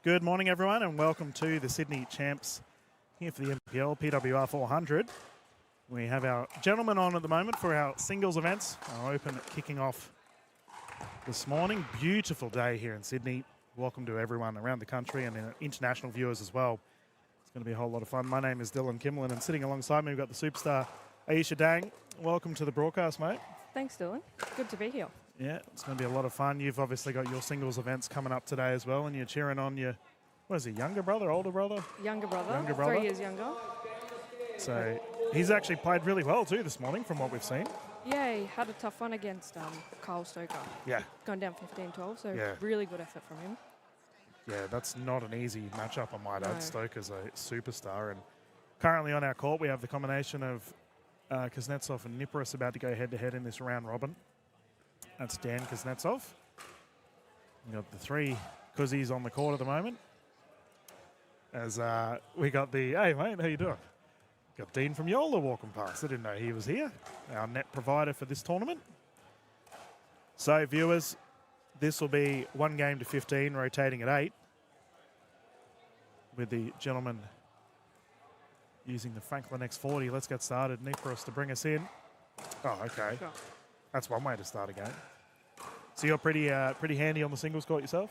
Good morning, everyone, and welcome to the Sydney Champs here for the NPL PWR 400. We have our gentlemen on at the moment for our singles events. Our Open kicking off this morning. Beautiful day here in Sydney. Welcome to everyone around the country and international viewers as well. It's going to be a whole lot of fun. My name is Dylan Kimmelin, and sitting alongside me, we've got the superstar Aisha Dang. Welcome to the broadcast, mate. Thanks, Dylan. Good to be here. Yeah, it's going to be a lot of fun. You've obviously got your singles events coming up today as well, and you're cheering on your, what is he, younger brother, older brother? Younger brother. Younger brother. 3 years younger. So he's actually played really well too this morning from what we've seen. Yeah, he had a tough one against Kyle Stoker. Yeah. Going down 15-12, so Yeah. really good effort from him. Yeah, that's not an easy matchup, I might add. No. Stoker's a superstar. And currently on our court, we have the combination of Kuznetsov and Niparis about to go head-to-head in this round robin. That's Dan Kuznetsov. We've got the three Kuzzies on the court at the moment. As we got the, hey mate, how you doing? Got Dean from Yola walking past. I didn't know he was here. Our net provider for this tournament. So viewers, this will be 1 game to 15, rotating at 8. With the gentleman using the Franklin X40. Let's get started. Niparis to bring us in. Oh, okay. Sure. That's one way to start a game. So you're pretty handy on the singles court yourself?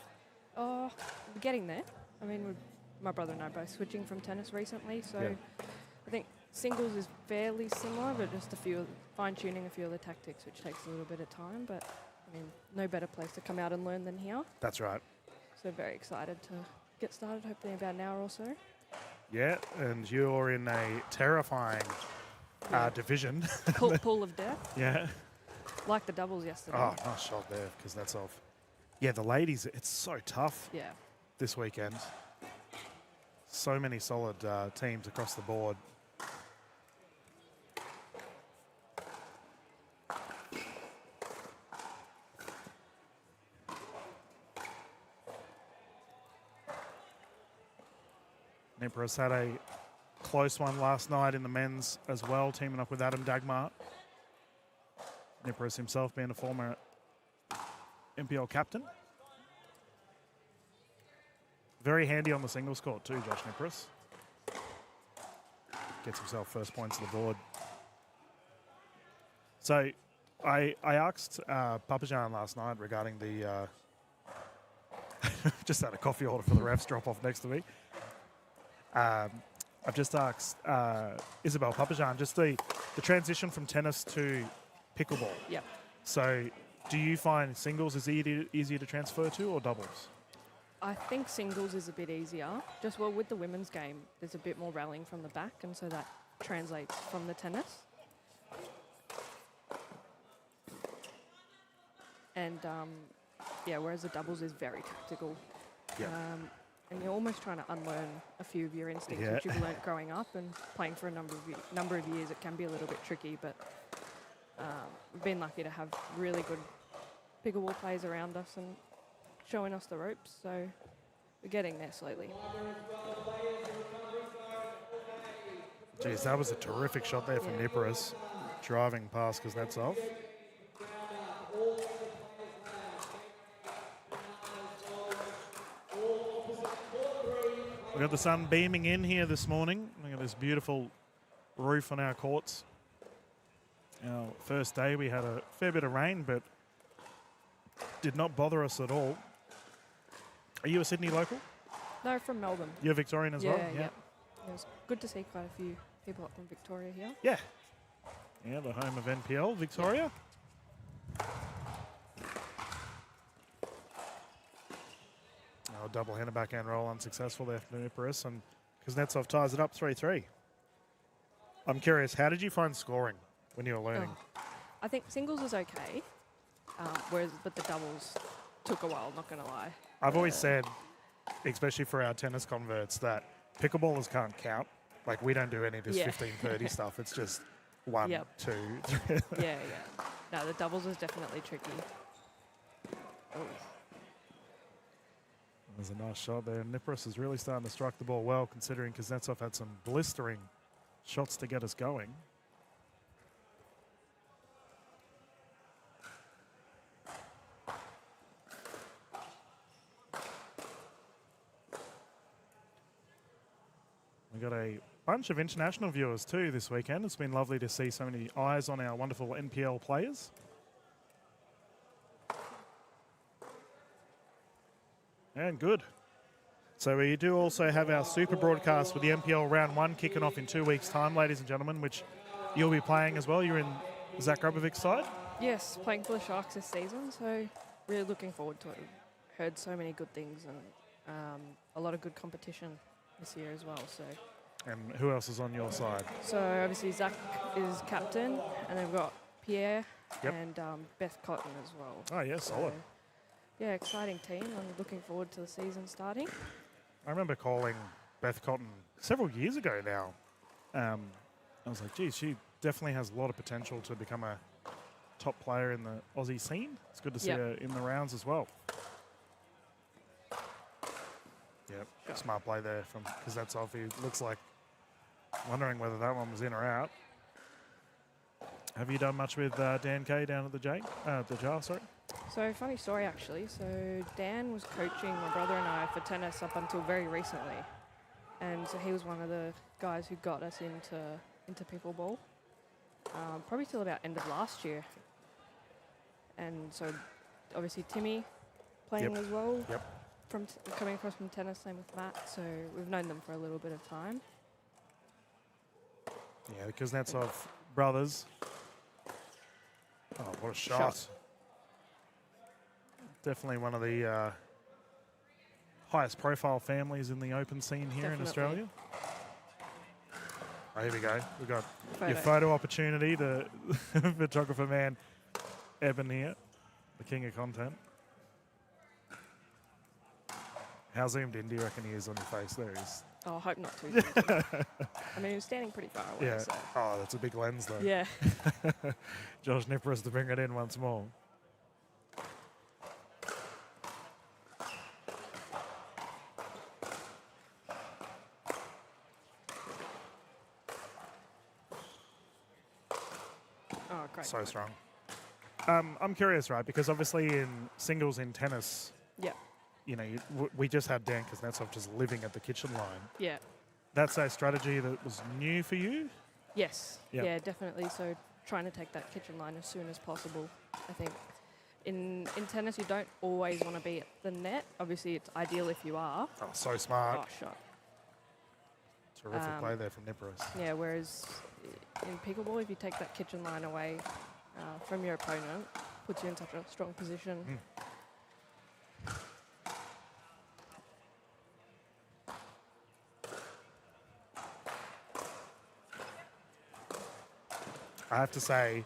Oh, we're getting there. I mean, my brother and I are both switching from tennis recently, so Yeah. I think singles is fairly similar, but just fine-tuning a few of the tactics, which takes a little bit of time. But, I mean, no better place to come out and learn than here. That's right. So very excited to get started, hopefully in about an hour or so. Yeah, and you're in a terrifying division. Pool of death. Yeah. Like the doubles yesterday. Oh, nice shot there, because that's off. Yeah, the ladies, it's so tough Yeah. this weekend. So many solid teams across the board. Niparis had a close one last night in the men's as well, teaming up with Adam Dagmar. Niparis himself being a former NPL captain. Very handy on the singles court too, Josh Niparis. Gets himself first points to the board. So I asked Papajan last night regarding the... just had a coffee order for the refs drop off next to me. I've just asked Isabel Papajan just the transition from tennis to pickleball. Yep. So do you find singles is easier to transfer to or doubles? I think singles is a bit easier. Just with the women's game, there's a bit more rallying from the back, and so that translates from the tennis. And whereas the doubles is very tactical. Yeah. And you're almost trying to unlearn a few of your instincts, Yeah. which you've learnt growing up and playing for a number of years. It can be a little bit tricky, but we've been lucky to have really good pickleball players around us and showing us the ropes, so we're getting there slowly. Geez, that was a terrific shot there from Niparis, driving past Kuznetsov. We've got the sun beaming in here this morning. Look at this beautiful roof on our courts. Our first day we had a fair bit of rain, but did not bother us at all. Are you a Sydney local? No, from Melbourne. You're Victorian as well? Yeah. It was good to see quite a few people up from Victoria here. Yeah. Yeah, the home of NPL, Victoria. Oh, double-handed backhand roll unsuccessful there for Niparis, and Kuznetsov ties it up 3-3. I'm curious, how did you find scoring when you were learning? I think singles was okay, but the doubles took a while, not going to lie. I've always said, especially for our tennis converts, that pickleballers can't count. Like, we don't do any of this 15-30 stuff. It's just 1, 2, 3. Yeah. No, the doubles was definitely tricky. Oh. There's a nice shot there. Niparis is really starting to strike the ball well, considering Kuznetsov had some blistering shots to get us going. We've got a bunch of international viewers too this weekend. It's been lovely to see so many eyes on our wonderful NPL players. And good. So we do also have our super broadcast with the NPL Round 1 kicking off in 2 weeks' time, ladies and gentlemen, which you'll be playing as well. You're in Zach Grubovic's side? Yes, playing for the Sharks this season, so really looking forward to it. Heard so many good things and a lot of good competition this year as well. So. And who else is on your side? So obviously Zach is captain, and then we've got Pierre and Beth Cotton as well. Oh, yeah, solid. Yeah, exciting team. I'm looking forward to the season starting. I remember calling Beth Cotton several years ago now. I was like, geez, she definitely has a lot of potential to become a top player in the Aussie scene. It's good to see her in the rounds as well. Yep, smart play there from Kuznetsov. He looks like wondering whether that one was in or out. Have you done much with Dan Kay down at the jar, sorry? So funny story actually. So Dan was coaching my brother and I for tennis up until very recently, and so he was one of the guys who got us into pickleball. Probably till about end of last year. And so obviously Timmy playing as well. Yep. From coming across from tennis, same with Matt. So we've known them for a little bit of time. Yeah, the Kuznetsov brothers. Oh, what a shot. Definitely one of the highest profile families in the open scene here in Australia. Oh, here we go. We've got your photo opportunity. The photographer man, Eben here, the king of content. How zoomed in do you reckon he is on your face there? Oh, I hope not too zoomed in. I mean, he was standing pretty far away. Yeah. So. Oh, that's a big lens though. Yeah. Josh Nippers to bring it in once more. Oh, great. So strong. I'm curious, right? Because obviously in singles in tennis, you know, we just had Dan Kuznetsov just living at the kitchen line. Yeah. That's a strategy that was new for you? Yes. Yep. Yeah, definitely. So trying to take that kitchen line as soon as possible. I think in tennis you don't always want to be at the net. Obviously it's ideal if you are. Oh, so smart. Oh, shot. Terrific play there from Nippers. Yeah, whereas in pickleball, if you take that kitchen line away from your opponent, puts you in such a strong position. I have to say,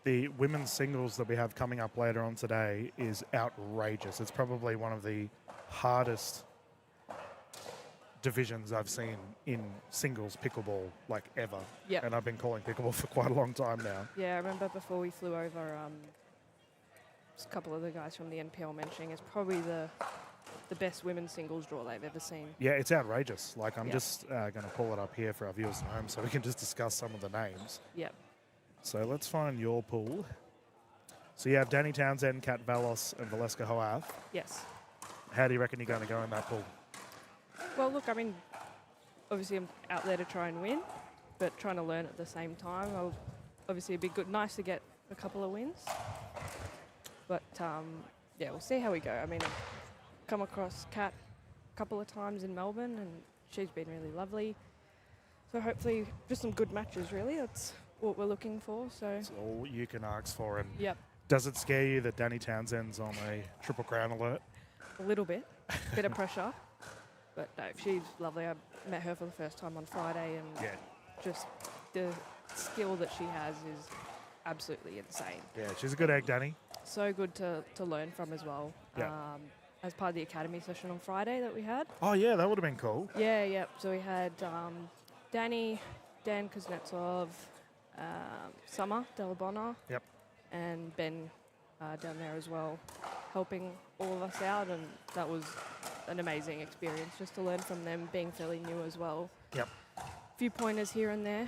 the women's singles that we have coming up later on today is outrageous. It's probably one of the hardest divisions I've seen in singles pickleball, like ever. Yep. And I've been calling pickleball for quite a long time now. Yeah, I remember before we flew over, just a couple of the guys from the NPL mentioning it's probably the best women's singles draw they've ever seen. Yeah, it's outrageous. Like, I'm just going to pull it up here for our viewers at home so we can just discuss some of the names. Yep. So let's find your pool. So you have Danny Townsend, Kat Valos, and Valeska Hoath. Yes. How do you reckon you're going to go in that pool? Well, look, I mean, obviously I'm out there to try and win, but trying to learn at the same time. Obviously it'd be nice to get a couple of wins. But, yeah, we'll see how we go. I mean, I've come across Kat a couple of times in Melbourne, and she's been really lovely. So hopefully just some good matches, really. That's what we're looking for. So That's all you can ask for. And yep. does it scare you that Danny Townsend's on a Triple Crown alert? A little bit. Bit of pressure. But no, she's lovely. I met her for the first time on Friday, and just the skill that she has is absolutely insane. Yeah, she's a good egg, Danny. So good to learn from as well. Yeah. As part of the academy session on Friday that we had. Oh, yeah, that would have been cool. Yeah. So we had Danny, Dan Kuznetsov, Summer Delabona, and Ben down there as well, helping all of us out, and that was an amazing experience just to learn from them, being fairly new as well. Yep. A few pointers here and there,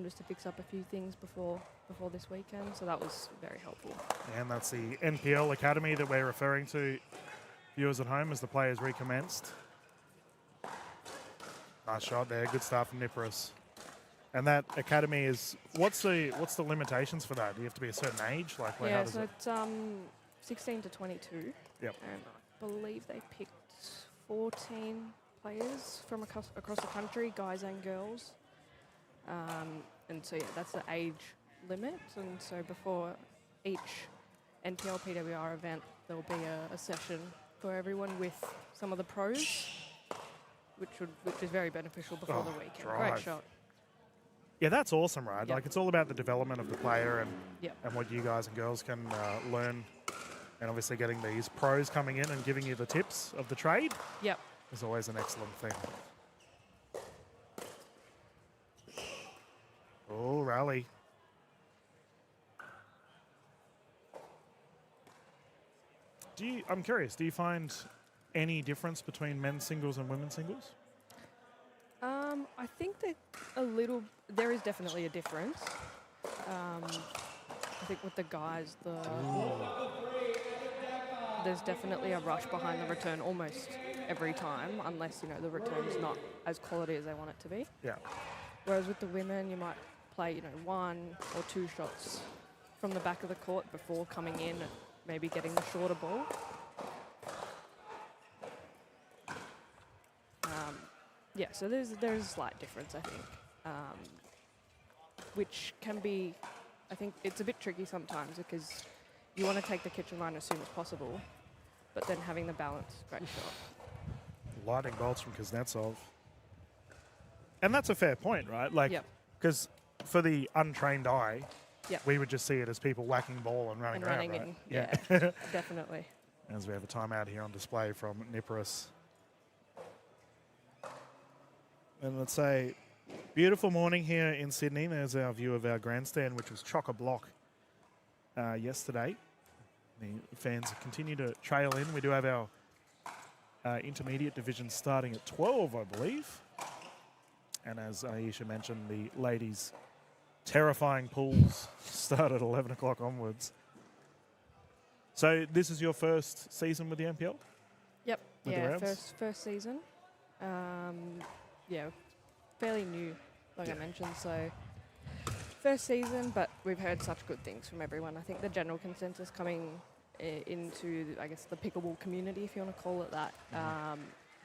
just to fix up a few things before this weekend, so that was very helpful. And that's the NPL Academy that we're referring to, viewers at home, as the players recommenced. Nice shot there. Good start from Nippers. And that academy is what's the limitations for that? Do you have to be a certain age? Like, how Yeah, does so it? it's 16 to 22. Yep. And I believe they picked 14 players from across the country, guys and girls. And so, yeah, that's the age limit. And so before each NPL PWR event, there'll be a session for everyone with some of the pros, which is very beneficial before the weekend. Drive. Great shot. Yeah, that's awesome, right? Yep. Like, it's all about the development of the player and Yep. and what you guys and girls can learn. And obviously getting these pros coming in and giving you the tips of the trade Yep. is always an excellent thing. Oh, rally. I'm curious, do you find any difference between men's singles and women's singles? I think that there is definitely a difference. I think with the guys, there's definitely a rush behind the return almost every time, unless, the return's not as quality as they want it to be. Yeah. Whereas with the women, you might play, 1 or 2 shots from the back of the court before coming in and maybe getting the shorter ball. Yeah, so there's a slight difference, I think, which can be, I think it's a bit tricky sometimes because you want to take the kitchen line as soon as possible, but then having the balance, great shot. Lightning bolts from Kuznetsov. And that's a fair point, right? Like, because for the untrained eye, we would just see it as people whacking ball and running around, right? In. Yeah, definitely. As we have a timeout here on display from Nippers. And let's say, beautiful morning here in Sydney. There's our view of our grandstand, which was chock-a-block yesterday. The fans continue to trail in. We do have our intermediate division starting at 12, I believe. And as Aisha mentioned, the ladies' terrifying pools start at 11 o'clock onwards. So this is your first season with the NPL? Yep. With the Rams? First season. Fairly new, like I mentioned. So first season, but we've heard such good things from everyone. I think the general consensus coming into, I guess, the pickleball community, if you want to call it that,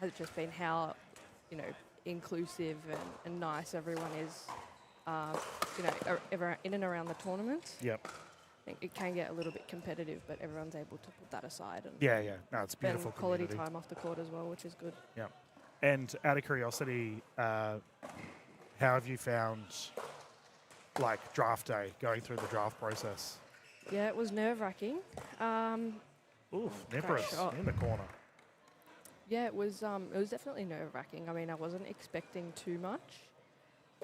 has just been how, inclusive and nice everyone is, in and around the tournament. Yep. I think it can get a little bit competitive, but everyone's able to put that aside and No, it's beautiful. spend quality community. time off the court as well, which is good. Yeah. And out of curiosity, how have you found, like, draft day, going through the draft process? Yeah, it was nerve-wracking. Oof, Nippers in the corner. Yeah, it was definitely nerve-wracking. I mean, I wasn't expecting too much,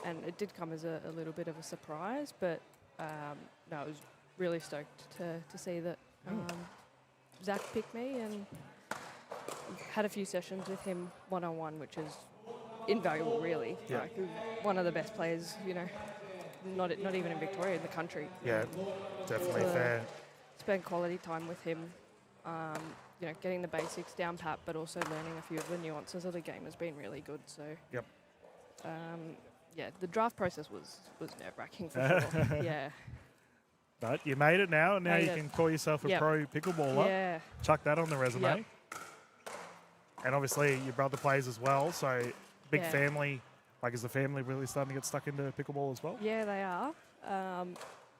and it did come as a little bit of a surprise, but no, I was really stoked to see that Zach picked me, and had a few sessions with him one-on-one, which is invaluable, really. Yeah. Like, one of the best players, not even in Victoria, in the country. Yeah, definitely fair. Spend quality time with him, getting the basics down pat, but also learning a few of the nuances of the game has been really good. So, the draft process was nerve-wracking for sure. Yeah. But you made it now, and now you can call yourself a pro pickleballer. Yeah. Chuck that on the resume. Yep. And obviously your brother plays as well, so big family. Like, is the family really starting to get stuck into pickleball as well? Yeah, they are.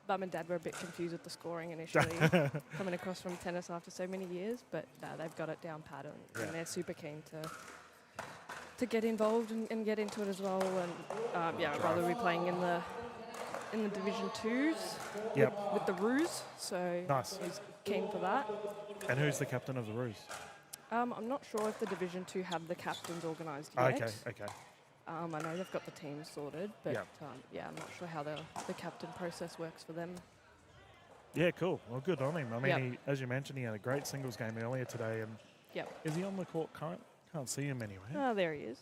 Mum and Dad were a bit confused with the scoring initially, coming across from tennis after so many years, but they've got it down pat, and they're super keen to get involved and get into it as well. And my brother will be playing in the Division 2s with the Roos, so nice. He's keen for that. And who's the captain of the Roos? I'm not sure if the Division 2 have the captains organised yet. Okay. I know they've got the teams sorted, but I'm not sure how the captain process works for them. Yeah, cool. Well, good on him. I mean, as you mentioned, he had a great singles game earlier today. And is he on the court? Can't see him anywhere. Oh, there he is.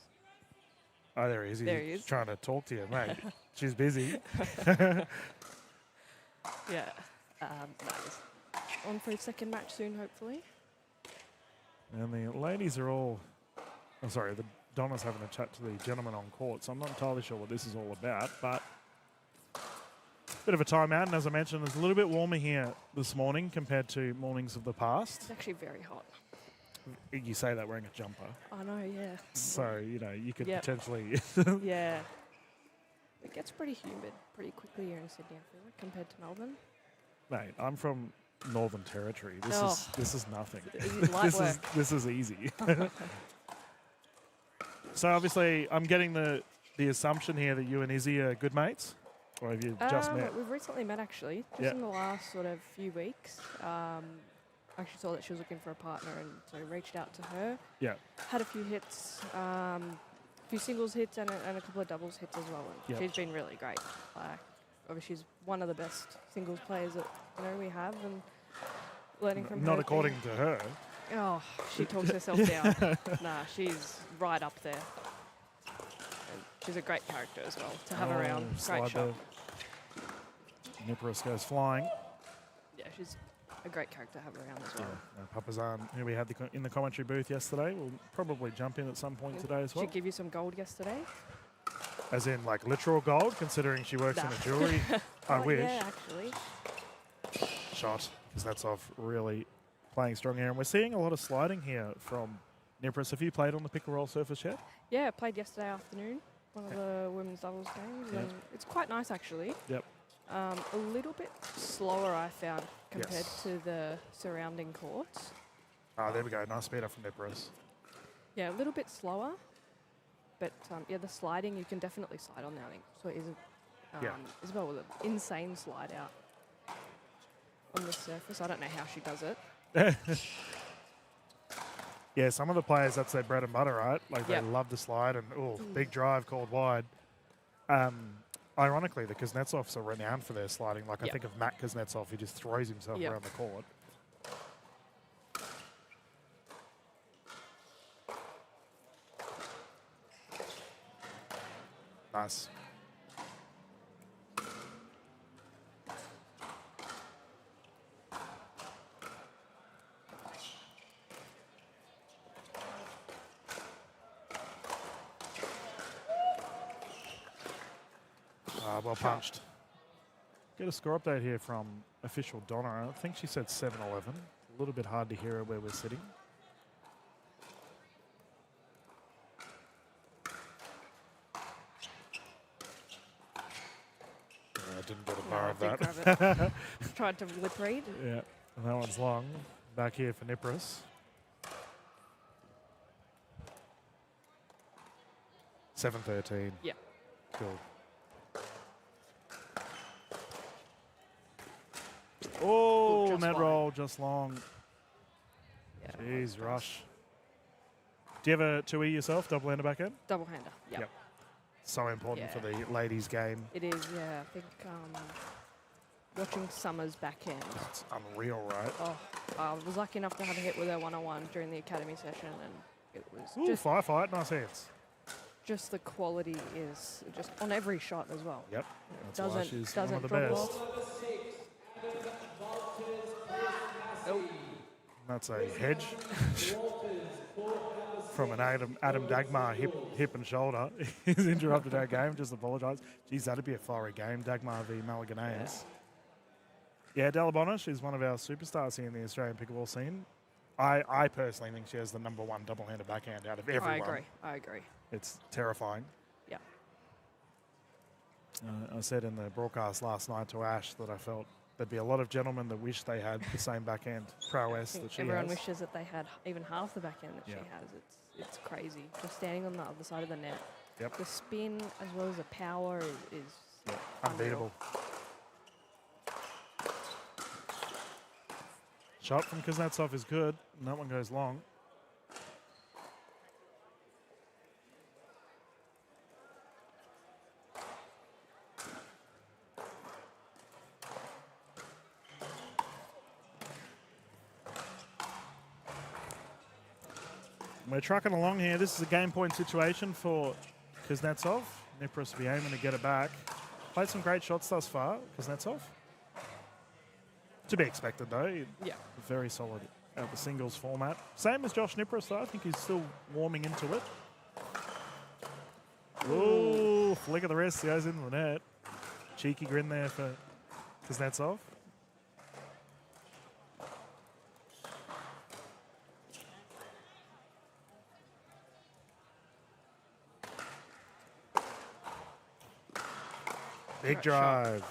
Oh, there he is. There he is. Trying to talk to you, mate. She's busy. He's on for his second match soon, hopefully. And the ladies are all... I'm sorry, Donna's having a chat to the gentleman on court, so I'm not entirely sure what this is all about, but bit of a timeout, and as I mentioned, it's a little bit warmer here this morning compared to mornings of the past. It's actually very hot. You say that wearing a jumper. I know, yeah. So, you could Yep. potentially... Yeah. It gets pretty humid pretty quickly here in Sydney, I feel like, compared to Melbourne. Mate, I'm from Northern Territory. This is nothing. Light work. This is easy. So obviously, I'm getting the assumption here that you and Izzy are good mates, or have you just met? We've recently met, actually, just Yeah. in the last sort of few weeks. I actually saw that she was looking for a partner, and so I reached out to her. Yeah. Had a few hits, a few singles hits and a couple of doubles hits as well. And Yep. she's been really great. Like, obviously, she's one of the best singles players that we have, and learning from her. Not according to her. Oh, she talks herself down. Nah, she's right up there. And she's a great character as well to have around. Great shot. Nippers goes flying. Yeah, she's a great character to have around as well. Papazan, who we had in the commentary booth yesterday, will probably jump in at some point today as well. She give you some gold yesterday? As in, like, literal gold, considering she works in a jewellery. I wish. Yeah, actually. Shot, because that's off really playing strong here. And we're seeing a lot of sliding here from Nippers. Have you played on the pickleball surface yet? Yeah, I played yesterday afternoon, one of the women's doubles games. Yep. And it's quite nice, actually. Yep. A little bit slower, I found, compared Yes. to the surrounding courts. There we go. Nice speed up from Nippers. Yeah, a little bit slower. But, yeah, the sliding, you can definitely slide on there, I think. So it isn't Isabel with an insane slide out on the surface. I don't know how she does it. Yeah, some of the players, that's their bread and butter, right? Like, Yep. they love to slide and, big drive called wide. Ironically, the Kuznetsovs are renowned for their sliding. Like, I Yep. think of Matt Kuznetsov, he just throws himself Yep. around the court. Nice. Well punched. Get a score update here from official Donna. I think she said 7-11. A little bit hard to hear her where we're sitting. I didn't get a bar of didn't that. grab it. Tried to lip read. Yeah, and that one's long. Back here for Nippers. 7-13. Yeah. Cool. Oh, just net wide. roll, just long. Yeah, Jeez, rush. Do you have a 2E yourself, double-hander backhand? double hander. Yep. Yep. So important Yeah. for the ladies' game. It is, yeah. I think watching Summer's backhand. It's unreal, right? Oh, I was lucky enough to have a hit with her one-on-one during the academy session, and it was Ooh, firefight, nice hands. just the quality is just on every shot as well. Yep. That's why she's one of the drop best. off. Oh, That's a hedge from an Adam Dagmar hip and shoulder. He's interrupted our game. Just apologise. Geez, that'd be a fiery game. Dagmar v Malaganaeus. Yeah, Delabonna, she's one of our superstars here in the Australian pickleball scene. I personally think she has the number one double-handed backhand out of everyone. I agree. It's terrifying. Yeah. I said in the broadcast last night to Ash that I felt there'd be a lot of gentlemen that wish they had the same backhand prowess that she Everyone has. wishes that they had even half the backhand that she has. It's crazy. Just standing on the other side of the net. Yep. The spin as well as the power is Unbeatable. Shot from Kuznetsov is good, and that one goes long. We're trucking along here. This is a game point situation for Kuznetsov. Nippers will be aiming to get it back. Played some great shots thus far, Kuznetsov. To be expected, though. Yeah. Very solid at the singles format. Same as Josh Nippers, though. I think he's still warming into it. Ooh, flick of the wrist, goes into the net. Cheeky grin there for Kuznetsov. Big Great drive.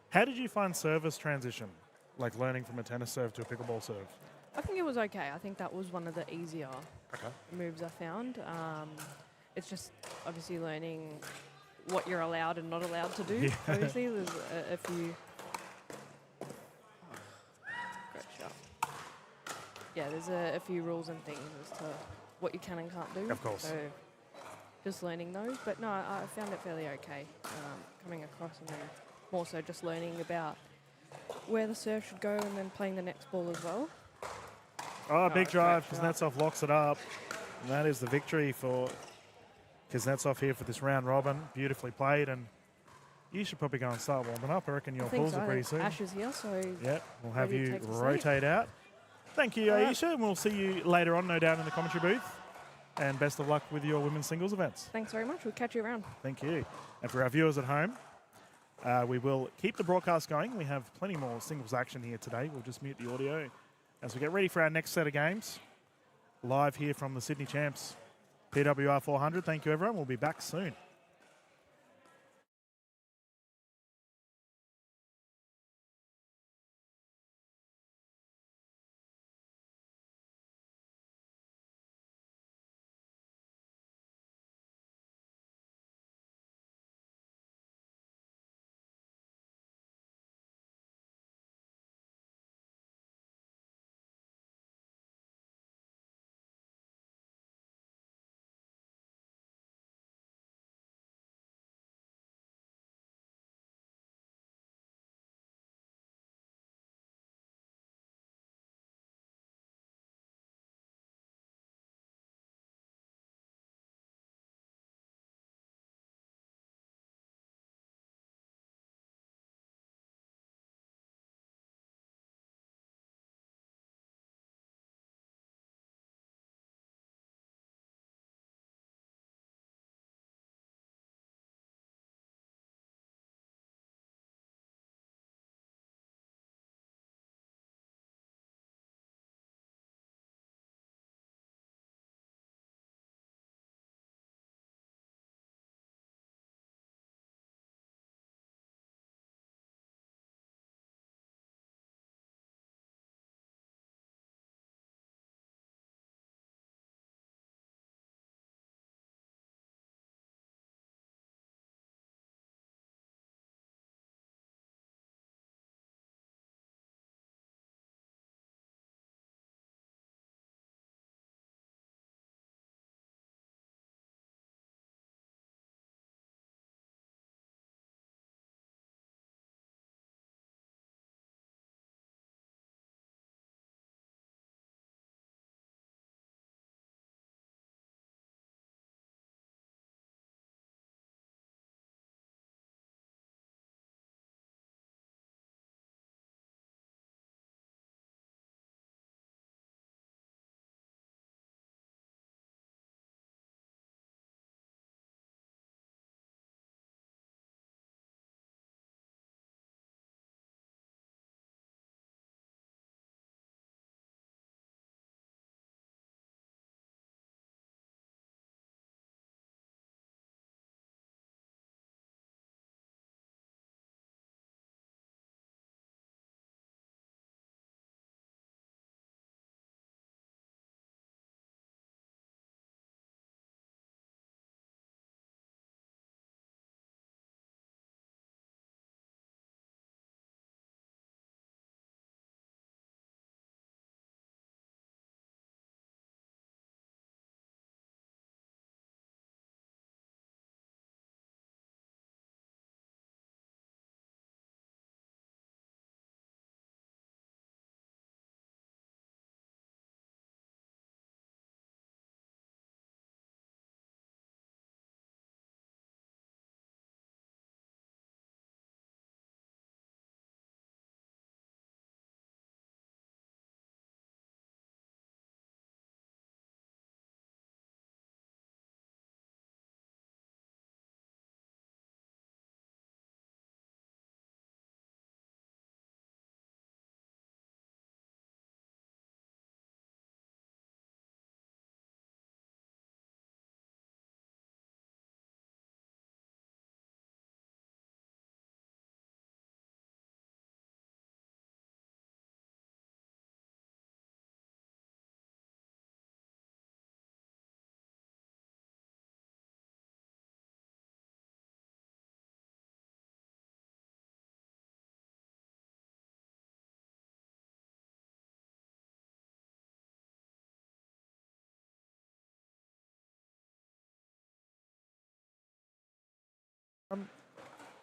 How did you find service transition? Like learning from a tennis serve to a pickleball serve? I think it was okay. I think that was one of the easier Okay. moves I found. It's just obviously learning what you're allowed and not allowed to do. Yeah. Obviously, there's a few. Great shot. Yeah, there's a few rules and things as to what you can and can't do. Of course. So just learning those. But no, I found it fairly okay coming across, and then more so just learning about where the serve should go and then playing the next ball as well. Oh, big drive. great shot. Kuznetsov locks it up. And that is the victory for Kuznetsov here for this round robin. Beautifully played. And you should probably go and start warming up. I reckon your I think balls so. are pretty soon. Ash is here, so Yeah, we'll have ready to you take the seat. rotate out. Thank you, All right. Aisha. And we'll see you later on, no doubt, in the commentary booth. And best of luck with your women's singles events. thanks very much. We'll catch you around. Thank you. And for our viewers at home, we will keep the broadcast going. We have plenty more singles action here today. We'll just mute the audio as we get ready for our next set of games. Live here from the Sydney Champs PWR 400. Thank you, everyone. We'll be back soon.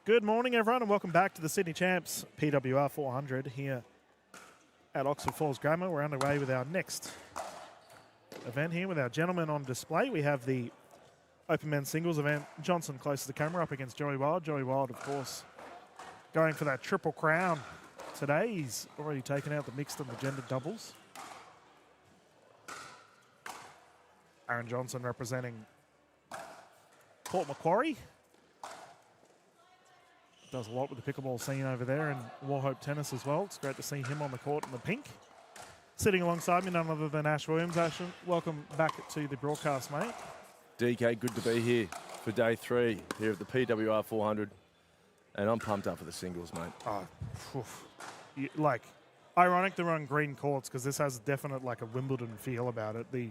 Good morning, everyone, and welcome back to the Sydney Champs PWR 400 here at Oxford Falls Grammar. We're underway with our next event here with our gentlemen on display. We have the Open Men's Singles event. Johnson close to the camera up against Joey Wild. Joey Wild, of course, going for that triple crown today. He's already taken out the mixed and the gendered doubles. Aaron Johnson representing Port Macquarie. Does a lot with the pickleball scene over there, and Warhope Tennis as well. It's great to see him on the court in the pink. Sitting alongside me, none other than Ash Williams. Ash, welcome back to the broadcast, mate. DK, good to be here for day 3 here at the PWR 400. And I'm pumped up for the singles, mate. Oh, like, ironic they're on green courts because this has definite, like, a Wimbledon feel about it. The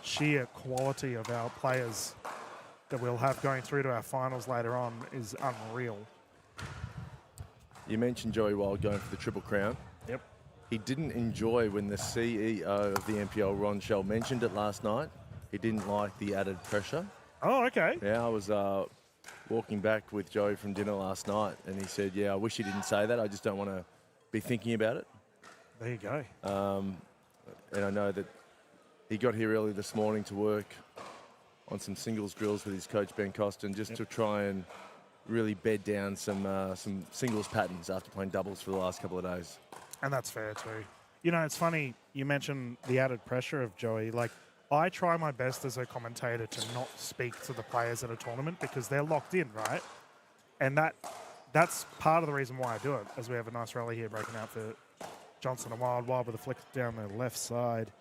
sheer quality of our players that we'll have going through to our finals later on is unreal. You mentioned Joey Wild going for the Triple Crown. Yep. He didn't enjoy when the CEO of the NPL, Ron Shell, mentioned it last night. He didn't like the added pressure. Oh, okay. Yeah, I was walking back with Joey from dinner last night, and he said, yeah, I wish he didn't say that. I just don't want to be thinking about it. There you go. And I know that he got here early this morning to work on some singles drills with his coach, Ben Costin, just to try and really bed down some singles patterns after playing doubles for the last couple of days. And that's fair too. You know, it's funny, you mentioned the added pressure of Joey. Like, I try my best as a commentator to not speak to the players at a tournament because they're locked in, right? And that's part of the reason why I do it, as we have a nice rally here breaking out for Johnson and Wild with a flick down the left side.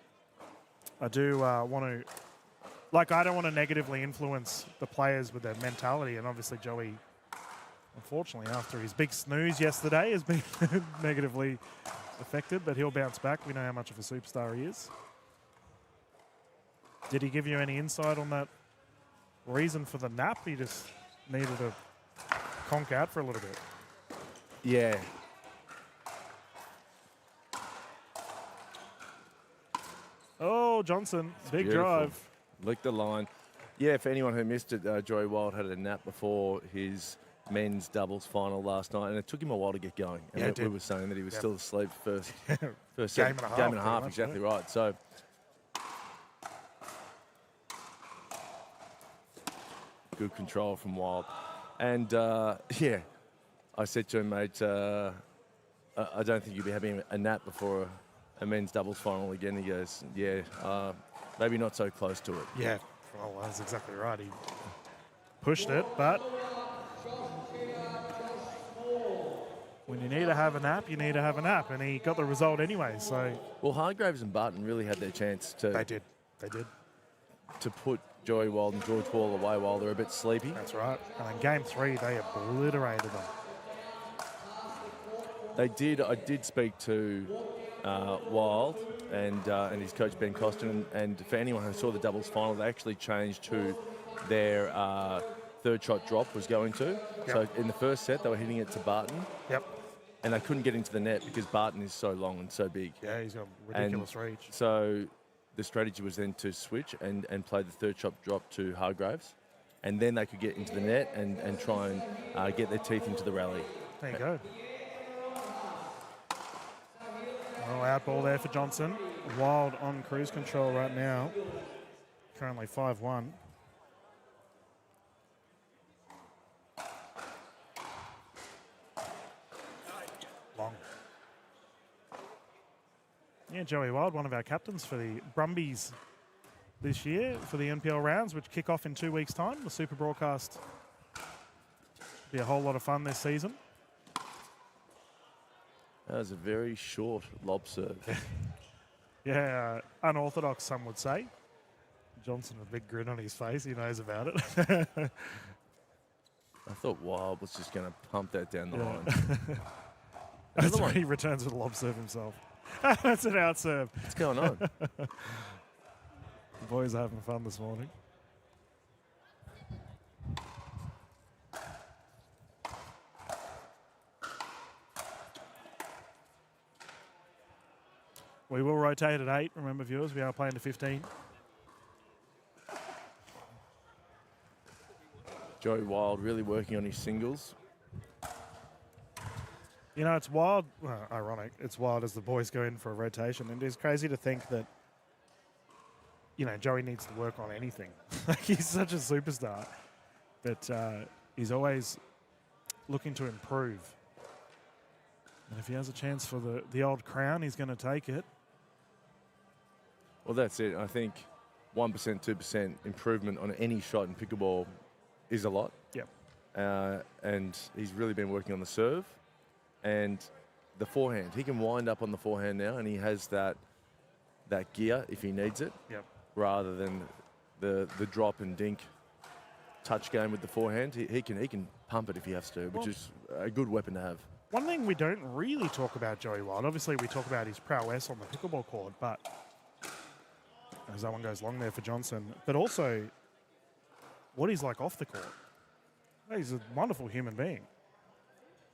I do want to, like, I don't want to negatively influence the players with their mentality, and obviously Joey, unfortunately, after his big snooze yesterday, has been negatively affected, but he'll bounce back. We know how much of a superstar he is. Did he give you any insight on that reason for the nap? He just needed to conk out for a little bit. Yeah. Oh, Johnson, big Beautiful. drive. Licked the line. Yeah, for anyone who missed it, Joey Wild had a nap before his men's doubles final last night, and it took him a while to get going. And Yeah, we were saying that he was still asleep first Game and a half, game and a pretty half, much, exactly yeah. right. So good control from Wild. And yeah, I said to him, mate, I don't think you'll be having a nap before a men's doubles final again. He goes, yeah, maybe not so close to it. Yeah, well, that's exactly right. He pushed it, but when you need to have a nap, you need to have a nap, and he got the result anyway. So Well, Hargraves and Barton really had their chance to they did to put Joey Wild and George Wall away while they're a bit sleepy. That's right. And in game 3, they obliterated them. They did. I did speak to Wild and his coach Ben Costin, and for anyone who saw the doubles final, they actually changed who their third shot drop was going to. Yep. So in the first set, they were hitting it to Barton. Yep. And they couldn't get into the net because Barton is so long and so big. Yeah, he's got ridiculous reach. So the strategy was then to switch and play the third shot drop to Hargraves, and then they could get into the net and try and get their teeth into the rally. There you go. Well, out ball there for Johnson. Wild on cruise control right now. Currently 5-1. Long. Yeah, Joey Wild, one of our captains for the Brumbies this year for the NPL rounds, which kick off in 2 weeks' time. The Super Broadcast will be a whole lot of fun this season. That was a very short lob serve. Yeah, unorthodox, some would say. Johnson with a big grin on his face. He knows about it. I thought Wild was just going to pump that down the line. That's why he returns with a lob serve himself. That's an out serve. What's going on? The boys are having fun this morning. We will rotate at 8. Remember, viewers, we are playing to 15. Joey Wild really working on his singles. You know, it's wild, well, ironic, it's wild as the boys go in for a rotation. And it's crazy to think that, you know, Joey needs to work on anything. Like, he's such a superstar. But he's always looking to improve. And if he has a chance for the old crown, he's going to take it. Well, that's it. I think 1%, 2% improvement on any shot in pickleball is a lot. Yep. And he's really been working on the serve and the forehand. He can wind up on the forehand now, and he has that gear if he needs it. Yep. Rather than the drop and dink touch game with the forehand. He can pump it if he has to, which is a good weapon to have. One thing we don't really talk about Joey Wild, obviously we talk about his prowess on the pickleball court, but as that one goes long there for Johnson, but also what he's like off the court. He's a wonderful human being.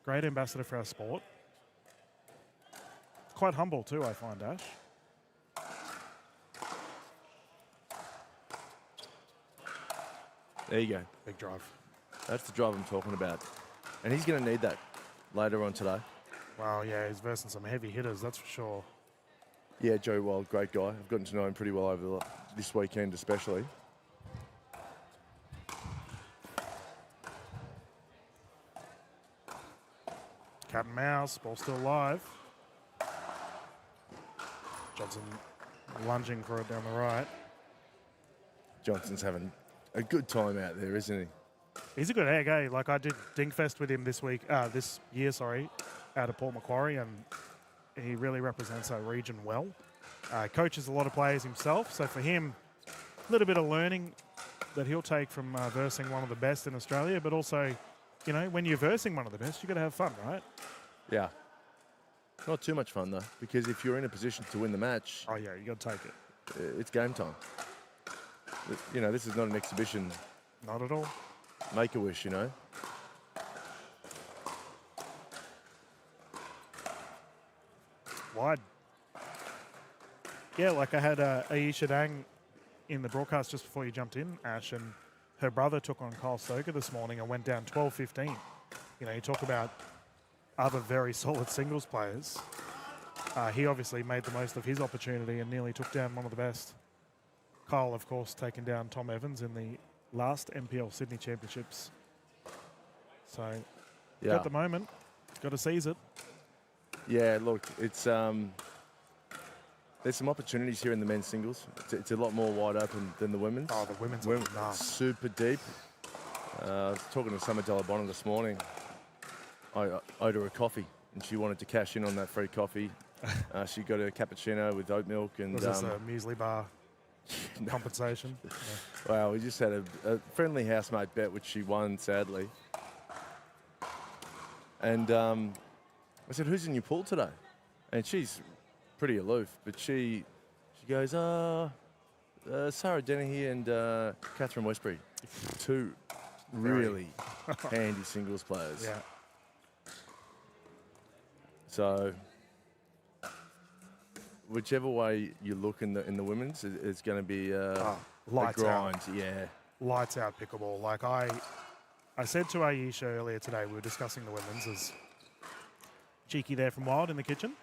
Great ambassador for our sport. Quite humble too, I find, Ash. There you go. Big drive. That's the drive I'm talking about. And he's going to need that later on today. Wow, yeah, he's versing some heavy hitters, that's for sure. Yeah, Joey Wild, great guy. I've gotten to know him pretty well over this weekend especially. Cat and mouse, ball still live. Johnson lunging for it down the right. Johnson's having a good time out there, isn't he? He's a good egg, eh? Like, I did Dinkfest with him this year, out of Port Macquarie, and he really represents our region well. Coaches a lot of players himself, so for him, a little bit of learning that he'll take from versing one of the best in Australia, but also, you know, when you're versing one of the best, you've got to have fun, right? Yeah. Not too much fun, though, because if you're in a position to win the match... Oh, yeah, you got to take it. It's game time. You know, this is not an exhibition. Not at all. Make a wish, you know. Wide. Yeah, like I had Aisha Dang in the broadcast just before you jumped in, Ash, and her brother took on Kyle Stoker this morning and went down 12-15. You know, you talk about other very solid singles players. He obviously made the most of his opportunity and nearly took down one of the best. Kyle, of course, taking down Tom Evans in the last NPL Sydney Championships. So, Yeah. at the moment, got to seize it. Yeah, look, it's there's some opportunities here in the men's singles. It's a lot more wide open than the women's. Oh, the women's are super deep. I was talking to Summer Delabonna this morning. I owed her a coffee, and she wanted to cash in on that free coffee. She got a cappuccino with oat milk and. Was this a muesli bar compensation? Yeah. Wow, we just had a friendly housemate bet, which she won, sadly. And I said, "Who's in your pool today?" And she's pretty aloof, but she goes, Sarah Dennehy and Catherine Westbury, two really handy singles players. Yeah. So whichever way you look in the women's, it's going to be a lights grind. out. Yeah. Lights out pickleball. Like I said to Aisha earlier today, we were discussing the women's, as cheeky there from Wild in the kitchen.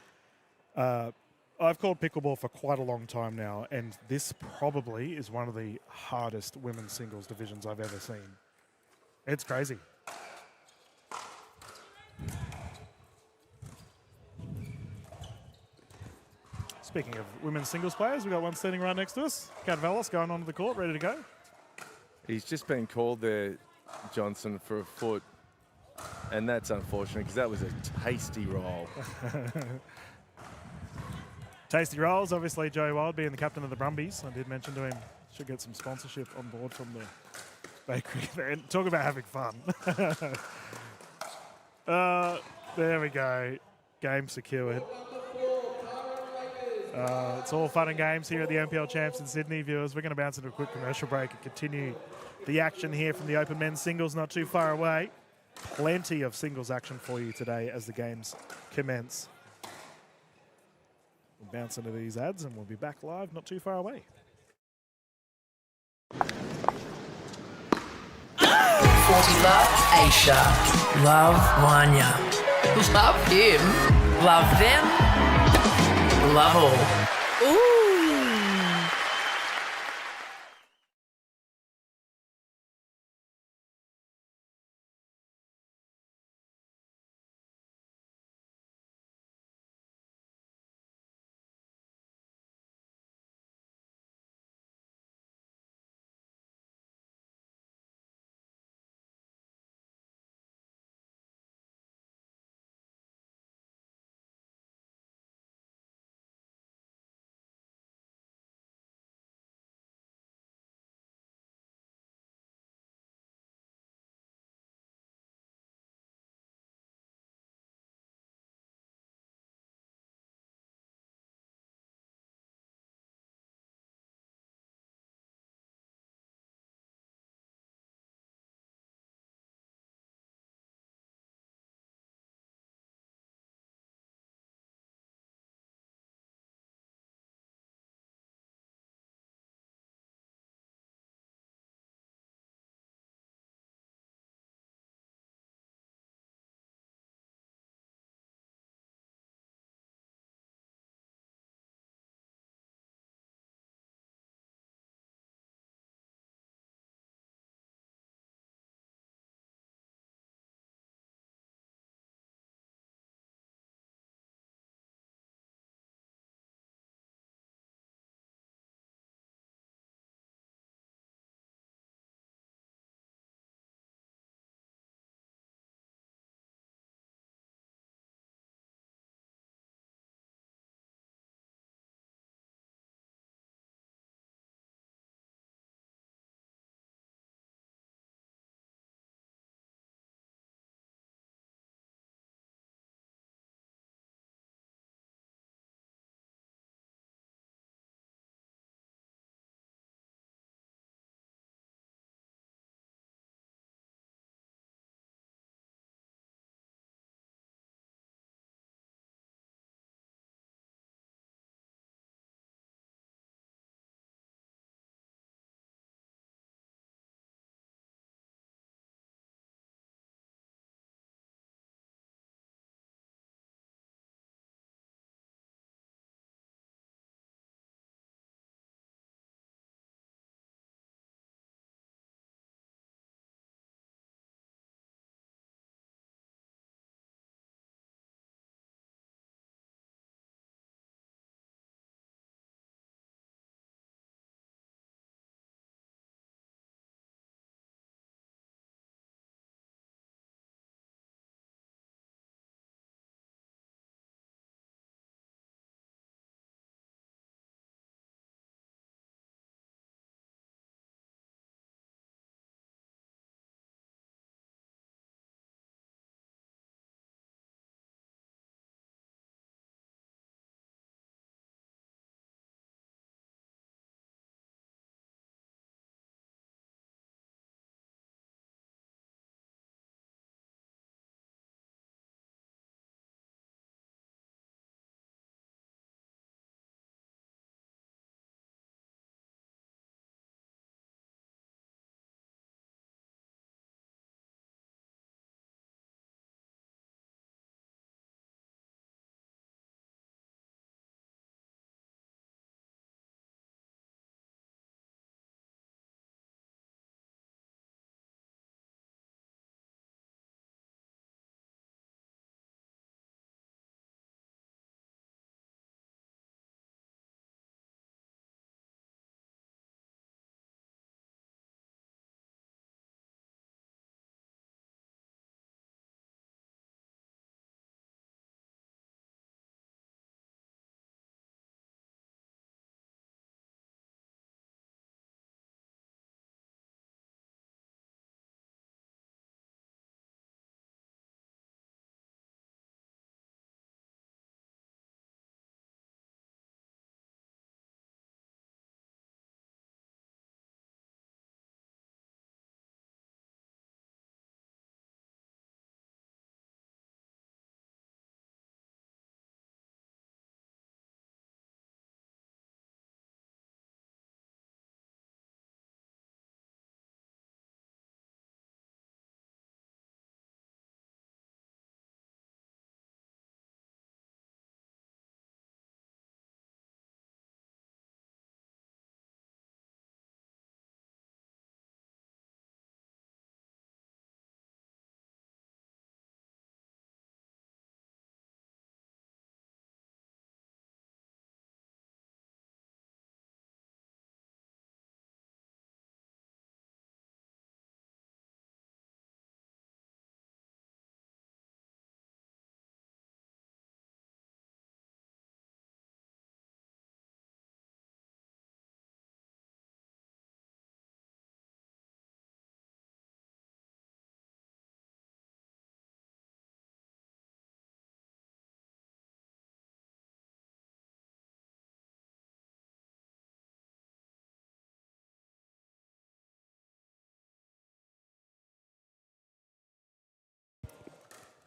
I've called pickleball for quite a long time now, and this probably is one of the hardest women's singles divisions I've ever seen. It's crazy. Speaking of women's singles players, we've got one standing right next to us. Kat Vallis going onto the court, ready to go. He's just been called there, Johnson, for a foot, and that's unfortunate because that was a tasty roll. Tasty rolls, obviously Joey Wild being the captain of the Brumbies. I did mention to him, should get some sponsorship on board from the bakery there. Talk about having fun. There we go. Game secured. It's all fun and games here at the NPL Champs in Sydney, viewers. We're going to bounce into a quick commercial break and continue the action here from the Open Men's Singles not too far away. Plenty of singles action for you today as the games commence. We'll bounce into these ads and we'll be back live not too far away. Love Aisha. Love Wanya. Love him. Love them. Love all. Ooh.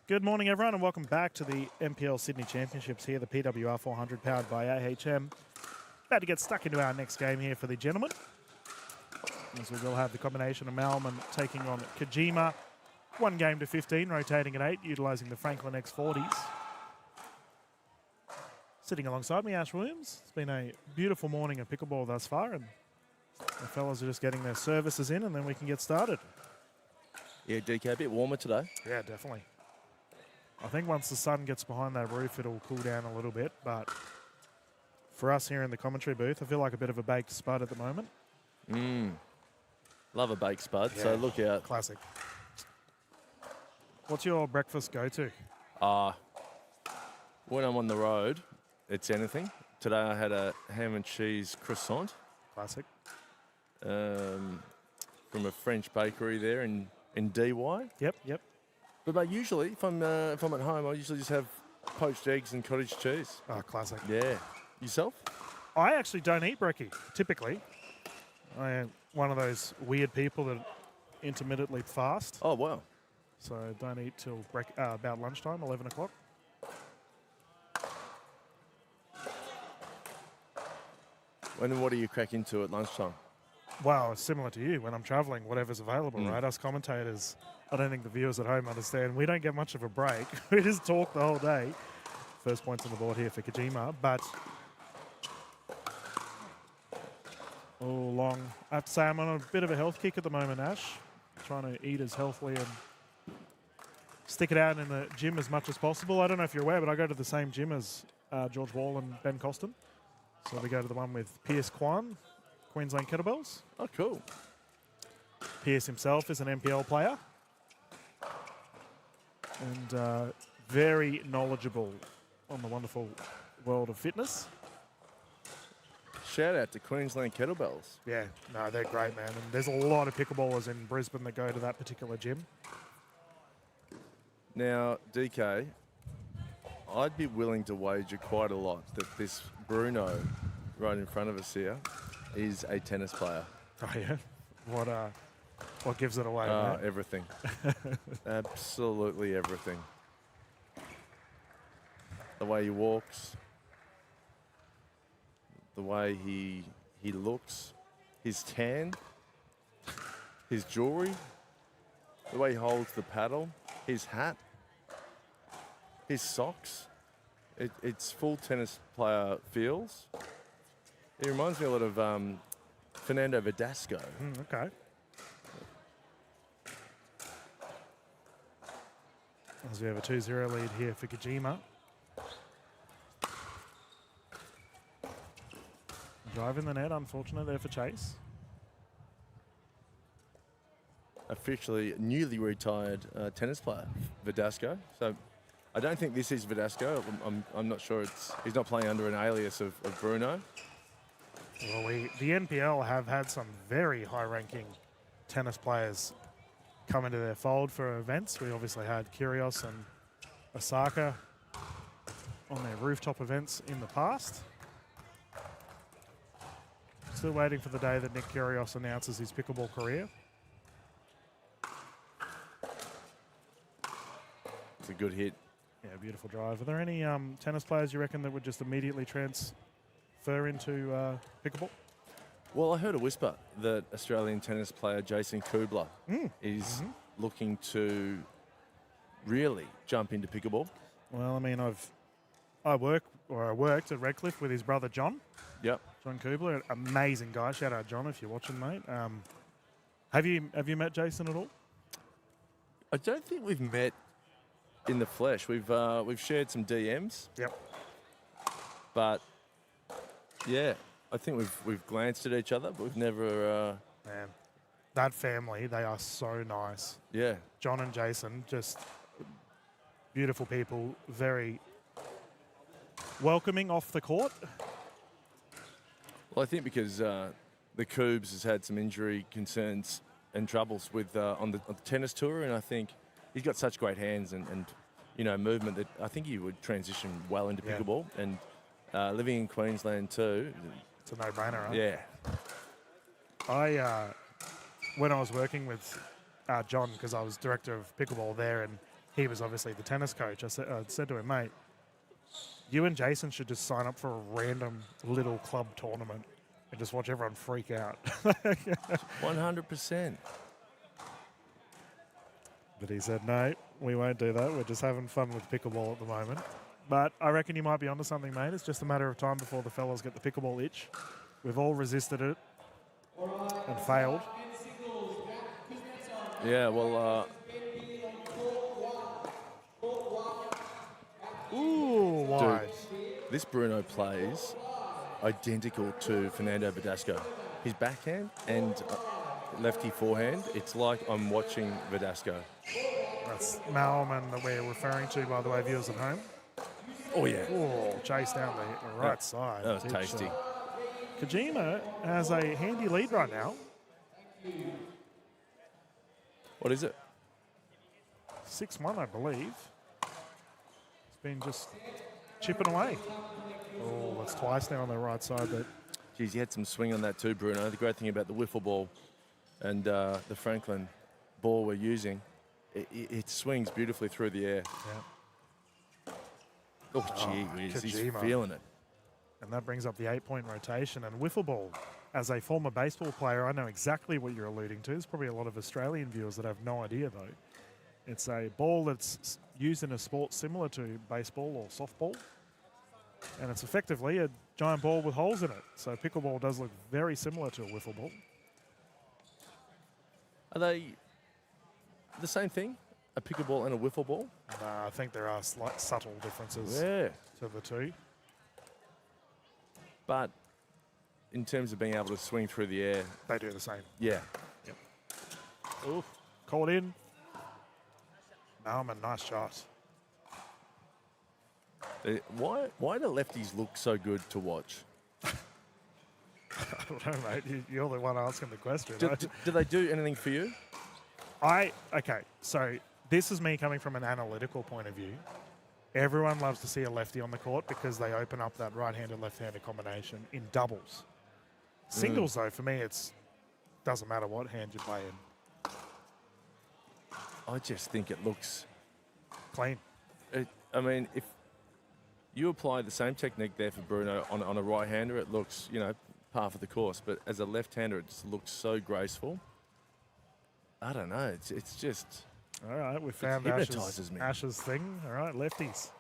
Good morning, everyone, and welcome back to the NPL Sydney Championships here, the PWR 400 powered by AHM. About to get stuck into our next game here for the gentlemen. As we will have the combination of Malman taking on Kojima. 1 game to 15, rotating at 8, utilising the Franklin X40s. Sitting alongside me, Ash Williams. It's been a beautiful morning of pickleball thus far, and the fellas are just getting their services in, and then we can get started. Yeah, DK, a bit warmer today. Yeah, definitely. I think once the sun gets behind that roof, it'll cool down a little bit. But for us here in the commentary booth, I feel like a bit of a baked spud at the moment. Love a baked spud, Yeah. so look out. Classic. What's your breakfast go-to? When I'm on the road, it's anything. Today I had a ham and cheese croissant Classic. from a French bakery there in DY. Yep. But usually, if I'm at home, I usually just have poached eggs and cottage cheese. Oh, classic. Yeah. Yourself? I actually don't eat brekkie, typically. I am one of those weird people that intermittently fast. Oh, wow. So I don't eat till about lunchtime, 11 o'clock. And what do you crack into at lunchtime? Well, similar to you, when I'm travelling, whatever's available, right? Us commentators, I don't think the viewers at home understand. We don't get much of a break. We just talk the whole day. First points on the board here for Kojima, but long. I have to say I'm on a bit of a health kick at the moment, Ash. Trying to eat as healthily and stick it out in the gym as much as possible. I don't know if you're aware, but I go to the same gym as George Wall and Ben Costin. So we go to the one with Pierce Kwan, Queensland Kettlebells. Oh, cool. Pierce himself is an NPL player and very knowledgeable on the wonderful world of fitness. Shout out to Queensland Kettlebells. Yeah, no, they're great, man. And there's a lot of pickleballers in Brisbane that go to that particular gym. Now, DK, I'd be willing to wager quite a lot that this Bruno right in front of us here is a tennis player. Oh, yeah? What gives it away, mate? Everything. Absolutely everything. The way he walks, the way he looks, his tan, his jewellery, the way he holds the paddle, his hat, his socks. It's full tennis player feels. It reminds me a lot of Fernando Verdasco. Okay. As we have a 2-0 lead here for Kojima. Drive in the net, unfortunate there for Chase. Officially newly retired tennis player, Verdasco. So I don't think this is Verdasco. I'm not sure he's not playing under an alias of Bruno. Well, the NPL have had some very high-ranking tennis players come into their fold for events. We obviously had Kyrgios and Osaka on their rooftop events in the past. Still waiting for the day that Nick Kyrgios announces his pickleball career. It's a good hit. Yeah, beautiful drive. Are there any tennis players you reckon that would just immediately transfer into pickleball? Well, I heard a whisper that Australian tennis player Jason Kubler is looking to really jump into pickleball. Well, I mean, I worked at Redcliffe with his brother John. Yep. John Kubler, amazing guy. Shout out John if you're watching, mate. Have you met Jason at all? I don't think we've met in the flesh. We've shared some DMs. Yep. But yeah, I think we've glanced at each other, but we've never. Man, that family, they are so nice. Yeah. John and Jason, just beautiful people, very welcoming off the court. Well, I think because the Coobs has had some injury concerns and troubles with on the tennis tour, and I think he's got such great hands and movement that I think he would transition well into pickleball. And living in Queensland too, it's a no-brainer, right? Yeah. When I was working with John, because I was director of pickleball there, and he was obviously the tennis coach. I said to him, mate, you and Jason should just sign up for a random little club tournament and just watch everyone freak out. 100%. But he said, no, we won't do that. We're just having fun with pickleball at the moment. But I reckon you might be onto something, mate. It's just a matter of time before the fellas get the pickleball itch. We've all resisted it and failed. Yeah, well, Ooh, wide. this Bruno plays identical to Fernando Verdasco. His backhand and lefty forehand, it's like I'm watching Verdasco. That's Malman that we're referring to, by the way, viewers at home. Oh, yeah. Oh, chase down the right side. That was Big tasty. shot. Kojima has a handy lead right now. What is it? 6-1, I believe. It's been just chipping away. Oh, that's twice now on the right side. But Geez, he had some swing on that too, Bruno. The great thing about the wiffle ball and the Franklin ball we're using, it swings beautifully through the air. yeah. Oh, gee whiz, he's Kojima. feeling it. And that brings up the 8-point rotation. And wiffle ball, as a former baseball player, I know exactly what you're alluding to. There's probably a lot of Australian viewers that have no idea, though. It's a ball that's used in a sport similar to baseball or softball. And it's effectively a giant ball with holes in it. So pickleball does look very similar to a wiffle ball. Are they the same thing? A pickleball and a wiffle ball? I think there are slight subtle differences Yeah. to the two. But in terms of being able to swing through the air, They do the same. yeah. Ooh, caught in. Malman, nice shot. Why do lefties look so good to watch? I don't know, mate. You're the one asking the question. Do they do anything for you? Okay, so this is me coming from an analytical point of view. Everyone loves to see a lefty on the court because they open up that right-handed, left-handed combination in doubles. Singles, though, for me, it's doesn't matter what hand you play in. I just think it looks. Clean. I mean, if you apply the same technique there for Bruno on a right-hander, it looks, par for the course. But as a left-hander, it just looks so graceful. I don't know. It's just. All right, we found hypnotises me. Ash's thing. All right, lefties.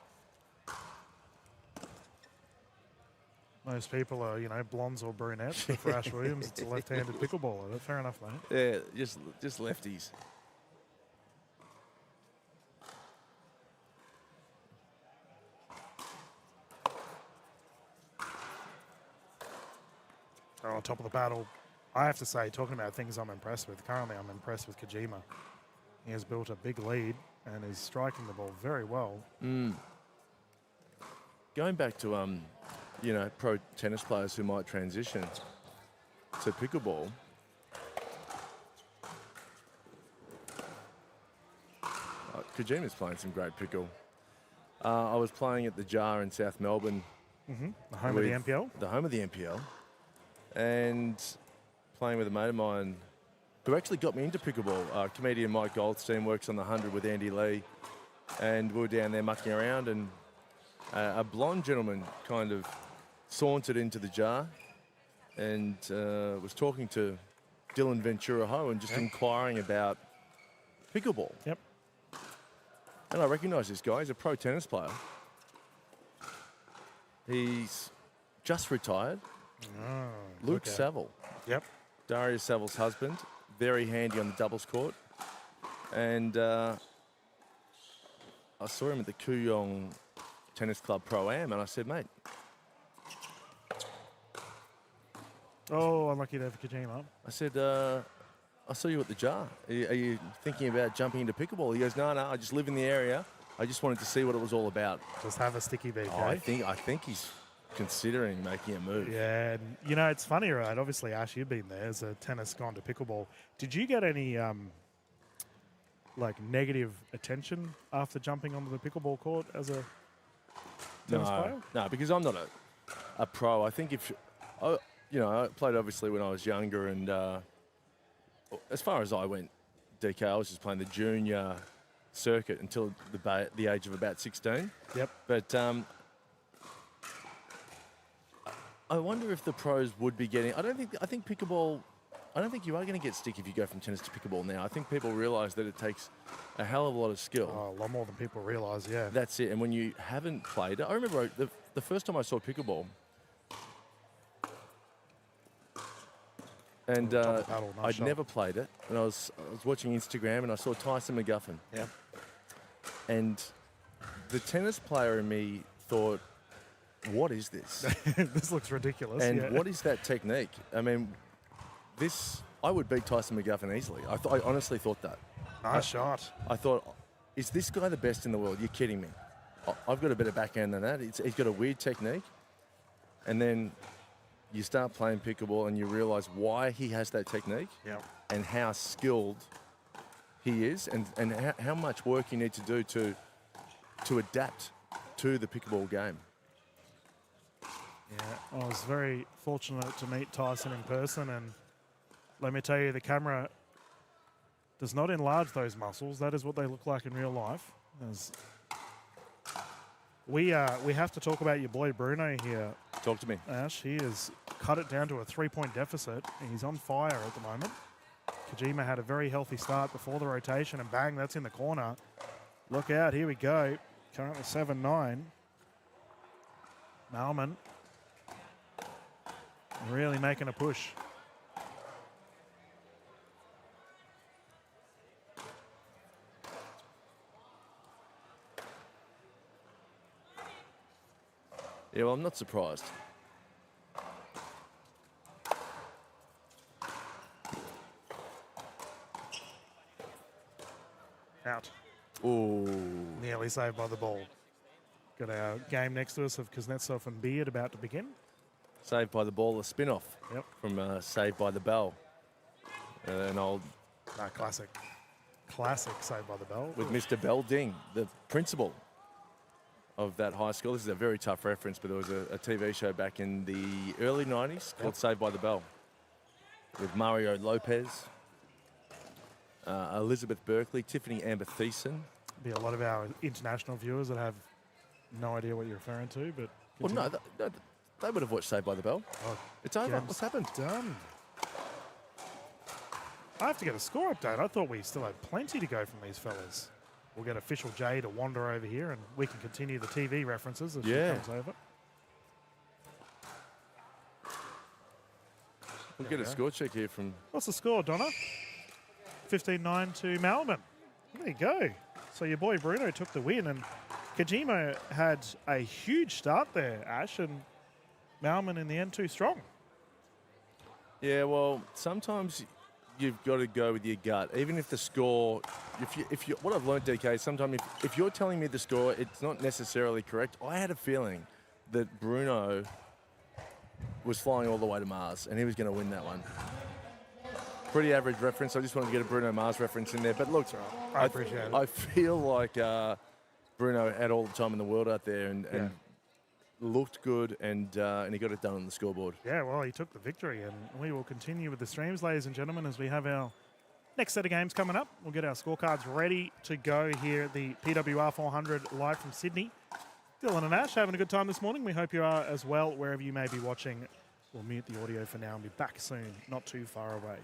Most people are, blondes or brunettes, but for Ash Williams, it's a left-handed pickleballer. Fair enough, mate. Yeah, just lefties. So on top of the battle, I have to say, talking about things I'm impressed with, currently I'm impressed with Kojima. He has built a big lead and is striking the ball very well. Going back to, pro tennis players who might transition to pickleball. Kojima's playing some great pickle. I was playing at the Jar in South Melbourne. The home of the NPL. The home of the NPL. And playing with a mate of mine who actually got me into pickleball. Comedian Mike Goldstein works on the 100 with Andy Lee. And we were down there mucking around, and a blonde gentleman kind of sauntered into the Jar and was talking to Dylan Ventura Ho and just inquiring about pickleball. Yep. And I recognise this guy. He's a pro tennis player. He's just retired. Luke Saville. Yep. Darius Savile's husband. Very handy on the doubles court. And I saw him at the Kooyong Tennis Club Pro-Am, and I said, mate. Oh, unlucky there for Kojima. I said, I saw you at the Jar. Are you thinking about jumping into pickleball? He goes, no, I just live in the area. I just wanted to see what it was all about. Just have a sticky beak. Oh, I think he's considering making a move. Yeah, and it's funny, right? Obviously, Ash, you've been there as a tennis gone to pickleball. Did you get any negative attention after jumping onto the pickleball court as a tennis player? No, because I'm not a pro. I think I played obviously when I was younger, and as far as I went, DK, I was just playing the junior circuit until the age of about 16. Yep. But I wonder if the pros would be getting. I think pickleball. I don't think you are going to get stick if you go from tennis to pickleball now. I think people realise that it takes a hell of a lot of skill. Oh, a lot more than people realise, yeah. That's it. And when you haven't played it, I remember the first time I saw pickleball, and Top of paddle, nice I'd shot. never played it. And I was watching Instagram and I saw Tyson McGuffin. Yeah. And the tennis player in me thought, what is this? This looks ridiculous. And yeah. what is that technique? I mean, I would beat Tyson McGuffin easily. I honestly thought that. Nice shot. I thought, is this guy the best in the world? You're kidding me. I've got a better backhand than that. He's got a weird technique. And then you start playing pickleball and you realise why he has that technique Yeah. and how skilled he is and how much work you need to do to adapt to the pickleball game. Yeah, I was very fortunate to meet Tyson in person, and let me tell you, the camera does not enlarge those muscles. That is what they look like in real life. We have to talk about your boy Bruno here, Talk to me. Ash. He has cut it down to a 3-point deficit. He's on fire at the moment. Kojima had a very healthy start before the rotation, and bang, that's in the corner. Look out, here we go. Currently 7-9. Malman really making a push. Yeah, well, I'm not surprised. Out. Ooh. Nearly saved by the ball. Got our game next to us of Kuznetsov and Beard about to begin. Saved by the Ball, a spin-off Yep. from Saved by the Bell. An old, Classic. Classic Saved by the Bell. with Mr. Belding, the principal of that high school. This is a very tough reference, but there was a TV show back in the early 90s called Saved by the Bell with Mario Lopez, Elizabeth Berkley, Tiffany Amber Thiessen. Be a lot of our international viewers that have no idea what you're referring to, but Well, no, they would have watched Saved by the Bell. Oh, It's over. game's What's happened? done. I have to get a score update. I thought we still had plenty to go from these fellas. We'll get official Jay to wander over here, and we can continue the TV references as Yeah. she comes over. We'll get a score check here from. What's the score, Donna? 15-9 to Malman. There you go. So your boy Bruno took the win, and Kojima had a huge start there, Ash, and Malman in the end too strong. Yeah, well, sometimes you've got to go with your gut, even if the score. If you, what I've learned, DK, sometimes if you're telling me the score, it's not necessarily correct. I had a feeling that Bruno was flying all the way to Mars, and he was going to win that one. Pretty average reference. I just wanted to get a Bruno Mars reference in there. But look, I appreciate it. I feel like Bruno had all the time in the world out there and looked good, and he got it done on the scoreboard. Yeah, well, he took the victory, and we will continue with the streams, ladies and gentlemen, as we have our next set of games coming up. We'll get our scorecards ready to go here at the PWR 400 live from Sydney. Dylan and Ash having a good time this morning. We hope you are as well, wherever you may be watching. We'll mute the audio for now and be back soon, not too far away.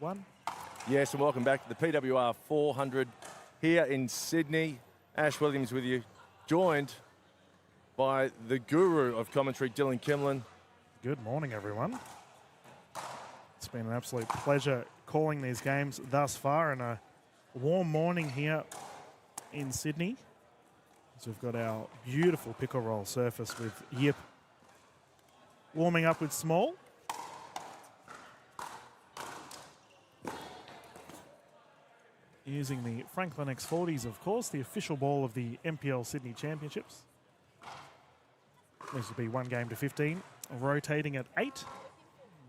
one. Yes, and welcome back to the PWR 400 here in Sydney. Ash Williams with you, joined by the guru of commentary, Dylan Kimlin. Good morning, everyone. It's been an absolute pleasure calling these games thus far, and a warm morning here in Sydney. So we've got our beautiful pickle roll surface with Yip warming up with Small. Using the Franklin X40s, of course, the official ball of the NPL Sydney Championships. This will be 1 game to 15, rotating at 8.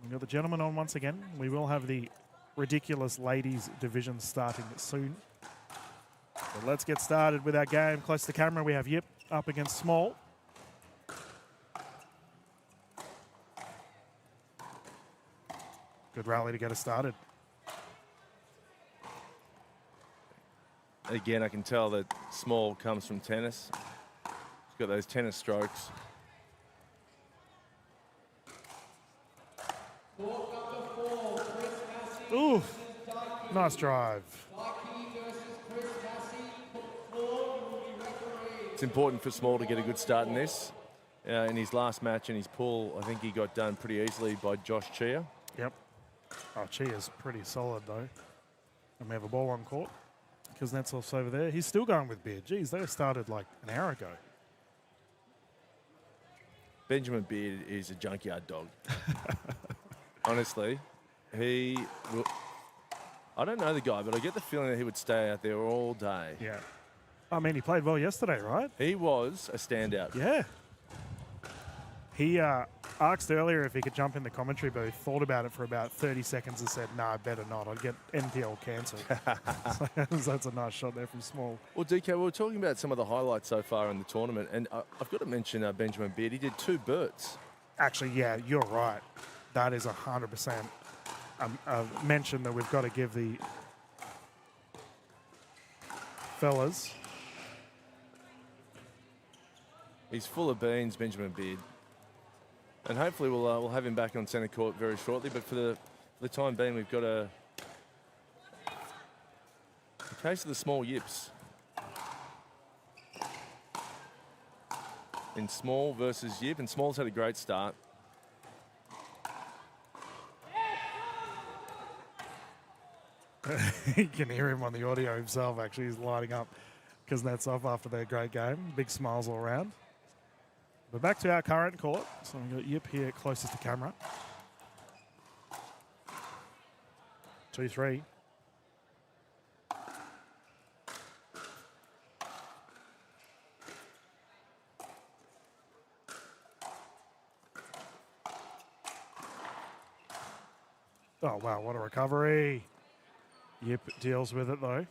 We've got the gentlemen on once again. We will have the ridiculous ladies division starting soon. But let's get started with our game. Close to the camera, we have Yip up against Small. Good rally to get us started. Again, I can tell that Small comes from tennis. He's got those tennis strokes. Ooh, nice drive. It's important for Small to get a good start in this. In his last match in his pool, I think he got done pretty easily by Josh Chia. Yep. Oh, Chia's pretty solid, though. And we have a ball on court. Kuznetsov's over there. He's still going with Beard. Geez, they started like an hour ago. Benjamin Beard is a junkyard dog. Honestly, he will. I don't know the guy, but I get the feeling that he would stay out there all day. Yeah. I mean, he played well yesterday, right? He was a standout. Yeah. He asked earlier if he could jump in the commentary booth, thought about it for about 30 seconds and said, "No, better not. I'd get NPL cancelled." So that's a nice shot there from Small. Well, DK, we were talking about some of the highlights so far in the tournament, and I've got to mention Benjamin Beard. He did 2 birds. Actually, yeah, you're right. That is 100% a mention that we've got to give the fellas. He's full of beans, Benjamin Beard. And hopefully we'll have him back on centre court very shortly. But for the time being, we've got a case of the Small Yips. In Small versus Yip, and Small's had a great start. You can hear him on the audio himself, actually. He's lighting up Kuznetsov after their great game. Big smiles all around. But back to our current court. So we've got Yip here closest to camera. 2-3. Oh, wow, what a recovery. Yip deals with it, though.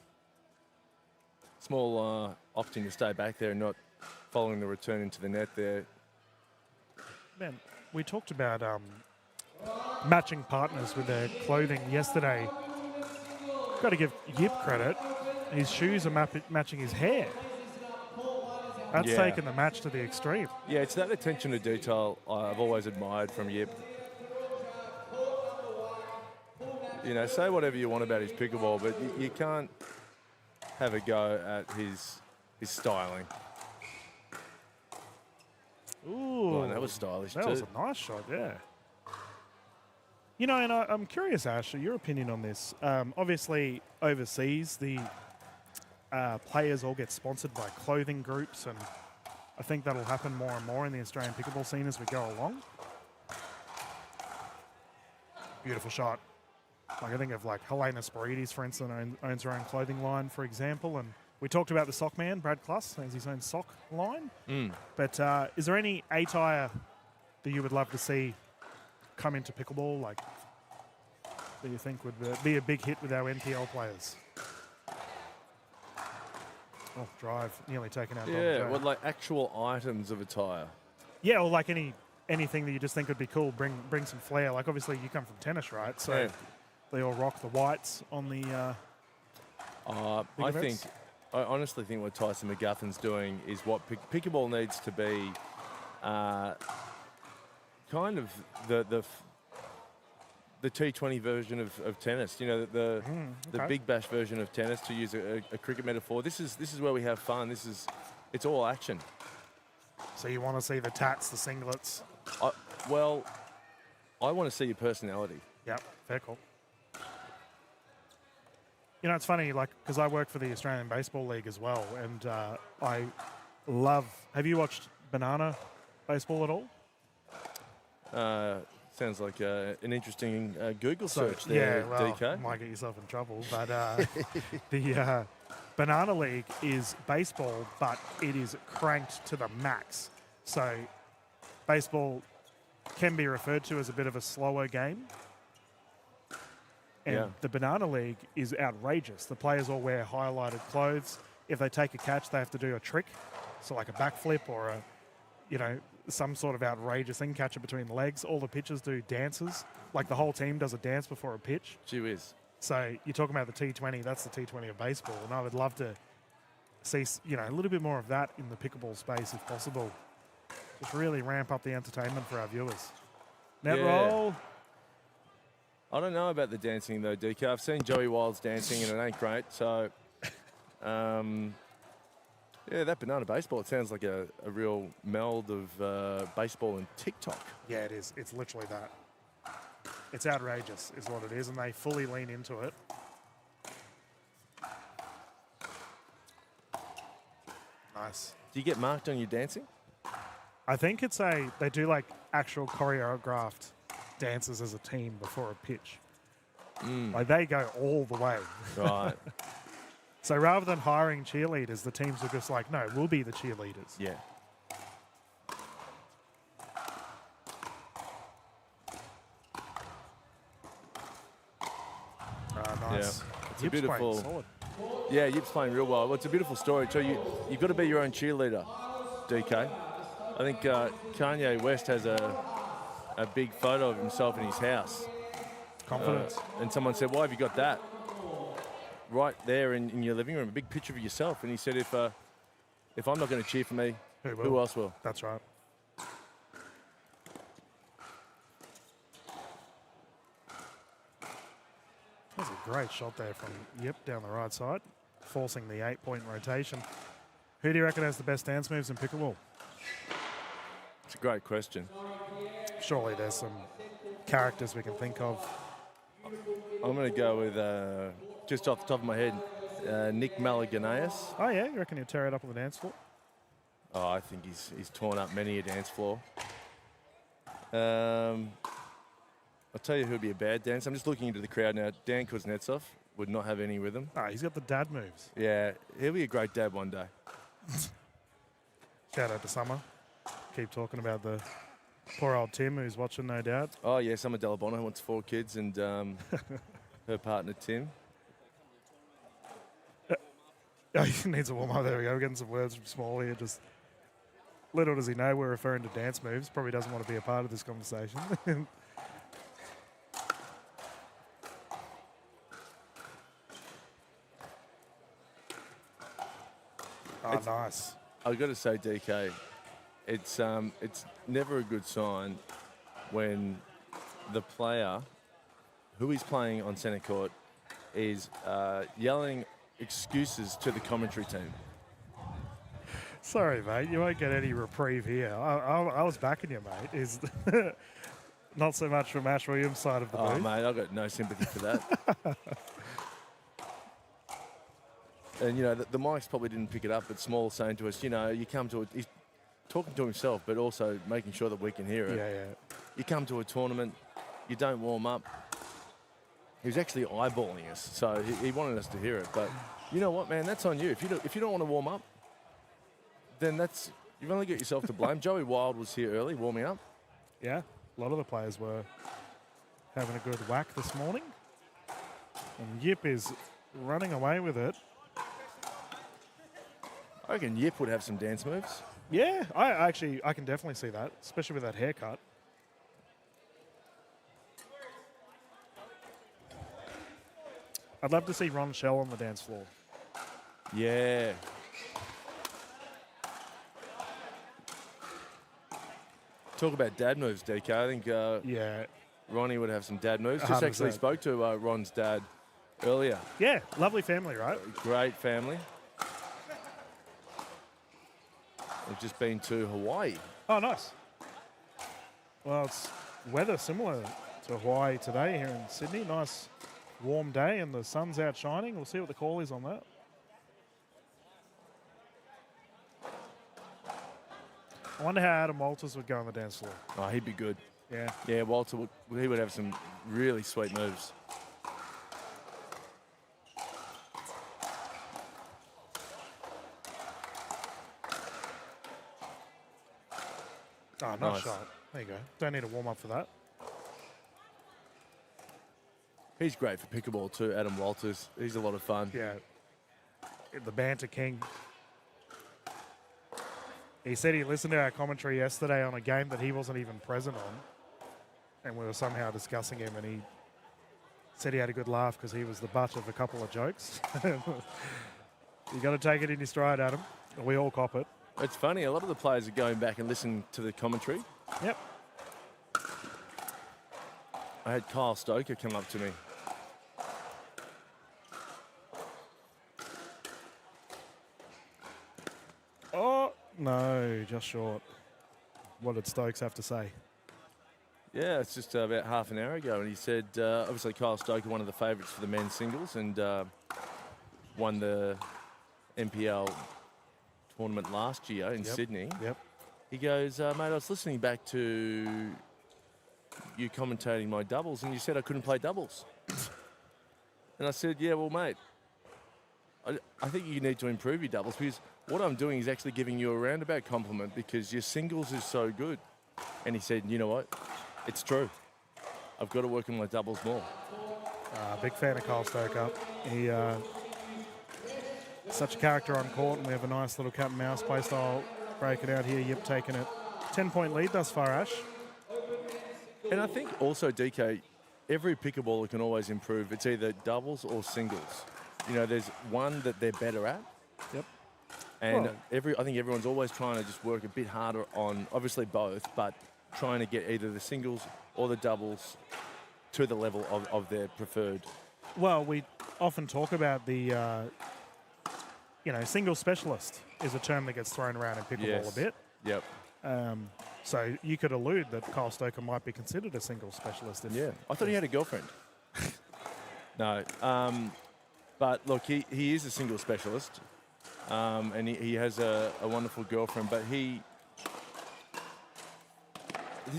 Small opting to stay back there and not following the return into the net there. Man, we talked about matching partners with their clothing yesterday. Got to give Yip credit. His shoes are matching his hair. That's taken the match to the extreme. Yeah, it's that attention to detail I've always admired from Yip. You know, say whatever you want about his pickleball, but you can't have a go at his styling. Ooh, Oh, that was stylish that too. was a nice shot, yeah. You know, and I'm curious, Ash, your opinion on this. Obviously, overseas, the players all get sponsored by clothing groups, and I think that'll happen more and more in the Australian pickleball scene as we go along. Beautiful shot. Like, I think of like Helena Spirides, for instance, owns her own clothing line, for example. And we talked about the sock man, Brad Kluss, has his own sock line. But is there any attire that you would love to see come into pickleball, like, that you think would be a big hit with our NPL players? Oh, drive, nearly taken out. Yeah, well, like actual items of attire. Yeah, or like anything that you just think would be cool, bring some flair. Like, obviously you come from tennis, right? So Yeah. they all rock the whites on the big events. I honestly think what Tyson McGuffin's doing is what pickleball needs to be. Kind of the T20 version of tennis. You know, the okay. big bash version of tennis, to use a cricket metaphor. This is where we have fun. It's all action. So you want to see the tats, the singlets. Well, I want to see your personality. Yep, fair call. You know, it's funny, like, because I work for the Australian Baseball League as well, and I love... Have you watched Banana Baseball at all? Sounds like an interesting Google search there, yeah, well, DK. might get yourself in trouble, but the Banana League is baseball, but it is cranked to the max. So baseball can be referred to as a bit of a slower game. And the Banana League is outrageous. The players all wear highlighted clothes. If they take a catch, they have to do a trick. So like a backflip or some sort of outrageous thing, catch it between the legs. All the pitchers do dances. Like the whole team does a dance before a pitch. Gee whiz. So you're talking about the T20, that's the T20 of baseball. And I would love to see, a little bit more of that in the pickleball space if possible. Just really ramp up the entertainment for our viewers. Net roll. I don't know about the dancing though, DK. I've seen Joey Wild's dancing and it ain't great. So, that banana baseball, it sounds like a real meld of baseball and TikTok. Yeah, it is. It's literally that. It's outrageous is what it is, and they fully lean into it. Nice. Do you get marked on your dancing? I think they do like actual choreographed dances as a team before a pitch. Like they go all the way. Right. So rather than hiring cheerleaders, the teams are just like, no, we'll be the cheerleaders. Yeah. Nice. Yeah. It's Yip's a beautiful. playing solid. Yeah, Yip's playing real well. Well, it's a beautiful story. So you've got to be your own cheerleader, DK. I think Kanye West has a big photo of himself in his house. Confidence. And someone said, why have you got that? Right there in your living room, a big picture of yourself. And he said, if I'm not going to cheer for me, who else will? That's right. That's a great shot there from Yip down the right side, forcing the 8-point rotation. Who do you reckon has the best dance moves in pickleball? It's a great question. Surely there's some characters we can think of. I'm going to go with, just off the top of my head, Nick Malaganaeus. Oh, yeah? You reckon he'll tear it up on the dance floor? Oh, I think he's torn up many a dance floor. I'll tell you who'd be a bad dancer. I'm just looking into the crowd now. Dan Kuznetsov would not have any rhythm. Oh, he's got the dad moves. Yeah, he'll be a great dad one day. Shout out to Summer. Keep talking about the poor old Tim who's watching, no doubt. Oh, yeah, Summer Delabona wants 4 kids and her partner, Tim. Oh, he needs a warm-up. There we go. We're getting some words from Small here. Just little does he know we're referring to dance moves. Probably doesn't want to be a part of this conversation. Nice. I've got to say, DK, it's never a good sign when the player who is playing on centre court is yelling excuses to the commentary team. Sorry, mate. You won't get any reprieve here. I was backing you, mate. Is not so much from Ash Williams' side of the booth. Oh, mate, I've got no sympathy for that. And, the mics probably didn't pick it up, but Small saying to us, you come to he's talking to himself, but also making sure that we can hear it. Yeah. You come to a tournament, you don't warm up. He was actually eyeballing us, so he wanted us to hear it. But you know what, man? That's on you. If you don't want to warm up, then you've only got yourself to blame. Joey Wild was here early, warming up. Yeah, a lot of the players were having a good whack this morning. And Yip is running away with it. I reckon Yip would have some dance moves. Yeah, I can definitely see that, especially with that haircut. I'd love to see Ron Shell on the dance floor. Yeah. Talk about dad moves, DK. I think Ronnie would have some dad moves. Just actually 100%. spoke to Ron's dad earlier. Yeah, lovely family, right? Great family. We've just been to Hawaii. Oh, nice. Well, it's weather similar to Hawaii today here in Sydney. Nice warm day and the sun's out shining. We'll see what the call is on that. I wonder how Adam Walters would go on the dance floor. Oh, he'd be good. Yeah. Yeah, Walter, he would have some really sweet moves. Oh, nice Nice. shot. There you go. Don't need to warm up for that. He's great for pickleball too, Adam Walters. He's a lot of fun. Yeah. The banter king. He said he listened to our commentary yesterday on a game that he wasn't even present on. And we were somehow discussing him, and he said he had a good laugh because he was the butt of a couple of jokes. You got to take it in your stride, Adam. We all cop it. It's funny, a lot of the players are going back and listening to the commentary. Yep. I had Kyle Stoker come up to me. Oh, no, just short. What did Stokes have to say? Yeah, it's just about half an hour ago, and he said, obviously Kyle Stoker, one of the favourites for the men's singles, and won the NPL tournament last year in Sydney. Yep. He goes, mate, I was listening back to you commentating my doubles, and you said I couldn't play doubles. And I said, yeah, well, mate, I think you need to improve your doubles, because what I'm doing is actually giving you a roundabout compliment because your singles is so good. And he said, you know what? It's true. I've got to work on my doubles more. Big fan of Kyle Stoker. He such a character on court, and we have a nice little cat and mouse play style breaking out here. Yep, taking it 10-point lead thus far, Ash. And I think also, DK, every pickerballer can always improve. It's either doubles or singles. You know, there's one that they're better at. Yep. And Well- I think everyone's always trying to just work a bit harder on, obviously both, but trying to get either the singles or the doubles to the level of their preferred. Well, we often talk about the, single specialist is a term that gets thrown around in pickleball a bit. Yep. So you could allude that Kyle Stoker might be considered a single specialist. Yeah. I thought he had a girlfriend. No. But look, he is a single specialist. And he has a wonderful girlfriend, but this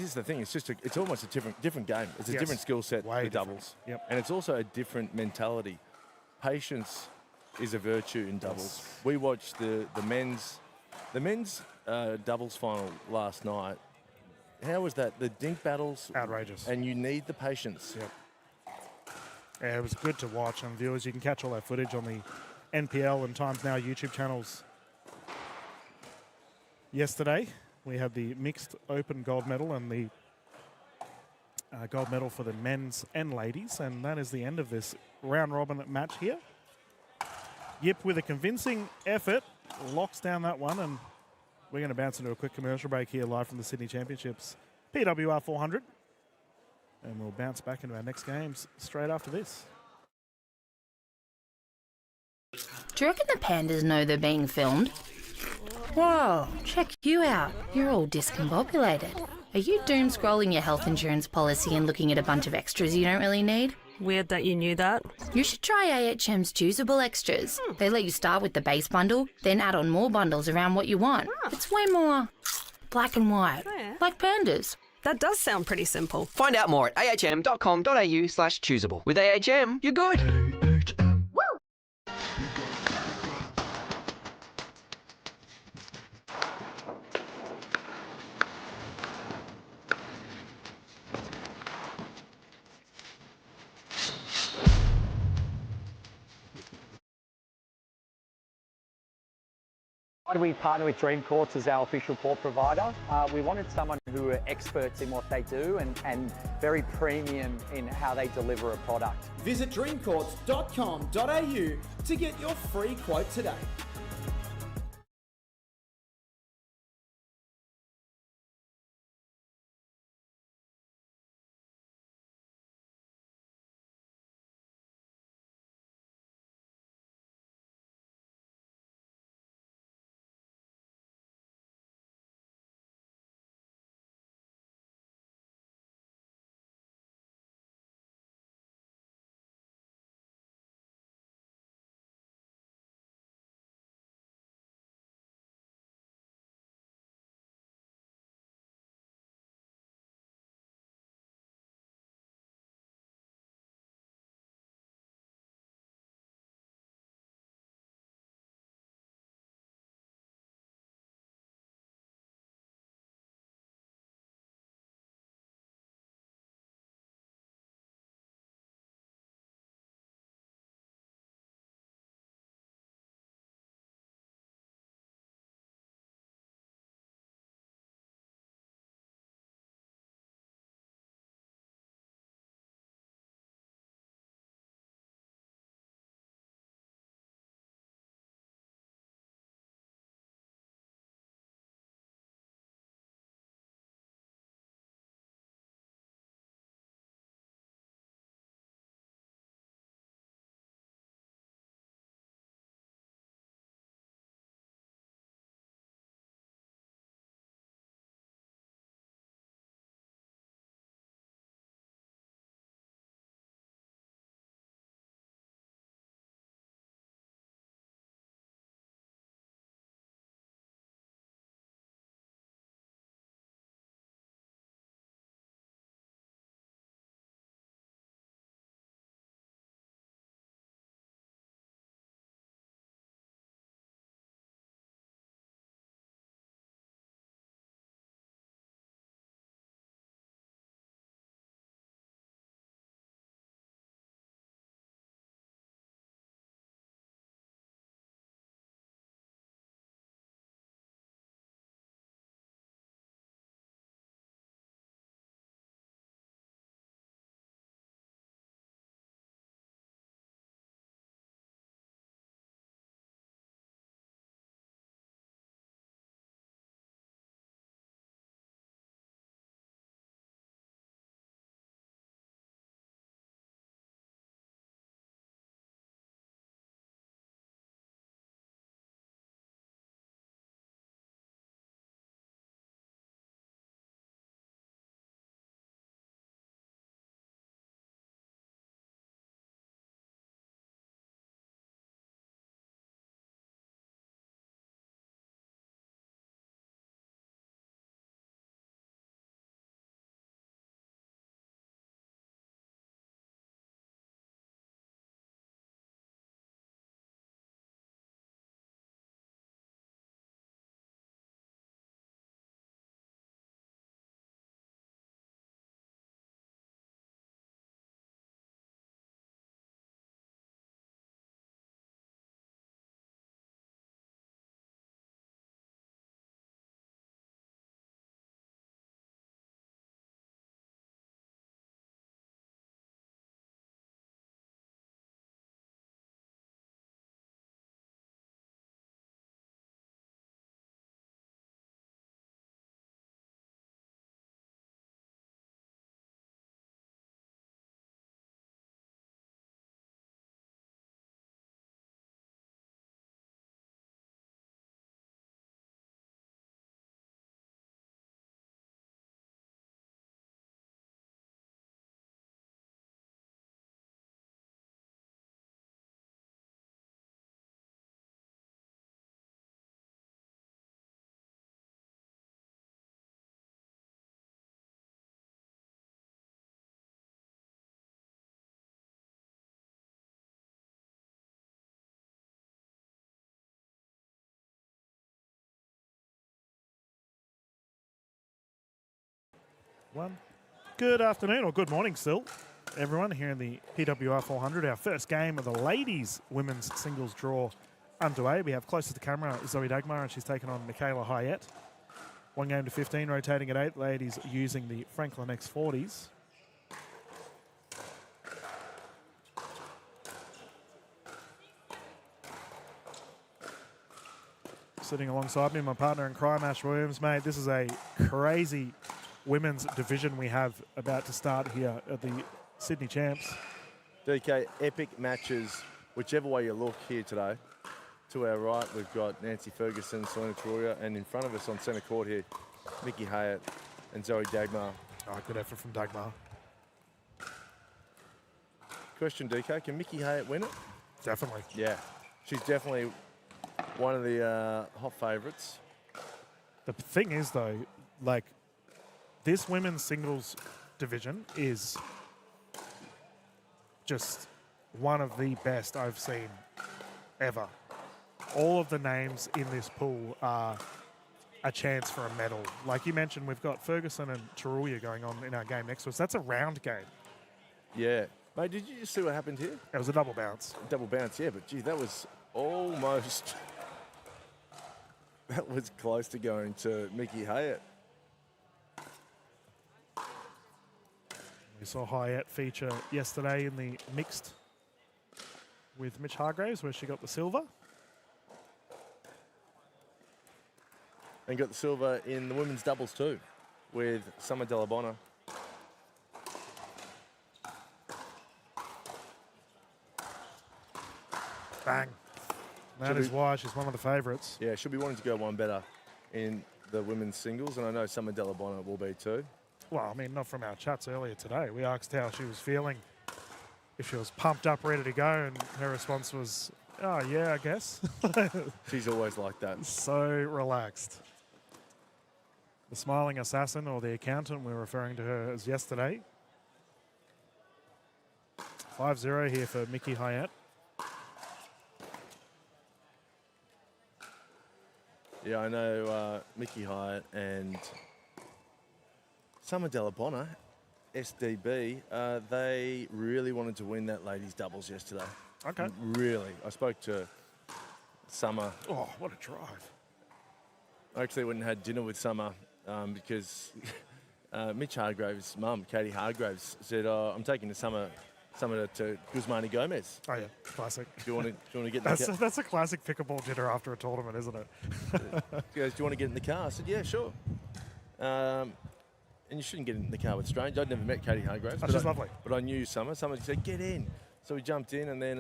is the thing. It's almost a different game. It's a Yes. different skill set, Way the different. doubles. Yep. And it's also a different mentality. Patience is a virtue in doubles. We watched the men's doubles final last night. How was that? The dink battles. Outrageous. And you need the patience. Yep. Yeah, it was good to watch. And viewers, you can catch all that footage on the NPL and Times Now YouTube channels. Yesterday, we had the mixed open gold medal and the gold medal for the men's and ladies. And that is the end of this round robin match here. Yip, with a convincing effort, locks down that one. And we're going to bounce into a quick commercial break here live from the Sydney Championships, PWR 400. And we'll bounce back into our next games straight after this. Do you reckon the pandas know they're being filmed? Whoa, check you out. You're all discombobulated. Are you doom scrolling your health insurance policy and looking at a bunch of extras you don't really need? Weird that you knew that. You should try AHM's choosable extras. They let you start with the base bundle, then add on more bundles around what you want. It's way more black and white, like pandas. That does sound pretty simple. Find out more at ahm.com.au/choosable. With AHM, you're good. Why do we partner with Dream Courts as our official court provider? We wanted someone who are experts in what they do and very premium in how they deliver a product. Visit dreamcourts.com.au to get your free quote today. One. Good afternoon, or good morning still, everyone, here in the PWR 400. Our first game of the ladies' women's singles draw underway. We have close to the camera Zoe Dagmar, and she's taken on Michaela Hyatt. 1 game to 15, rotating at 8. Ladies using the Franklin X40s. Sitting alongside me, my partner in crime, Ash Williams. Mate, this is a crazy women's division we have about to start here at the Sydney Champs. DK, epic matches, whichever way you look here today. To our right, we've got Nancy Ferguson, Selena Troya, and in front of us on centre court here, Mickey Hyatt and Zoe Dagmar. Oh, good effort from Dagmar. Question, DK, can Mickey Hyatt win it? Definitely. Yeah, she's definitely one of the hot favourites. The thing is, though, like, this women's singles division is just one of the best I've seen ever. All of the names in this pool are a chance for a medal. Like you mentioned, we've got Ferguson and Taruya going on in our game next to us. That's a round game. Yeah. Mate, did you just see what happened here? It was a double bounce. Double bounce, yeah, but gee, that was almost... that was close to going to Mickey Hyatt. We saw Hyatt feature yesterday in the mixed with Mitch Hargraves, where she got the silver. And got the silver in the women's doubles too, with Summer Delabonna. Bang. That is why she's one of the favourites. Yeah, she'll be wanting to go one better in the women's singles, and I know Summer Delabonna will be too. Well, I mean, not from our chats earlier today. We asked how she was feeling, if she was pumped up, ready to go, and her response was, oh, yeah, I guess. She's always like that. So relaxed. The smiling assassin, or the accountant, we're referring to her as yesterday. 5-0 here for Mickey Hyatt. Yeah, I know Mickey Hyatt and Summer Delabonna, SDB, they really wanted to win that ladies' doubles yesterday. Okay. Really. I spoke to Summer. Oh, what a drive. I actually went and had dinner with Summer because Mitch Hargraves' mum, Katie Hargraves, said, I'm taking the Summer to Guzmani Gomez. Oh, yeah, classic. Do you want to get in the car? That's a classic pickleball dinner after a tournament, isn't it? She goes, do you want to get in the car? I said, yeah, sure. And you shouldn't get in the car with strangers. I'd never met Katie Hargraves. She's lovely. But I knew Summer. Someone said, get in. So we jumped in, and then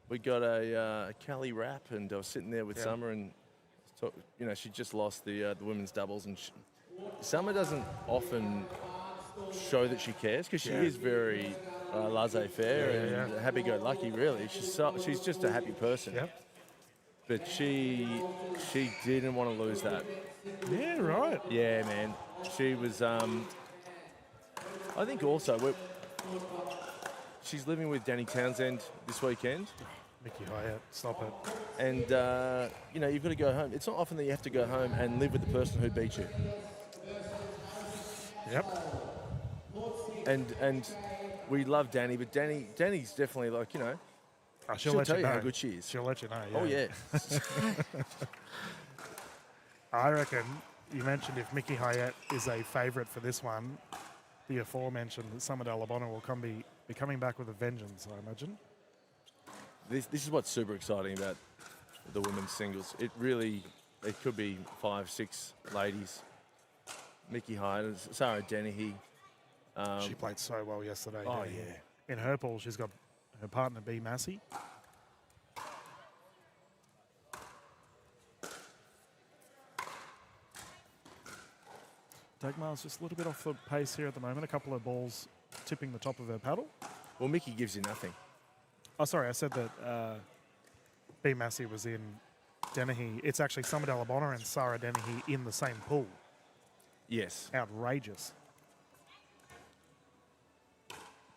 we got a Cali wrap, and I was sitting there with Summer, and she just lost the women's doubles, and Summer doesn't often show that she cares because she is very laissez-faire and happy-go-lucky, really. She's just a happy person. Yep. But she didn't want to lose that. Yeah, right. Yeah, man. She was, I think also, she's living with Danny Townsend this weekend. Mickey Hyatt, stop it. And, you've got to go home. It's not often that you have to go home and live with the person who beat you. Yep. And we love Danny, but Danny's definitely like, She'll tell you know how good she is. She'll let you know, yeah. Oh, yeah. I reckon you mentioned if Mickey Hyatt is a favourite for this one, the aforementioned Summer Delabonna will be coming back with a vengeance, I imagine. This is what's super exciting about the women's singles. It could be 5, 6 ladies. Mickey Hyatt, Sarah Dennehy. She played so well yesterday. Oh, didn't she? yeah. In her pool, she's got her partner, B. Massey. Dagmar's just a little bit off the pace here at the moment. A couple of balls tipping the top of her paddle. Well, Mickey gives you nothing. Oh, sorry, I said that B. Massey was in Dennehy. It's actually Summer Delabonna and Sarah Dennehy in the same pool. Yes. Outrageous.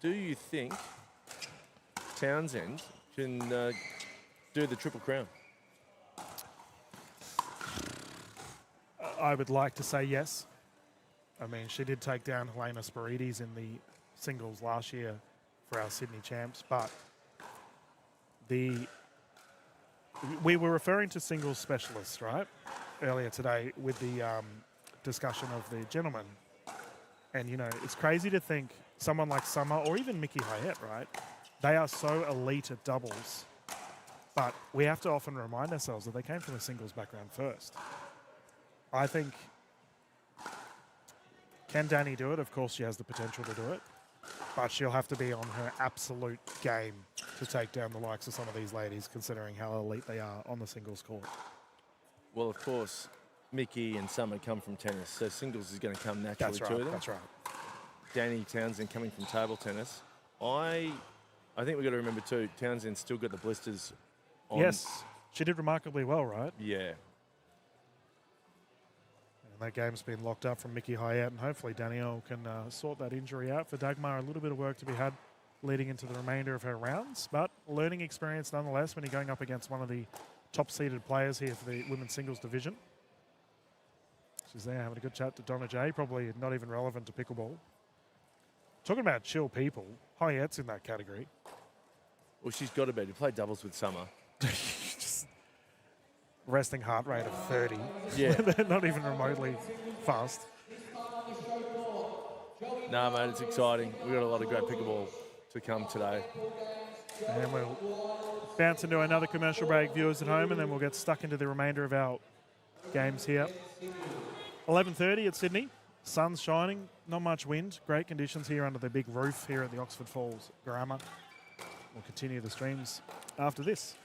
Do you think Townsend can do the Triple Crown? I would like to say yes. I mean, she did take down Helena Spirides in the singles last year for our Sydney champs, but we were referring to singles specialists, right, earlier today with the discussion of the gentlemen. And, you know, it's crazy to think someone like Summer or even Mickey Hyatt, right, they are so elite at doubles, but we have to often remind ourselves that they came from a singles background first. I think, can Danny do it? Of course she has the potential to do it, but she'll have to be on her absolute game to take down the likes of some of these ladies, considering how elite they are on the singles court. Well, of course, Mickey and Summer come from tennis, so singles is going to come naturally to them. That's right. Danny Townsend coming from table tennis. I think we've got to remember too, Townsend's still got the blisters on. Yes, she did remarkably well, right? Yeah. And that game's been locked up from Mickey Hyatt, and hopefully Danielle can sort that injury out. For Dagmar, a little bit of work to be had leading into the remainder of her rounds, but learning experience nonetheless when you're going up against one of the top-seeded players here for the women's singles division. She's there having a good chat to Donna J, probably not even relevant to pickleball. Talking about chill people, Hyatt's in that category. Well, she's got to be. To play doubles with Summer. Just resting heart rate of 30. Yeah. They're not even remotely fast. No, mate, it's exciting. We've got a lot of great pickleball to come today. And we'll bounce into another commercial break, viewers at home, and then we'll get stuck into the remainder of our games here. 11:30 at Sydney. Sun's shining, not much wind. Great conditions here under the big roof here at the Oxford Falls Grammar. We'll continue the streams after this.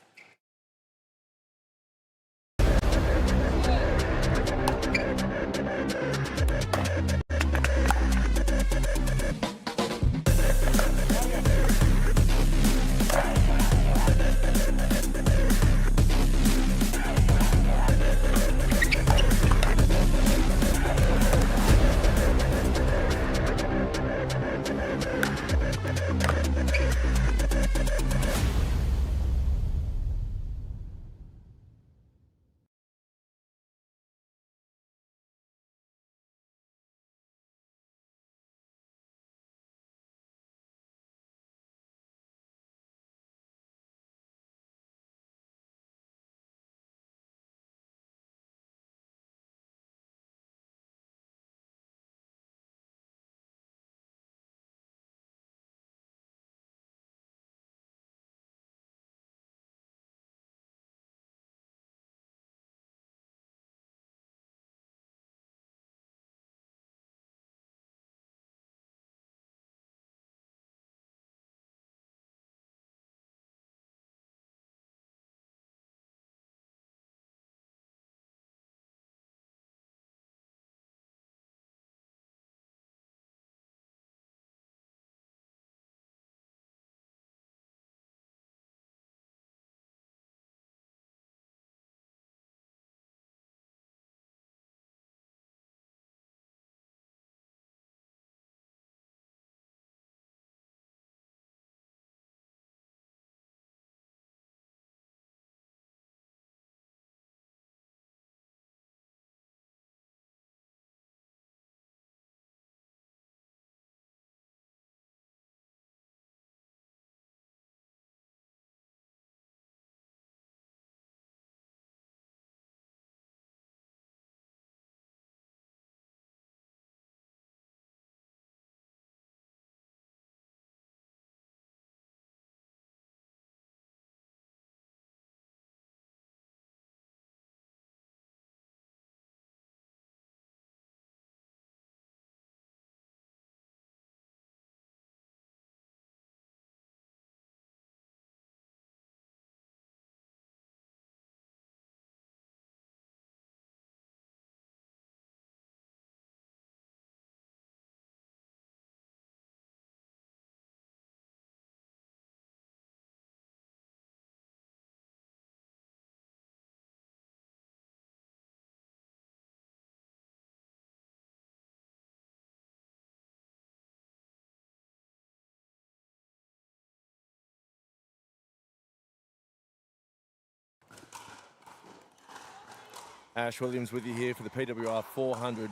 Ash Williams with you here for the PWR 400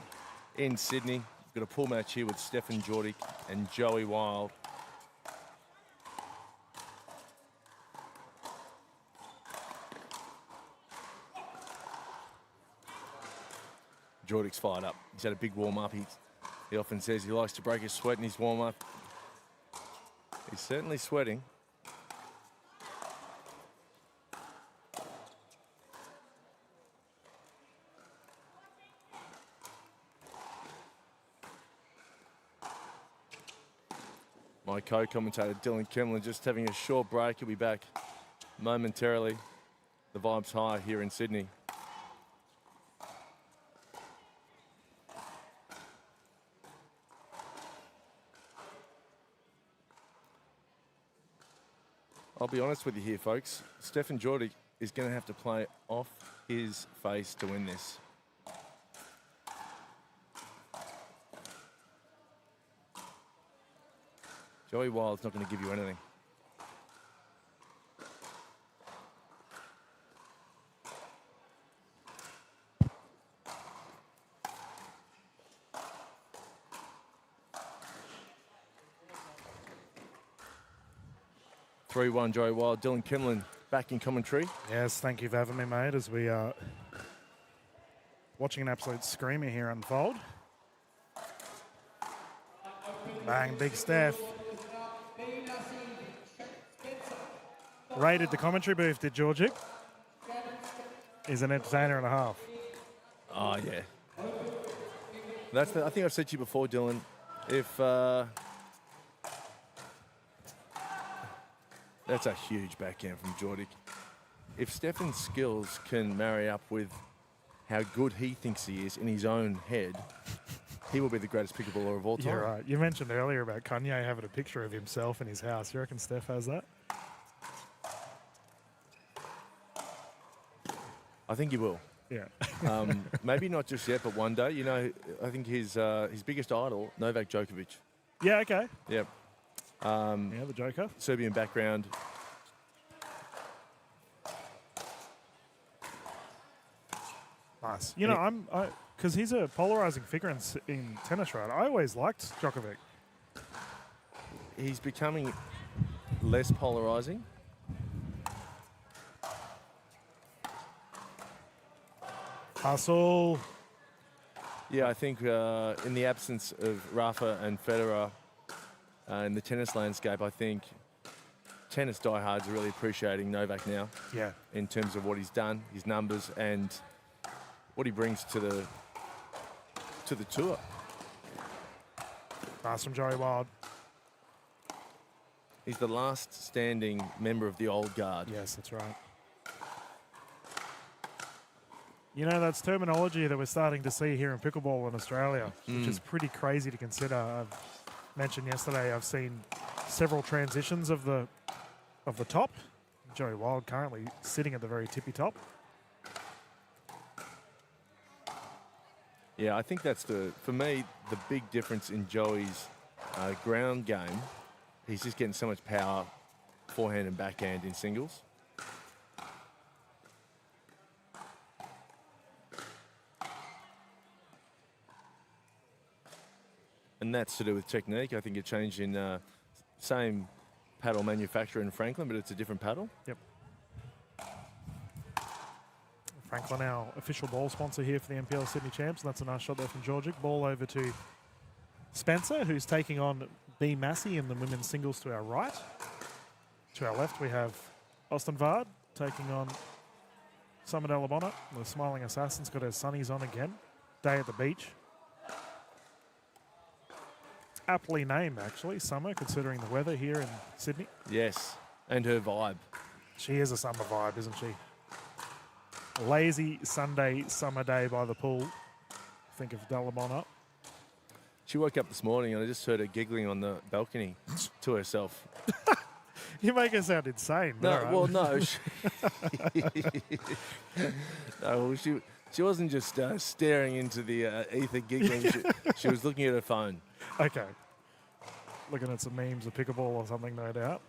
in Sydney. We've got a pool match here with Stefan Jordic and Joey Wild. Jordic's fired up. He's had a big warm-up. He often says he likes to break his sweat in his warm-up. He's certainly sweating. My co-commentator Dylan Kimlin just having a short break. He'll be back momentarily. The vibe's high here in Sydney. I'll be honest with you here, folks. Stefan Jordic is going to have to play off his face to win this. Joey Wild's not going to give you anything. (3-1) Joey Wild. Dylan Kimlin back in commentary. Yes, thank you for having me, mate, as we are watching an absolute screamer here unfold. Bang, big Steph. Raided the commentary booth, did Georgic? He's an entertainer and a half. Oh, yeah. I think I've said to you before, Dylan, if... that's a huge backhand from Jordic. If Stefan's skills can marry up with how good he thinks he is in his own head, he will be the greatest pickleballer of all time. Yeah, right. You mentioned earlier about Kanye having a picture of himself in his house. You reckon Steph has that? I think he will. Yeah. Maybe not just yet, but one day. You know, I think his biggest idol, Novak Djokovic. Yeah, okay. Yep. Yeah, the Joker. Serbian background. Nice. You know, because he's a polarizing figure in tennis, right? I always liked Djokovic. He's becoming less polarizing. Hustle. Yeah, I think in the absence of Rafa and Federer in the tennis landscape, I think tennis diehards are really appreciating Novak now. Yeah. In terms of what he's done, his numbers, and what he brings to the tour. Nice from Joey Wild. He's the last standing member of the old guard. Yes, that's right. You know, that's terminology that we're starting to see here in pickleball in Australia, which is pretty crazy to consider. I've mentioned yesterday I've seen several transitions of the top. Joey Wild currently sitting at the very tippy top. Yeah, I think that's for me, the big difference in Joey's ground game. He's just getting so much power, forehand and backhand in singles. And that's to do with technique. I think it changed in same paddle manufacturer in Franklin, but it's a different paddle. Yep. Franklin, our official ball sponsor here for the NPL Sydney Champs. And that's a nice shot there from Georgic. Ball over to Spencer, who's taking on B. Massey in the women's singles to our right. To our left, we have Austin Vard taking on Summer Delabona. The Smiling Assassin's got her sunnies on again. Day at the beach. Aptly named, actually, Summer, considering the weather here in Sydney. Yes, and her vibe. She is a summer vibe, isn't she? A lazy Sunday summer day by the pool. Think of Delabona. She woke up this morning and I just heard her giggling on the balcony to herself. You make her sound insane. No, right? well, no. No, she wasn't just staring into the ether giggling. She was looking at her phone. Okay. Looking at some memes of pickleball or something, no doubt.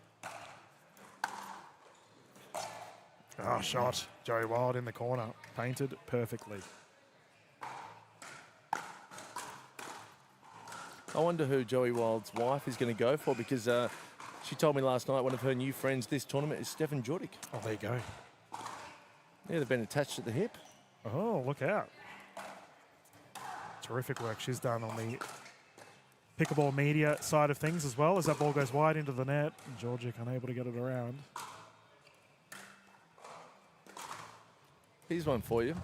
Oh, shot. Joey Wild in the corner. Painted perfectly. I wonder who Joey Wild's wife is going to go for, because she told me last night one of her new friends this tournament is Stefan Jordik. Oh, there you go. Yeah, they've been attached at the hip. Oh, look out. Terrific work she's done on the Pickleball media side of things as well, as that ball goes wide into the net. Georgic unable to get it around. Here's one for you.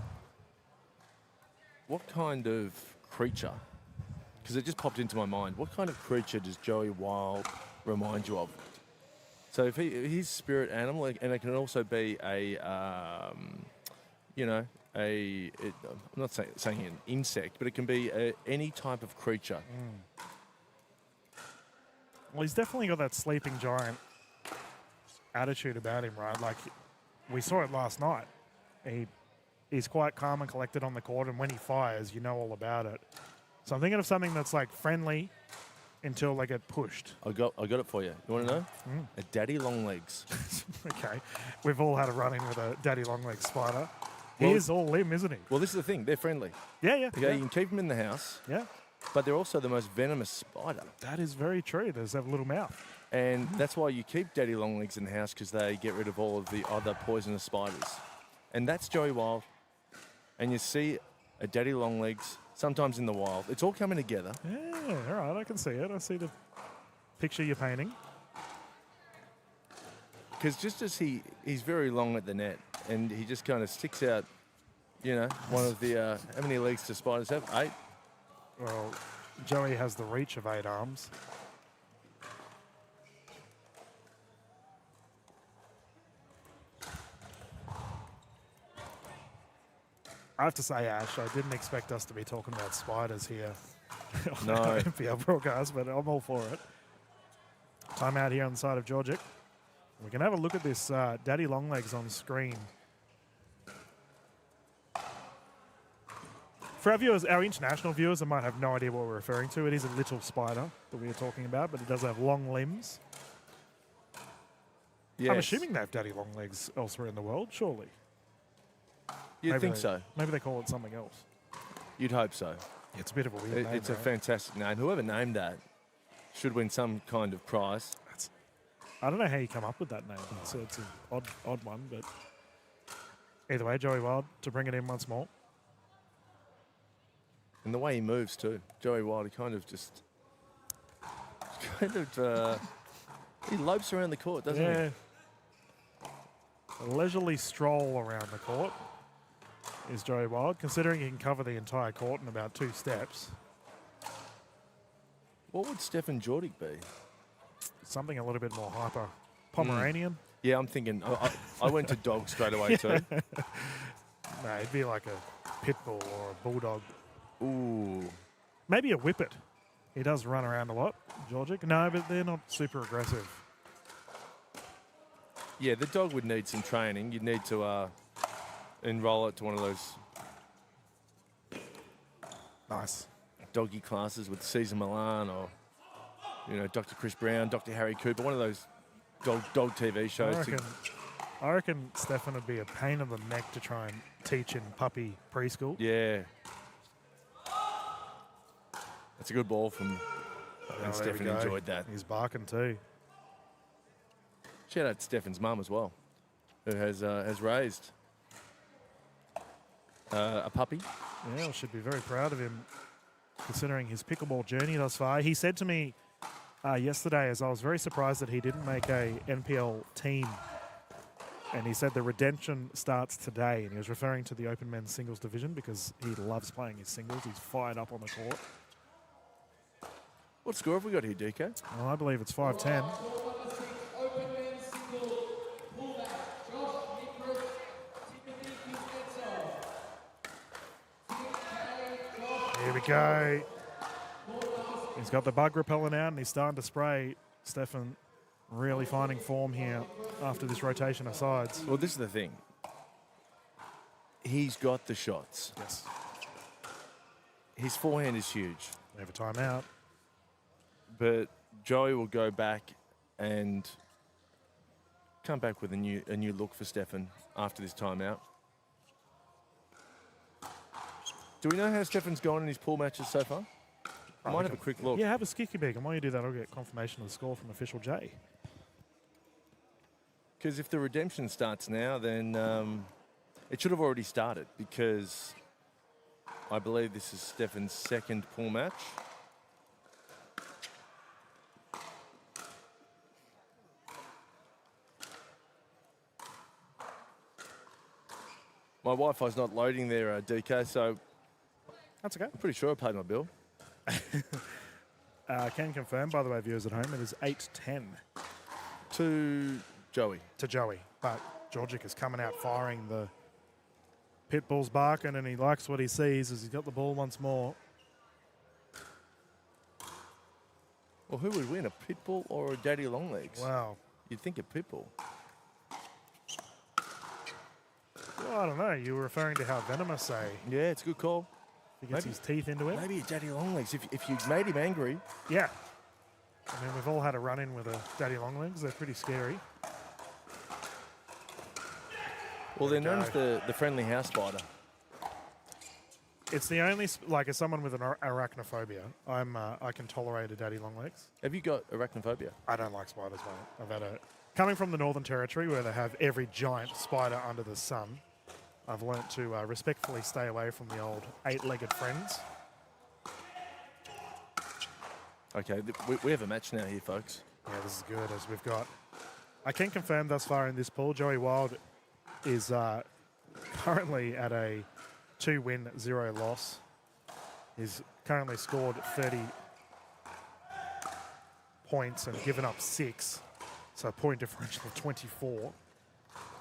What kind of creature, because it just popped into my mind, what kind of creature does Joey Wild remind you of? So if he's spirit animal, and it can also be a, I'm not saying an insect, but it can be any type of creature. Well, he's definitely got that sleeping giant attitude about him, right? Like, we saw it last night. He's quite calm and collected on the court, and when he fires, you know all about it. So I'm thinking of something that's like friendly until they get pushed. I got it for you. You want to know? A daddy long legs. Okay. We've all had a run-in with a daddy long-legged spider. He Well, is all limb, isn't he? Well, this is the thing. They're friendly. Yeah. Okay, you can keep them in the house, Yeah. but they're also the most venomous spider. That is very true. There's that little mouth. And that's why you keep daddy long legs in the house, because they get rid of all of the other poisonous spiders. And that's Joey Wild. And you see a daddy long legs sometimes in the wild. It's all coming together. Yeah, all right. I can see it. I see the picture you're painting. Because just as he's very long at the net, and he just kind of sticks out, one of the, how many legs do spiders have? 8? Well, Joey has the reach of 8 arms. I have to say, Ash, I didn't expect us to be talking about spiders here on No. our NPL broadcast, but I'm all for it. Timeout here on the side of Georgic. We can have a look at this Daddy Longlegs on screen. For our viewers, our international viewers, that might have no idea what we're referring to. It is a little spider that we are talking about, but it does have long limbs. Yes. I'm assuming they have Daddy Longlegs elsewhere in the world, surely. You'd Maybe think they- so. Maybe they call it something else. You'd hope so. Yeah, it's a bit of a weird name. It's a right? fantastic name. Whoever named that should win some kind of prize. I don't know how you come up with that name. It's an odd one, but either way, Joey Wild to bring it in once more. And the way he moves too. Joey Wild, he lopes around the court, doesn't he? A leisurely stroll around the court is Joey Wild, considering he can cover the entire court in about 2 steps. What would Stefan Jordik be? Something a little bit more hyper. Pomeranian? Yeah, I'm thinking. I went to dog straight away too. No, he'd be like a pit bull or a bulldog. Ooh. Maybe a whippet. He does run around a lot, Georgic. No, but they're not super aggressive. Yeah, the dog would need some training. You'd need to enroll it to one of those Nice. doggy classes with Cesar Millan or, Dr. Chris Brown, Dr. Harry Cooper, one of those dog TV shows. I reckon Stefan would be a pain in the neck to try and teach in puppy preschool. Yeah. That's a good ball from... Oh, and there we Stefan go. enjoyed that. He's barking too. Shout out to Stefan's mum as well, who has raised a puppy. Yeah, I should be very proud of him, considering his pickleball journey thus far. He said to me yesterday, as I was very surprised that he didn't make a NPL team, and he said the redemption starts today, and he was referring to the open men's singles division because he loves playing his singles. He's fired up on the court. What score have we got here, DK? Well, I believe it's 5-10. Here we go. He's got the bug repellent out and he's starting to spray. Stefan really finding form here after this rotation of sides. Well, this is the thing. He's got the shots. Yes. His forehand is huge. We have a timeout. But Joey will go back and come back with a new look for Stefan after this timeout. Do we know how Stefan's gone in his pool matches so far? I might have a quick look. Yeah, have a skicky big. And while you do that, I'll get confirmation of the score from official Jay. Because if the redemption starts now, then it should have already started, because I believe this is Stefan's second pool match. My Wi-Fi's not loading there, DK, so That's okay. I'm pretty sure I paid my bill. Can confirm, by the way, viewers at home, it is 8-10 To Joey. to Joey. But Georgic is coming out firing. The pit bull's barking, and he likes what he sees as he's got the ball once more. Well, who would win, a pit bull or a daddy longlegs? Wow. You'd think a pit bull. Well, I don't know. You were referring to how venomous, say, Yeah, it's a good call. he gets Maybe- his teeth into it. Maybe a daddy longlegs. If you made him angry. Yeah. I mean, we've all had a run-in with a daddy longlegs. They're pretty scary. Well, they're There we known as the friendly house spider. It's the only, like, as someone with an arachnophobia, I can tolerate a daddy longlegs. Have you got arachnophobia? I don't like spiders, mate. I've had a... Coming from the Northern Territory, where they have every giant spider under the sun, I've learnt to respectfully stay away from the old eight-legged friends. Okay, we have a match now here, folks. Yeah, this is good, as we've got... I can confirm thus far in this pool, Joey Wild is currently at a 2-win, 0-loss. He's currently scored 30 points and given up 6. So a point differential of 24.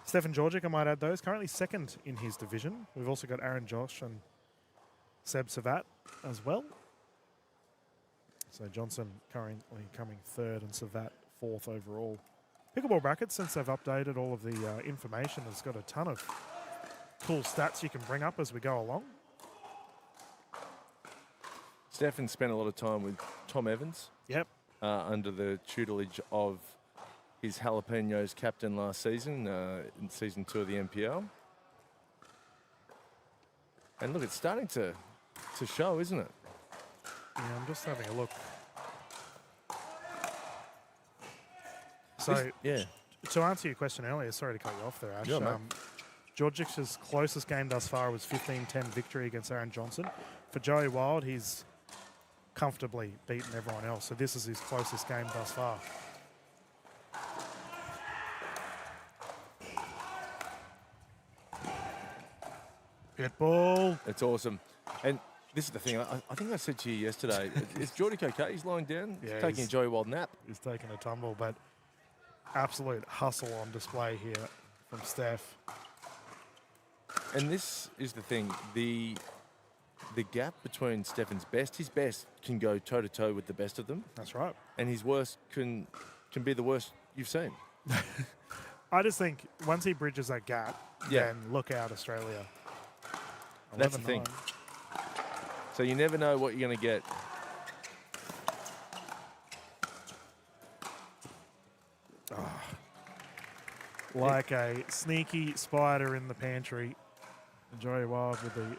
Stefan Georgic, I might add those, currently second in his division. We've also got Aaron Josh and Seb Savat as well. So Johnson currently coming third and Savat fourth overall. Pickleball brackets, since they've updated all of the information, has got a ton of cool stats you can bring up as we go along. Stefan spent a lot of time with Tom Evans Yep. under the tutelage of his Jalapenos captain last season, in season 2 of the NPL. And look, it's starting to show, isn't it? Yeah, I'm just having a look. So, Yeah. to answer your question earlier, sorry to cut you off there, Ash. Yeah, mate. Georgic's closest game thus far was 15-10 victory against Aaron Johnson. For Joey Wild, he's comfortably beaten everyone else. So this is his closest game thus far. Pitbull. It's awesome. And this is the thing, I think I said to you yesterday, is Geordic okay? He's lying down, Yeah, he's taking a he's- Joey Wild nap. He's taking a tumble, but absolute hustle on display here from Steph. And this is the thing, the gap between Stefan's best, his best can go toe-to-toe with the best of them, That's right. and his worst can be the worst you've seen. I just think once he bridges that gap, Yeah. then look out, Australia. That's the thing. 11-9. So you never know what you're going to get. Like a sneaky spider in the pantry. Joey Wild with the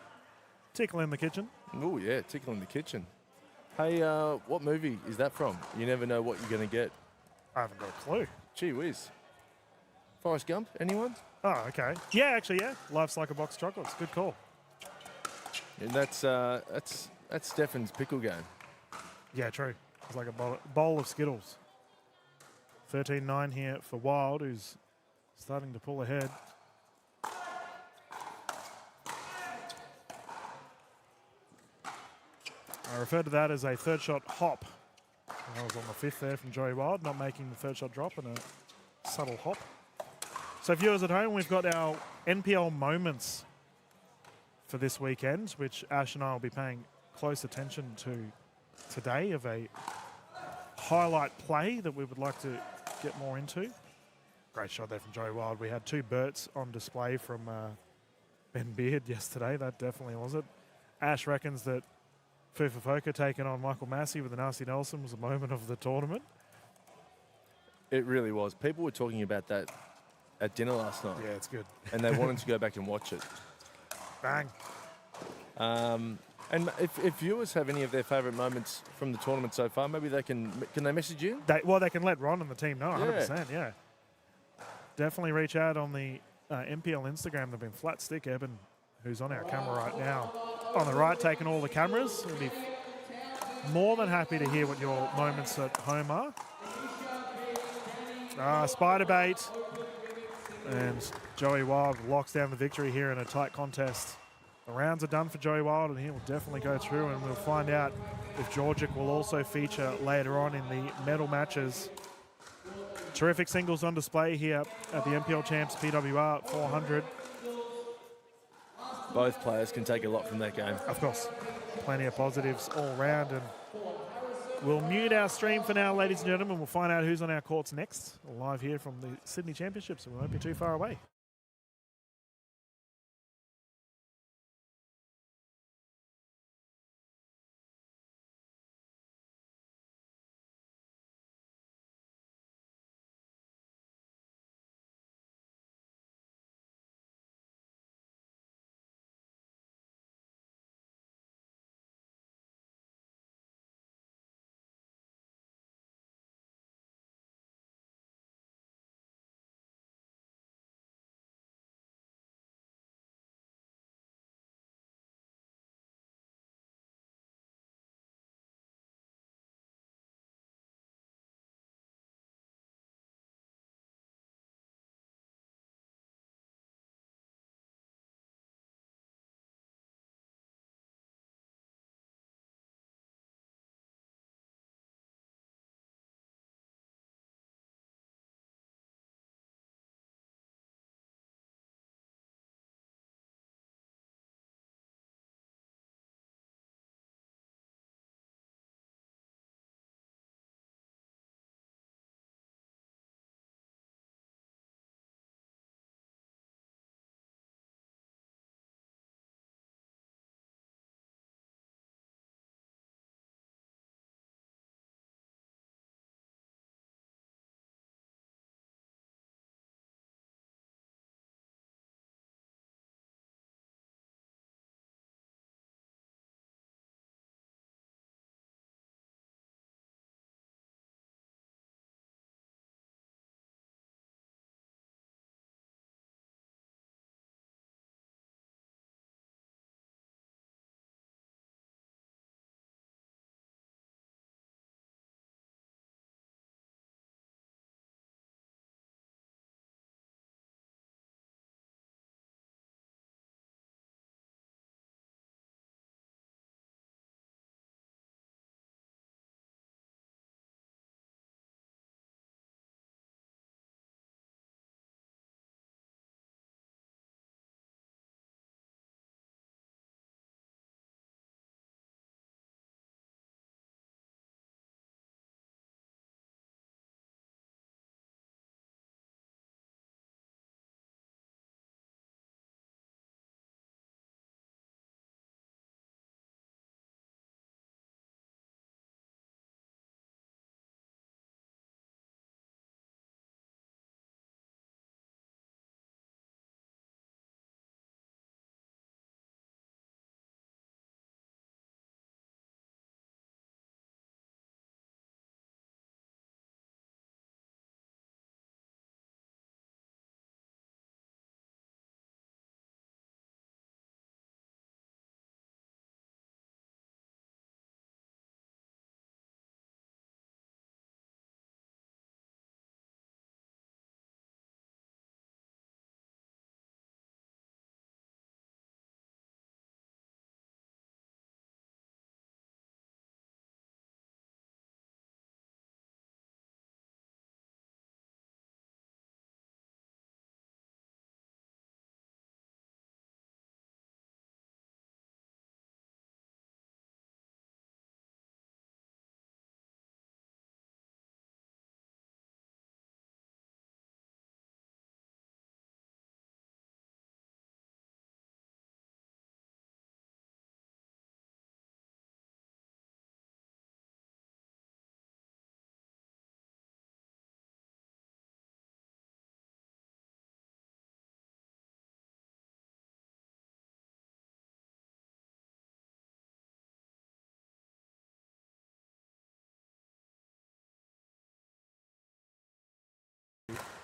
tickle in the kitchen. Oh, yeah, tickle in the kitchen. Hey, what movie is that from? You never know what you're going to get. I haven't got a clue. Gee whiz. Forrest Gump, anyone? Oh, okay. Yeah, actually, yeah. Life's like a box of chocolates. Good call. And that's Stefan's pickle game. Yeah, true. It's like a bowl of Skittles. 13-9 here for Wild, who's starting to pull ahead. I refer to that as a third shot hop. And I was on the fifth there from Joey Wild, not making the third shot drop and a subtle hop. So viewers at home, we've got our NPL moments for this weekend, which Ash and I will be paying close attention to today, of a highlight play that we would like to get more into. Great shot there from Joey Wild. We had 2 Berts on display from Ben Beard yesterday. That definitely was it. Ash reckons that Fufafoka taking on Michael Massey with a nasty Nelson was a moment of the tournament. It really was. People were talking about that at dinner last night. Yeah, it's good. And they wanted to go back and watch it. Bang. And if viewers have any of their favourite moments from the tournament so far, maybe they can they message you? They can let Ron and the team know, 100%, Yeah. yeah. Definitely reach out on the NPL Instagram. They've been flat stick, Eben, who's on our camera right now. On the right, taking all the cameras. We'll be more than happy to hear what your moments at home are. Spider bait. And Joey Wild locks down the victory here in a tight contest. The rounds are done for Joey Wild, and he will definitely go through, and we'll find out if Georgic will also feature later on in the medal matches. Terrific singles on display here at the NPL Champs PWR 400. Both players can take a lot from that game. Of course, plenty of positives all round, and we'll mute our stream for now, ladies and gentlemen. We'll find out who's on our courts next, live here from the Sydney Championships, and we won't be too far away.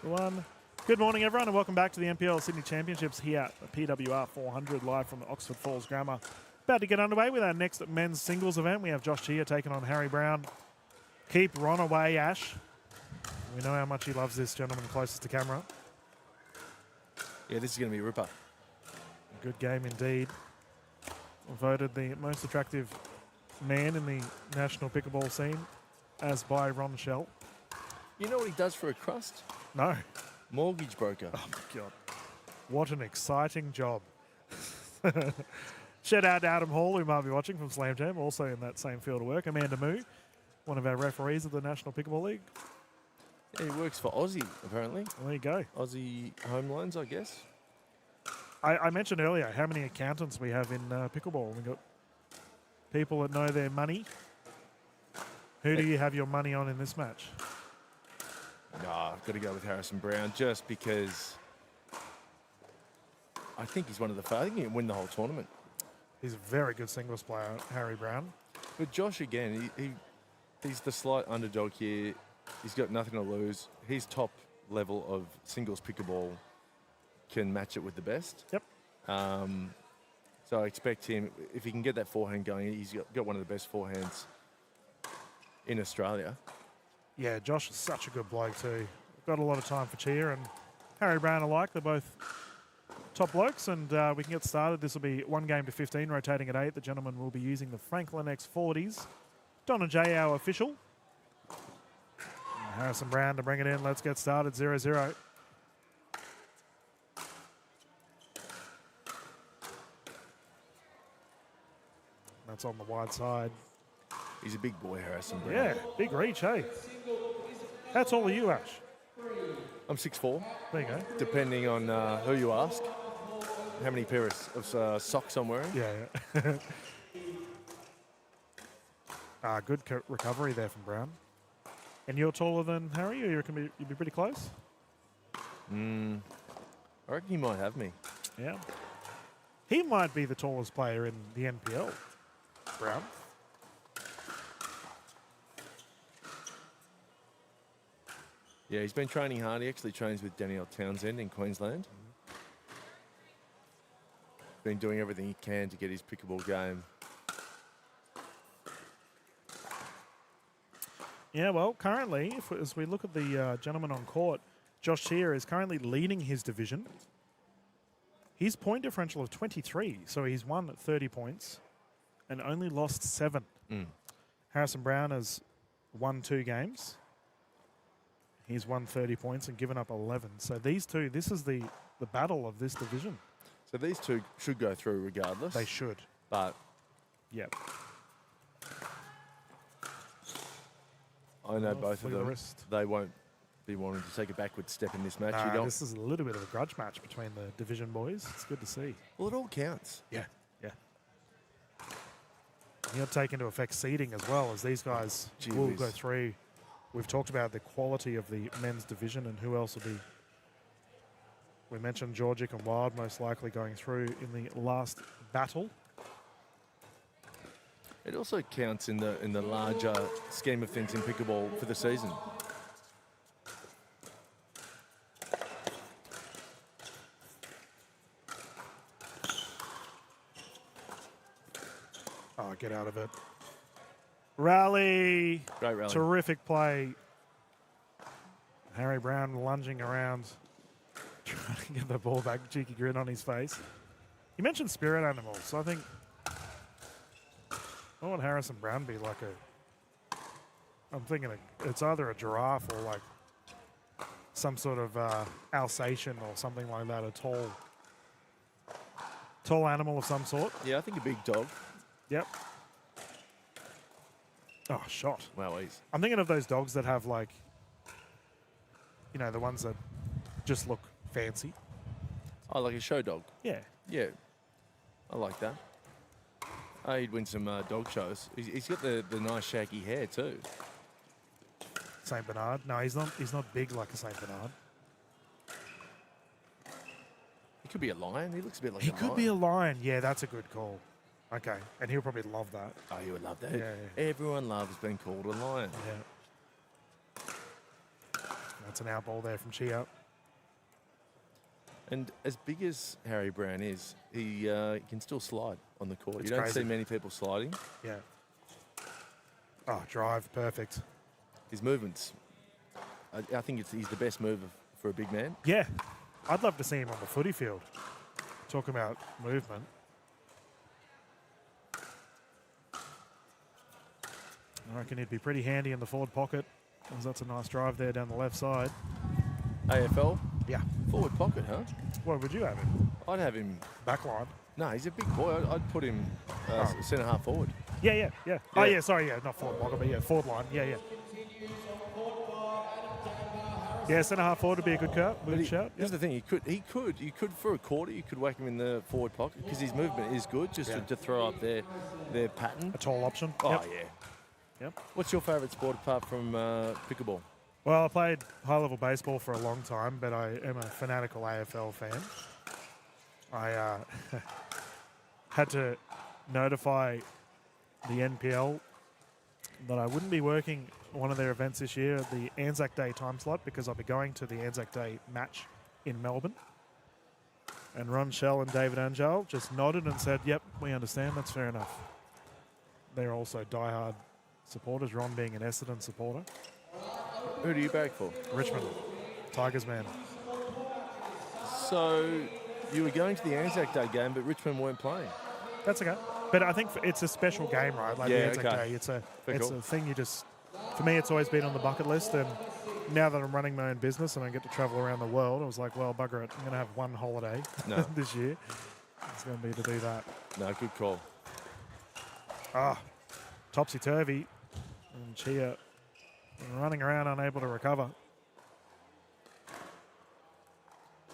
One. Good morning, everyone, and welcome back to the NPL Sydney Championships here at PWR 400 live from the Oxford Falls Grammar. About to get underway with our next men's singles event. We have Josh Chia taking on Harry Brown. Keep Ron away, Ash. We know how much he loves this gentleman closest to camera. Yeah, this is going to be a ripper. Good game indeed. Voted the most attractive man in the national pickleball scene, as by Ron Shell. You know what he does for a crust? No. Mortgage broker. Oh, my God. What an exciting job. Shout out to Adam Hall, who might be watching from Slam Jam, also in that same field of work. Amanda Moo, one of our referees of the National Pickleball League. Yeah, he works for Aussie, apparently. Well, there you go. Aussie Home Loans, I guess. I mentioned earlier how many accountants we have in pickleball. We've got people that know their money. Who do you have your money on in this match? Nah, I've got to go with Harrison Brown just because I think he's one of the I think he can win the whole tournament. He's a very good singles player, Harry Brown. But Josh, again, he's the slight underdog here. He's got nothing to lose. His top level of singles pickleball can match it with the best. Yep. So I expect him, if he can get that forehand going, he's got one of the best forehands in Australia. Yeah, Josh is such a good bloke too. Got a lot of time for Chia and Harry Brown alike. They're both top blokes, and we can get started. This will be 1 game to 15, rotating at 8. The gentleman will be using the Franklin X40s. Donna J, our official. Harrison Brown to bring it in. Let's get started. 0-0. That's on the wide side. He's a big boy, Harrison Brown. Yeah, big reach, hey. How tall are you, Ash? I'm 6'4", There you go. depending on who you ask. How many pairs of socks I'm wearing. Yeah. Good recovery there from Brown. And you're taller than Harry, or you'd be pretty close? I reckon he might have me. Yeah. He might be the tallest player in the NPL, Brown. Yeah, he's been training hard. He actually trains with Danielle Townsend in Queensland. Been doing everything he can to get his pickleball game. Yeah, well, currently, as we look at the gentleman on court, Josh Chia is currently leading his division. His point differential of 23, so he's won 30 points and only lost 7. Harrison Brown has won 2 games. He's won 30 points and given up 11. So these two, this is the battle of this division. So these two should go through regardless. They should. But Yep. I know both of the them. rest. They won't be wanting to take a backward step in this match. You Nah, don't. this is a little bit of a grudge match between the division boys. It's good to see. Well, it all counts. Yeah. You got to take into effect seeding as well, as these guys will whiz. go through. We've talked about the quality of the men's division and who else will be. We mentioned Georgic and Wild most likely going through in the last battle. It also counts in the larger scheme of things in pickleball for the season. Oh, get out of it. Rally. Great rally. Terrific play. Harry Brown lunging around, trying to get the ball back, cheeky grin on his face. You mentioned spirit animals, so I think, what would Harrison Brown be like I'm thinking it's either a giraffe or like some sort of Alsatian or something like that, a tall animal of some sort. Yeah, I think a big dog. Yep. Oh, shot. Wow, he's. I'm thinking of those dogs that have like, you know, the ones that just look fancy. Oh, like a show dog. Yeah. Yeah, I like that. Oh, he'd win some dog shows. He's got the nice shaggy hair too. Saint Bernard. No, he's not big like a Saint Bernard. He could be a lion. He looks a bit like He a could lion. be a lion. Yeah, that's a good call. Okay, and he'll probably love that. Oh, he would love that. Yeah. Everyone loves being called a lion. Yeah. That's an out ball there from Chia. And as big as Harry Brown is, he can still slide on the court. It's You don't crazy. see many people sliding. Yeah. Oh, drive, perfect. His movements, I think he's the best mover for a big man. Yeah, I'd love to see him on the footy field. Talk about movement. I reckon he'd be pretty handy in the forward pocket, because that's a nice drive there down the left side. AFL, Yeah. forward pocket, huh? What would you have him? I'd have him. Backline. No, he's a big boy. I'd put him centre half forward. Yeah. Oh, Yeah. yeah, sorry, yeah, not forward pocket, but yeah, forward line. Yeah. Yeah, centre half forward would be a good cut. Good shout. Here's the thing: you could for a quarter, you could whack him in the forward pocket because his movement is good. Just to throw up their pattern. A tall option. Oh Yep. yeah. Yep. What's your favourite sport apart from pickleball? Well, I played high-level baseball for a long time, but I am a fanatical AFL fan. I had to notify the NPL that I wouldn't be working one of their events this year at the Anzac Day time slot because I'll be going to the Anzac Day match in Melbourne. And Ron Shell and David Angel just nodded and said, yep, we understand, that's fair enough. They're also diehard supporters, Ron being an Essendon supporter. Who do you back for? Richmond, Tigers man. So you were going to the Anzac Day game, but Richmond weren't playing. That's okay. But I think it's a special game, right? Like the Yeah, Anzac okay. Day. It's a Cool. thing you just... For me, it's always been on the bucket list. And now that I'm running my own business and I get to travel around the world, I was like, well, bugger it. I'm going to have one holiday No. this year. It's going to be to do that. No, good call. Topsy-turvy. And Chia running around unable to recover.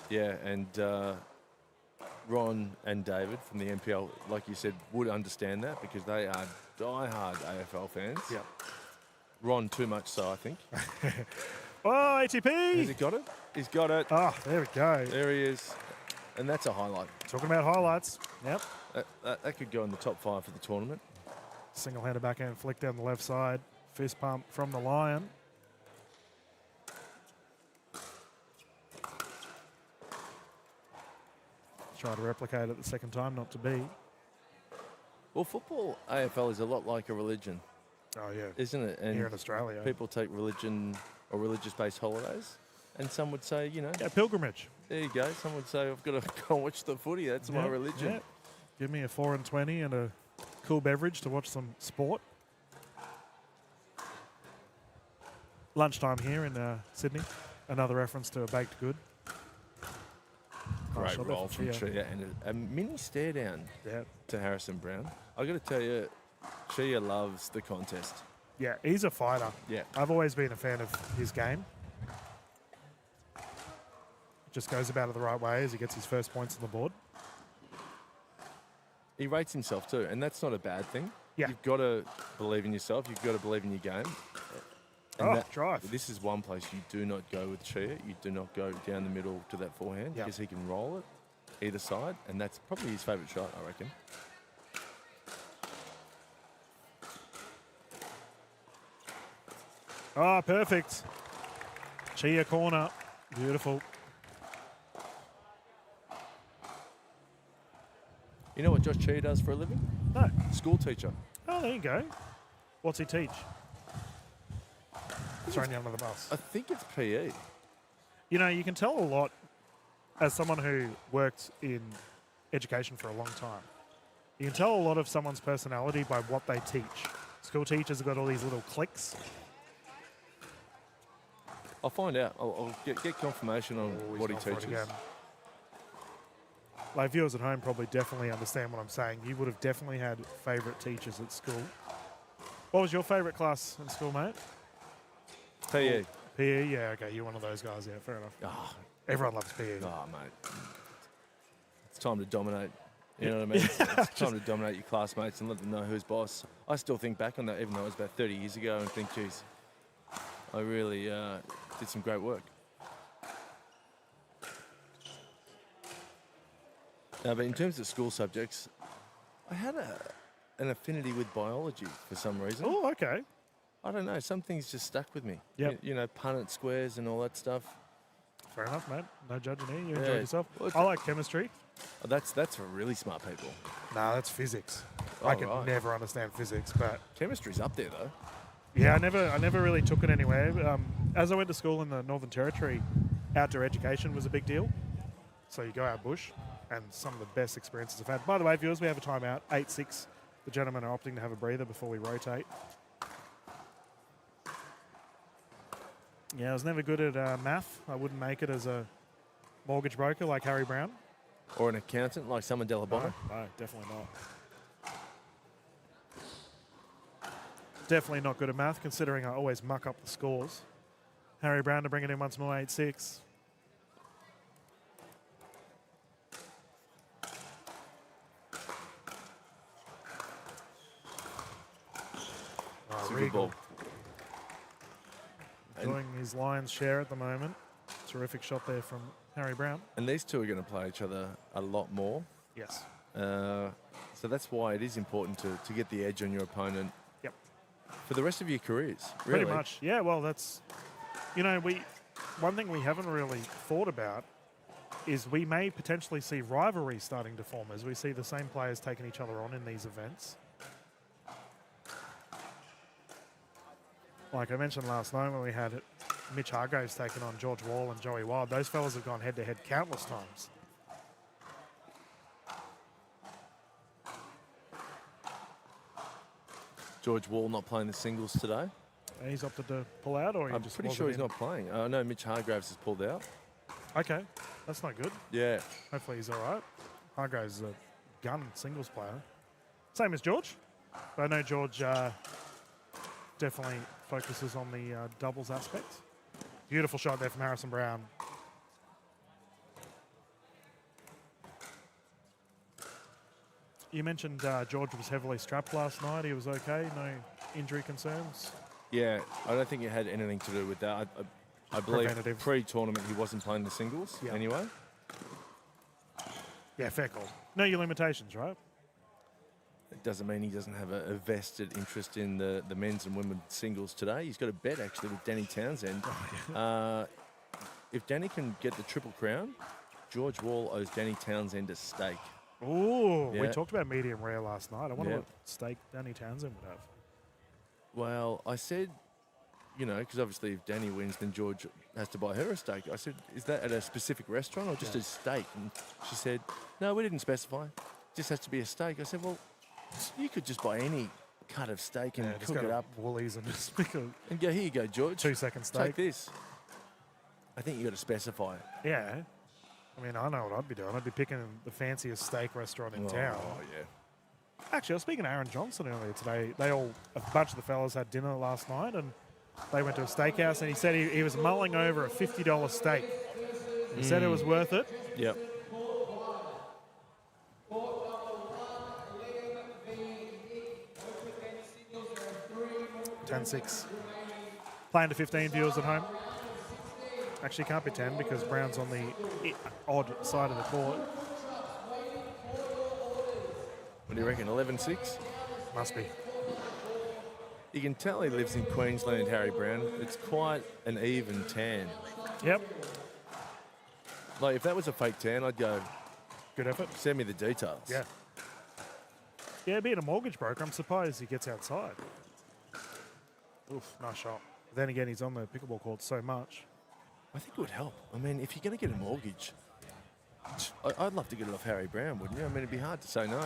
Yeah, and Ron and David from the NPL, like you said, would understand that because they are die-hard AFL fans. Yeah. Ron too much so, I think. Oh, Has ATP! he got it? He's got it. Oh, there we go. There he is. And that's a highlight. Talking about highlights. Yep. That could go in the top 5 for the tournament. Single-handed backhand flick down the left side. Fist pump from the Lion. Try to replicate it the second time, not to be. Well, football AFL is a lot like a religion, Oh, yeah. isn't it? And Here in Australia. people take religion or religious-based holidays. And some would say, Yeah, pilgrimage. there you go. Some would say, I've got to go and watch the footy. That's my Yep, religion. yep. Give me a 4 and 20 and a cool beverage to watch some sport. Lunchtime here in Sydney. Another reference to a baked good. Great shot there roll from Chia. Chia and a mini stare down Yeah. to Harrison Brown. I got to tell you, Chia loves the contest. Yeah, he's a fighter. Yeah. I've always been a fan of his game. Just goes about it the right way as he gets his first points on the board. He rates himself too, and that's not a bad thing. Yeah. You've got to believe in yourself. You've got to believe in your game. Drive. This is one place you do not go with Chia. You do not go down the middle to that forehand Yeah. because he can roll it either side, and that's probably his favourite shot, I reckon. Oh, perfect. Chia corner. Beautiful. You know what Josh Chia does for a living? No. School teacher. Oh, there you go. What's he teach? Throwing you under the bus. I think it's PE. You know, you can tell a lot as someone who worked in education for a long time. You can tell a lot of someone's personality by what they teach. School teachers have got all these little cliques. I'll find out. I'll get confirmation on Oh, he's what he gone for it teaches. again. Like viewers at home probably definitely understand what I'm saying. You would have definitely had favourite teachers at school. What was your favourite class in school, mate? PE. PE, yeah, okay, you're one of those guys, yeah, fair enough. Oh, Everyone loves PE. mate. It's time to dominate. You know what I mean? It's time to dominate your classmates and let them know who's boss. I still think back on that, even though it was about 30 years ago, and think, geez, I really did some great work. But in terms of school subjects, I had an affinity with biology for some reason. Oh, okay. I don't know. Some things just stuck with me. Yep. You know, Punnett squares and all that stuff. Fair enough, mate. No judging here. You Yeah. enjoyed yourself. Well, I like chemistry. Oh, that's for really smart people. Nah, that's physics. Oh, I could right. never understand physics, but Chemistry's up there, though. yeah, I never really took it anywhere. As I went to school in the Northern Territory, outdoor education was a big deal. So you go out bush, and some of the best experiences I've had. By the way, viewers, we have a timeout, 8-6. The gentlemen are opting to have a breather before we rotate. Yeah, I was never good at math. I wouldn't make it as a mortgage broker like Harry Brown. Or an accountant like Summer Delabonna. No, definitely not. Definitely not good at math, considering I always muck up the scores. Harry Brown to bring it in once more, 8-6. It's a good ball. Doing his lion's share at the moment. Terrific shot there from Harry Brown. And these two are going to play each other a lot more. Yes. So that's why it is important to get the edge on your opponent. Yep. For the rest of your careers, really. Pretty much. Yeah, well, that's, one thing we haven't really thought about is we may potentially see rivalry starting to form as we see the same players taking each other on in these events. Like I mentioned last night when we had it, Mitch Hargraves taking on George Wall and Joey Wild. Those fellas have gone head-to-head countless times. George Wall not playing the singles today. And he's opted to pull out, or he I'm just pretty wasn't sure he's in? not playing. No, Mitch Hargraves has pulled out. Okay, that's not good. Yeah. Hopefully he's all right. Hargraves is a gun singles player. Same as George. But I know George definitely focuses on the doubles aspect. Beautiful shot there from Harrison Brown. You mentioned George was heavily strapped last night. He was okay, no injury concerns. Yeah, I don't think it had anything to do with that. I believe Preventative. pre-tournament he wasn't playing the singles Yeah. anyway. Yeah, fair call. Know your limitations, right? It doesn't mean he doesn't have a vested interest in the men's and women's singles today. He's got a bet actually with Danny Townsend. If Danny can get the Triple Crown, George Wall owes Danny Townsend a steak. Ooh, we Yeah. talked about medium rare last night. I wonder Yeah. what steak Danny Townsend would have. Well, I said, because obviously if Danny wins, then George has to buy her a steak. I said, is that at a specific restaurant or just a steak? And she said, no, we didn't specify. Just has to be a steak. I said, well, you could just buy any cut of steak and just cook go it to up Woolies and just pick a and go, here you go, George. 2-second steak. Take this. I think you got to specify it. Yeah. I mean, I know what I'd be doing. I'd be picking the fanciest steak restaurant in town. Oh, yeah. Actually, I was speaking to Aaron Johnson earlier today. A bunch of the fellas had dinner last night and they went to a steakhouse and he said he was mulling over a $50 steak. He said it was worth it. Yep. $10-6. Playing to 15 viewers at home. Actually, can't be 10 because Brown's on the odd side of the court. What do you reckon, 11-6? Must be. You can tell he lives in Queensland, Harry Brown. It's quite an even tan. Yep. Like, if that was a fake tan, I'd go, Good effort. send me the details. Yeah. Yeah, being a mortgage broker, I'm surprised he gets outside. Oof, nice shot. Then again, he's on the pickleball court so much. I think it would help. I mean, if you're going to get a mortgage, I'd love to get it off Harry Brown, wouldn't you? I mean, it'd be hard to say no.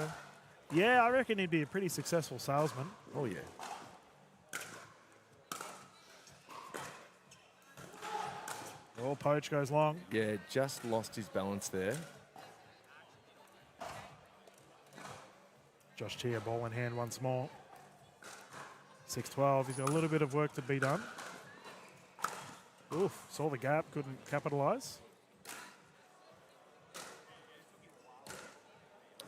Yeah, I reckon he'd be a pretty successful salesman. Oh, yeah. Oh, poach goes long. Yeah, just lost his balance there. Josh Chia, ball in hand once more. 6-12. He's got a little bit of work to be done. Oof, saw the gap, couldn't capitalise.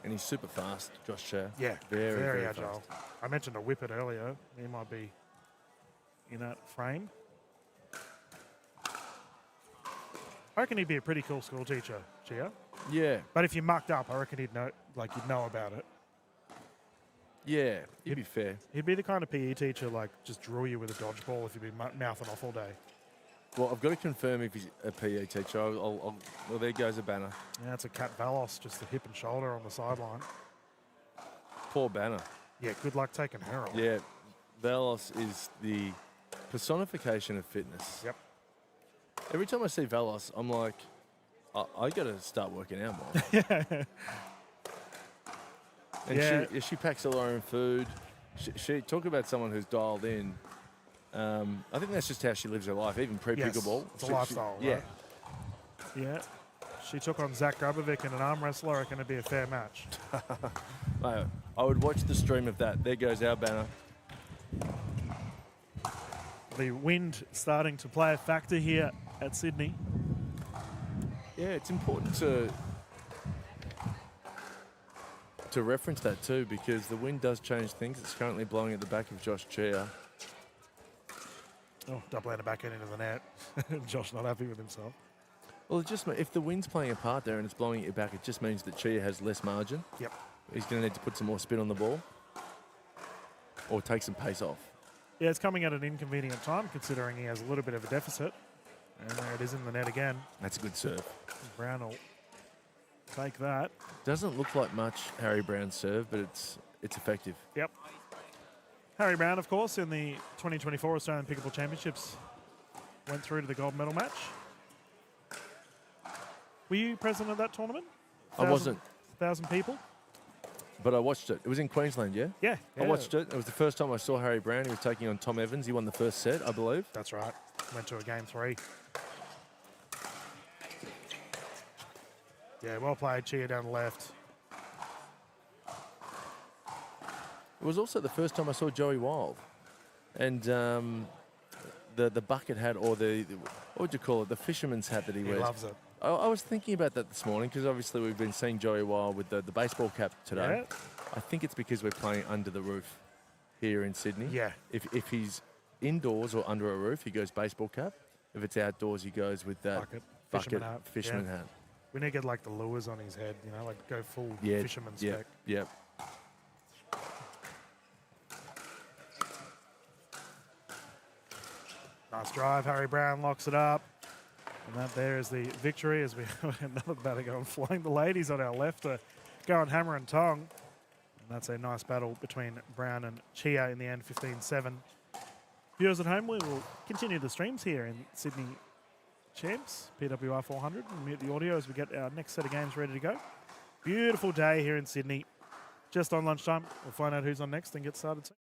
And he's super fast, Josh Chia. Yeah, Very, very agile. fast. I mentioned a whippet earlier. He might be in that frame. I reckon he'd be a pretty cool school teacher, Chia. Yeah. But if you mucked up, I reckon you'd know about it. Yeah, he'd be fair. He'd be the kind of PE teacher, like, just drill you with a dodgeball if you'd be mouthing off all day. Well, I've got to confirm if he's a PE teacher. Well, there goes a banner. Yeah, it's a Cat Valos, just the hip and shoulder on the sideline. Poor banner. Yeah, good luck taking her on. Yeah, Valos is the personification of fitness. Yep. Every time I see Valos, I'm like, I got to start working out more. And Yeah. she packs all her own food. She talk about someone who's dialed in. I think that's just how she lives her life, even pre-pickleball. Yes, it's a lifestyle, yeah. right? Yeah. She took on Zach Grubovic in an arm wrestler. I reckon it'd be a fair match. Mate, I would watch the stream of that. There goes our banner. The wind starting to play a factor here at Sydney. Yeah, it's important to reference that too, because the wind does change things. It's currently blowing at the back of Josh Chia. Oh, double-handed back end into the net. Josh not happy with himself. Well, it just if the wind's playing a part there and it's blowing at your back, it just means that Chia has less margin. Yep. He's going to need to put some more spin on the ball or take some pace off. Yeah, it's coming at an inconvenient time, considering he has a little bit of a deficit. And there it is in the net again. That's a good serve. Brown will take that. Doesn't look like much Harry Brown's serve, but it's effective. Yep. Harry Brown, of course, in the 2024 Australian Pickleball Championships, went through to the gold medal match. Were you present at that tournament? I wasn't. 1,000 people? But I watched it. It was in Queensland, yeah? Yeah. I watched it. It was the first time I saw Harry Brown. He was taking on Tom Evans. He won the first set, I believe. That's right. Went to a game 3. Yeah, well played. Chia down the left. It was also the first time I saw Joey Wild. And the bucket hat, or the what would you call it, the fisherman's hat that he wears. He loves it. I was thinking about that this morning because obviously we've been seeing Joey Wild with the baseball cap today. Yeah. I think it's because we're playing under the roof here in Sydney. Yeah. If he's indoors or under a roof, he goes baseball cap. If it's outdoors, he goes with that Bucket, fisherman yeah. hat. We need to get like the lures on his head, you know, like go full Yeah, fisherman yeah, spec. yeah. Nice drive. Harry Brown locks it up. And that there is the victory as we another batter going flying. The ladies on our left are going hammer and tong. And that's a nice battle between Brown and Chia in the end, 15-7. Viewers at home, we will continue the streams here in Sydney Champs, PWR 400. We'll mute the audio as we get our next set of games ready to go. Beautiful day here in Sydney. Just on lunchtime. We'll find out who's on next and get started soon.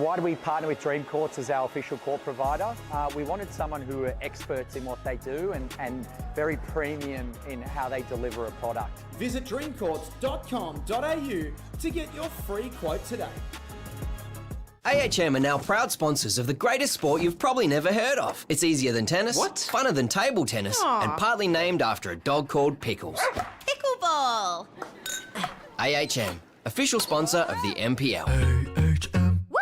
Why do we partner with Dream Courts as our official court provider? We wanted someone who are experts in what they do and very premium in how they deliver a product. Visit dreamcourts.com.au to get your free quote today. AHM are now proud sponsors of the greatest sport you've probably never heard of. It's easier than tennis, funner than table tennis, and partly named after a dog called Pickles. Pickleball! AHM, official sponsor of the NPL. Woo!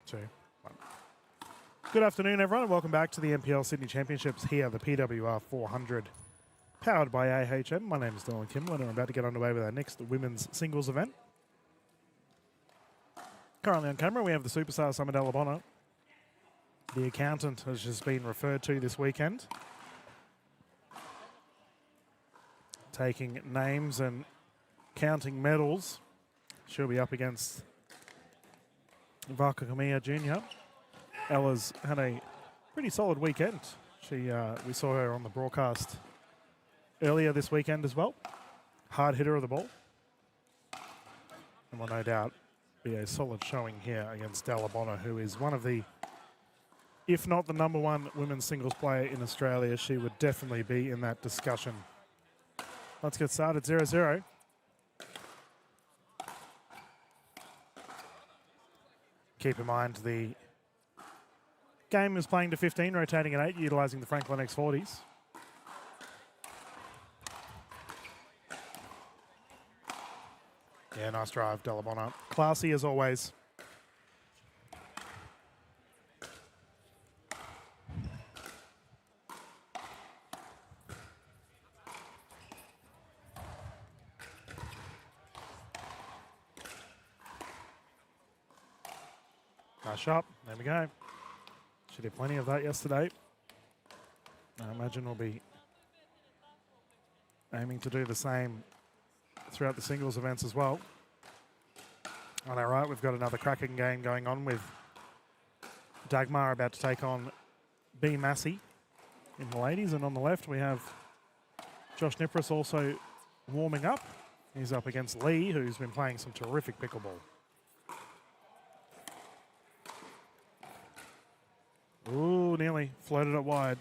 Two, one. Good afternoon, everyone, and welcome back to the NPL Sydney Championships here, the PWR 400, powered by AHM. My name is Dylan Kimler, and we're about to get underway with our next women's singles event. Currently on camera, we have the superstar Summer Delabona. The accountant has just been referred to this weekend, taking names and counting medals. She'll be up against Vaka Kamiya Jr. Ella's had a pretty solid weekend. We saw her on the broadcast earlier this weekend as well. Hard hitter of the ball. And will no doubt be a solid showing here against Delabona, who is one of the, if not the number one women's singles player in Australia. She would definitely be in that discussion. Let's get started, 0-0. Keep in mind the game is playing to 15, rotating at 8, utilising the Franklin X40s. Yeah, nice drive, Delabona. Classy as always. Nice shot. There we go. She did plenty of that yesterday. I imagine we'll be aiming to do the same throughout the singles events as well. On our right, we've got another cracking game going on with Dagmar about to take on B. Massey in the ladies. And on the left, we have Josh Nipris also warming up. He's up against Lee, who's been playing some terrific pickleball. Ooh, nearly floated it wide.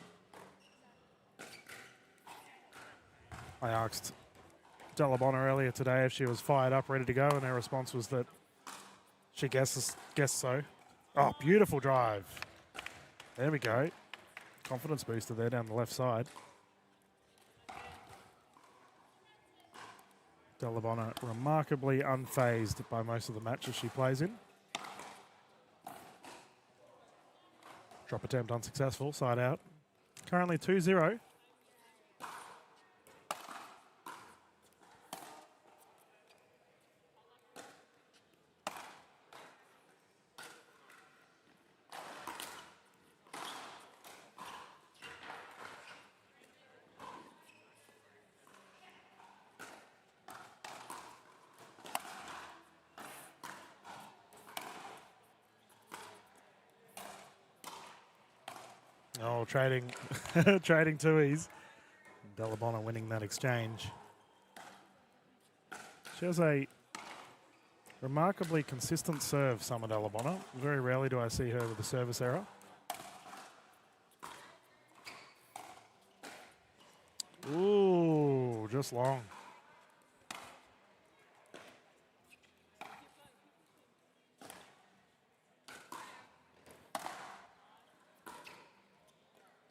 I asked Delabona earlier today if she was fired up, ready to go, and her response was that she guessed so. Oh, beautiful drive. There we go. Confidence booster there down the left side. Delabona remarkably unfazed by most of the matches she plays in. Drop attempt unsuccessful, side out. Currently 2-0. Oh, trading, trading two-ease. Delabonna winning that exchange. She has a remarkably consistent serve, Summer Delabonna. Very rarely do I see her with a service error. Ooh, just long.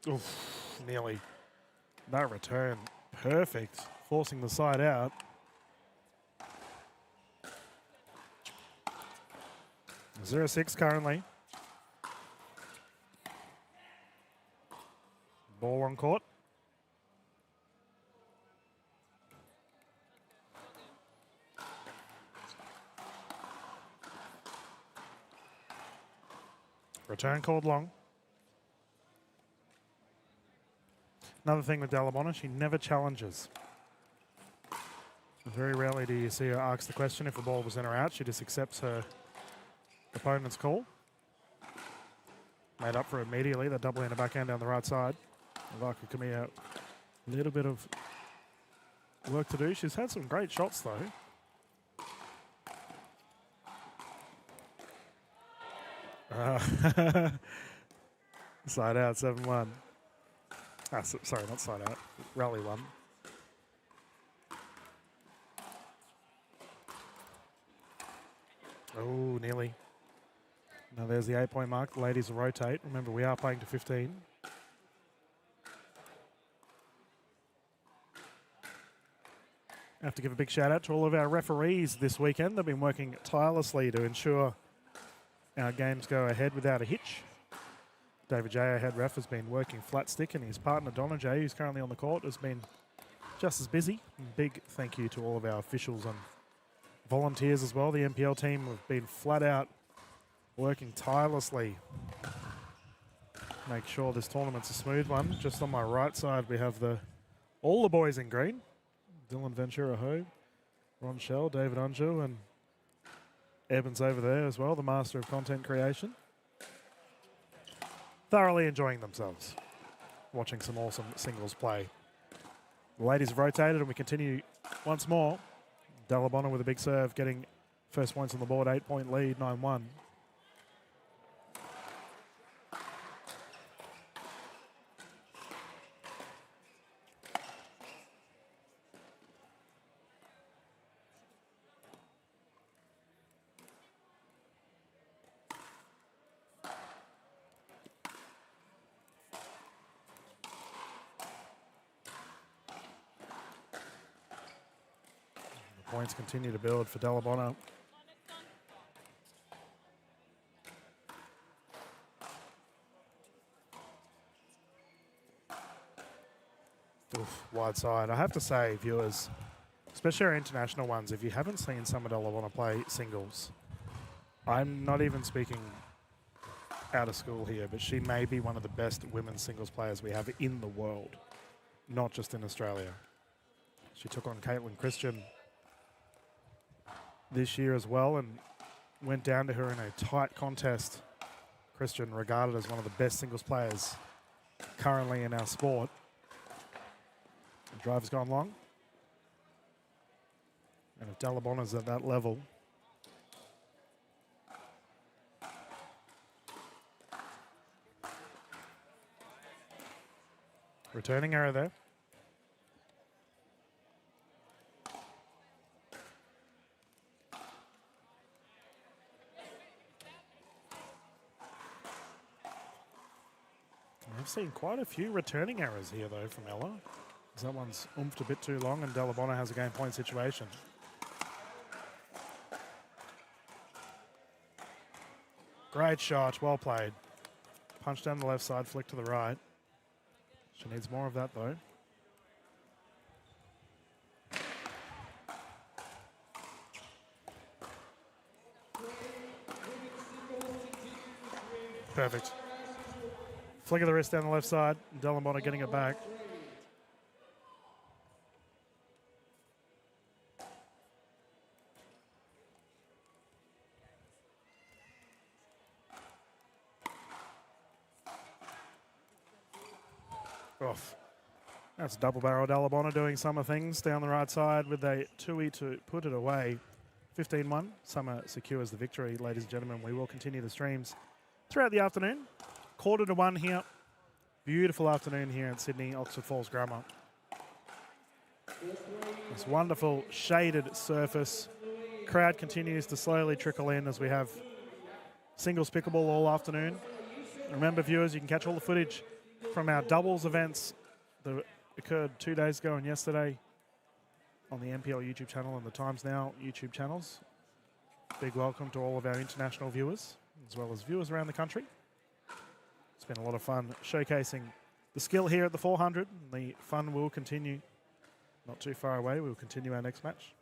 Oof, nearly. That return, perfect. Forcing the side out. 0-6 currently. Ball on court. Return called long. Another thing with Delabonna, she never challenges. Very rarely do you see her ask the question if the ball was in or out. She just accepts her opponent's call. Made up for immediately. That double in the backhand down the right side. Ivaka Kamiya, a little bit of work to do. She's had some great shots though. Side out, 7-1. Sorry, not side out. Rally 1. Oh, nearly. Now there's the 8-point mark. The ladies will rotate. Remember, we are playing to 15. I have to give a big shout out to all of our referees this weekend. They've been working tirelessly to ensure our games go ahead without a hitch. David J, our head ref, has been working flat stick, and his partner Donna J, who's currently on the court, has been just as busy. And big thank you to all of our officials and volunteers as well. The NPL team have been flat out working tirelessly. Make sure this tournament's a smooth one. Just on my right side, we have all the boys in green. Dylan Ventura Ho, Ron Shell, David Unju, and Evans over there as well, the master of content creation. Thoroughly enjoying themselves, watching some awesome singles play. The ladies have rotated and we continue once more. Delabonna with a big serve, getting first points on the board, 8-point lead, 9-1. Points continue to build for Delabonna. Oof, wide side. I have to say, viewers, especially our international ones, if you haven't seen Summer Delabonna play singles, I'm not even speaking out of school here, but she may be one of the best women's singles players we have in the world, not just in Australia. She took on Caitlin Christian this year as well and went down to her in a tight contest. Christian regarded as one of the best singles players currently in our sport. The drive's gone long. And if Delabonna's at that level, returning error there. I've seen quite a few returning errors here, though, from Ella. That one's oomphed a bit too long, and Delabonna has a game point situation. Great shot, well played. Punch down the left side, flick to the right. She needs more of that, though. Perfect. Flick of the wrist down the left side. Delabonna getting it back. Off. That's double-barreled Alabama doing Summer things down the right side with a 2-e to put it away. 15-1. Summer secures the victory, ladies and gentlemen. We will continue the streams throughout the afternoon. 1:45 here. Beautiful afternoon here in Sydney, Oxford Falls Grammar. This wonderful shaded surface. Crowd continues to slowly trickle in as we have singles pickleball all afternoon. Remember, viewers, you can catch all the footage from our doubles events that occurred 2 days ago and yesterday on the NPL YouTube channel and the Times Now YouTube channels. Big welcome to all of our international viewers, as well as viewers around the country. It's been a lot of fun showcasing the skill here at the 400. And the fun will continue not too far away. We'll continue our next match.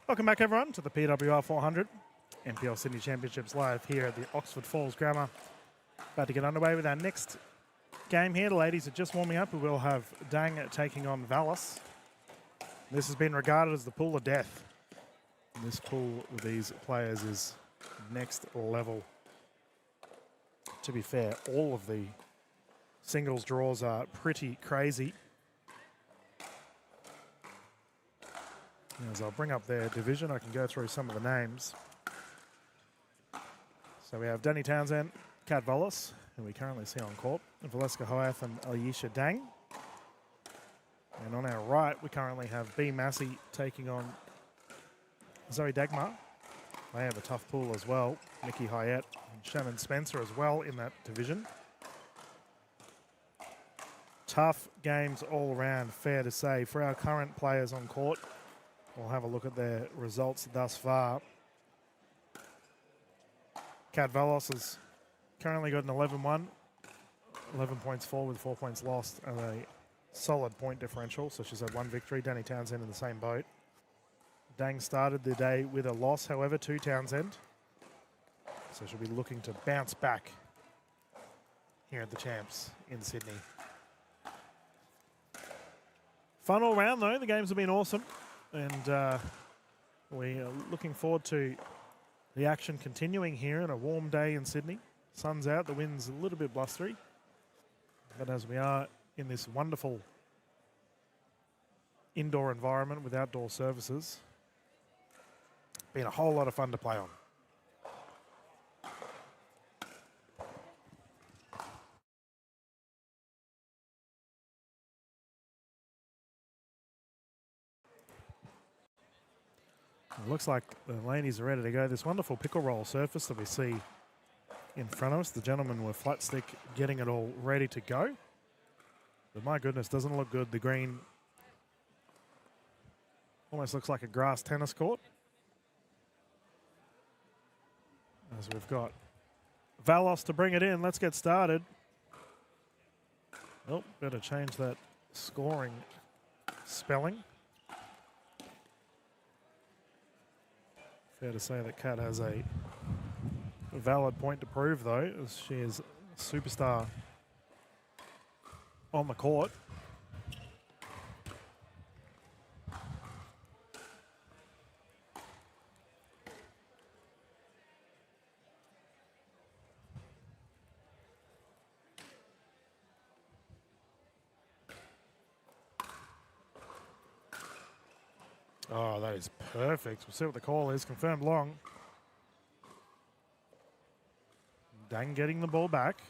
Welcome back, everyone, to the PWR 400 NPL Sydney Championships live here at the Oxford Falls Grammar. About to get underway with our next game here. The ladies are just warming up. We will have Dang taking on Vallis. This has been regarded as the pool of death. And this pool with these players is next level. To be fair, all of the singles draws are pretty crazy. As I'll bring up their division, I can go through some of the names. So we have Danny Townsend, Kat Vallis, who we currently see on court, Valeska Hoath and Ayesha Dang. And on our right, we currently have B. Massey taking on Zoe Dagmar. They have a tough pool as well. Nikki Hyatt and Shannon Spencer as well in that division. Tough games all around, fair to say. For our current players on court, we'll have a look at their results thus far. Kat Vallis has currently got an 11-1, 11 points for with 4 points lost and a solid point differential. So she's had one victory. Danny Townsend in the same boat. Dang started the day with a loss, however, to Townsend. So she'll be looking to bounce back here at the Champs in Sydney. Fun all round, though. The games have been awesome. And we are looking forward to the action continuing here on a warm day in Sydney. Sun's out, the wind's a little bit blustery. But as we are in this wonderful indoor environment with outdoor services, been a whole lot of fun to play on. It looks like the ladies are ready to go. This wonderful pickle roll surface that we see in front of us, the gentlemen with flat stick getting it all ready to go. But my goodness, doesn't look good. The green almost looks like a grass tennis court. As we've got Valos to bring it in. Let's get started. Oh, better change that scoring spelling. Fair to say that Kat has a valid point to prove, though, as she is a superstar on the court. Oh, that is perfect. We'll see what the call is. Confirmed long. Dang getting the ball back.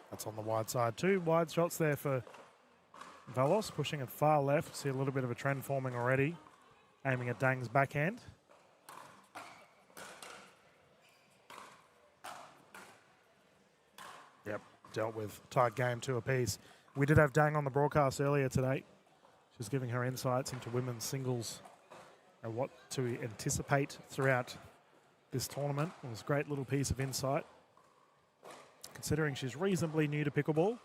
That's on the wide side too. Wide shots there for Valos, pushing it far left. See a little bit of a trend forming already. Aiming at Dang's backhand. Yep, dealt with. Tight game, 2 apiece. We did have Dang on the broadcast earlier today. She was giving her insights into women's singles and what to anticipate throughout this tournament. It was a great little piece of insight. Considering she's reasonably new to pickleball,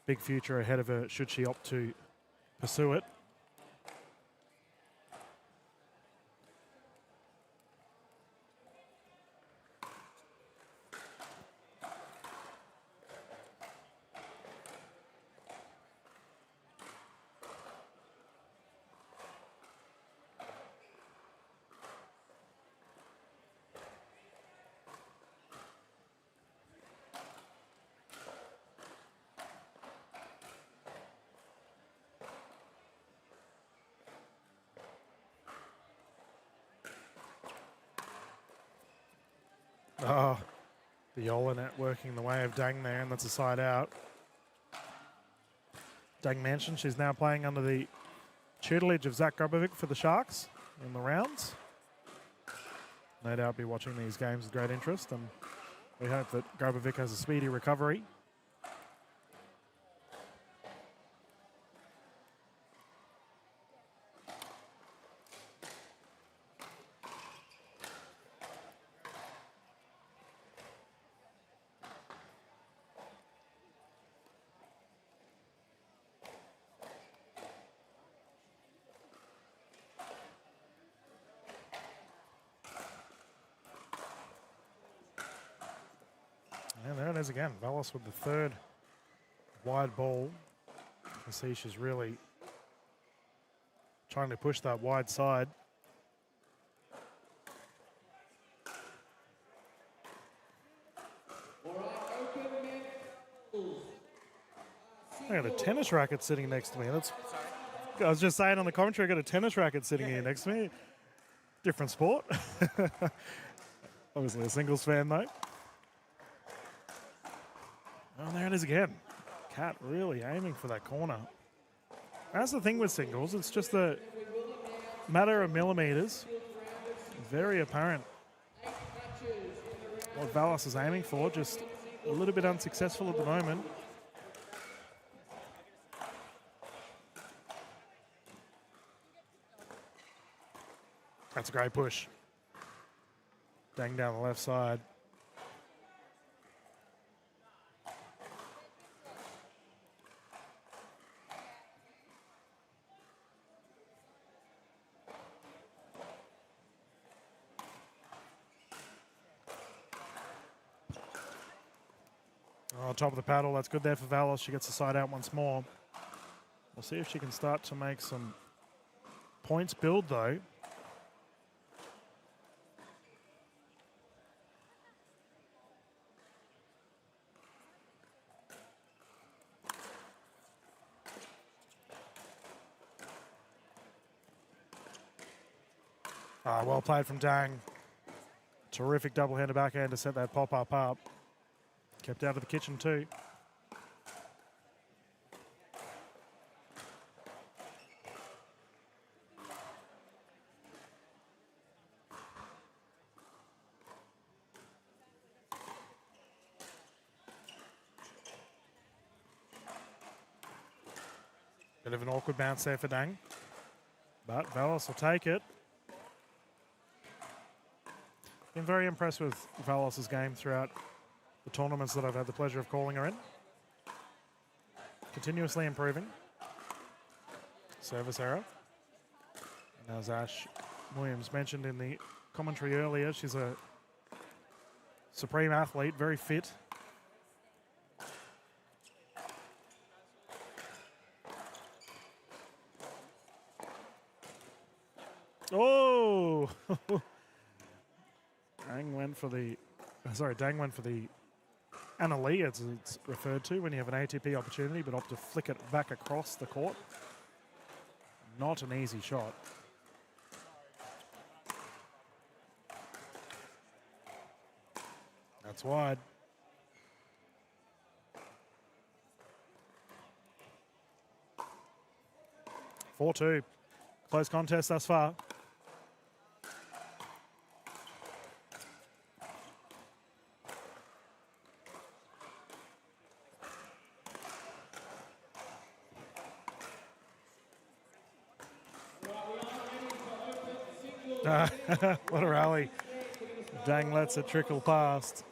big future ahead of her should she opt to pursue it. Oh, the Yola net working the way of Dang there, and that's a side out. Dang mentioned she's now playing under the tutelage of Zach Grubovic for the Sharks in the rounds. No doubt be watching these games with great interest, and we hope that Grubovic has a speedy recovery. And there it is again. Valos with the third wide ball. You can see she's really trying to push that wide side. I got a tennis racket sitting next to me. I was just saying on the commentary, I got a tennis racket sitting here next to me. Different sport. Obviously a singles fan though. Oh, there it is again. Kat really aiming for that corner. That's the thing with singles. It's just a matter of millimeters. Very apparent what Valos is aiming for. Just a little bit unsuccessful at the moment. That's a great push. Dang down the left side. Oh, top of the paddle. That's good there for Valos. She gets the side out once more. We'll see if she can start to make some points build, though. Well played from Dang. Terrific double-hander backhand to set that pop-up up. Kept out of the kitchen too. Bit of an awkward bounce there for Dang. But Valos will take it. Been very impressed with Valos' game throughout the tournaments that I've had the pleasure of calling her in. Continuously improving. Service error. And as Ash Williams mentioned in the commentary earlier, she's a supreme athlete, very fit. Oh! Dang went for the Annalie, as it's referred to when you have an ATP opportunity, but opt to flick it back across the court. Not an easy shot. That's wide. Four-two. Close contest thus far. What a rally. Dang lets it trickle past.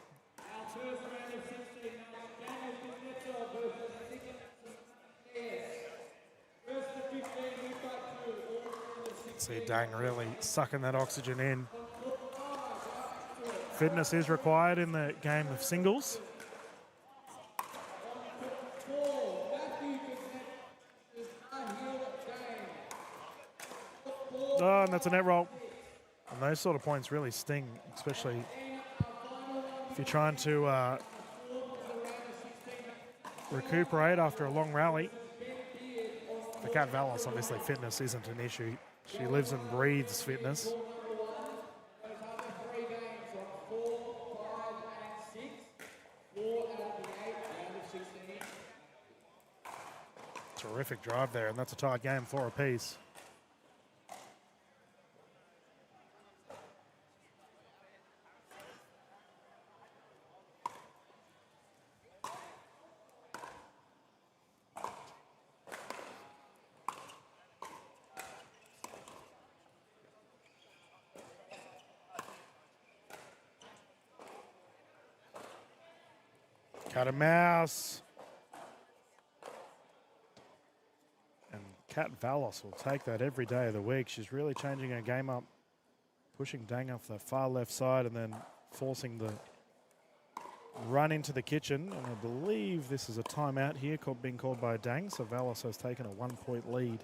See Dang really sucking that oxygen in. Fitness is required in the game of singles. Oh, and that's a net roll. And those sort of points really sting, especially if you're trying to recuperate after a long rally. For Kat Valos, obviously fitness isn't an issue. She lives and breathes fitness. Terrific drive there, and that's a tight game, 4 apiece. Cat and mouse. And Kat Valos will take that every day of the week. She's really changing her game up, pushing Dang off the far left side and then forcing the run into the kitchen. And I believe this is a timeout here being called by Dang, so Valos has taken a 1-point lead.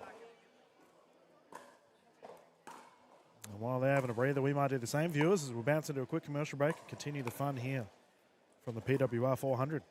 And while they're having a breather, we might do the same, viewers, as we'll bounce into a quick commercial break and continue the fun here from the PWR 400.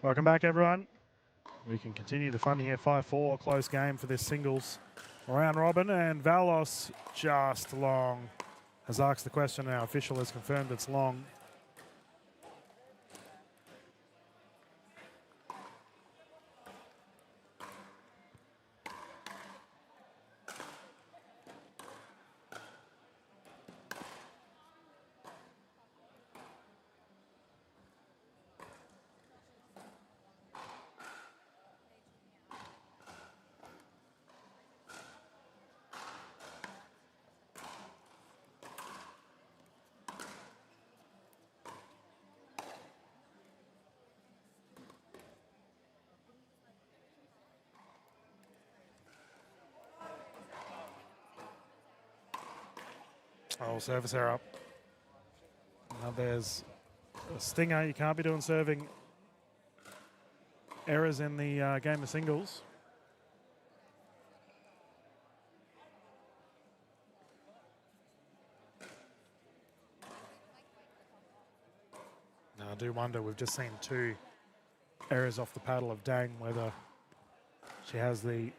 Welcome back, everyone. We can continue the fun here. 5-4, close game for this singles round robin. And Valos just long. Has asked the question, our official has confirmed it's long. Oh, service error. Now there's a stinger. You can't be doing serving errors in the game of singles. Now I do wonder, we've just seen 2 errors off the paddle of Dang, whether she has the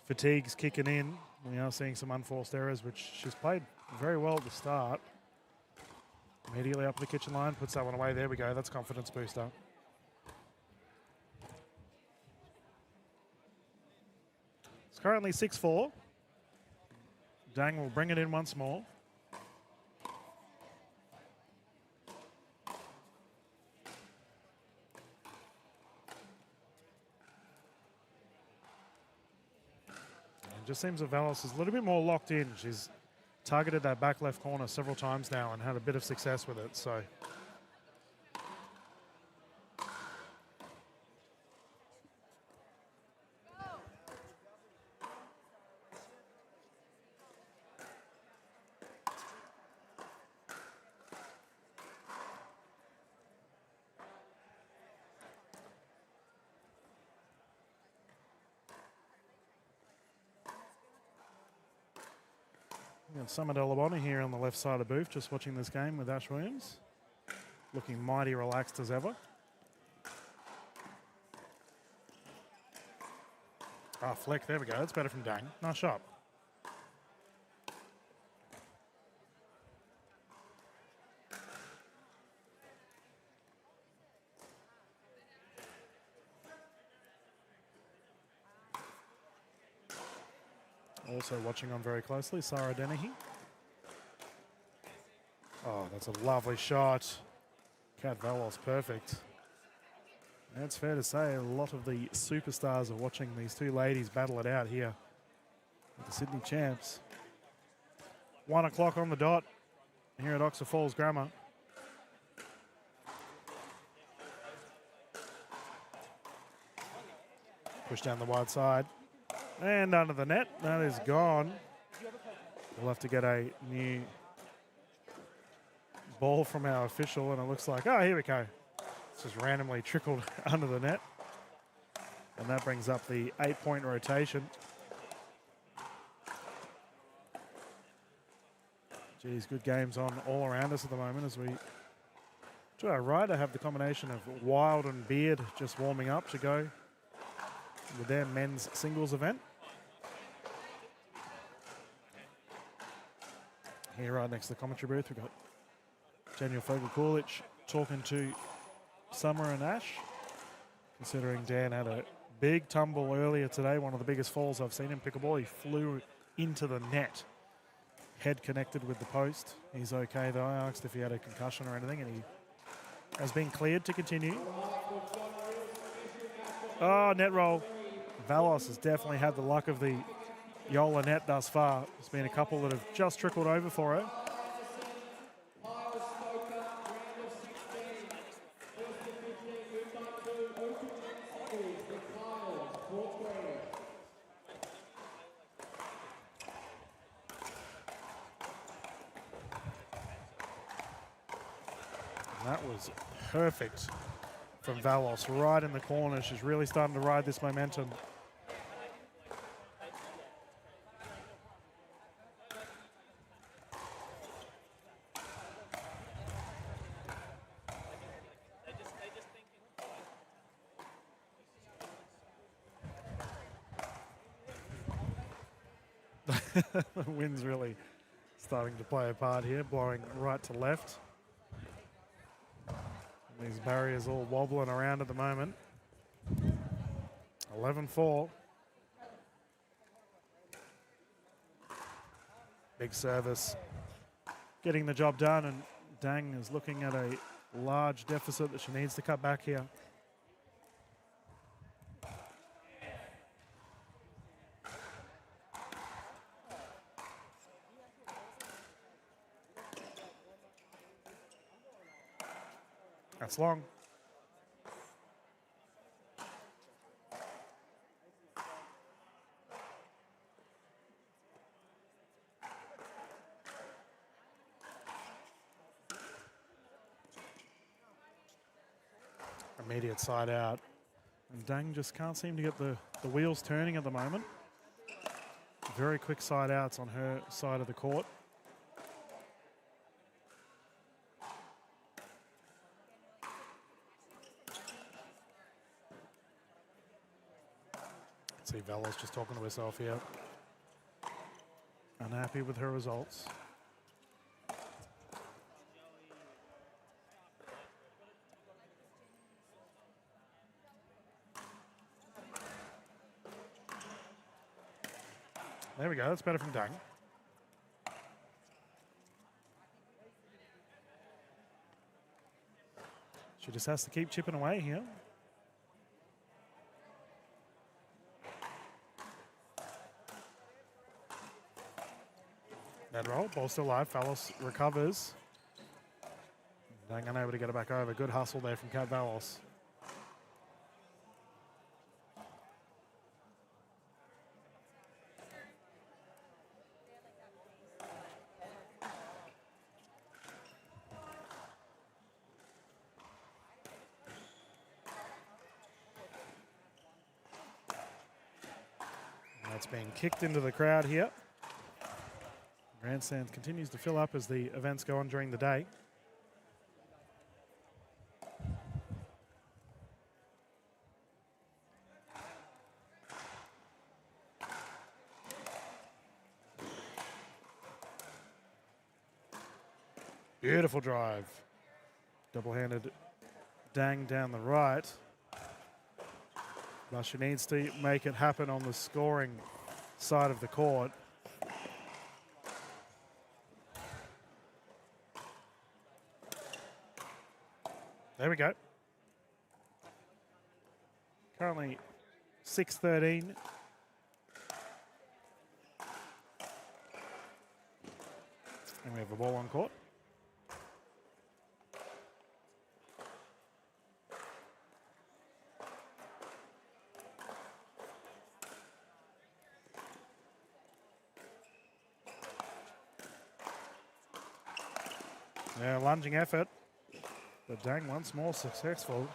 fatigues kicking in. We are seeing some unforced errors, which she's played very well at the start. Immediately up the kitchen line, puts that one away. There we go. That's confidence booster. It's currently 6-4. Dang will bring it in once more. Just seems that Valos is a little bit more locked in. She's targeted that back left corner several times now and had a bit of success with it. So Summer Delabona here on the left side of the booth, just watching this game with Ash Williams. Looking mighty relaxed as ever. Ah, flick, there we go. That's better from Dang. Nice shot. Also watching on very closely, Sarah Dennehy. Oh, that's a lovely shot. Kat Valos, perfect. And it's fair to say a lot of the superstars are watching these 2 ladies battle it out here with the Sydney champs. 1 o'clock on the dot here at Oxford Falls Grammar. Push down the wide side. And under the net, that is gone. We'll have to get a new ball from our official, and it looks like, oh, here we go. It's just randomly trickled under the net. And that brings up the 8-point rotation. Geez, good games on all around us at the moment as we, to our right, I have the combination of Wild and Beard just warming up to go with their men's singles event. Here right next to the commentary booth, we've got Daniel Fogel-Coolidge talking to Summer and Ash, considering Dan had a big tumble earlier today, one of the biggest falls I've seen in pickleball. He flew into the net, head connected with the post. He's okay though. I asked if he had a concussion or anything, and he has been cleared to continue. Oh, net roll. Valos has definitely had the luck of the Yola net thus far. There's been a couple that have just trickled over for her. That was perfect from Valos, right in the corner. She's really starting to ride this momentum. The wind's really starting to play a part here, blowing right to left. These barriers all wobbling around at the moment. 11-4. Big service. Getting the job done, and Dang is looking at a large deficit that she needs to cut back here. That's long. Immediate side out. And Dang just can't seem to get the wheels turning at the moment. Very quick side outs on her side of the court. See Velos just talking to herself here. Unhappy with her results. There we go, that's better from Dang. She just has to keep chipping away here. Net roll, ball still alive, Valos recovers. Dang unable to get it back over. Good hustle there from Kat Valos. That's being kicked into the crowd here. Grandstand continues to fill up as the events go on during the day. Beautiful drive. Double-handed Dang down the right. But she needs to make it happen on the scoring side of the court. There we go. Currently 6-13. And we have a ball on court. Yeah, lunging effort. But Dang once more successful.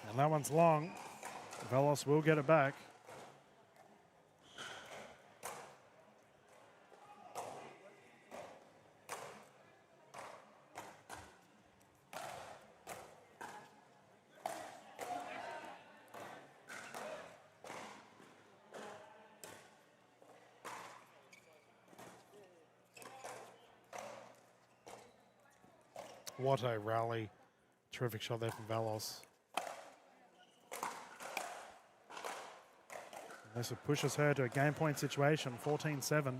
And that one's long. Velos will get it back. What a rally. Terrific shot there from Velos. And this pushes her to a game point situation, 14-7.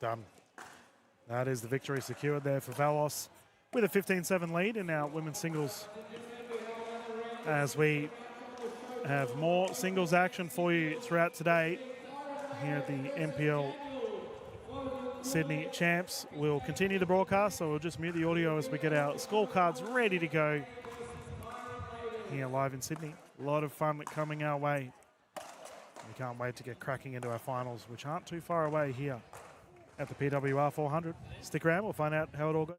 Done. That is the victory secured there for Velos with a 15-7 lead in our women's singles as we have more singles action for you throughout today here at the NPL Sydney Champs. We'll continue the broadcast, so we'll just mute the audio as we get our scorecards ready to go here live in Sydney. A lot of fun coming our way. We can't wait to get cracking into our finals, which aren't too far away here at the PWR 400. Stick around, we'll find out how it all goes.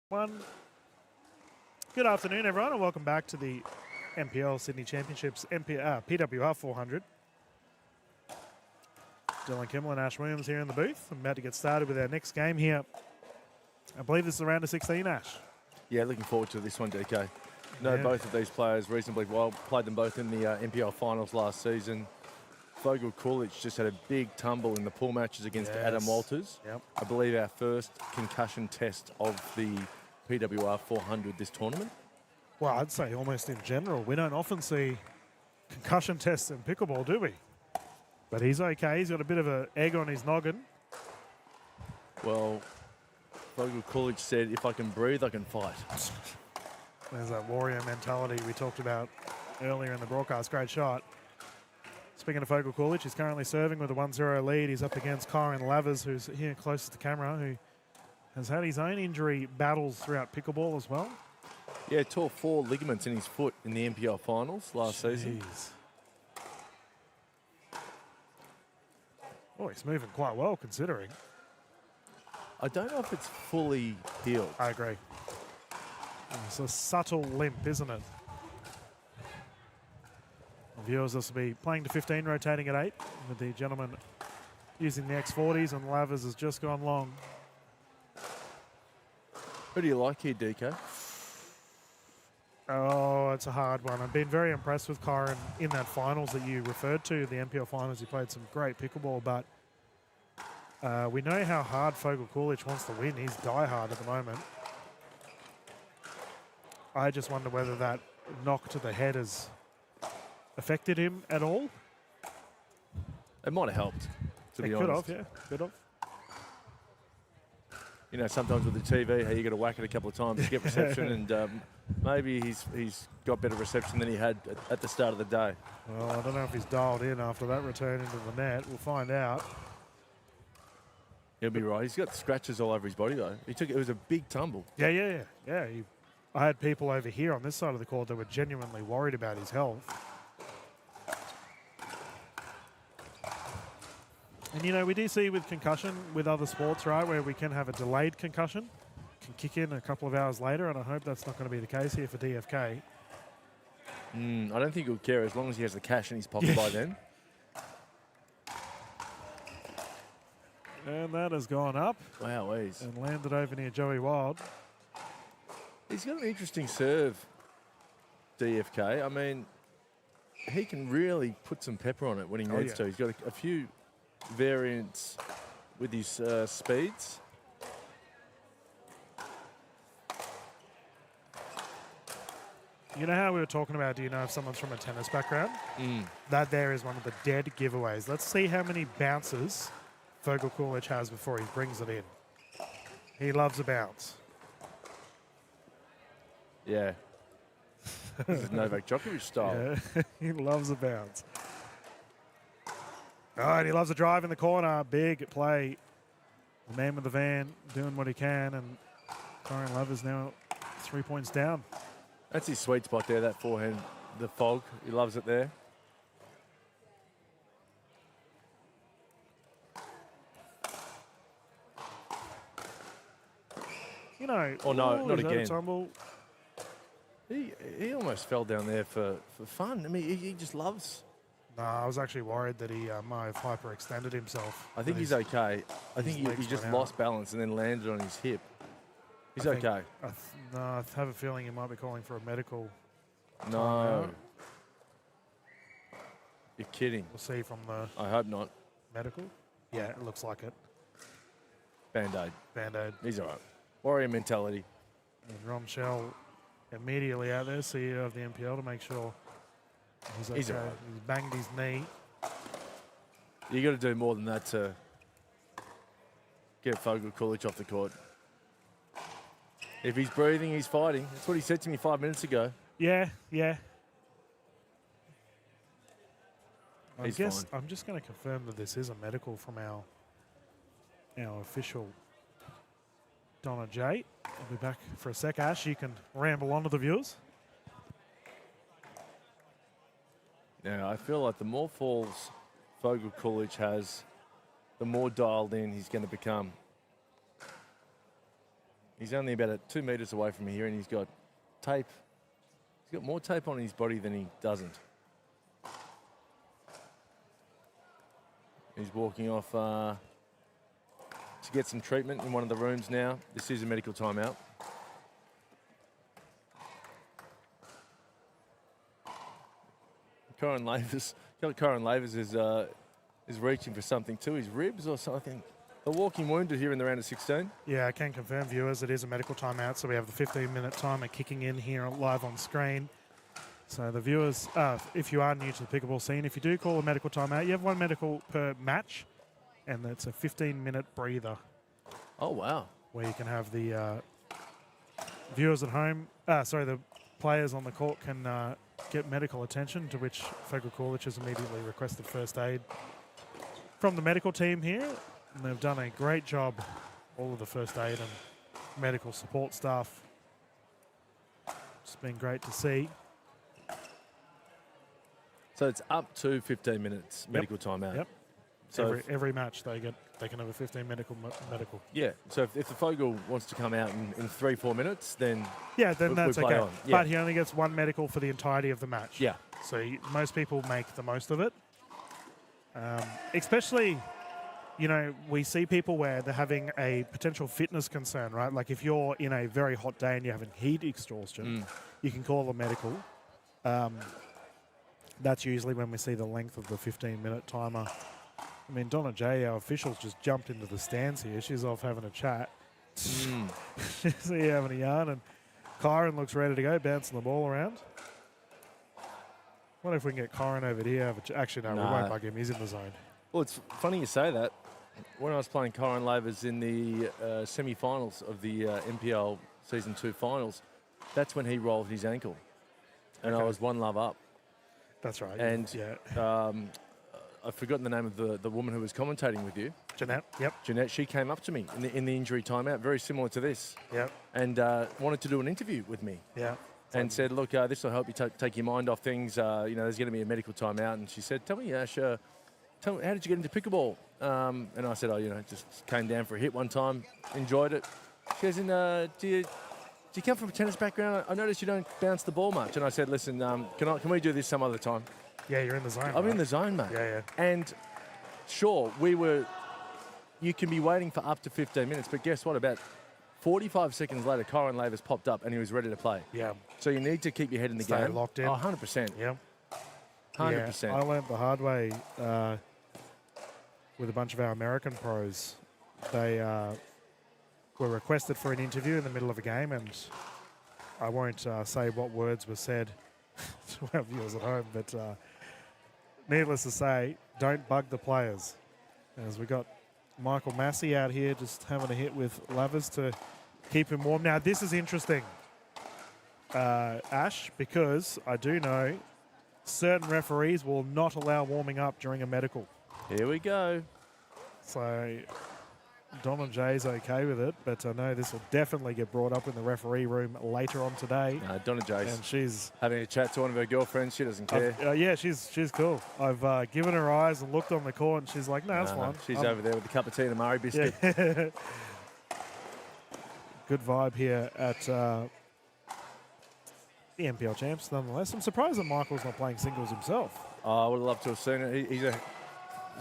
One. Good afternoon, everyone, and welcome back to the NPL Sydney Championships PWR 400. Dylan Kimmel and Ash Williams here in the booth. I'm about to get started with our next game here. I believe this is a round of 16, Ash. Yeah, looking forward to this one, DK. Know both of these players reasonably well. Played them both in the NPL finals last season. Fogel Coolidge just had a big tumble in the pool matches against Adam Walters. Yep. I believe our first concussion test of the PWR 400 this tournament. Well, I'd say almost in general. We don't often see concussion tests in pickleball, do we? But he's okay. He's got a bit of an egg on his noggin. Well, Fogel Coolidge said, if I can breathe, I can fight. There's that warrior mentality we talked about earlier in the broadcast. Great shot. Speaking of Fogel Coolidge, he's currently serving with a 1-0 lead. He's up against Kyron Lavers, who's here close to the camera, who has had his own injury battles throughout pickleball as well. Yeah, tore 4 ligaments in his foot in the NPL finals last season. Oh, he's moving quite well considering. I don't know if it's fully healed. I agree. It's a subtle limp, isn't it? Viewers will be playing to 15, rotating at 8, with the gentleman using the X40s, and Lavers has just gone long. Who do you like here, DK? Oh, it's a hard one. I've been very impressed with Kyron in that finals that you referred to, the NPL finals. He played some great pickleball, but we know how hard Fogel Coolidge wants to win. He's die-hard at the moment. I just wonder whether that knock to the head has affected him at all. It might have helped, to be honest. Could have, yeah. Could have. You know, sometimes with the TV, how you got to whack it a couple of times to get reception, and maybe he's got better reception than he had at the start of the day. Well, I don't know if he's dialed in after that return into the net. We'll find out. He'll be right. He's got scratches all over his body, though. It was a big tumble. Yeah. I had people over here on this side of the court that were genuinely worried about his health. And, you know, we do see with concussion with other sports, right, where we can have a delayed concussion, can kick in a couple of hours later, and I hope that's not going to be the case here for DFK. I don't think he'll care as long as he has the cash in his pocket by then. And that has gone up. Wow, and landed over near Joey Wild. He's got an interesting serve, DFK. I mean, he can really put some pepper on it when he needs to. He's got a few variants with his speeds. You know how we were talking about, do you know if someone's from a tennis background? That there is one of the dead giveaways. Let's see how many bounces Fogel Coolidge has before he brings it in. He loves a bounce. Yeah. This is Novak Djokovic style. Yeah. He loves a bounce. All right, he loves a drive in the corner. Big play. The man with the van doing what he can, and Kyron Lavers now 3 points down. That's his sweet spot there, that forehand, the fog. He loves it there. You know, not again. Tumble. He almost fell down there for fun. I mean, he just loves. No, I was actually worried that he might have hyperextended himself. I think he's okay. I think he just lost balance and then landed on his hip. He's okay. I have a feeling he might be calling for a medical. No. You're kidding. We'll see from the... I hope not. Medical? Yeah, it looks like it. Band-Aid. Band-Aid. He's all right. Warrior mentality. And Ron Shell immediately out there, CEO of the NPL, to make sure he's okay. He's all right. He's banged his knee. You got to do more than that to get Fogel Coolidge off the court. If he's breathing, he's fighting. That's what he said to me 5 minutes ago. Yeah. I'm just going to confirm that this is a medical from our official Donna J. I'll be back for a sec. Ash, you can ramble on to the viewers. Now, I feel like the more falls Fogel Coolidge has, the more dialed in he's going to become. He's only about 2 metres away from here, and he's got tape. He's got more tape on his body than he doesn't. He's walking off to get some treatment in one of the rooms now. This is a medical timeout. Corin Lavers is reaching for something too, his ribs or something. A walking wounded here in the round of 16. Yeah, I can confirm, viewers, it is a medical timeout, so we have the 15-minute timer kicking in here live on screen. So the viewers, if you are new to the pickleball scene, if you do call a medical timeout, you have one medical per match, and it's a 15-minute breather. Oh, wow. Where you can have the viewers at home, the players on the court can get medical attention, to which Fegal Kulic has immediately requested first aid from the medical team here. And they've done a great job, all of the first aid and medical support staff. It's been great to see. So it's up to 15 minutes medical timeout. Yep. So every match they can have a 15 medical. Yeah. So if the Fogel wants to come out in 3-4 minutes, then that's we okay. play on. Yeah. But he only gets one medical for the entirety of the match. Yeah. So most people make the most of it. Especially, we see people where they're having a potential fitness concern, right? Like if you're in a very hot day and you're having heat exhaustion, you can call a medical. That's usually when we see the length of the 15-minute timer. I mean, Donna J, our officials, just jumped into the stands here. She's off having a chat. She's here having a yarn, and Kyron looks ready to go, bouncing the ball around. Wonder if we can get Kyron over here. Actually, no, we won't bug him. He's in the zone. Well, it's funny you say that. When I was playing Kyron Lavers in the semi-finals of the NPL Season 2 finals, that's when he rolled his ankle. And I was 1 love up. That's right. And I've forgotten the name of the woman who was commentating with you. Jeanette, yep. Jeanette, she came up to me in the injury timeout, very similar to this. Yep. And wanted to do an interview with me. Yeah. And said, look, this will help you take your mind off things. There's going to be a medical timeout. And she said, tell me, Ash, how did you get into pickleball? And I said, just came down for a hit one time, enjoyed it. She goes, do you come from a tennis background? I noticed you don't bounce the ball much. And I said, listen, can we do this some other time? Yeah, you're in the zone. I'm in the zone, mate. Yeah. And sure, you can be waiting for up to 15 minutes, but guess what? About 45 seconds later, Kyron Lavers popped up and he was ready to play. Yeah. So you need to keep your head in the game. Stay locked in. Oh, 100%. Yeah. 100%. Yeah, I learned the hard way with a bunch of our American pros. They were requested for an interview in the middle of a game, and I won't say what words were said to our viewers at home, but needless to say, don't bug the players. As we got Michael Massey out here just having a hit with Lavers to keep him warm. Now, this is interesting, Ash, because I do know certain referees will not allow warming up during a medical. Here we go. So Donna J's okay with it, but I know this will definitely get brought up in the referee room later on today. Donna J's and she's having a chat to one of her girlfriends. She doesn't care. Yeah, she's cool. I've given her eyes and looked on the court, and she's like, no, that's fine. She's over there with a cup of tea and a Murray biscuit. Yeah. Good vibe here at the NPL champs, nonetheless. I'm surprised that Michael's not playing singles himself. Oh, I would have loved to have seen it. He's a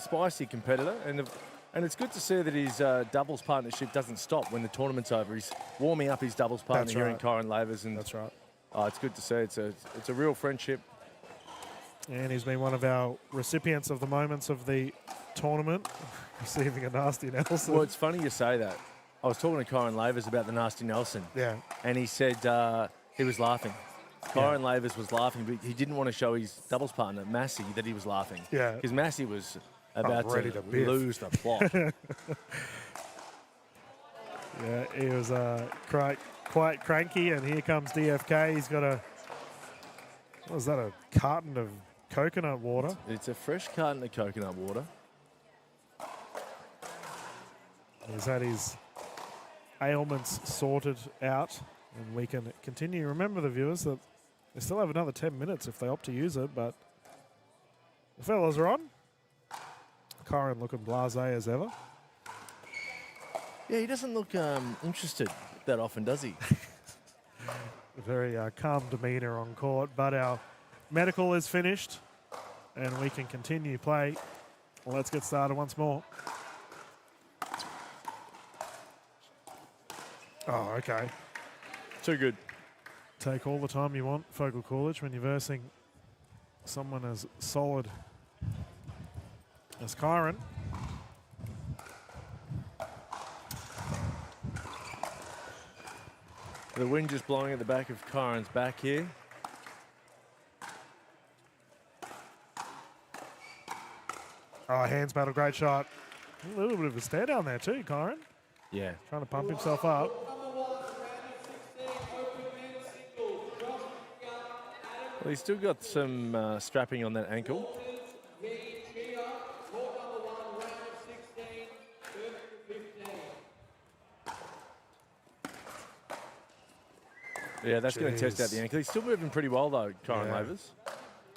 spicy competitor, and it's good to see that his doubles partnership doesn't stop when the tournament's over. He's warming up his doubles partner here in Kyron Lavers. And that's right. It's good to see. It's a real friendship. And he's been one of our recipients of the moments of the tournament, receiving a nasty Nelson. Well, it's funny you say that. I was talking to Kyron Lavers about the nasty Nelson. Yeah. And he said he was laughing. Kyron Lavers was laughing, but he didn't want to show his doubles partner, Massey, that he was laughing. Yeah. Because Massey was about to lose the plot. Yeah, he was quite cranky, and here comes DFK. He's got a carton of coconut water? It's a fresh carton of coconut water. He's had his ailments sorted out, and we can continue. Remember, the viewers, that they still have another 10 minutes if they opt to use it, but the fellas are on. Kyron looking blasé as ever. Yeah, he doesn't look interested that often, does he? Very calm demeanour on court, but our medical is finished and we can continue play. Well, let's get started once more. Oh, okay. Too good. Take all the time you want, Focal Coolidge, when you're versing someone as solid as Kyron. The wind just blowing at the back of Kyron's back here. Oh, hands battle, great shot. A little bit of a stare down there too, Kyron. Yeah. Trying to pump himself up. Well, he's still got some strapping on that ankle. Yeah, that's going to test out the ankle. He's still moving pretty well, though, Kyron Lavers.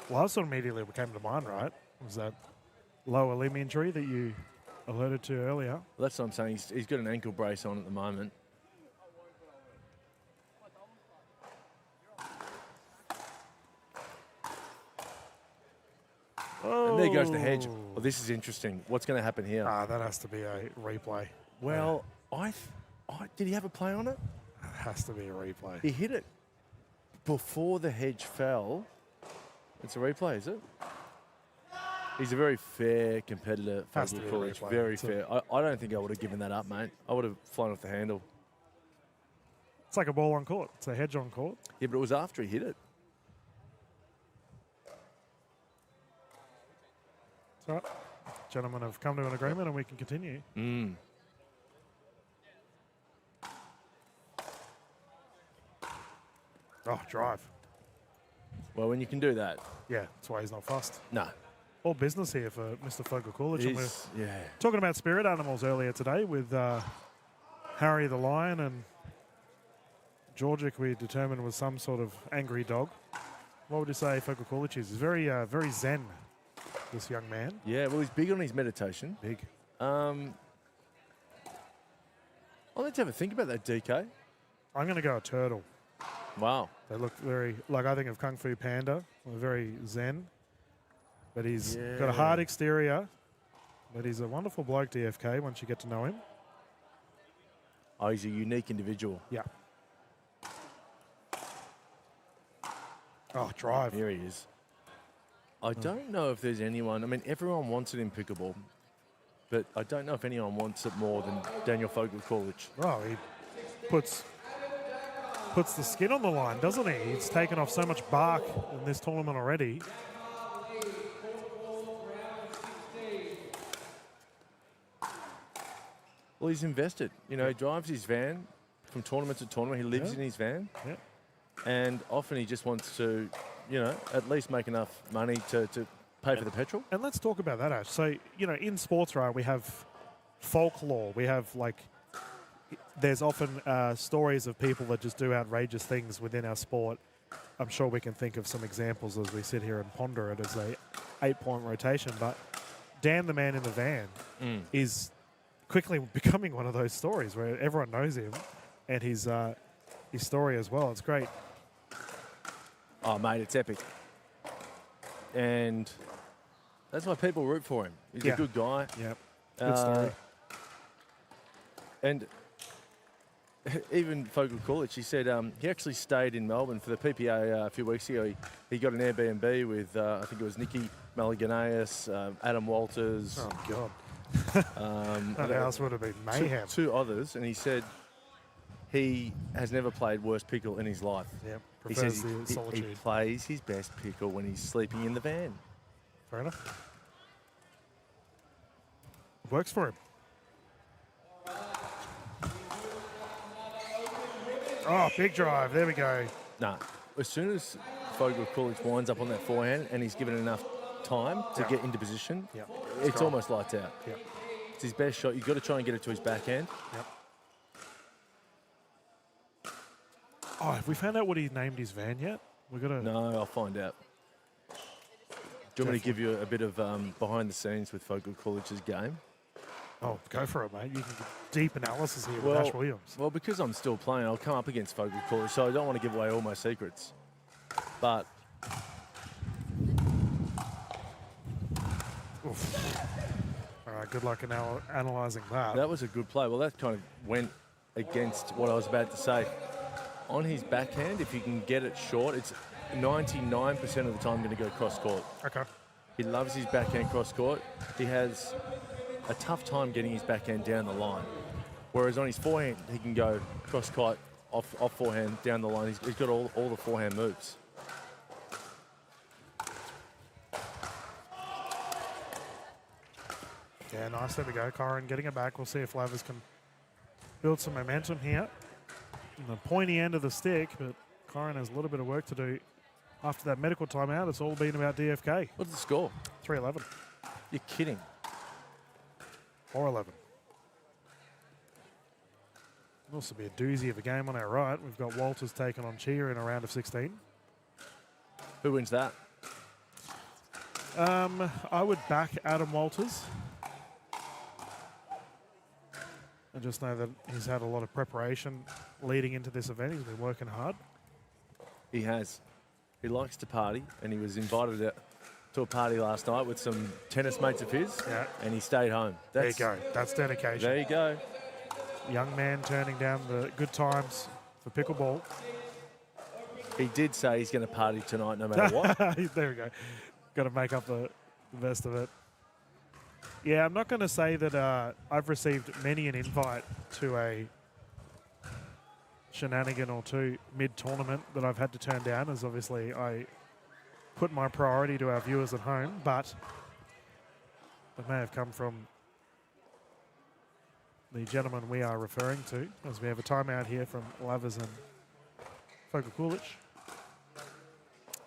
Well, that's what immediately came to mind, right? Was that lower limb injury that you alerted to earlier? Well, that's what I'm saying. He's got an ankle brace on at the moment. Oh. And there goes the hedge. Well, this is interesting. What's going to happen here? That has to be a replay. Well, did he have a play on it? It has to be a replay. He hit it before the hedge fell. It's a replay, is it? He's a very fair competitor. Has to be a Coolidge. replay. Very fair. I don't think I would have given that up, mate. I would have flown off the handle. It's like a ball on court. It's a hedge on court. Yeah, but it was after he hit it. It's all right. Gentlemen have come to an agreement and we can continue. Oh, drive. Well, when you can do that. Yeah, that's why he's not fussed. No. All business here for Mr. Focal Coolidge. And we're Yeah. talking about spirit animals earlier today with Harry the lion, and Georgic we determined was some sort of angry dog. What would you say Focal Coolidge is? He's very, very zen, this young man. Yeah, well, he's big on his meditation. Big. I'll let you have a think about that, DK. I'm going to go a turtle. Wow. They look very, like I think of Kung Fu Panda, very zen. But he's got a hard exterior, but he's a wonderful bloke, DFK, once you get to know him. Oh, he's a unique individual. Yeah. Oh, drive. Here he is. I don't know if there's anyone, I mean, everyone wants it in pickleball, but I don't know if anyone wants it more than Daniel Focal Coolidge. Oh, he puts the skin on the line, doesn't he? He's taken off so much bark in this tournament already. Well, he's invested. You know, he drives his van from tournament to tournament. He lives in his van. Yeah. And often he just wants to, you know, at least make enough money to pay for the petrol. And let's talk about that, Ash. So, you know, in sports, right, we have folklore. We have, like, there's often stories of people that just do outrageous things within our sport. I'm sure we can think of some examples as we sit here and ponder it as a 8-point rotation. But Dan the man in the van is quickly becoming one of those stories where everyone knows him and his story as well. It's great. Oh, mate, it's epic. And that's why people root for him. He's a good guy. Yep. Good story. And even Focal Coolidge, he said he actually stayed in Melbourne for the PPA a few weeks ago. He got an Airbnb with, I think it was Nicky Malaganeus, Adam Walters. Oh, God. That house would have been mayhem. Two others, and he said he has never played worse pickle in his life. Yep. He Prefers says the he solitude. plays his best pickle when he's sleeping in the van. Fair enough. Works for him. Oh, big drive. There we go. Nah. As soon as Focal Coolidge winds up on that forehand and he's given enough time to get into position, it's almost lights out. Yep. It's his best shot. You've got to try and get it to his backhand. Yep. Oh, have we found out what he named his van yet? We've got to. No, I'll find out. Do you want me to give you a bit of behind the scenes with Focal Coolidge's game? Oh, go for it, mate. You can get deep analysis here with Well, Ash Williams. Well, because I'm still playing, I'll come up against Focal Coolidge, so I don't want to give away all my secrets. But Oof. All right, good luck in analysing that. that was a good play. Well, that kind of went against what I was about to say. On his backhand, if you can get it short, it's 99% of the time going to go cross court. Okay. He loves his backhand cross court. He has a tough time getting his backhand down the line. Whereas on his forehand, he can go cross court, off forehand, down the line. He's got all the forehand moves. Yeah, nice. There we go. Kyron getting it back. We'll see if Lavers can build some momentum here. On the pointy end of the stick, but Kyron has a little bit of work to do. After that medical timeout, it's all been about DFK. What's the score? 3-11. You're kidding. 4-11. It'll also be a doozy of a game on our right. We've got Walters taking on Chia in a round of 16. Who wins that? I would back Adam Walters. I just know that he's had a lot of preparation leading into this event. He's been working hard. He has. He likes to party, and he was invited to a party last night with some tennis mates of his, and he stayed home. There you go. That's dedication. There you go. Young man turning down the good times for pickleball. He did say he's going to party tonight no matter what. There we go. Got to make up the best of it. Yeah, I'm not going to say that I've received many an invite to a shenanigan or two mid-tournament that I've had to turn down, as obviously I put my priority to our viewers at home, but it may have come from the gentleman we are referring to, as we have a timeout here from Lavers and Focal Coolidge.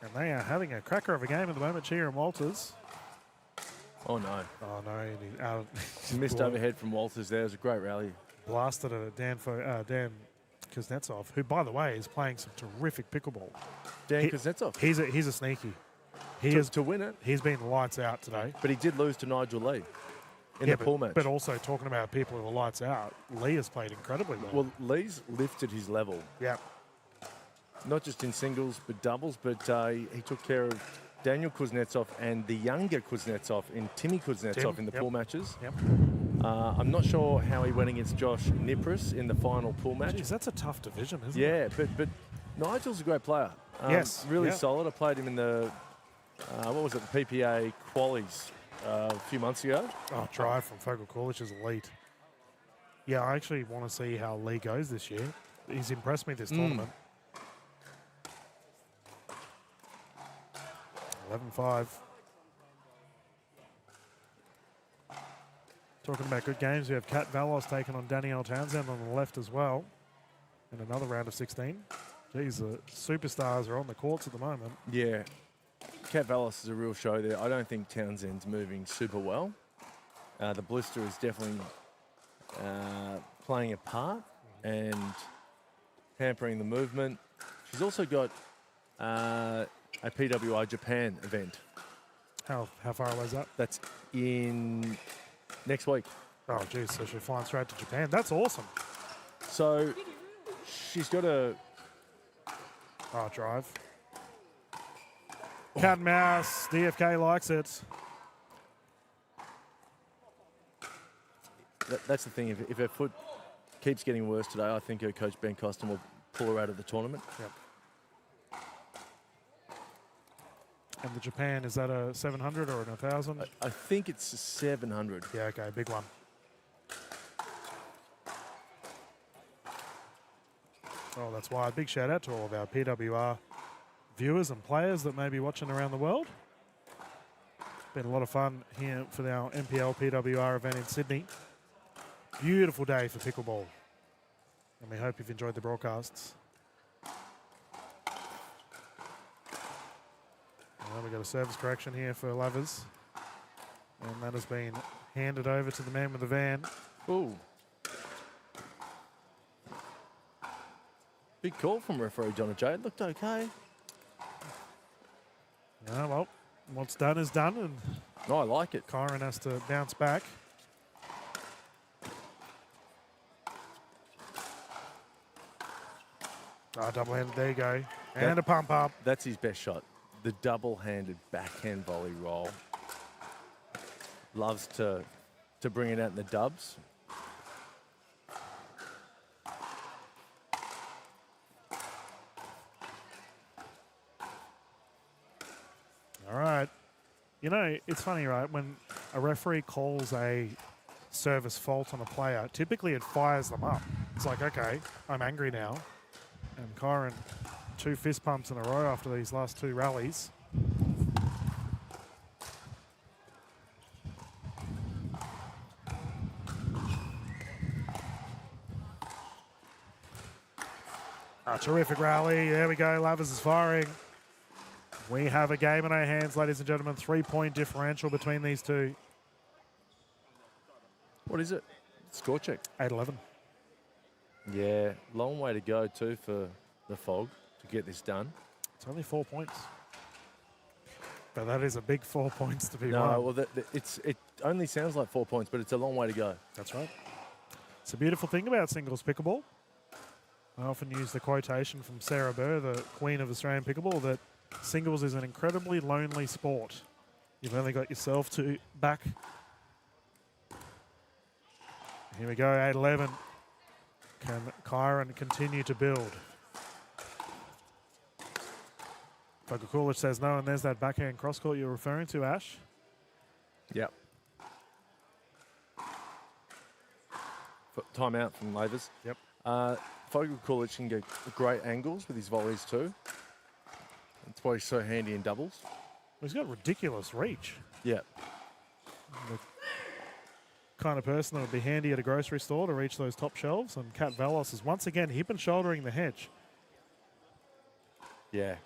And they are having a cracker of a game at the moment, Chia and Walters. Oh, no. Oh, no. Missed overhead from Walters there. It was a great rally. Blasted at Dan Kuznetsov, who, by the way, is playing some terrific pickleball. Dan Kuznetsov. He's a sneaky. To win it. He's been lights out today. But he did lose to Nigel Lee in the pool match. But also talking about people who are lights out, Lee has played incredibly well. Well, Lee's lifted his level. Yeah. Not just in singles, but doubles. But he took care of Daniel Kuznetsov and the younger Kuznetsov in Timmy Kuznetsov in the pool matches. Yep. I'm not sure how he went against Josh Nipris in the final pool match. Jeez, that's a tough division, isn't it? Yeah, but Nigel's a great player. Yes. Really solid. I played him in the, the PPA qualies a few months ago. Oh, drive from Focal Coolidge is elite. Yeah, I actually want to see how Lee goes this year. He's impressed me this tournament. 11-5. Talking about good games, we have Kat Valos taking on Danielle Townsend on the left as well in another round of 16. Geez, the superstars are on the courts at the moment. Yeah. Kat Valos is a real show there. I don't think Townsend's moving super well. The blister is definitely playing a part and hampering the movement. She's also got a PWI Japan event. How far away is that? That's in next week. Oh, geez, so she's flying straight to Japan. That's awesome. So she's got a... Oh, drive. Cat and mouse. DFK likes it. That's the thing. If her foot keeps getting worse today, I think her coach, Ben Costin, will pull her out of the tournament. Yep. And the Japan, is that a 700 or an 1,000? I think it's a 700. Yeah, okay, big one. Oh, that's wide. Big shout out to all of our PWR viewers and players that may be watching around the world. Been a lot of fun here for our NPL PWR event in Sydney. Beautiful day for pickleball. And we hope you've enjoyed the broadcasts. Well, we've got a service correction here for Lavers. And that has been handed over to the man with the van. Ooh. Big call from referee John J. It looked okay. Yeah, well, what's done is done. And I like it. Kyron has to bounce back. Oh, double-handed, there you go. And a pump up. That's his best shot. The double-handed backhand volley roll. Loves to bring it out in the dubs. All right. You know, it's funny, right? When a referee calls a service fault on a player, typically it fires them up. It's like, okay, I'm angry now. And Kyron, 2 fist pumps in a row after these last 2 rallies. A terrific rally. There we go. Lavers is firing. We have a game in our hands, ladies and gentlemen. 3-point differential between these two. What is it? Score check. 8-11. Yeah, long way to go too for the Fog to get this done. It's only 4 points. But that is a big 4 points to be No, won. well, it only sounds like 4 points, but it's a long way to go. That's right. It's a beautiful thing about singles pickleball. I often use the quotation from Sarah Burr, the queen of Australian pickleball, that singles is an incredibly lonely sport. You've only got yourself to back. Here we go, 8-11. Can Kyron continue to build? Kulich says no, and there's that backhand cross-court you're referring to, Ash. Yep. Timeout from Lavers. Yep. Kulich can get great angles with his volleys too. That's why he's so handy in doubles. He's got ridiculous reach. Yeah. The kind of person that would be handy at a grocery store to reach those top shelves. And Kat Valos is once again hip and shouldering the hedge. Yeah.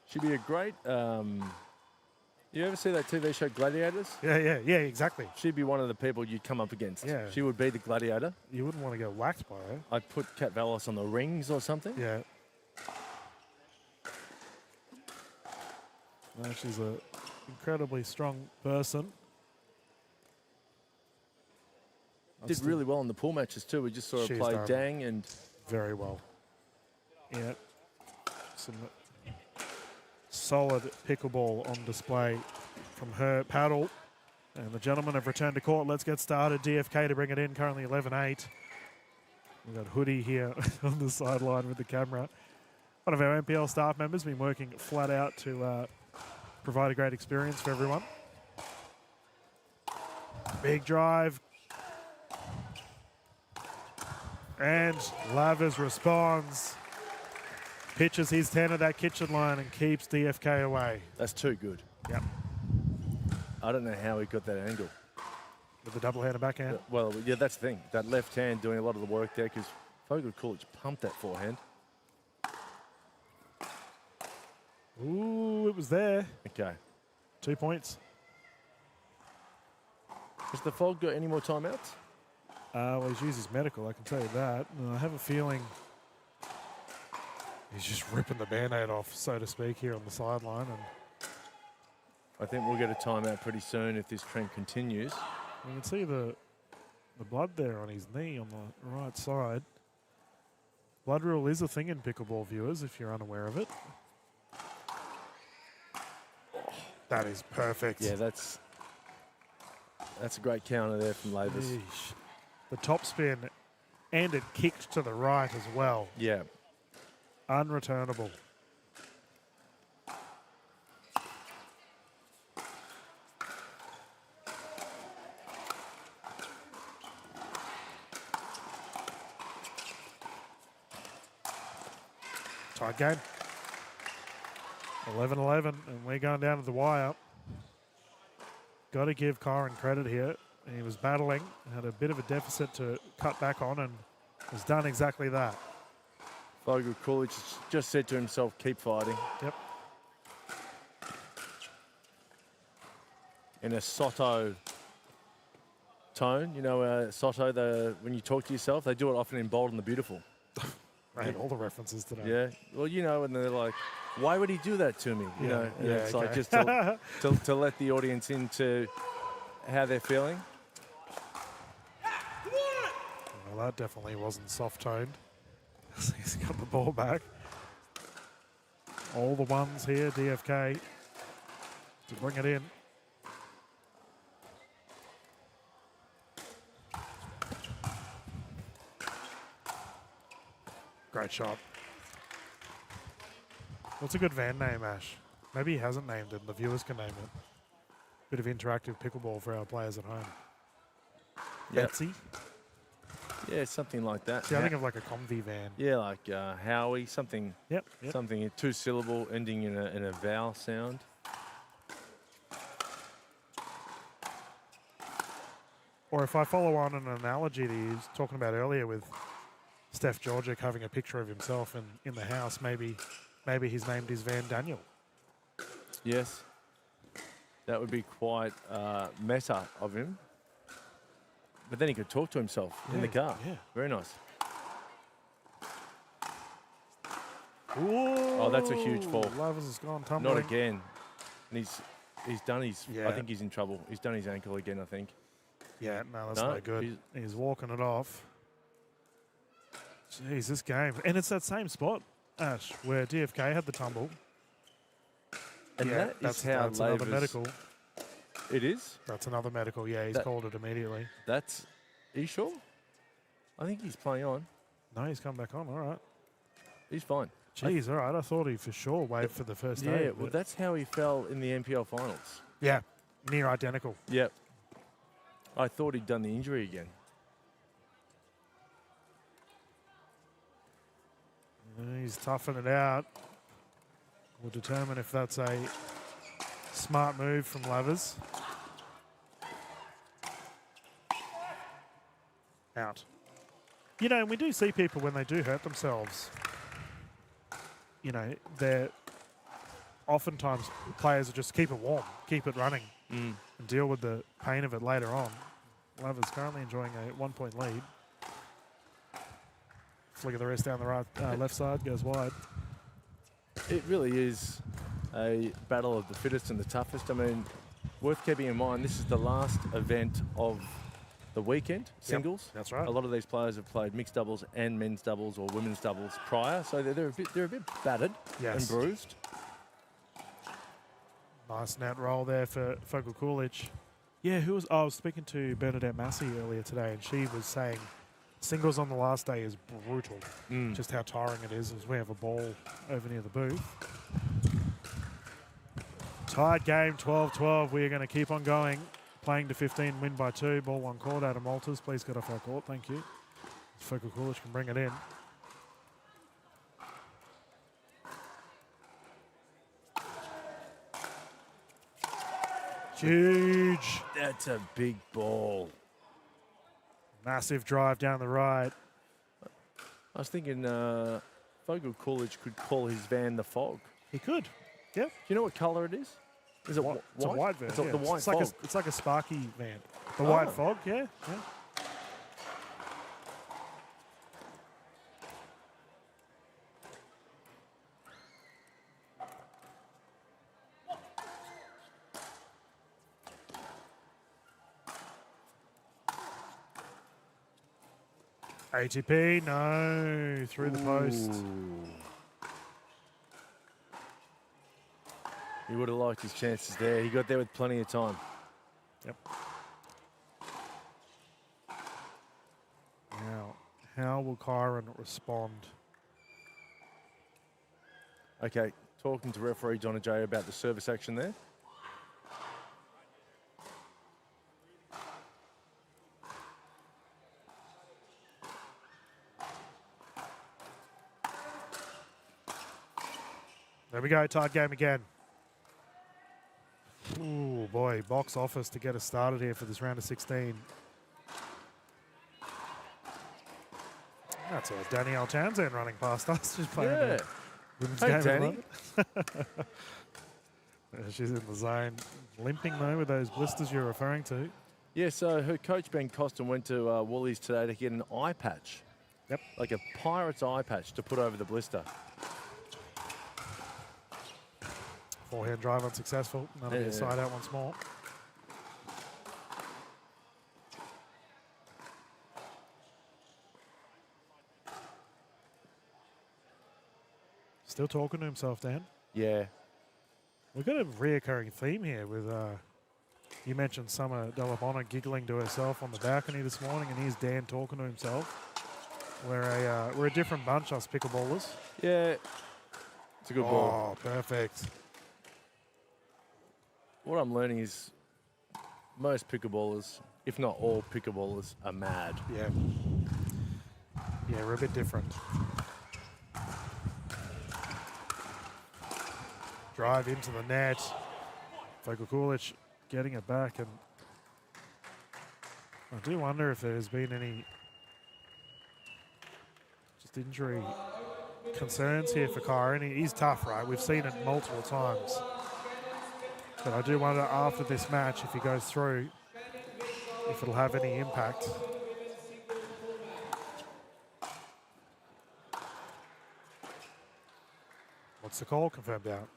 She'd be a great... you ever see that TV show Gladiators? Yeah, exactly. She'd be one of the people you'd come up against. Yeah. She would be the gladiator. You wouldn't want to get whacked by her. I'd put Kat Valos on the rings or something. Yeah. No, she's an incredibly strong person. Did really well in the pool matches too. We just saw her play Dang and... Very well. Yeah. Some solid pickleball on display from her paddle. And the gentlemen have returned to court. Let's get started. DFK to bring it in, currently 11-8. We've got Hoodie here on the sideline with the camera. One of our NPL staff members been working flat out to provide a great experience for everyone. Big drive. And Lavers responds. Pitches his 10 at that kitchen line and keeps DFK away. That's too good. Yep. I don't know how he got that angle. With the double-handed backhand? Well, yeah, that's the thing. That left hand doing a lot of the work there because Kulich pumped that forehand. Ooh, it was there. Okay. 2 points. Has the Fog got any more timeouts? Well, he's used his medical, I can tell you that. And I have a feeling he's just ripping the Band-Aid off, so to speak, here on the sideline. And I think we'll get a timeout pretty soon if this trend continues. you can see the blood there on his knee on the right side. Blood rule is a thing in pickleball, viewers, if you're unaware of it. That is perfect. Yeah, that's a great counter there from Lavers. Yeesh. The top spin, and it kicked to the right as well. Yeah. Unreturnable. Tied game. 11-11, and we're going down to the wire. Got to give Kyron credit here. He was battling, had a bit of a deficit to cut back on, and has done exactly that. Kulich just said to himself, keep fighting. Yep. In a Soto tone, you know, Soto, when you talk to yourself, they do it often in Bold and the Beautiful. I had all the references today. Yeah, well, you know, and they're like, why would he do that to me? You know, and it's okay. like just to let the audience into how they're feeling. Well, that definitely wasn't soft-toned. He's got the ball back. All the ones here, DFK, to bring it in. Great shot. What's a good van name, Ash? Maybe he hasn't named it. The viewers can name it. Bit of interactive pickleball for our players at home. Yep. Betsy? Yeah, something like that. See, I think of like a Comvy van. Yeah, like Howie, something. Yep. Something 2-syllable ending in a vowel sound. Or if I follow on an analogy that he was talking about earlier with Steph Georgic having a picture of himself in the house, maybe he's named his van Daniel. Yes. That would be quite meta of him. But then he could talk to himself in the car. Yeah. Very nice. Ooh, Oh, that's a huge fall. Lovers has gone tumbling. Not again. And he's done his... Yeah. I think he's in trouble. He's done his ankle again, I think. Yeah, no, that's no good. He's walking it off. Jeez, this game. And it's that same spot, Ash, where DFK had the tumble. And yeah, that's another Lavers- medical. It is? That's another medical. Yeah, he's called it immediately. Are you sure? I think he's playing on. No, he's come back on. All right. He's fine. Jeez, all right. I thought he for sure waved for the first Yeah, aid. well, that's how he fell in the NPL finals. Yeah, near identical. Yep. I thought he'd done the injury again. He's toughing it out. We'll determine if that's a smart move from Lavers. Out. You know, and we do see people when they do hurt themselves. You know, they're oftentimes players will just keep it warm, keep it running, and deal with the pain of it later on. Lavers currently enjoying a 1-point lead. Flick of the wrist down the right, left side, goes wide. It really is a battle of the fittest and the toughest. I mean, worth keeping in mind, this is the last event of the weekend, singles. That's right. A lot of these players have played mixed doubles and men's doubles or women's doubles prior, so they're a bit battered and bruised. Nice net roll there for Focal Coolidge. Yeah, I was speaking to Bernadette Massey earlier today, and she was saying singles on the last day is brutal. Just how tiring it is as we have a ball over near the booth. Tied game, 12-12. We are going to keep on going. Playing to 15, win by 2. Ball one court. Adam Walters, please get off our court. Thank you. Focal Coolidge can bring it in. Huge. That's a big ball. Massive drive down the right. I was thinking Focal Coolidge could call his van the Fog. He could. Yep. Do you know what colour it is? Is it white? It's a white van. It's yeah. the white it's Fog. like it's like a Sparky van. The white Fog, yeah. ATP, no, through the post. He would have liked his chances there. He got there with plenty of time. Yep. Now, how will Kyron respond? Okay, talking to referee Donna J about the service action there. There we go, tied game again. Ooh, boy, box office to get us started here for this round of 16. That's a Danielle Townsend running past us. She's playing the women's Hey, game at the Danny. moment. She's in the zone. Limping, though, with those blisters you're referring to. Yeah, so her coach, Ben Costin, went to Woolies today to get an eye patch. Yep. Like a Pirate's eye patch to put over the blister. Forehand drive unsuccessful. That'll be a side out once more. Still talking to himself, Dan. Yeah. We've got a reoccurring theme here with, you mentioned Summer Delabonna giggling to herself on the balcony this morning, and here's Dan talking to himself. We're a different bunch, us pickleballers. Yeah. It's a good ball. Oh, perfect. What I'm learning is most pickleballers, if not all pickleballers, are mad. Yeah. Yeah, we're a bit different. Drive into the net. Kulic getting it back, and I do wonder if there's been any just injury concerns here for Kyron. He's tough, right? We've seen it multiple times. But I do wonder after this match, if he goes through, if it'll have any impact. What's the call? Confirmed out.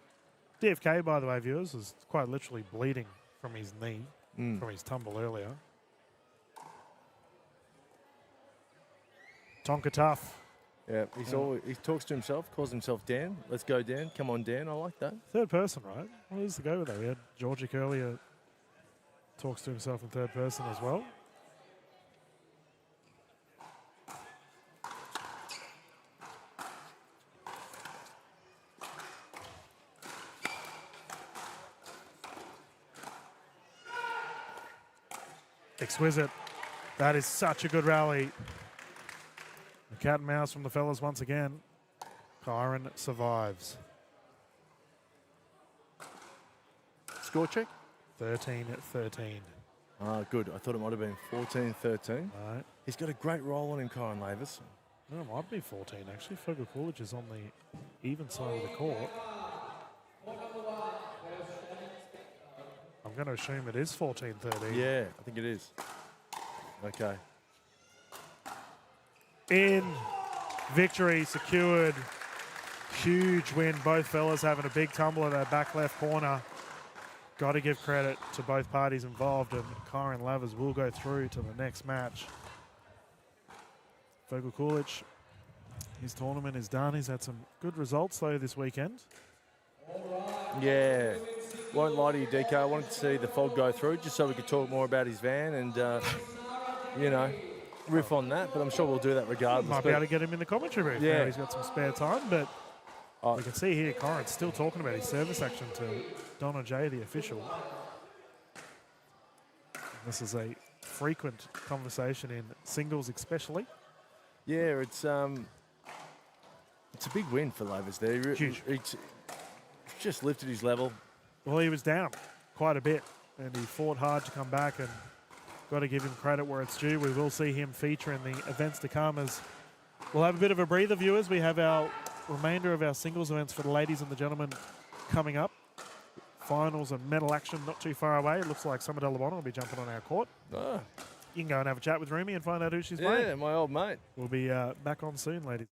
DFK, by the way, viewers, is quite literally bleeding from his knee, from his tumble earlier. Tonka tough. Yeah, he talks to himself, calls himself Dan. Let's go, Dan. Come on, Dan. I like that. Third person, right? What is the go with that? We had Georgic earlier talks to himself in third person as well. Exquisite. That is such a good rally. The cat and mouse from the fellas once again. Kyron survives. Score check? 13-13. Ah, good. I thought it might have been 14-13. Right. He's got a great roll on him, Kyron Lavis. No, it might be 14 actually. Kulic is on the even side of the court. I'm going to assume it is 14-13. Yeah, I think it is. Okay. In victory secured. Huge win. Both fellas having a big tumble at that back left corner. Got to give credit to both parties involved, and Kyron Lavers will go through to the next match. Kulic, his tournament is done. He's had some good results though this weekend. Yeah. Won't lie to you, DK. I wanted to see the fog go through just so we could talk more about his van and, you know, riff on that. But I'm sure we'll do that regardless. Might be able to get him in the commentary booth. Yeah. Now he's got some spare time, but we can see here Kyron's still talking about his service action to Donna J, the official. This is a frequent conversation in singles especially. Yeah, it's a big win for Lavers there. Huge. It's just lifted his level. Well, he was down quite a bit, and he fought hard to come back, and got to give him credit where it's due. We will see him feature in the events to come as we'll have a bit of a breather, viewers. We have our remainder of our singles events for the ladies and the gentlemen coming up. Finals and medal action not too far away. It looks like Summer Delabonna will be jumping on our court. Ah. You can go and have a chat with Rumi and find out who she's playing. Yeah, my old mate. We'll be back on soon, ladies.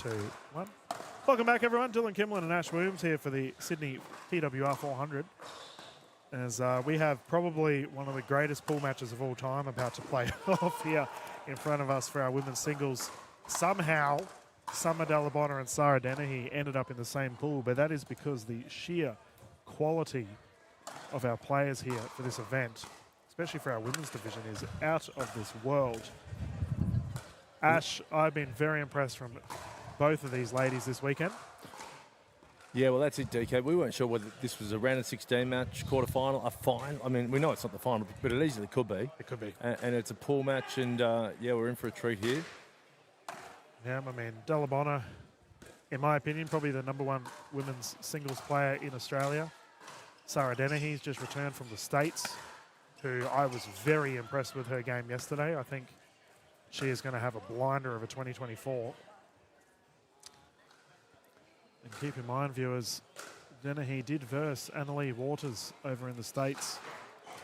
2, 1. Welcome back, everyone. Dylan Kimlin and Ash Williams here for the Sydney TWR 400. As we have probably one of the greatest pool matches of all time about to play off here in front of us for our women's singles. Somehow, Summer Dalabona and Sarah Dennehy ended up in the same pool, but that is because the sheer quality of our players here for this event, especially for our women's division, is out of this world. Ash, I've been very impressed from both of these ladies this weekend. Yeah, well, that's it, DK. We weren't sure whether this was a round of 16 match, quarterfinal, a final. I mean, we know it's not the final, but it easily could be. It could be. And it's a pool match, and yeah, we're in for a treat here. Yeah, I mean, Dalabona, in my opinion, probably the #1 women's singles player in Australia. Sarah Dennehy's just returned from the States, who I was very impressed with her game yesterday. I think she is going to have a blinder of a 2024. And keep in mind, viewers, Dennehy did verse Annalie Waters over in the States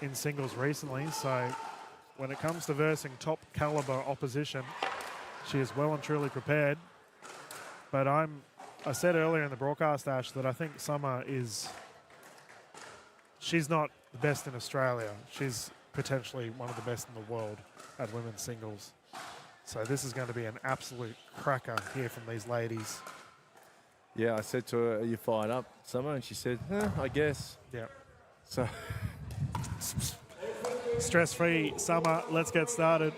in singles recently. So when it comes to versing top caliber opposition, she is well and truly prepared. But I said earlier in the broadcast, Ash, that I think Summer she's not the best in Australia. She's potentially one of the best in the world at women's singles. So this is going to be an absolute cracker here from these ladies. Yeah, I said to her, "Are you fired up, Summer?" And she said, "I guess." Yeah. So stress-free Summer. Let's get started.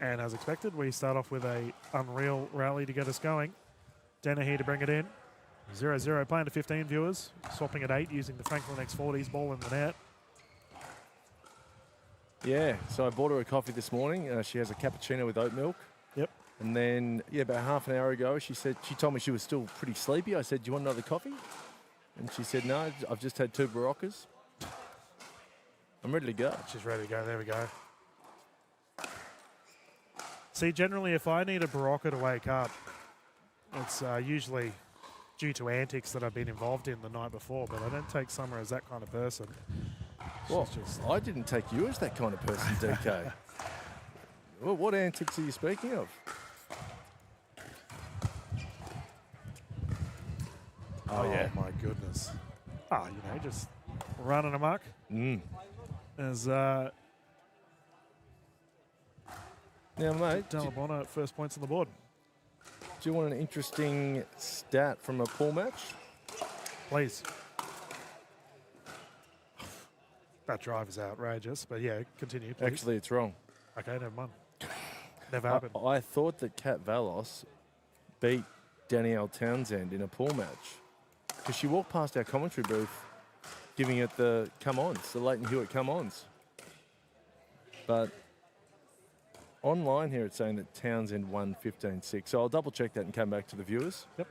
And as expected, we start off with a unreal rally to get us going. Dennehy to bring it in. 0-0 playing to 15 viewers. Swapping at 8 using the Franklin X40's ball in the net. yeah, so I bought her a coffee this morning. She has a cappuccino with oat milk. Yep. And then, yeah, about half an hour ago, she told me she was still pretty sleepy. I said, "Do you want another coffee?" And she said, "No, I've just had 2 Baroccas. I'm ready to go." She's ready to go. There we go. See, generally, if I need a Barocca to wake up, it's usually due to antics that I've been involved in the night before, but I don't take Summer as that kind of person. Well, I didn't take you as that kind of person, DK. Well, what antics are you speaking of? Oh, yeah. My goodness. Just running amok. As Now, mate, Dalabona at first points on the board. do you want an interesting stat from a pool match? Please. That drive is outrageous, but yeah, continue, please. Actually, it's wrong. Okay, never mind. Never happened. I thought that Kat Valos beat Danielle Townsend in a pool match because she walked past our commentary booth giving it the come-ons, the Leighton Hewitt come-ons. But online here it's saying that Townsend won 15-6. So I'll double-check that and come back to the viewers. Yep.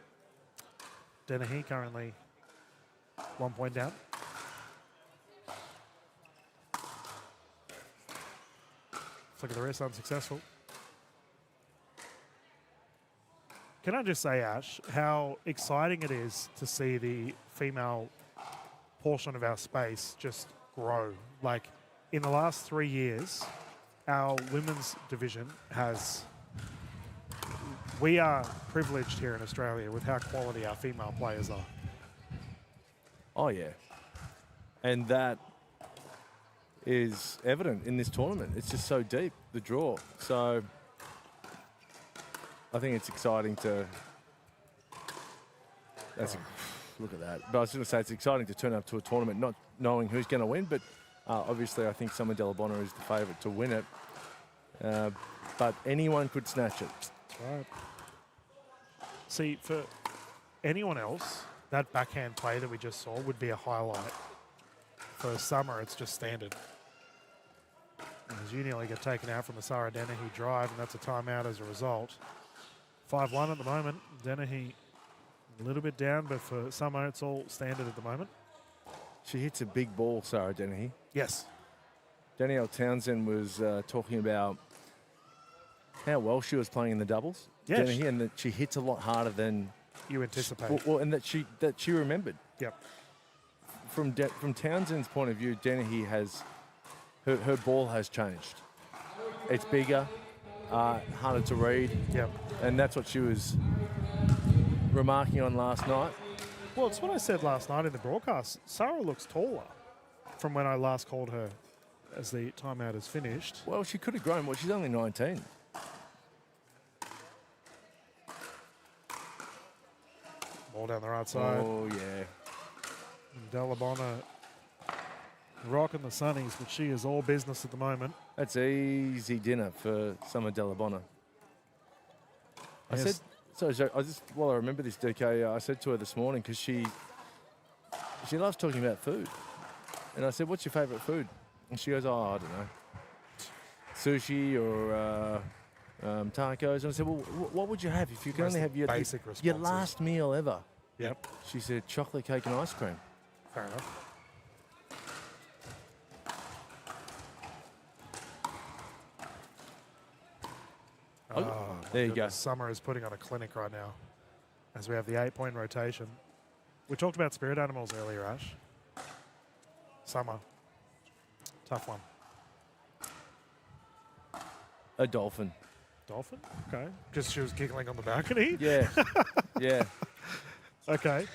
Dennehy currently 1 point down. Look at the rest, unsuccessful. Can I just say, Ash, how exciting it is to see the female portion of our space just grow. Like, in the last 3 years, our women's division we are privileged here in Australia with how quality our female players are. Oh, yeah. And that is evident in this tournament. It's just so deep, the draw. So I think it's exciting to... Look at that. But I was going to say it's exciting to turn up to a tournament not knowing who's going to win, but obviously I think Summer Dalabona is the favourite to win it. But anyone could snatch it. That's right. See, for anyone else, that backhand play that we just saw would be a highlight. For Summer, it's just standard. As you nearly get taken out from the Sarah Dennehy drive, and that's a timeout as a result. 5-1 at the moment. Dennehy a little bit down, but for Summer, it's all standard at the moment. She hits a big ball, Sarah Dennehy. Yes. Danielle Townsend was talking about how well she was playing in the doubles. Yeah, Dennehy, and that she hits a lot harder than you anticipate. Well, and that she remembered. Yep. From Townsend's point of view, Dennehy has her ball has changed. It's bigger, harder to read. Yep. And that's what she was remarking on last night. Well, it's what I said last night in the broadcast. Sarah looks taller from when I last called her as the timeout is finished. Well, she could have grown. Well, she's only 19. Ball down the right side. Oh, yeah. Delabonna rocking the sunnies, but she is all business at the moment. That's easy dinner for Summer Delabonna. I Yes. said, so I just, while I remember this, DK, I said to her this morning, because she loves talking about food. And I said, what's your favourite food? And she goes, oh, I don't know, sushi or tacos. And I said, well, what would you have if you could Most only have your basic your responses. last meal ever? Yep. She said, chocolate cake and ice cream. Fair enough. Oh, there you go. Goodness, Summer is putting on a clinic right now as we have the 8-point rotation. We talked about spirit animals earlier, Ash. Summer. Tough one. A dolphin. Dolphin? Okay. Because she was giggling on the balcony? Yeah. Yeah. Okay.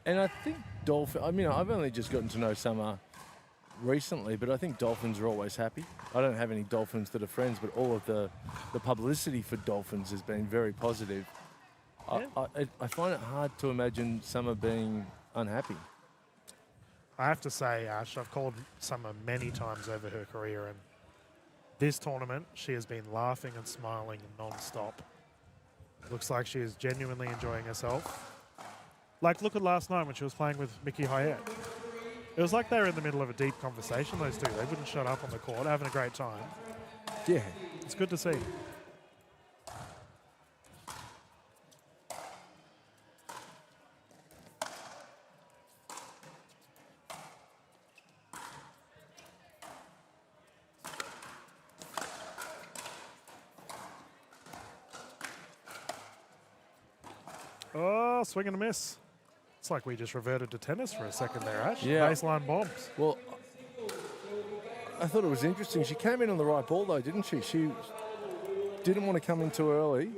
And I think dolphin, I mean, I've only just gotten to know Summer recently, but I think dolphins are always happy. I don't have any dolphins that are friends, but all of the publicity for dolphins has been very positive. Yeah. I find it hard to imagine Summer being unhappy. I have to say, Ash, I've called Summer many times over her career, and this tournament, she has been laughing and smiling non-stop. Looks like she is genuinely enjoying herself. Like, look at last night when she was playing with Mickey Hyatt. It was like they were in the middle of a deep conversation, those two. They wouldn't shut up on the court, having a great time. Yeah. It's good to see. Oh, swing and a miss. It's like we just reverted to tennis for a second there, Ash. Yeah. Baseline bombs. Well, I thought it was interesting. She came in on the right ball, though, didn't she? She didn't want to come in too early.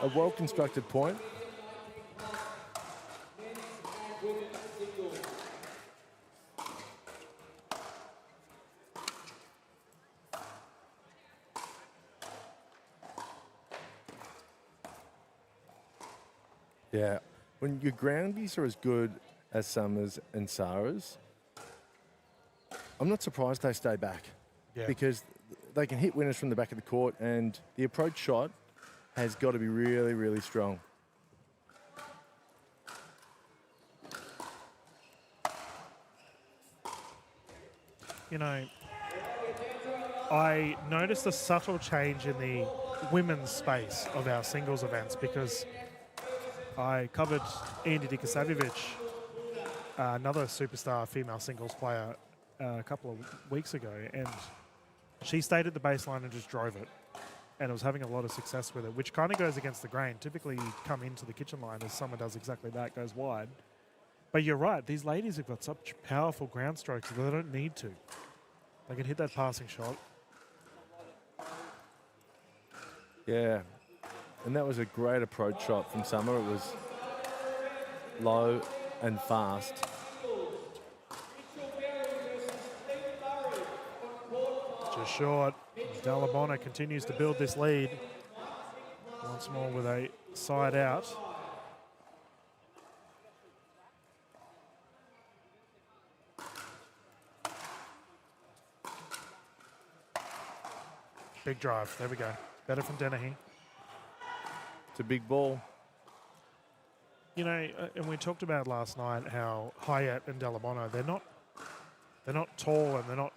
A well-constructed point. Yeah. When your groundies are as good as Summers and Sarah's, I'm not surprised they stay back. Yeah. Because they can hit winners from the back of the court, and the approach shot has got to be really, really strong. You know, I noticed a subtle change in the women's space of our singles events because I covered Andy Dikasavjevic, another superstar female singles player, a couple of weeks ago, and she stayed at the baseline and just drove it, and was having a lot of success with it, which kind of goes against the grain. Typically, you come into the kitchen line as Summer does exactly that, goes wide. But you're right, these ladies have got such powerful ground strokes that they don't need to. They can hit that passing shot. Yeah. And that was a great approach shot from Summer. It was low and fast. Just short. Delabonna continues to build this lead. Once more with a side out. Big drive. There we go. Better from Dennehy. It's a big ball. You know, and we talked about last night how Hyatt and Delabonna, they're not tall and they're not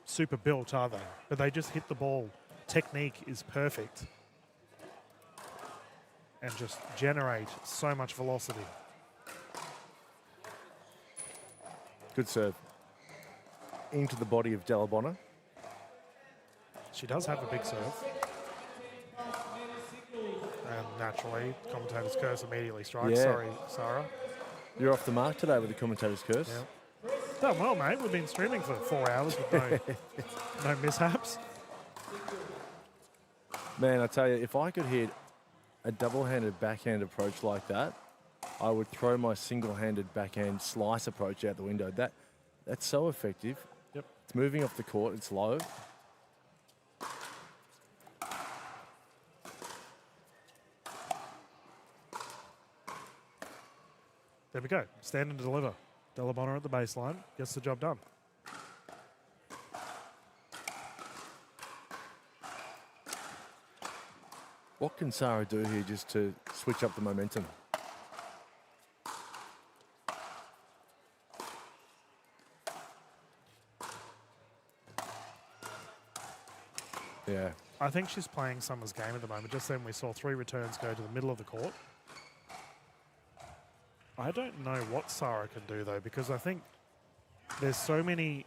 super built, are they? But they just hit the ball. Technique is perfect. And just generate so much velocity. Good serve. Into the body of Delabonna. She does have a big serve. And naturally, commentator's curse immediately strikes. Yeah. Sorry, Sarah. You're off the mark today with the commentator's curse. Yeah. Done well, mate. We've been streaming for 4 hours with no mishaps. Man, I tell you, if I could hit a double-handed backhand approach like that, I would throw my single-handed backhand slice approach out the window. That's so effective. Yep. It's moving off the court. It's low. There we go. Stand and deliver. Delabonner at the baseline. Gets the job done. What can Sarah do here just to switch up the momentum? Yeah. I think she's playing Summer's game at the moment. Just then we saw 3 returns go to the middle of the court. I don't know what Sarah can do, though, because I think there's so many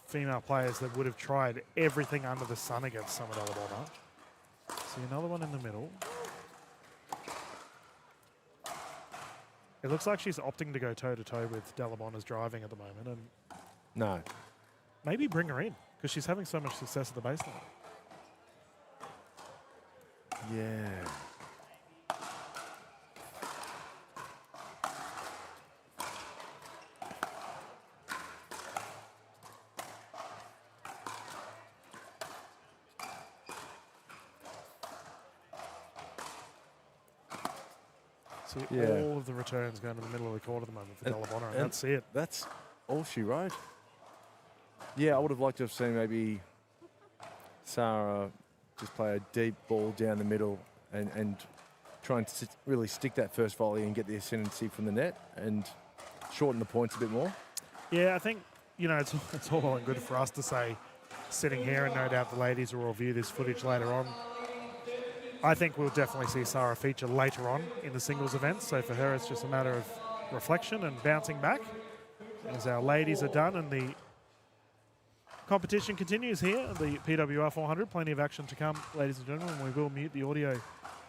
female players that would have tried everything under the sun against Summer Delabonner. See another one in the middle. It looks like she's opting to go toe-to-toe with Delabonner's driving at the moment. And No. maybe bring her in, because she's having so much success at the baseline. Yeah. See Yeah. all of the returns going to the middle of the court at the moment for Delabonner, and that's it. That's all she wrote. Yeah, I would have liked to have seen maybe Sarah just play a deep ball down the middle and try and really stick that first volley and get the ascendancy from the net and shorten the points a bit more. Yeah, I think, it's all well and good for us to say sitting here, and no doubt the ladies will review this footage later on. I think we'll definitely see Sarah feature later on in the singles events. So for her, it's just a matter of reflection and bouncing back as our ladies are done and the competition continues here at the PWR 400. Plenty of action to come, ladies and gentlemen. We will mute the audio.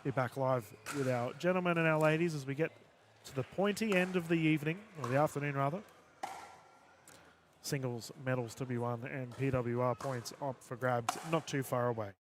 Be back live with our gentlemen and our ladies as we get to the pointy end of the evening, or the afternoon rather. Singles medals to be won and PWR points up for grabs not too far away.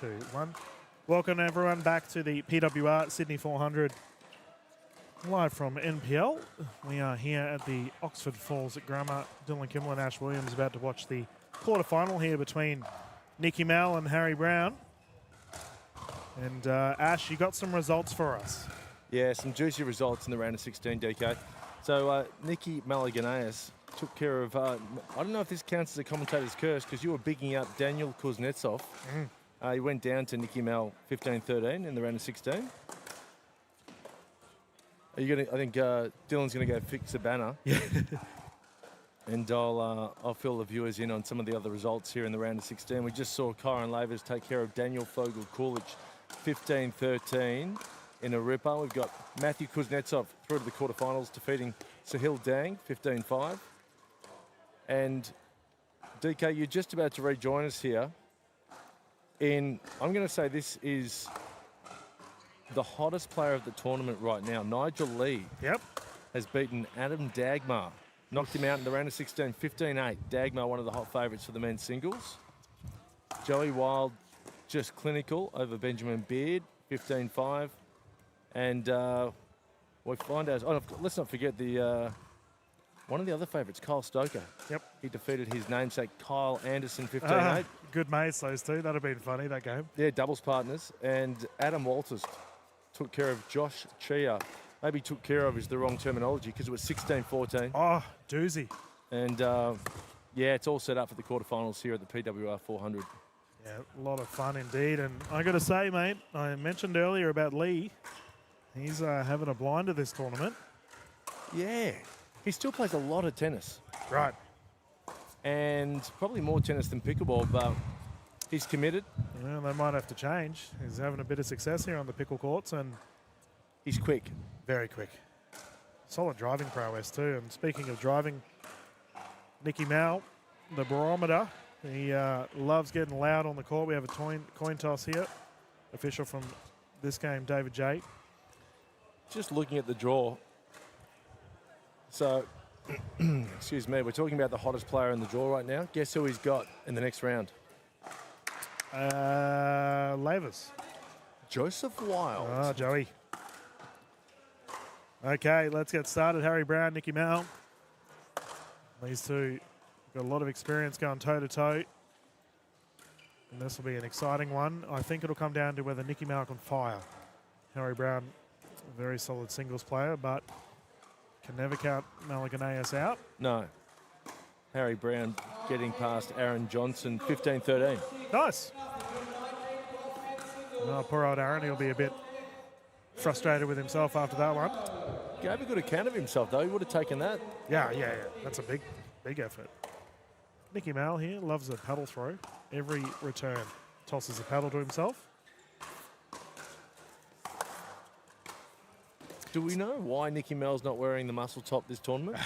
2, 1. Welcome everyone back to the PWR Sydney 400 live from NPL. We are here at the Oxford Falls Grammar. Dylan Kimmel and Ash Williams about to watch the quarterfinal here between Nicky Mal and Harry Brown. And Ash, you got some results for us. Yeah, some juicy results in the round of 16, DK. So Nicky Malaganaeus took care of, I don't know if this counts as a commentator's curse because you were bigging up Daniel Kuznetsov. He went down to Nicky Mal 15-13 in the round of 16. Are you gonna? I think Dylan's going to go fix a banner. Yeah. And I'll fill the viewers in on some of the other results here in the round of 16. We just saw Kyron Lavers take care of Daniel Fogel-Coolidge 15-13 in a ripper. We've got Matthew Kuznetsov through to the quarterfinals, defeating Sahil Dang 15-5. And DK, you're just about to rejoin us here. I'm going to say this is the hottest player of the tournament right now. Nigel Lee has beaten Adam Dagmar. Knocked him out in the round of 16, 15-8. Dagmar, one of the hot favourites for the men's singles. Joey Wild, just clinical over Benjamin Beard, 15-5. And we find out, let's not forget one of the other favourites, Kyle Stoker. Yep. He defeated his namesake, Kyle Anderson, 15-8. Good mates, those two. That'd have been funny, that game. Yeah, doubles partners. And Adam Walters took care of Josh Chia. Maybe took care of is the wrong terminology because it was 16-14. Oh, doozy. And, yeah, it's all set up for the quarterfinals here at the PWR 400. Yeah, a lot of fun indeed. And I got to say, mate, I mentioned earlier about Lee. He's having a blinder this tournament. Yeah. He still plays a lot of tennis. Right. And probably more tennis than pickleball, but he's committed. Well, they might have to change. He's having a bit of success here on the pickle courts, and he's quick. Very quick. Solid driving prowess too. And speaking of driving, Nicky Mal, the barometer, he loves getting loud on the court. We have a coin toss here. Official from this game, David J. Just looking at the draw. So, excuse me, we're talking about the hottest player in the draw right now. Guess who he's got in the next round? Lavers. Joseph Wild. Ah, Joey. Okay, let's get started. Harry Brown, Nicky Mal. These two got a lot of experience going toe-to-toe. And this will be an exciting one. I think it'll come down to whether Nicky Mal can fire. Harry Brown, a very solid singles player, but can never count Malaganaeus out. No. Harry Brown getting past Aaron Johnson, 15-13. Nice. Oh, poor old Aaron, he'll be a bit frustrated with himself after that one. Gave a good account of himself, though. He would have taken that. Yeah. That's a big effort. Nicky Mal here loves a paddle throw. Every return tosses a paddle to himself. Do we know why Nicky Mal's not wearing the muscle top this tournament?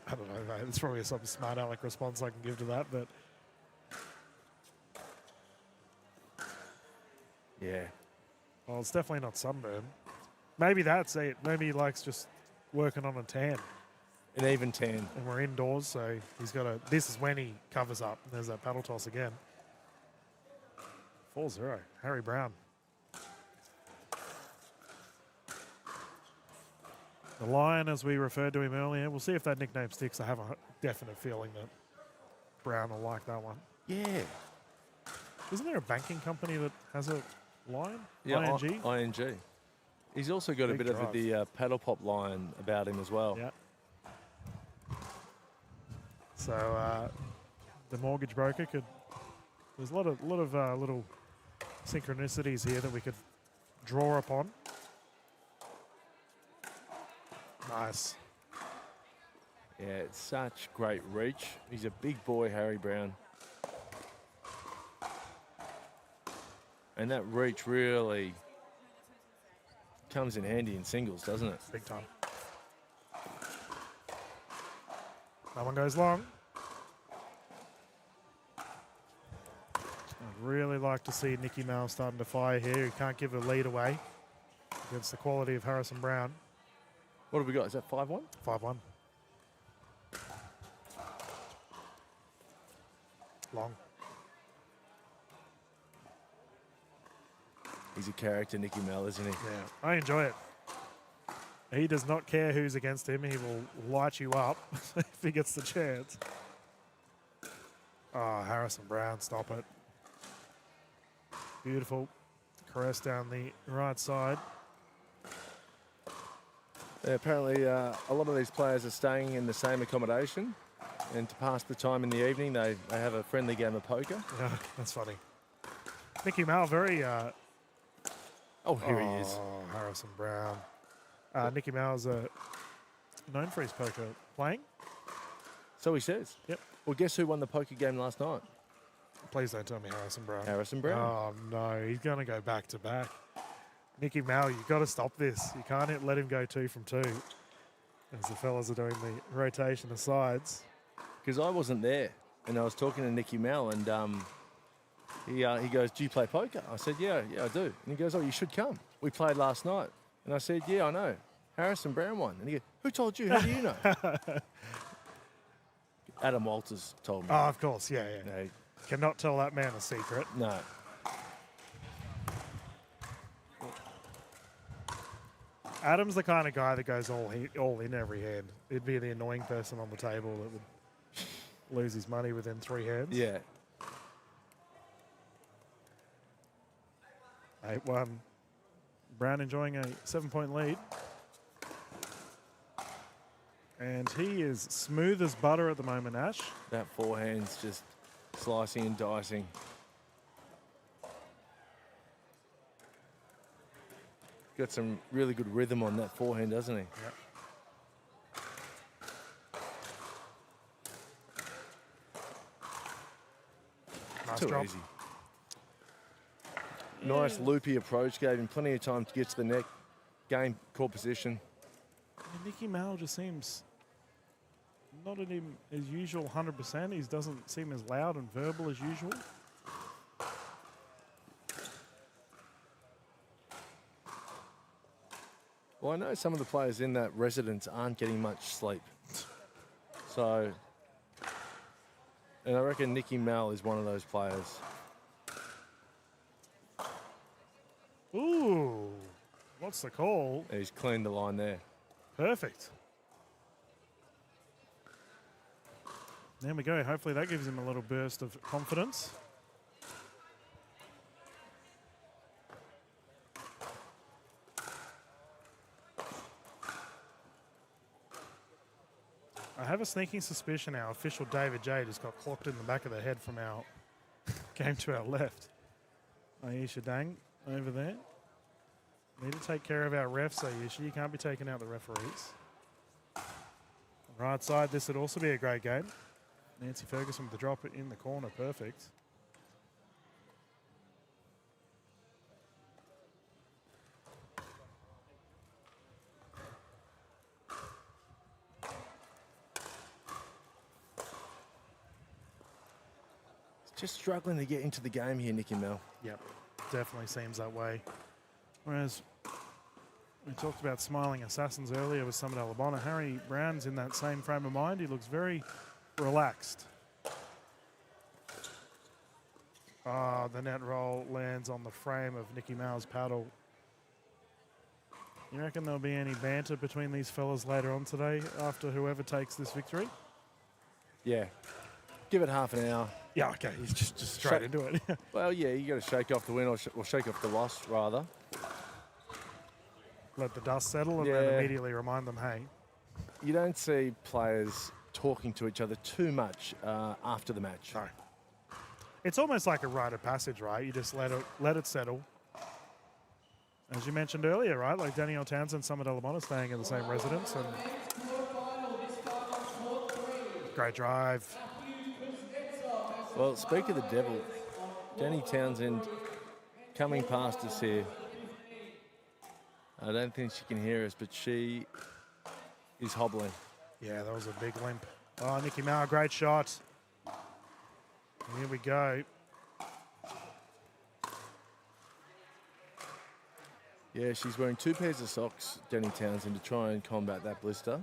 I don't know, mate. There's probably some smart aleck response I can give to that, but yeah. Well, it's definitely not sunburn. Maybe that's it. Maybe he likes just working on a tan. An even tan. And we're indoors, so he's got to. This is when he covers up. There's that paddle toss again. 4-0. Harry Brown. The Lion, as we referred to him earlier. We'll see if that nickname sticks. I have a definite feeling that Brown will like that one. Yeah. Isn't there a banking company that has a Lion? Yeah, ING? ING. He's also got Big a bit drive. of the paddle pop line about him as well. Yeah. So the mortgage broker could. There's a lot of little synchronicities here that we could draw upon. Nice. Yeah, it's such great reach. He's a big boy, Harry Brown. And that reach really comes in handy in singles, doesn't it? Big time. That one goes long. I'd really like to see Nicky Mal starting to fire here. He can't give a lead away against the quality of Harrison Brown. What have we got? Is that 5-1? 5-1. Long. He's a character, Nicky Mel, isn't he? Yeah, I enjoy it. He does not care who's against him. He will light you up if he gets the chance. Oh, Harrison Brown, stop it. Beautiful caress down the right side. Yeah, apparently, a lot of these players are staying in the same accommodation, and to pass the time in the evening, they have a friendly game of poker. Yeah, that's funny. Nicky Mel, very... Oh, here he is. Oh, Harrison Brown. Nicky Mal's known for his poker playing. So he says. Yep. Well, guess who won the poker game last night? Please don't tell me Harrison Brown. Harrison Brown. Oh, no. He's going to go back to back. Nicky Mal, you've got to stop this. You can't let him go 2 from 2 as the fellas are doing the rotation of sides. Because I wasn't there, and I was talking to Nicky Mal, and he goes, "Do you play poker?" I said, yeah, I do. And he goes, "Oh, you should come. We played last night." And I said, "Yeah, I know. Harrison Brown won." And he goes, "Who told you? How do you know?" Adam Walters told me. Oh, of course. Yeah. No, Cannot tell that man a secret. no. Adam's the kind of guy that goes all in every hand. He'd be the annoying person on the table that would lose his money within 3 hands. Yeah. 8-1. Brown enjoying a 7-point lead. And he is smooth as butter at the moment, Ash. That forehand's just slicing and dicing. Got some really good rhythm on that forehand, doesn't he? Yep. Nice Too drop. easy. Nice loopy approach, gave him plenty of time to get to the net, gain core position. Nicky Mal just seems not at him as usual 100%. He doesn't seem as loud and verbal as usual. Well, I know some of the players in that residence aren't getting much sleep. So, and I reckon Nicky Mal is one of those players. Ooh, what's the call? He's cleaned the line there. Perfect. There we go. Hopefully that gives him a little burst of confidence. I have a sneaking suspicion our official David J just got clocked in the back of the head from our game to our left. Aisha Dang over there. Need to take care of our refs, Aisha. You can't be taking out the referees. Right side, this would also be a great game. Nancy Ferguson with the drop in the corner, perfect. Just struggling to get into the game here, Nicky Mel. Yep, definitely seems that way. Whereas we talked about smiling assassins earlier with Summit Alabama. Harry Brown's in that same frame of mind. He looks very relaxed. The net roll lands on the frame of Nicky Mal's paddle. You reckon there'll be any banter between these fellas later on today after whoever takes this victory? Yeah. Give it half an hour. Yeah, okay. He's just straight into it. Well, yeah, you got to shake off the win or shake off the loss, rather. Let the dust settle and then immediately remind them, hey. You don't see players talking to each other too much after the match. No. It's almost like a rite of passage, right? You just let it settle. As you mentioned earlier, right? Like Danielle Townsend, Summit Alabama staying in the same residence. And great drive. Well, speak of the devil, Danny Townsend coming past us here. I don't think she can hear us, but she is hobbling. Yeah, that was a big limp. Oh, Nicky Mal, great shot. Here we go. Yeah, she's wearing 2 pairs of socks, Danny Townsend, to try and combat that blister.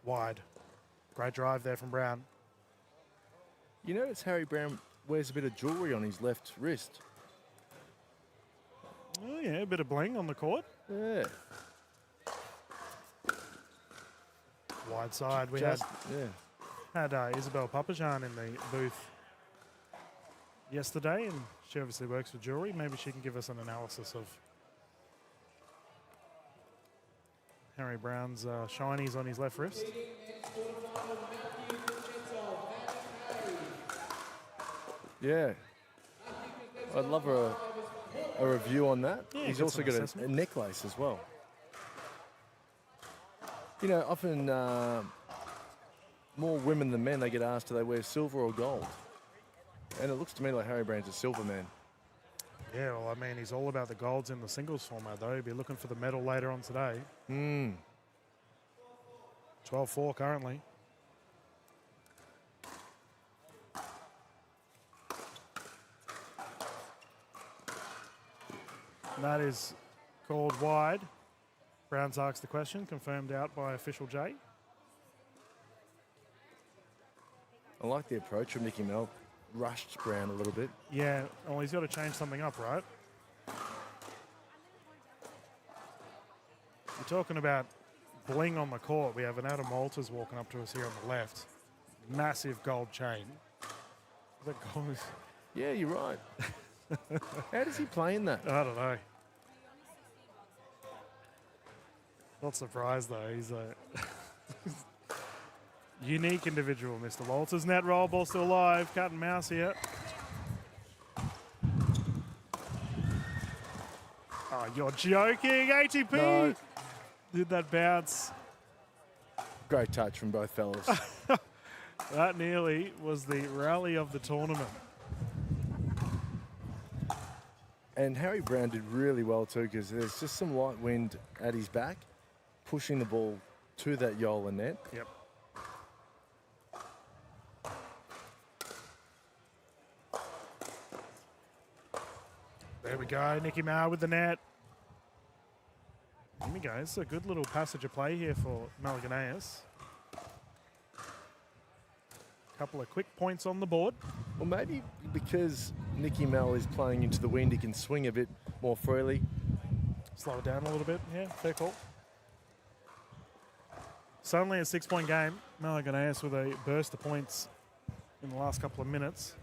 Wide. Great drive there from Brown. You notice Harry Brown wears a bit of jewellery on his left wrist. Oh, yeah, a bit of bling on the court. Yeah. Wide side. We Just- had Isabel Papajan in the booth yesterday, and she obviously works with jewellery. Maybe she can give us an analysis of Harry Brown's shinies on his left wrist. Yeah. I'd love a review on that. Yeah, He's get also some got a assessment. necklace as well. You know, often more women than men, they get asked do they wear silver or gold. And it looks to me like Harry Brown's a silver man. Yeah, well, I mean, he's all about the golds in the singles format, though. He'll be looking for the medal later on today. 12-4 currently. And that is called wide. Brown's asked the question, confirmed out by official J. I like the approach from Nicky Mel. Rushed Brown a little bit. Yeah, well, he's got to change something up, right? You're talking about bling on the court. We have an Adam Walters walking up to us here on the left. Massive gold chain. That gold is, Yeah, you're right. How does he play in that? I don't know. Not surprised, though. He's a unique individual, Mr. Walters. Net roll, ball still alive. Cat and mouse here. Oh, you're joking. ATP No. did that bounce. Great touch from both fellas. That nearly was the rally of the tournament. And Harry Brown did really well too, because there's just some light wind at his back, pushing the ball to that Yola net. Yep. There we go. Nicky Mao with the net. There we go. It's a good little passage of play here for Malaganeus. Couple of quick points on the board. Well, maybe because Nicky Mel is playing into the wind, he can swing a bit more freely. Slow it down a little bit. Yeah, fair call. Suddenly a 6-point game. Malaganeus with a burst of points in the last couple of minutes.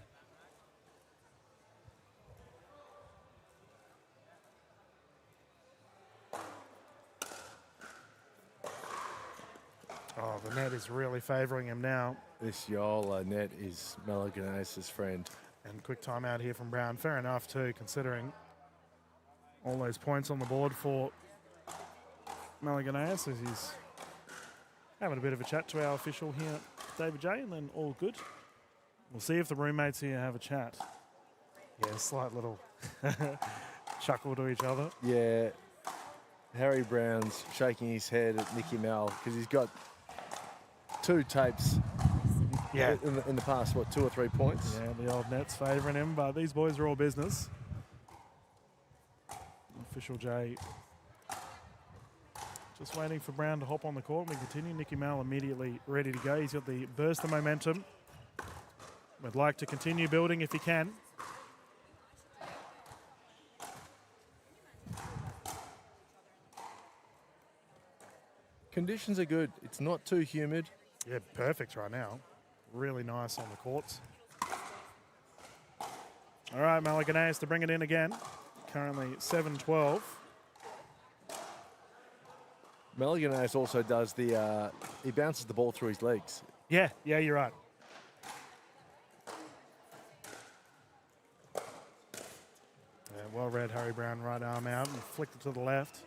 Oh, the net is really favouring him now. This Yola net is Malaganeus' friend. And quick timeout here from Brown. Fair enough too, considering all those points on the board for Malaganeus as he's having a bit of a chat to our official here, David J, and then all good. We'll see if the roommates here have a chat. Yeah, slight little chuckle to each other. Yeah, Harry Brown's shaking his head at Nicky Mel because he's got 2 tapes Yeah. in the past, what, 2 or 3 points? Yeah, the old net's favouring him, but these boys are all business. Official J just waiting for Brown to hop on the court. We continue. Nicky Mal immediately ready to go. He's got the burst of momentum. Would like to continue building if he can. Conditions are good. It's not too humid. Yeah, perfect right now. Really nice on the courts. All right, Malaganeus to bring it in again. Currently 7-12. Malaganeus also does the, he bounces the ball through his legs. Yeah, you're right. Yeah, well read, Harry Brown, right arm out and flicked it to the left.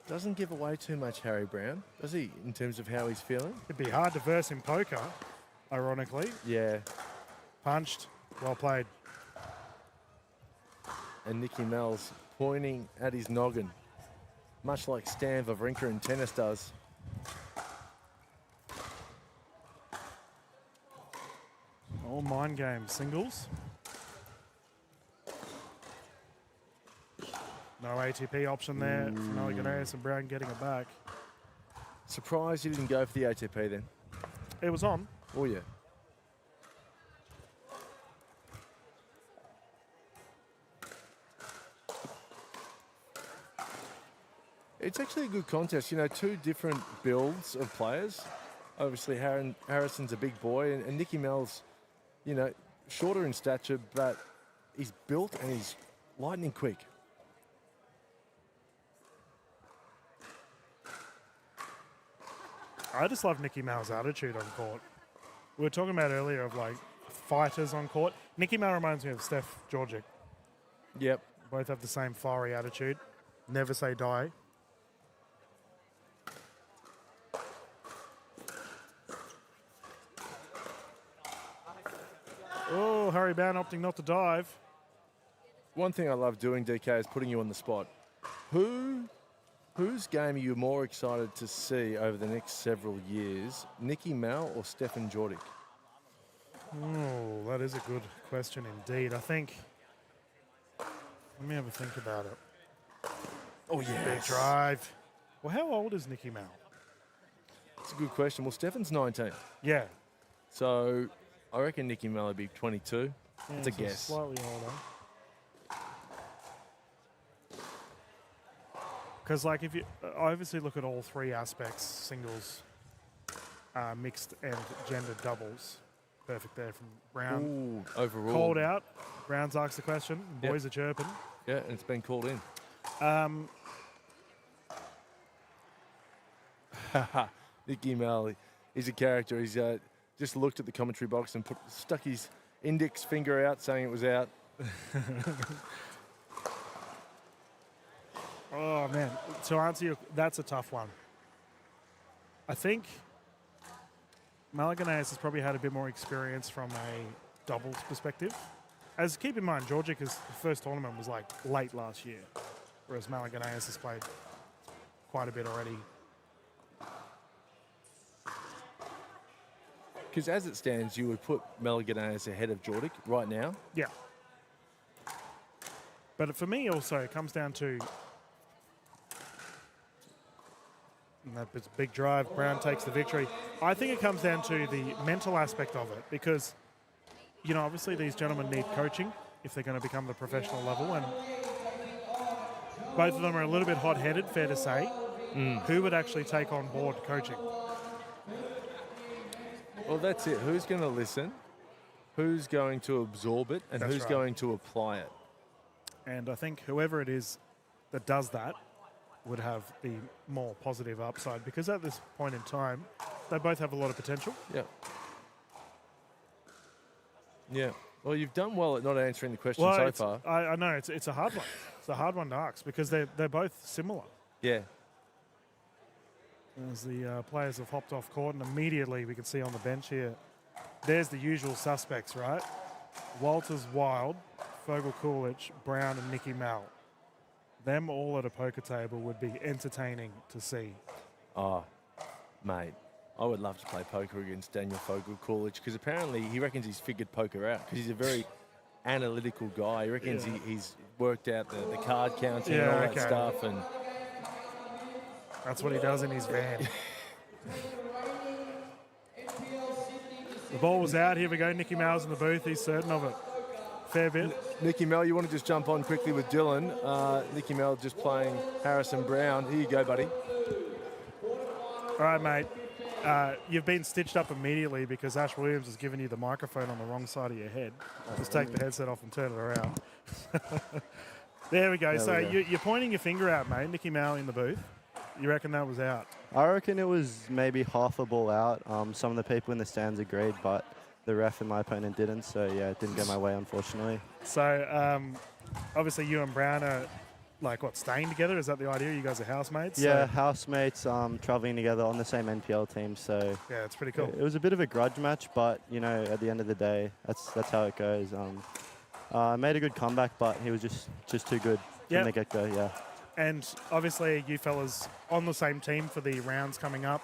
Doesn't give away too much, Harry Brown, does he, in terms of how he's feeling? It'd be hard to verse in poker, ironically. Yeah. Punched, well played. And Nicky Mel's pointing at his noggin, much like Stan Wawrinka in tennis does. All mind game singles. No ATP option there for Malaganaeus and Brown getting it back. Surprised you didn't go for the ATP then. It was on. Oh, yeah. It's actually a good contest. You know, two different builds of players. Obviously, Harrison's a big boy, and Nicky Mel's, you know, shorter in stature, but he's built and he's lightning quick. I just love Nicky Mel's attitude on court. We were talking about earlier of like fighters on court. Nicky Mel reminds me of Steph Georgic. Yep. Both have the same fiery attitude. Never say die. Oh, Harry Brown opting not to dive. One thing I love doing, DK, is putting you on the spot. Whose game are you more excited to see over the next several years, Nicky Mel or Stefan Jordic? Oh, that is a good question indeed. I think, let me have a think about it. Oh, yeah. Big drive. Well, how old is Nicky Mel? That's a good question. Well, Stefan's 19. Yeah. So I reckon Nicky Mel would be 22. It's a so guess. Slightly older. Because, like, if you obviously look at all three aspects, singles, mixed and gender doubles, perfect there from Brown. Ooh, overall. Called out. Brown's asked the question. Boys are chirping. Yeah, and it's been called in. Nicky Mel, he's a character. He's just looked at the commentary box and stuck his index finger out saying it was out. Oh, man. To answer you, that's a tough one. I think Malaganaeus has probably had a bit more experience from a doubles perspective. As keep in mind, Georgic's first tournament was like late last year, whereas Malaganaeus has played quite a bit already. Because as it stands, you would put Malaganaeus ahead of Jordic right now. Yeah. But for me also, it comes down to and that's a big drive. Brown takes the victory. I think it comes down to the mental aspect of it because, you know, obviously these gentlemen need coaching if they're going to become the professional level. And both of them are a little bit hot-headed, fair to say. Who would actually take on board coaching? Well, that's it. Who's going to listen? Who's going to absorb it? And who's going to apply it? And I think whoever it is that does that would have the more positive upside because at this point in time, they both have a lot of potential. Yeah. Yeah. Well, you've done well at not answering the question so far. I know. It's a hard one. It's a hard one to ask because they're both similar. Yeah. As the players have hopped off court and immediately we can see on the bench here, there's the usual suspects, right? Walters, Wild, Fogel, Coolidge, Brown and Nicky Mel. Them all at a poker table would be entertaining to see. Oh, mate, I would love to play poker against Daniel Fogel Coolidge because apparently he reckons he's figured poker out because he's a very analytical guy. He reckons he's worked out the card counting and all that stuff. And that's what he does in his van. The ball was out. Here we go. Nicky Mel's in the booth. He's certain of it. Fair bit. Nicky Mel, you want to just jump on quickly with Dylan. Nicky Mel just playing Harrison Brown. Here you go, buddy. All right, mate. You've been stitched up immediately because Ash Williams has given you the microphone on the wrong side of your head. Just take the headset off and turn it around. There we go. You're pointing your finger out, mate. Nicky Mel in the booth. You reckon that was out? I reckon it was maybe half a ball out. Some of the people in the stands agreed, but the ref and my opponent didn't. So, yeah, it didn't go my way, unfortunately. So, obviously you and Brown are, like, what, staying together? Is that the idea? You guys are housemates? Yeah, housemates, traveling together on the same NPL team. So, yeah, it's pretty cool. It was a bit of a grudge match, but, you know, at the end of the day, that's how it goes. Made a good comeback, but he was just too good from the get-go, yeah. And obviously you fellas on the same team for the rounds coming up.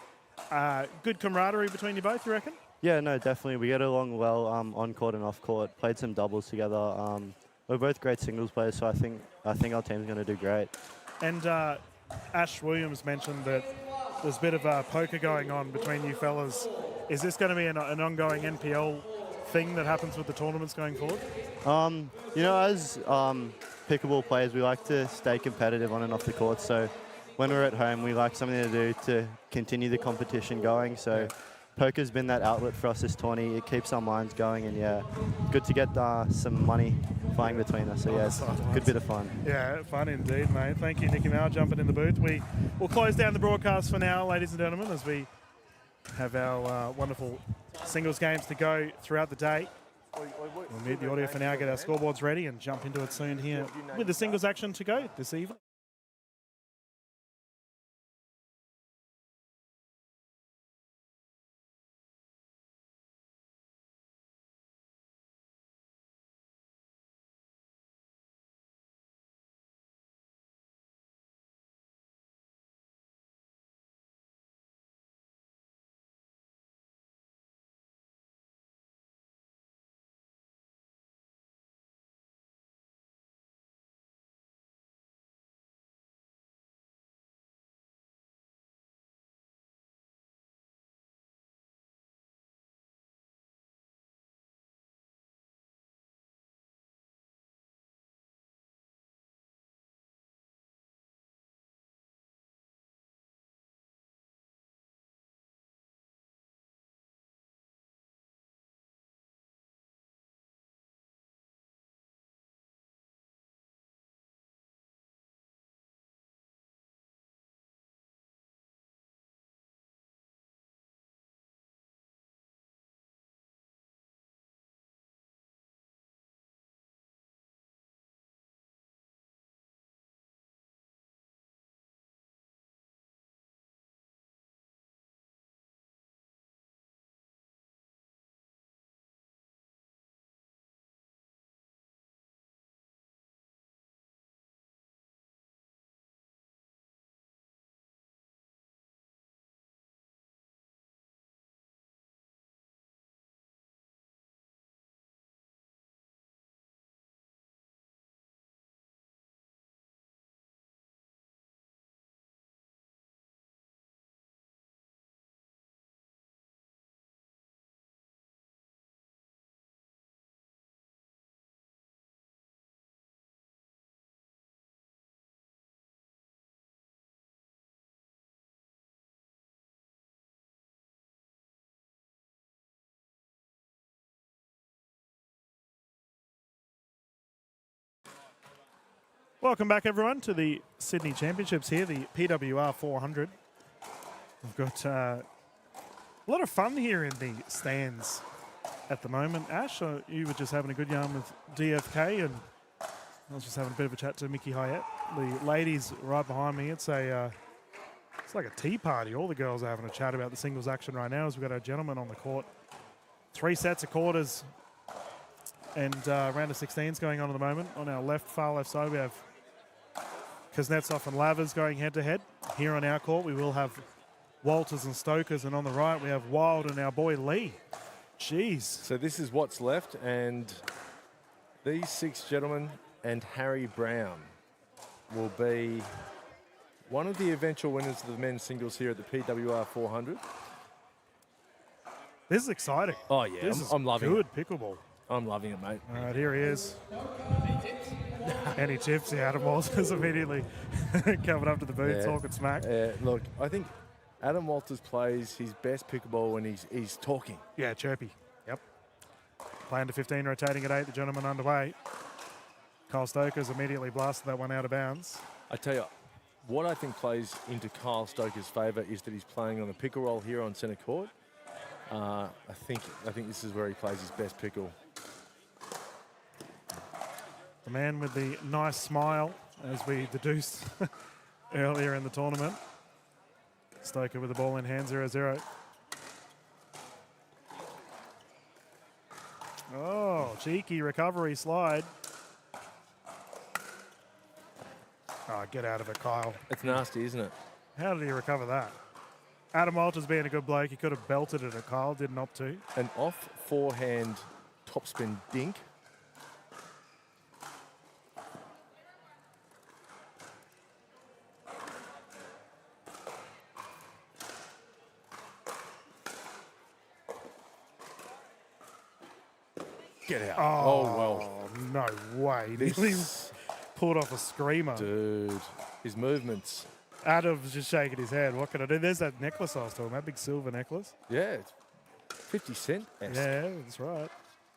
Good camaraderie between you both, you reckon? Yeah, no, definitely. We get along well on court and off court. Played some doubles together. we're both great singles players, so I think our team's going to do great. And Ash Williams mentioned that there's a bit of poker going on between you fellas. Is this going to be an ongoing NPL thing that happens with the tournaments going forward? You know, as pickleball players, we like to stay competitive on and off the court. So when we're at home, we like something to do to continue the competition going. So poker's been that outlet for us this tourney. It keeps our minds going, and yeah, good to get some money flying between us. So yeah, it's a good bit of fun. Yeah, fun indeed, mate. Thank you, Nicky Mao, jumping in the booth. We will close down the broadcast for now, ladies and gentlemen, as we have our wonderful singles games to go throughout the day. We'll mute the audio for now, get our scoreboards ready, and jump into it soon here with the singles action to go this evening. Welcome back, everyone, to the Sydney Championships here, the PWR 400. We've got a lot of fun here in the stands at the moment. Ash, you were just having a good yarn with DFK, and I was just having a bit of a chat to Mickey Hyatt. The ladies right behind me, it's like a tea party. All the girls are having a chat about the singles action right now as we've got our gentlemen on the court. 3 sets of quarters and round of 16s going on at the moment. On our far left side, we have Kuznetsov and Lavers going head-to-head. Here on our court, we will have Walters and Stokers, and on the right, we have Wild and our boy Lee. Jeez. So this is what's left, and these 6 gentlemen and Harry Brown will be one of the eventual winners of the men's singles here at the PWR 400. This is exciting. Oh, yeah, I'm loving good pickleball. I'm loving it, mate. All right, here he is. Any tips? Yeah, Adam Walters immediately coming up to the booth, talking smack. Look, I think Adam Walters plays his best pickleball when he's talking. Yeah, chirpy. Yep. Playing to 15, rotating at 8, the gentleman underway. Kyle Stoker's immediately blasted that one out of bounds. I tell you, what I think plays into Kyle Stoker's favour is that he's playing on the pickle roll here on centre court. I think this is where he plays his best pickle. The man with the nice smile, as we deduced earlier in the tournament. Stoker with the ball in hand, 0-0. Oh, cheeky recovery slide. Oh, get out of it, Kyle. It's nasty, isn't it? How did he recover that? Adam Walters being a good bloke, he could have belted it at Kyle, didn't opt to. An off forehand topspin dink. Get out. Oh, well. no way. He nearly pulled off a screamer. Dude, his movements. Adam's just shaking his head. What can I do? There's that necklace I was talking about, big silver necklace. Yeah, it's 50 cent. Yeah, that's right.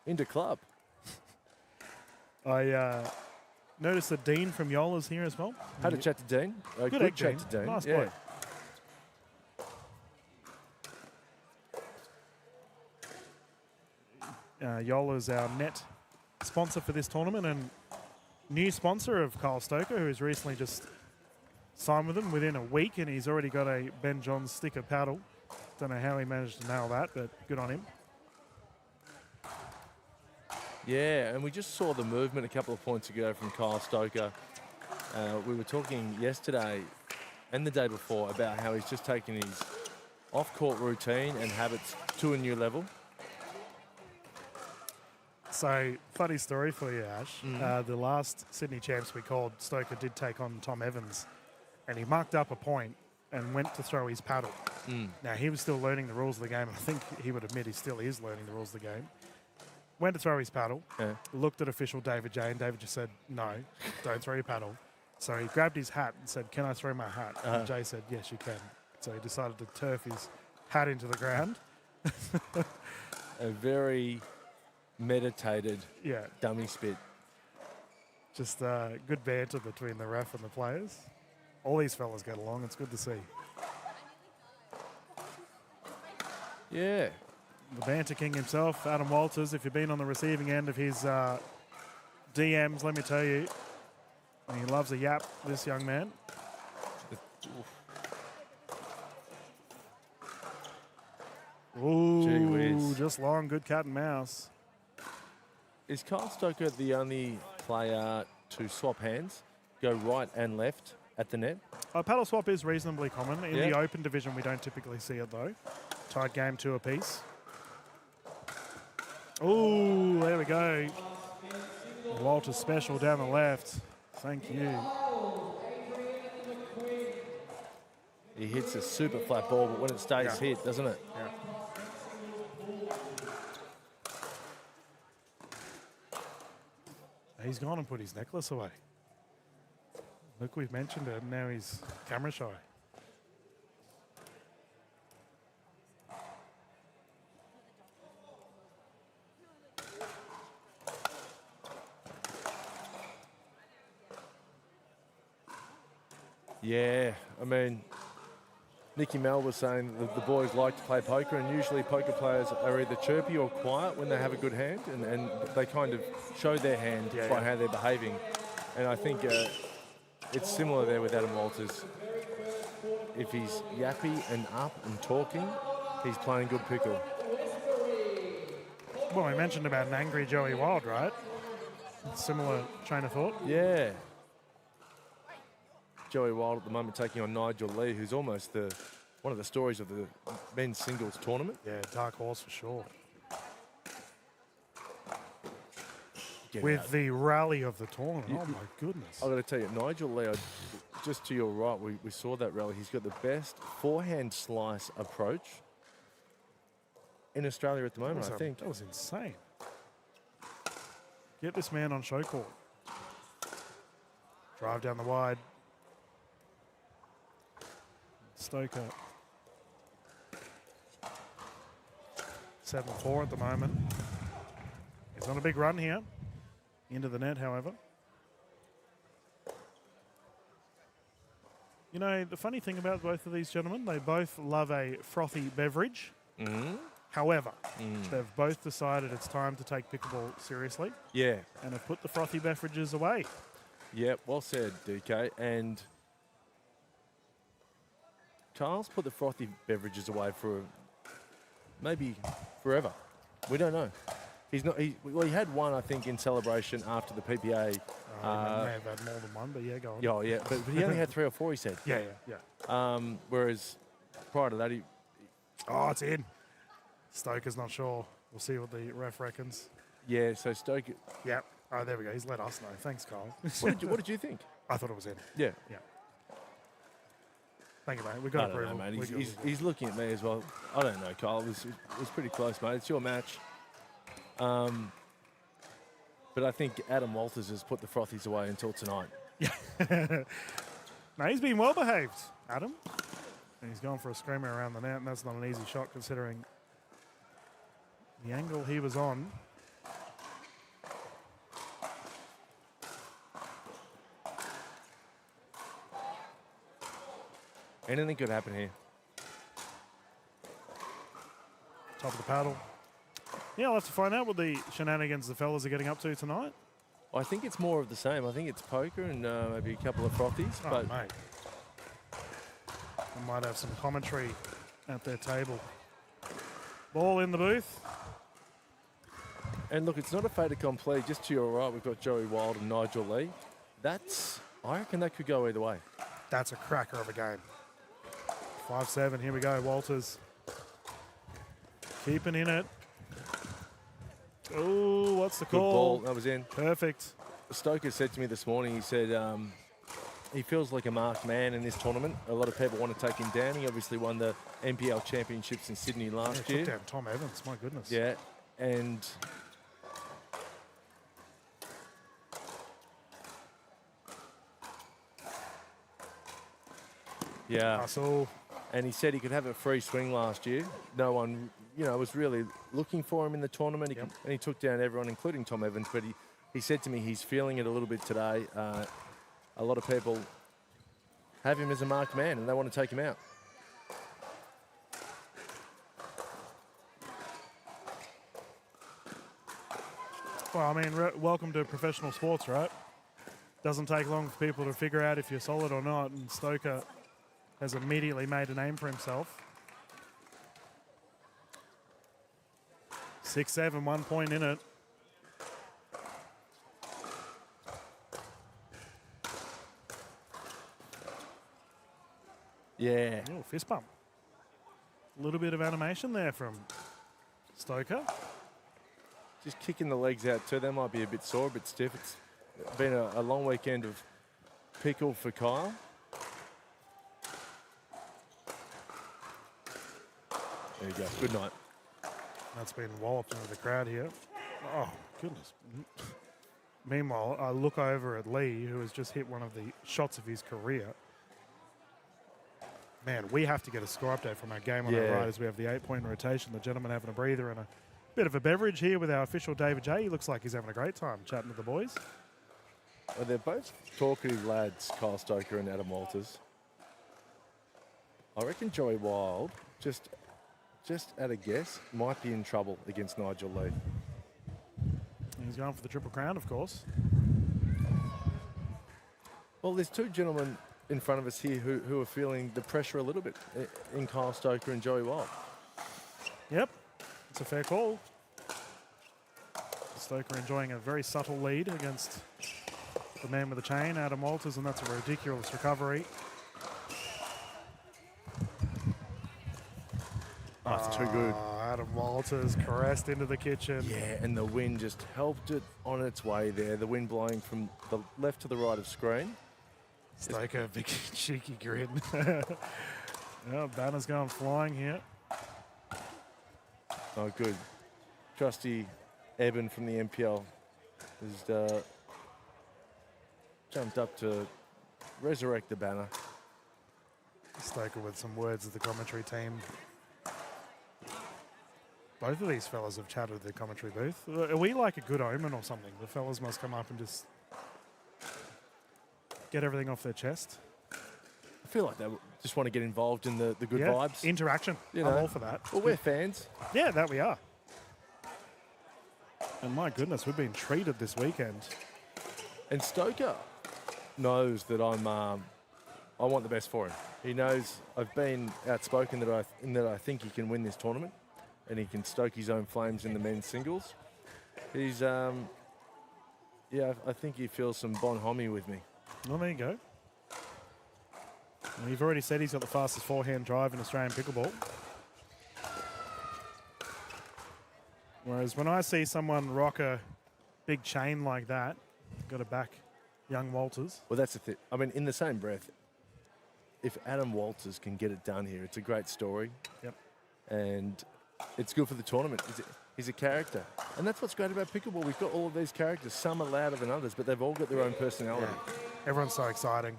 Into club. I noticed that Dean from Yola's here as well. Had a chat to Dean. Good chat Dean. to Dean. Nice yeah. bloke. Yola's our net sponsor for this tournament and new sponsor of Kyle Stoker, who's recently just signed with them within a week, and he's already got a Ben Johns sticker paddle. Don't know how he managed to nail that, but good on him. Yeah, and we just saw the movement a couple of points ago from Kyle Stoker. We were talking yesterday and the day before about how he's just taken his off-court routine and habits to a new level. So, funny story for you, Ash. The last Sydney champs we called, Stoker did take on Tom Evans, and he mucked up a point and went to throw his paddle. Now, he was still learning the rules of the game, and I think he would admit he still is learning the rules of the game. Went to throw his paddle, looked at official David J, and David just said, no, don't throw your paddle. So he grabbed his hat and said, can I throw my hat? And Jay said, yes, you can. So he decided to turf his hat into the ground. A very meditated dummy spit. Just good banter between the ref and the players. All these fellas get along. It's good to see. Yeah. The banter king himself, Adam Walters. If you've been on the receiving end of his DMs, let me tell you, he loves a yap, this young man. Ooh, Gee whiz. just long, good cat and mouse. Is Kyle Stoker the only player to swap hands, go right and left at the net? Paddle swap is reasonably common. In Yeah. the open division, we don't typically see it, though. Tied game, 2 apiece. Ooh, there we go. Walter special down the left. Thank you. He hits a super flat ball, but when it stays hit, doesn't it? Yeah. He's gone and put his necklace away. Look, we've mentioned it, and now he's camera shy. Yeah, I mean, Nicky Mel was saying that the boys like to play poker, and usually poker players are either chirpy or quiet when they have a good hand, and they kind of show their hand by how they're behaving. And I think it's similar there with Adam Walters. If he's yappy and up and talking, he's playing good pickle. Well, we mentioned about an angry Joey Wild, right? Similar train of thought. Yeah. Joey Wild at the moment taking on Nigel Lee, who's almost one of the stories of the men's singles tournament. Yeah, dark horse for sure. Get With out. the rally of the tournament. Oh, my goodness. I've got to tell you, Nigel Lee, just to your right, we saw that rally. He's got the best forehand slice approach in Australia at the moment, I think. That was insane. Get this man on show court. Drive down the wide. Stoker. 7-4 at the moment. He's on a big run here. Into the net, however. You know, the funny thing about both of these gentlemen, they both love a frothy beverage. However, they've both decided it's time to take pickleball seriously. Yeah. And have put the frothy beverages away. Yeah, well said, DK. And Kyle's put the frothy beverages away for maybe forever. We don't know. He's not. He had one, I think, in celebration after the PPA. He may have had more than one, but yeah, go on. Yeah, yeah. But he only had 3 or 4, he said. Yeah. Whereas prior to that, Oh, it's in. Stoker's not sure. We'll see what the ref reckons. Yeah, so Stoker. Yep. Oh, there we go. He's let us know. Thanks, Kyle. What did you think? I thought it was in. Yeah. Thank you, mate. We got I don't approval. know, mate. He's looking at me as well. I don't know, Kyle. It was pretty close, mate. It's your match. But I think Adam Walters has put the frothies away until tonight. No, he's been well behaved, Adam. And he's gone for a screamer around the net, and that's not an easy shot considering the angle he was on. Anything could happen here. Top of the paddle. Yeah, I'll have to find out what the shenanigans the fellas are getting up to tonight. I think it's more of the same. I think it's poker and maybe a couple of frothies. Oh, but mate. I might have some commentary at their table. Ball in the booth. And look, it's not a fait accompli. Just to your right, we've got Joey Wild and Nigel Lee. I reckon that could go either way. That's a cracker of a game. 5-7, here we go, Walters. Keeping in it. Oh, what's the Good call? ball, that was in. Perfect. Stoker said to me this morning, he said he feels like a marked man in this tournament. A lot of people want to take him down. He obviously won the NPL championships in Sydney last year. Took down Tom Evans, my goodness. Yeah, and yeah. Hustle. And he said he could have a free swing last year. No one, was really looking for him in the tournament. Yep. And he took down everyone, including Tom Evans. But he said to me he's feeling it a little bit today. A lot of people have him as a marked man and they want to take him out. Well, I mean, welcome to professional sports, right? Doesn't take long for people to figure out if you're solid or not. And Stoker has immediately made a name for himself. 6-7, 1 point in it. Yeah. Oh, fist bump. A little bit of animation there from Stoker. Just kicking the legs out too. They might be a bit sore, a bit stiff. It's been a long weekend of pickle for Kyle. There you go. Good night. That's been walloped into the crowd here. Oh, goodness. Meanwhile, I look over at Lee, who has just hit one of the shots of his career. Man, we have to get a score update from our game on our right as we have the 8-point rotation. The gentleman having a breather and a bit of a beverage here with our official David J. He looks like he's having a great time chatting to the boys. Well, they're both talkative lads, Kyle Stoker and Adam Walters. I reckon Joey Wild, just at a guess, might be in trouble against Nigel Lee. He's going for the Triple Crown, of course. Well, there's two gentlemen in front of us here who are feeling the pressure a little bit in Kyle Stoker and Joey Wild. Yep, it's a fair call. Stoker enjoying a very subtle lead against the man with the chain, Adam Walters, and that's a ridiculous recovery. Oh, it's too good. Adam Walters caressed into the kitchen. Yeah, and the wind just helped it on its way there. The wind blowing from the left to the right of screen. Stoker, big cheeky grin. Banner's going flying here. Oh, good. Trusty Eben from the NPL has jumped up to resurrect the banner. Stoker with some words of the commentary team. Both of these fellas have chatted at the commentary booth. Are we like a good omen or something? The fellas must come up and just get everything off their chest. I feel like they just want to get involved in the good vibes. Interaction. I'm all for that. Well, we're fans. Yeah, that we are. And my goodness, we've been treated this weekend. And Stoker knows that I want the best for him. He knows I've been outspoken that I think he can win this tournament and he can stoke his own flames in the men's singles. He's, I think he feels some bonhomie with me. Well, there you go. Well, you've already said he's got the fastest forehand drive in Australian pickleball. Whereas when I see someone rock a big chain like that, got to back young Walters. Well, that's the thing. I mean, in the same breath, if Adam Walters can get it done here, it's a great story. Yep. And it's good for the tournament. He's a character. And that's what's great about pickleball. We've got all of these characters. Some are louder than others, but they've all got their own personality. Yeah. Everyone's so exciting.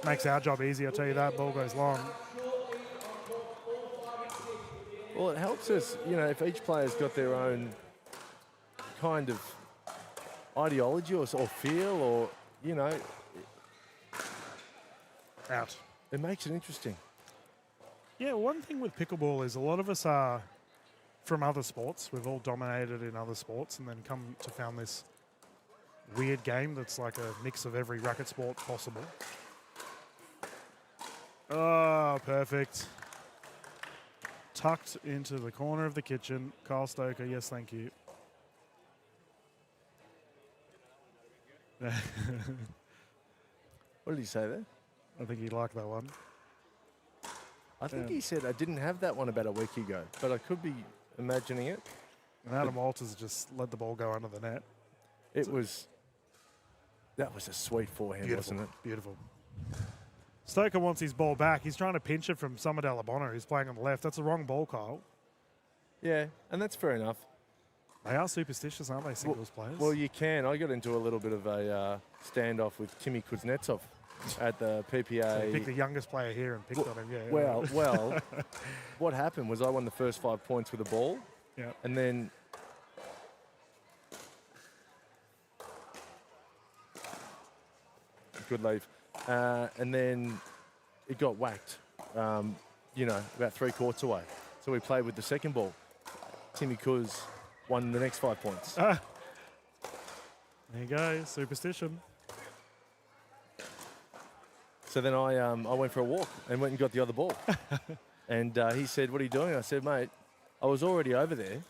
Makes our job easy, I'll tell you that. Ball goes long. Well, it helps us, if each player's got their own kind of ideology or feel or, Out. It makes it interesting. Yeah, one thing with pickleball is a lot of us are from other sports. We've all dominated in other sports and then come to found this weird game that's like a mix of every racket sport possible. Oh, perfect. Tucked into the corner of the kitchen. Kyle Stoker, yes, thank you. What did he say there? I think he liked that one. I think he said I didn't have that one about a week ago, but I could be imagining it. And Adam Walters just let the ball go under the net. That was a sweet forehand, wasn't it? Beautiful. Stoker wants his ball back. He's trying to pinch it from Summer Dalabona, who's playing on the left. That's the wrong ball, Kyle. Yeah, and that's fair enough. They are superstitious, aren't they, singles players? Well, you can. I got into a little bit of a standoff with Timmy Kuznetsov at the PPA. So you picked the youngest player here and picked on him, yeah. Well, what happened was I won the first 5 points with the ball. Yeah. And then good leave. And then it got whacked, about 3 courts away. So we played with the second ball. Timmy Kuz won the next 5 points. There you go, superstition. So then I went for a walk and went and got the other ball. And he said, "What are you doing?" I said, "Mate, I was already over there.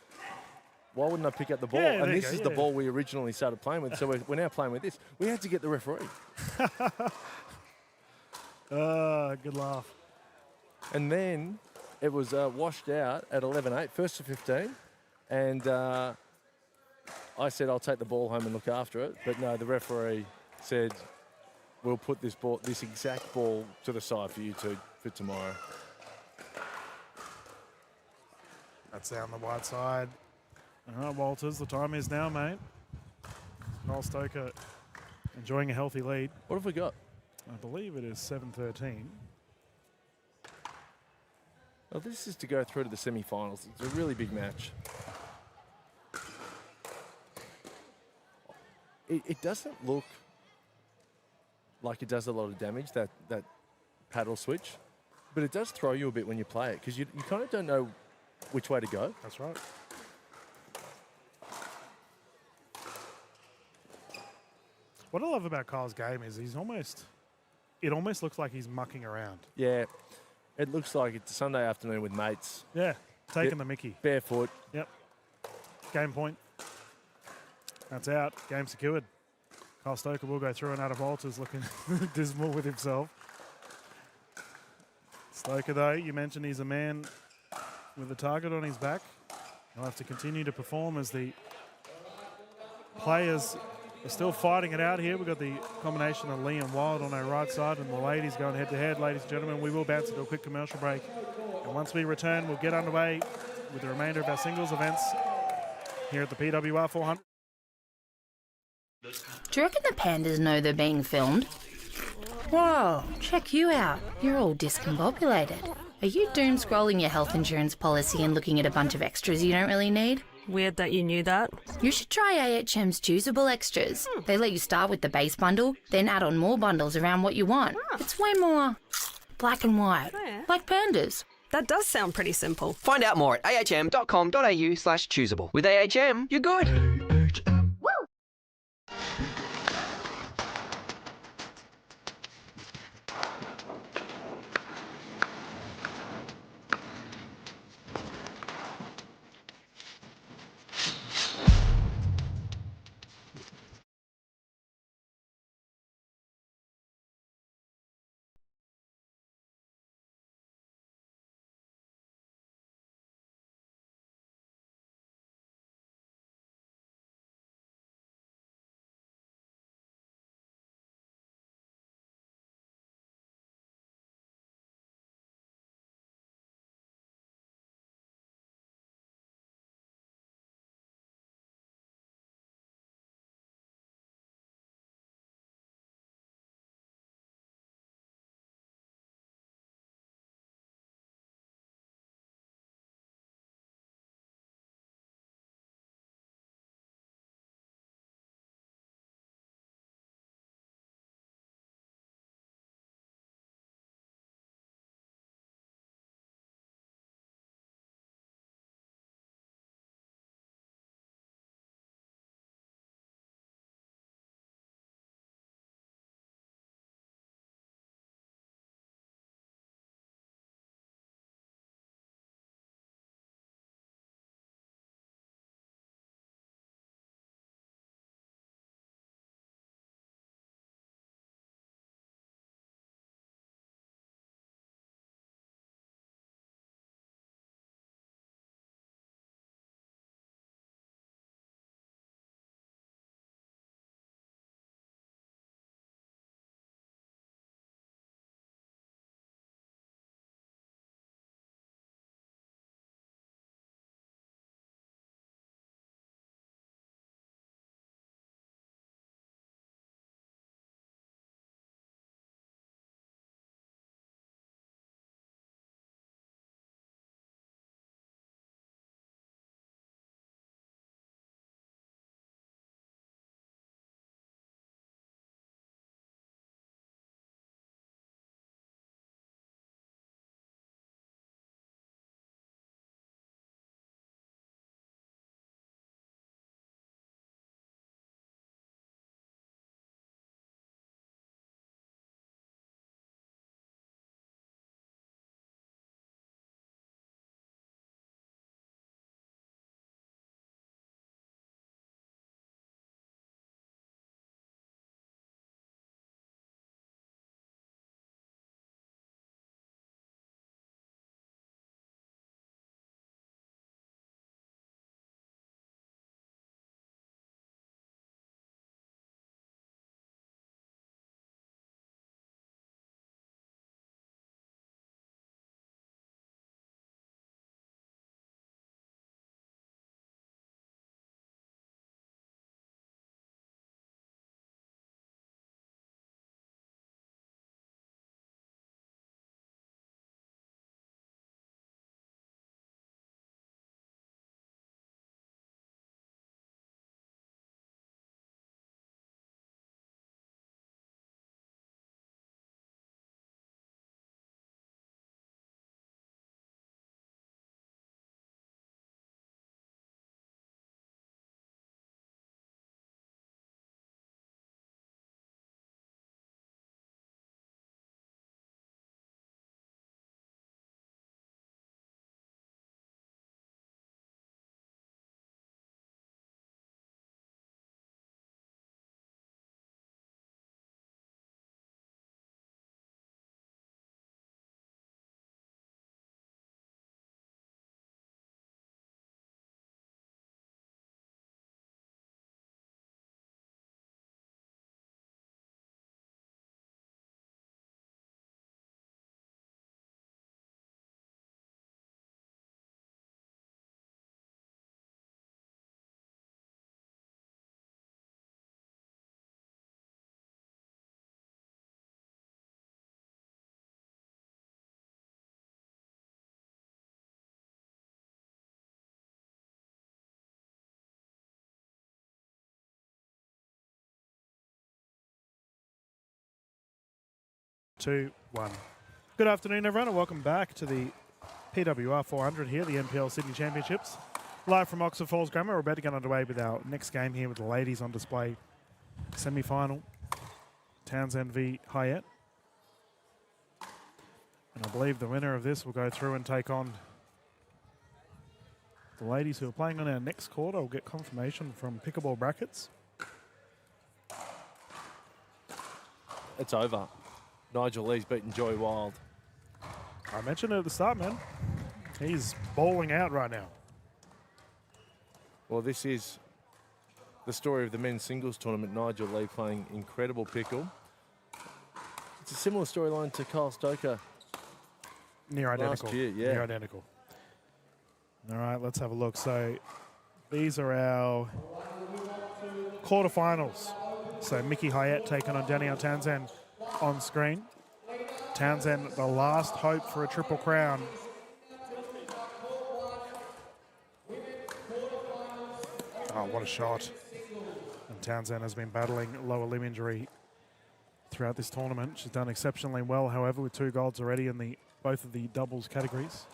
Why wouldn't I pick up the ball?" Yeah, and this go, is the ball we originally started playing with. So we're now playing with this. We had to get the referee. Good laugh. And then it was washed out at 11-8, first to 15. And I said, "I'll take the ball home and look after it." But no, the referee said, "We'll put this exact ball to the side for you for tomorrow." That's down the wide side. All right, Walters, the time is now, mate. Noel Stoker enjoying a healthy lead. What have we got? I believe it is 7-13. Well, this is to go through to the semi-finals. It's a really big match. It doesn't look like it does a lot of damage, that paddle switch, but it does throw you a bit when you play it because you kind of don't know which way to go. That's right. What I love about Kyle's game is it almost looks like he's mucking around. Yeah, it looks like it's a Sunday afternoon with mates. Yeah, taking the mickey. Barefoot. Yep. Game point. That's out. Game secured. Kyle Stoker will go through and out of Walters looking dismal with himself. Stoker, though, you mentioned he's a man with a target on his back. He'll have to continue to perform as the players are still fighting it out here. We've got the combination of Lee and Wild on our right side and the ladies going head-to-head. Ladies and gentlemen, we will bounce into a quick commercial break. And once we return, we'll get underway with the remainder of our singles events here at the PWR 400. Do you reckon the pandas know they're being filmed? Whoa, check you out. You're all discombobulated. Are you doom scrolling your health insurance policy and looking at a bunch of extras you don't really need? Weird that you knew that. You should try AHM's choosable extras. They let you start with the base bundle, then add on more bundles around what you want. It's way more black and white, like pandas. That does sound pretty simple. Find out more at ahm.com.au/choosable. With AHM, you're good. 2, 1. Good afternoon, everyone, and welcome back to the PWR 400 here, the NPL Sydney Championships. Live from Oxford Falls Grammar. We're about to get underway with our next game here with the ladies on display. Semi-final, Townsend v Hyatt. And I believe the winner of this will go through and take on the ladies who are playing on our next court. I'll get confirmation from Pickleball Brackets. It's over. Nigel Lee's beaten Joy Wild. I mentioned it at the start, man. He's bowling out right now. Well, this is the story of the men's singles tournament. Nigel Lee playing incredible pickle. It's a similar storyline to Kyle Stoker. Near identical. Last year, yeah. Near identical. All right, let's have a look. So these are our quarterfinals. So Mickey Hyatt taking on Danielle Townsend on screen. Townsend, the last hope for a triple crown. Oh, what a shot. And Townsend has been battling lower limb injury throughout this tournament. She's done exceptionally well, however, with 2 golds already in both of the doubles categories.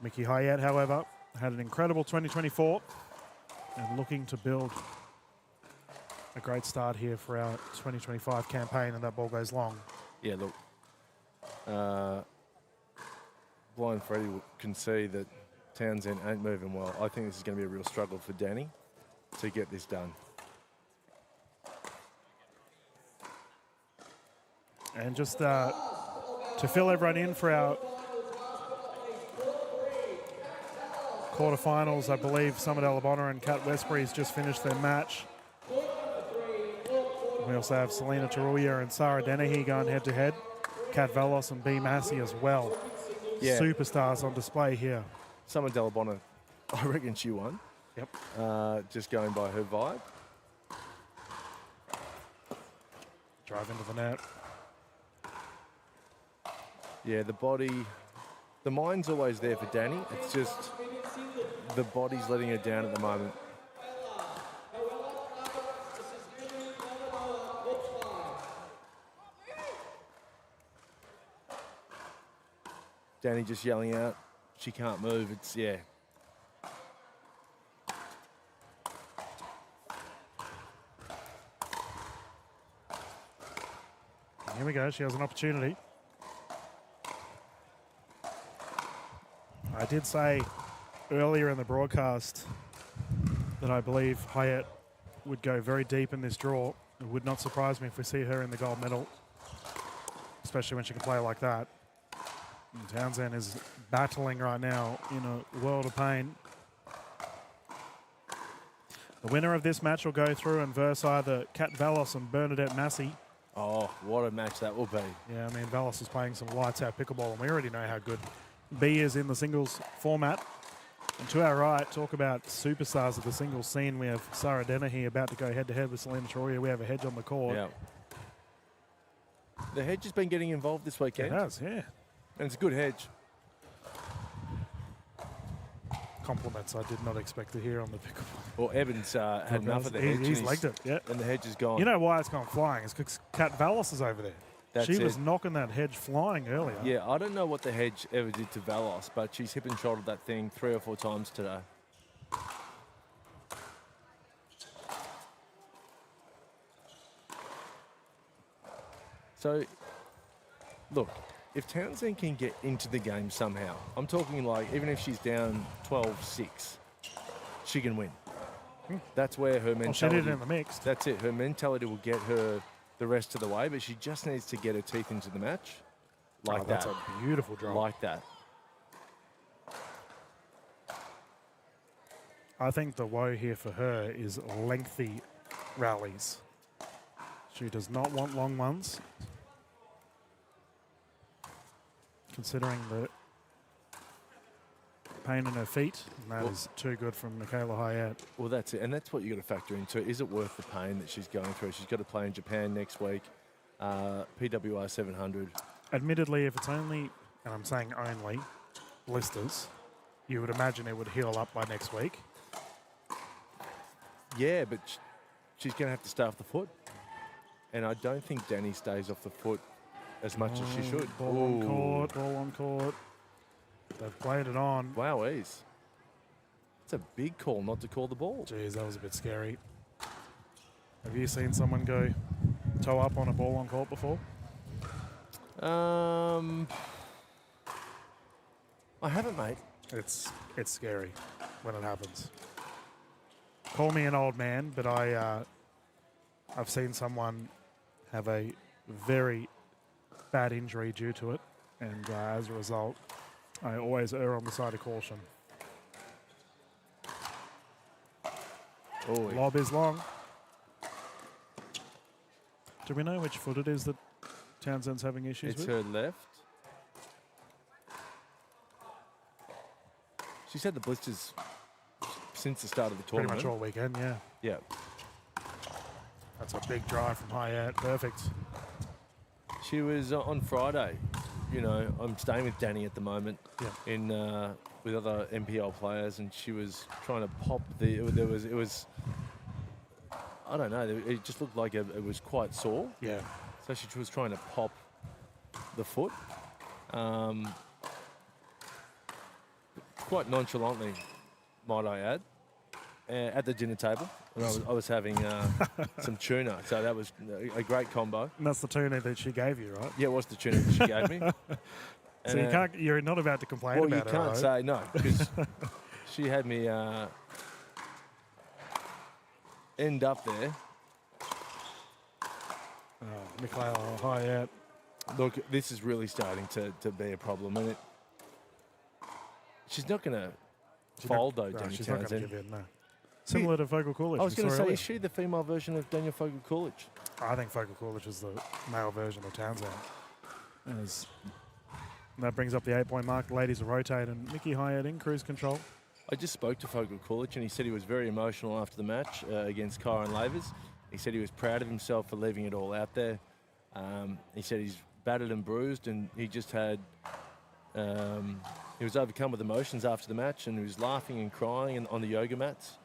Mickey Hyatt, however, had an incredible 2024 and looking to build a great start here for our 2025 campaign, and that ball goes long. Yeah, look. Blind Freddie can see that Townsend ain't moving well. I think this is going to be a real struggle for Danny to get this done. And just to fill everyone in for our quarterfinals, I believe Summer Delabonna and Kat Westbury's just finished their match. We also have Selena Taruya and Sarah Dennehy going head-to-head. Kat Velos and B. Massey as well. Yeah. Superstars on display here. Summer Delabonna, I reckon she won. Yep. Just going by her vibe. Drive into the net. Yeah, the body, the mind's always there for Danny. It's just the body's letting her down at the moment. Danny just yelling out, she can't move. It's, yeah. Here we go. She has an opportunity. I did say earlier in the broadcast that I believe Hyatt would go very deep in this draw. It would not surprise me if we see her in the gold medal, especially when she can play like that. And Townsend is battling right now in a world of pain. The winner of this match will go through and verse either Kat Velos and Bernadette Massey. Oh, what a match that will be. Yeah, I mean, Velos is playing some lights-out pickleball, and we already know how good B is in the singles format. And to our right, talk about superstars of the singles scene. We have Sarah Dennehy about to go head-to-head with Selena Taruya. We have a hedge on the court. Yeah. The hedge has been getting involved this weekend. It has, yeah. And it's a good hedge. Compliments I did not expect to hear on the pickleball. Well, Evans had enough of the hedge. He's legged it, yeah. And the hedge is gone. You know why it's gone flying? It's because Kat Velos is over there. She was knocking that hedge flying earlier. Yeah, I don't know what the hedge ever did to Velos, but she's hip and shouldered that thing 3 or 4 times today. So, look, if Townsend can get into the game somehow, I'm talking like even if she's down 12-6, she can win. That's where her mentality... Well, she did it in the mix. That's it. Her mentality will get her the rest of the way, but she just needs to get her teeth into the match like that. That's a beautiful draw. Like that. I think the woe here for her is lengthy rallies. She does not want long ones. Considering the pain in her feet, and that is too good from Michaela Hyatt. Well, that's it, and that's what you got to factor into. Is it worth the pain that she's going through? She's got to play in Japan next week, PWR 700. Admittedly, if it's only, and I'm saying only, blisters, you would imagine it would heal up by next week. Yeah, but she's going to have to stay off the foot, and I don't think Danny stays off the foot as much as she should. Ball on Ooh. court, ball on court. They've played it on. Wowies. It's a big call not to call the ball. Jeez, that was a bit scary. Have you seen someone go toe up on a ball on court before? I haven't, mate. It's scary when it happens. Call me an old man, but I've seen someone have a very bad injury due to it, and as a result, I always err on the side of caution. Oh, Lob is long. Do we know which foot it is that Townsend's having issues it's with? her left. She's had the blisters since the start of the Pretty tournament. much all weekend, yeah. Yeah. That's a big drive from Hayat. Perfect. She was on Friday. You know, I'm staying with Danny at the moment in with other NPL players, and she was trying to pop the. It was. I don't know. It just looked like it was quite sore. Yeah. So she was trying to pop the foot, quite nonchalantly, might I add, at the dinner table. And I was having some tuna, so that was a great combo. And that's the tuna that she gave you, right? Yeah, it was the tuna that she gave me. So you're not about to complain well, about it, you can't right? say no, because she had me end up there. Oh, Mikhail Hayat. Look, this is really starting to be a problem, and she's not going to fold, though, Daniel She's not going to Townsend. give in, no. Similar to Fogle Coolidge. I was going to say, earlier. is she the female version of Daniel Fogle Coolidge? I think Fogle Coolidge is the male version of Townsend. That brings up the 8-point mark. The ladies are rotating. Mickey Hayat in cruise control. I just spoke to Fogle Coolidge, and he said he was very emotional after the match against Kyron Lavers. He said he was proud of himself for leaving it all out there. He said he's battered and bruised, and he just had... he was overcome with emotions after the match, and he was laughing and crying on the yoga mats.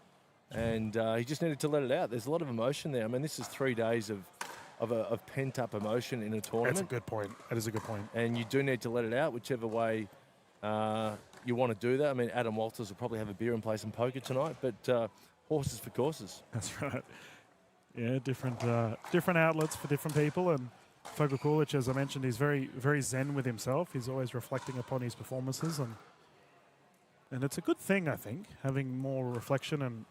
And he just needed to let it out. There's a lot of emotion there. I mean, this is 3 days of pent-up emotion in a tournament. That's a good point. That is a good point. And you do need to let it out, whichever way you want to do that. I mean, Adam Walters will probably have a beer and play some poker tonight, but horses for courses. That's right. Yeah, different outlets for different people. And Fogle Coolidge, as I mentioned, he's very, very zen with himself. He's always reflecting upon his performances. And it's a good thing, I think, having more reflection and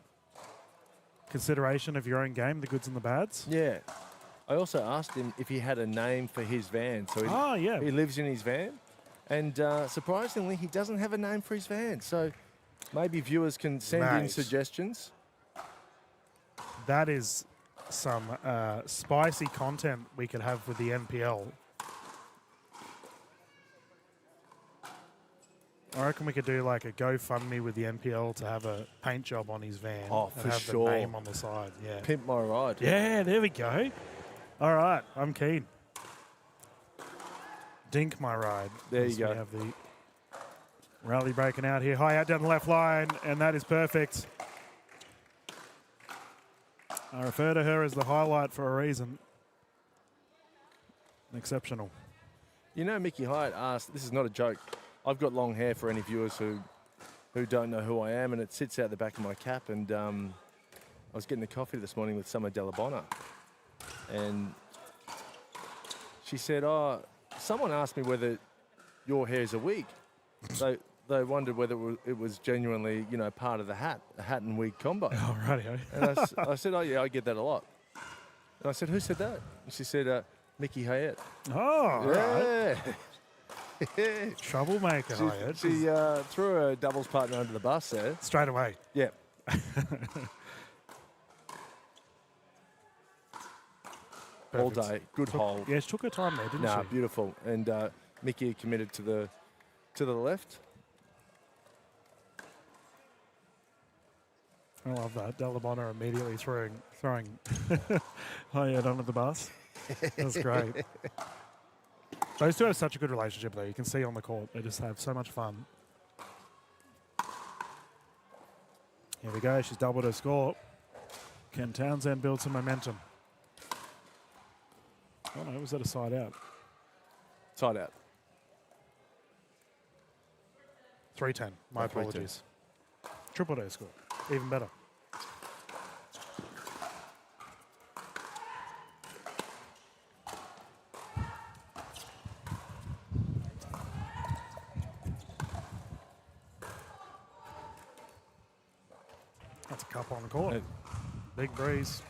consideration of your own game, the goods and the bads. Yeah. I also asked him if he had a name for his van. So he lives in his van. And surprisingly, he doesn't have a name for his van. So maybe viewers can send in suggestions. That is some spicy content we could have with the NPL. I reckon we could do like a GoFundMe with the NPL to have a paint job on his van. Oh, and for have sure. the name on the side. Yeah. Pimp my ride. Yeah, there we go. All right, I'm keen. Dink my ride. There you As go. We have the rally breaking out here. High out down the left line, and that is perfect. I refer to her as the highlight for a reason. Exceptional. You know, Mickey Hyatt asked, this is not a joke, I've got long hair for any viewers who don't know who I am, and it sits out the back of my cap, and I was getting a coffee this morning with Summer Delabonna, and she said, someone asked me whether your hair is a wig. So they wondered whether it was genuinely, part of the hat, a hat and wig combo. Oh, rightio. And I said, oh, yeah, I get that a lot. And I said, who said that? And she said, Mickey Hyatt. Oh, yeah. right. Troublemaker, Hyatt. She threw her doubles partner under the bus there. Straight away. Yeah. All day. Good hold. Yeah, she took her time there, didn't she? Beautiful. And Mickey committed to the left. I love that. Delabonna immediately throwing Hyatt under the bus. That's great. Those two have such a good relationship, though. You can see on the court. They just have so much fun. Here we go. She's doubled her score. Can Townsend build some momentum? Oh, no. Was that a side out? Side out. 3-10. My 3-10. apologies. Triple day score. Even better. That's a cup on the court. Big breeze.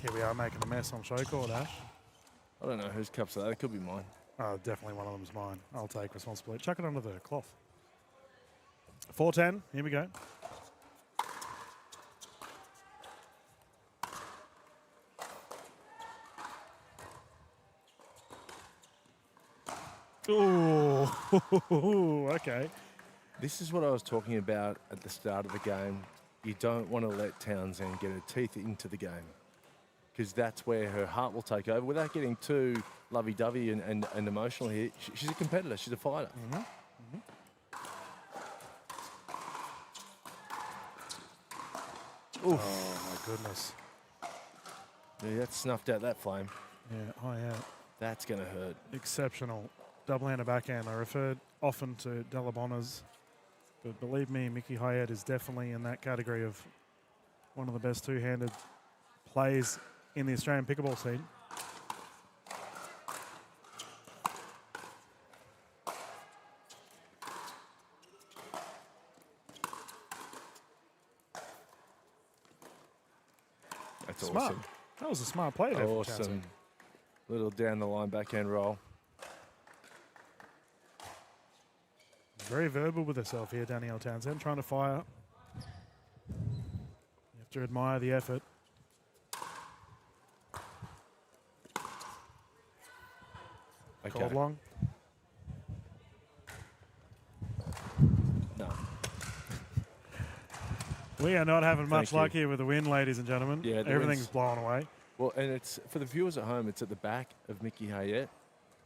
Here we are making a mess on show court, Ash. I don't know whose cups are that. It could be mine. Oh, definitely one of them's mine. I'll take responsibility. Chuck it under the cloth. 4-10. Here we go. Ooh, okay. This is what I was talking about at the start of the game. You don't want to let Townsend get her teeth into the game because that's where her heart will take over without getting too lovey-dovey and emotional here. She's a competitor. She's a fighter. Oh, my goodness. Yeah, that snuffed out that flame. Yeah, oh, yeah. That's going to hurt. Exceptional. Double-hand and backhand. I referred often to Delabonas, but believe me, Mickey Hyatt is definitely in that category of one of the best two-handed players in the Australian pickleball scene. That's Smart. awesome. That was a smart play there. Awesome. Townsend. Little down the line backhand roll. Very verbal with herself here, Danielle Townsend, trying to fire. You have to admire the effort. Okay. Called long. No. We are not having much Thank luck you. here with the win, ladies and gentlemen. Yeah, the everything's wind's- blown away. Well, and it's for the viewers at home, it's at the back of Mickey Hayet.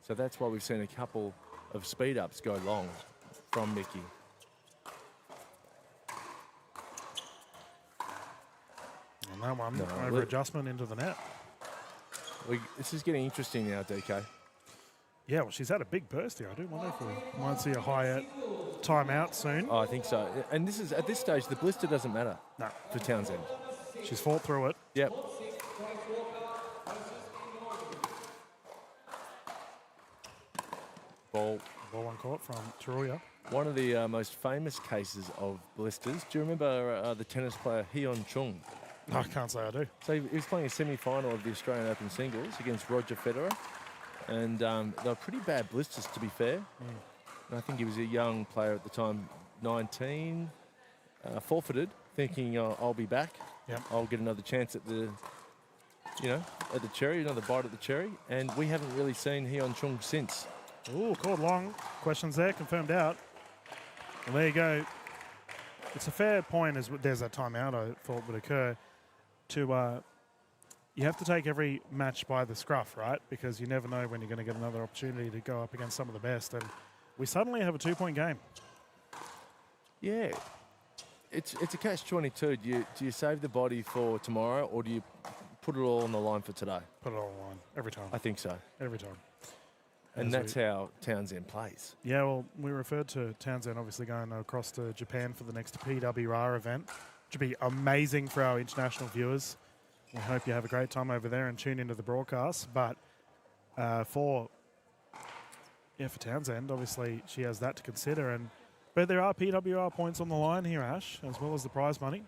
So that's why we've seen a couple of speed ups go long from Mickey. And that one, No, over adjustment into the net. This is getting interesting now, DK. Yeah, well, she's had a big burst here. I do wonder if we might see a Hyatt timeout soon. Oh, I think so. And this is at this stage, the blister doesn't matter. No. For Townsend. She's fought through it. Yep. Ball on court from Taruya. One of the most famous cases of blisters. Do you remember the tennis player Hyun Chung? I can't say I do. So he was playing a semi-final of the Australian Open singles against Roger Federer. And they were pretty bad blisters, to be fair. And I think he was a young player at the time, 19, forfeited, thinking I'll be back. Yep. I'll get another chance at the, at the cherry, another bite at the cherry. And we haven't really seen Hyun Chung since. Ooh, called long. Questions there, confirmed out. Well, there you go. It's a fair point as there's a timeout I thought would occur to you have to take every match by the scruff, right? Because you never know when you're going to get another opportunity to go up against some of the best. And we suddenly have a 2-point game. Yeah. It's a catch-22. Do you save the body for tomorrow or do you put it all on the line for today? Put it all on the line every time. I think so. Every time. And that's how Townsend plays. Yeah, well, we referred to Townsend obviously going across to Japan for the next PWR event, which would be amazing for our international viewers. We hope you have a great time over there and tune into the broadcast. But for Townsend, obviously she has that to consider. But there are PWR points on the line here, Ash, as well as the prize money.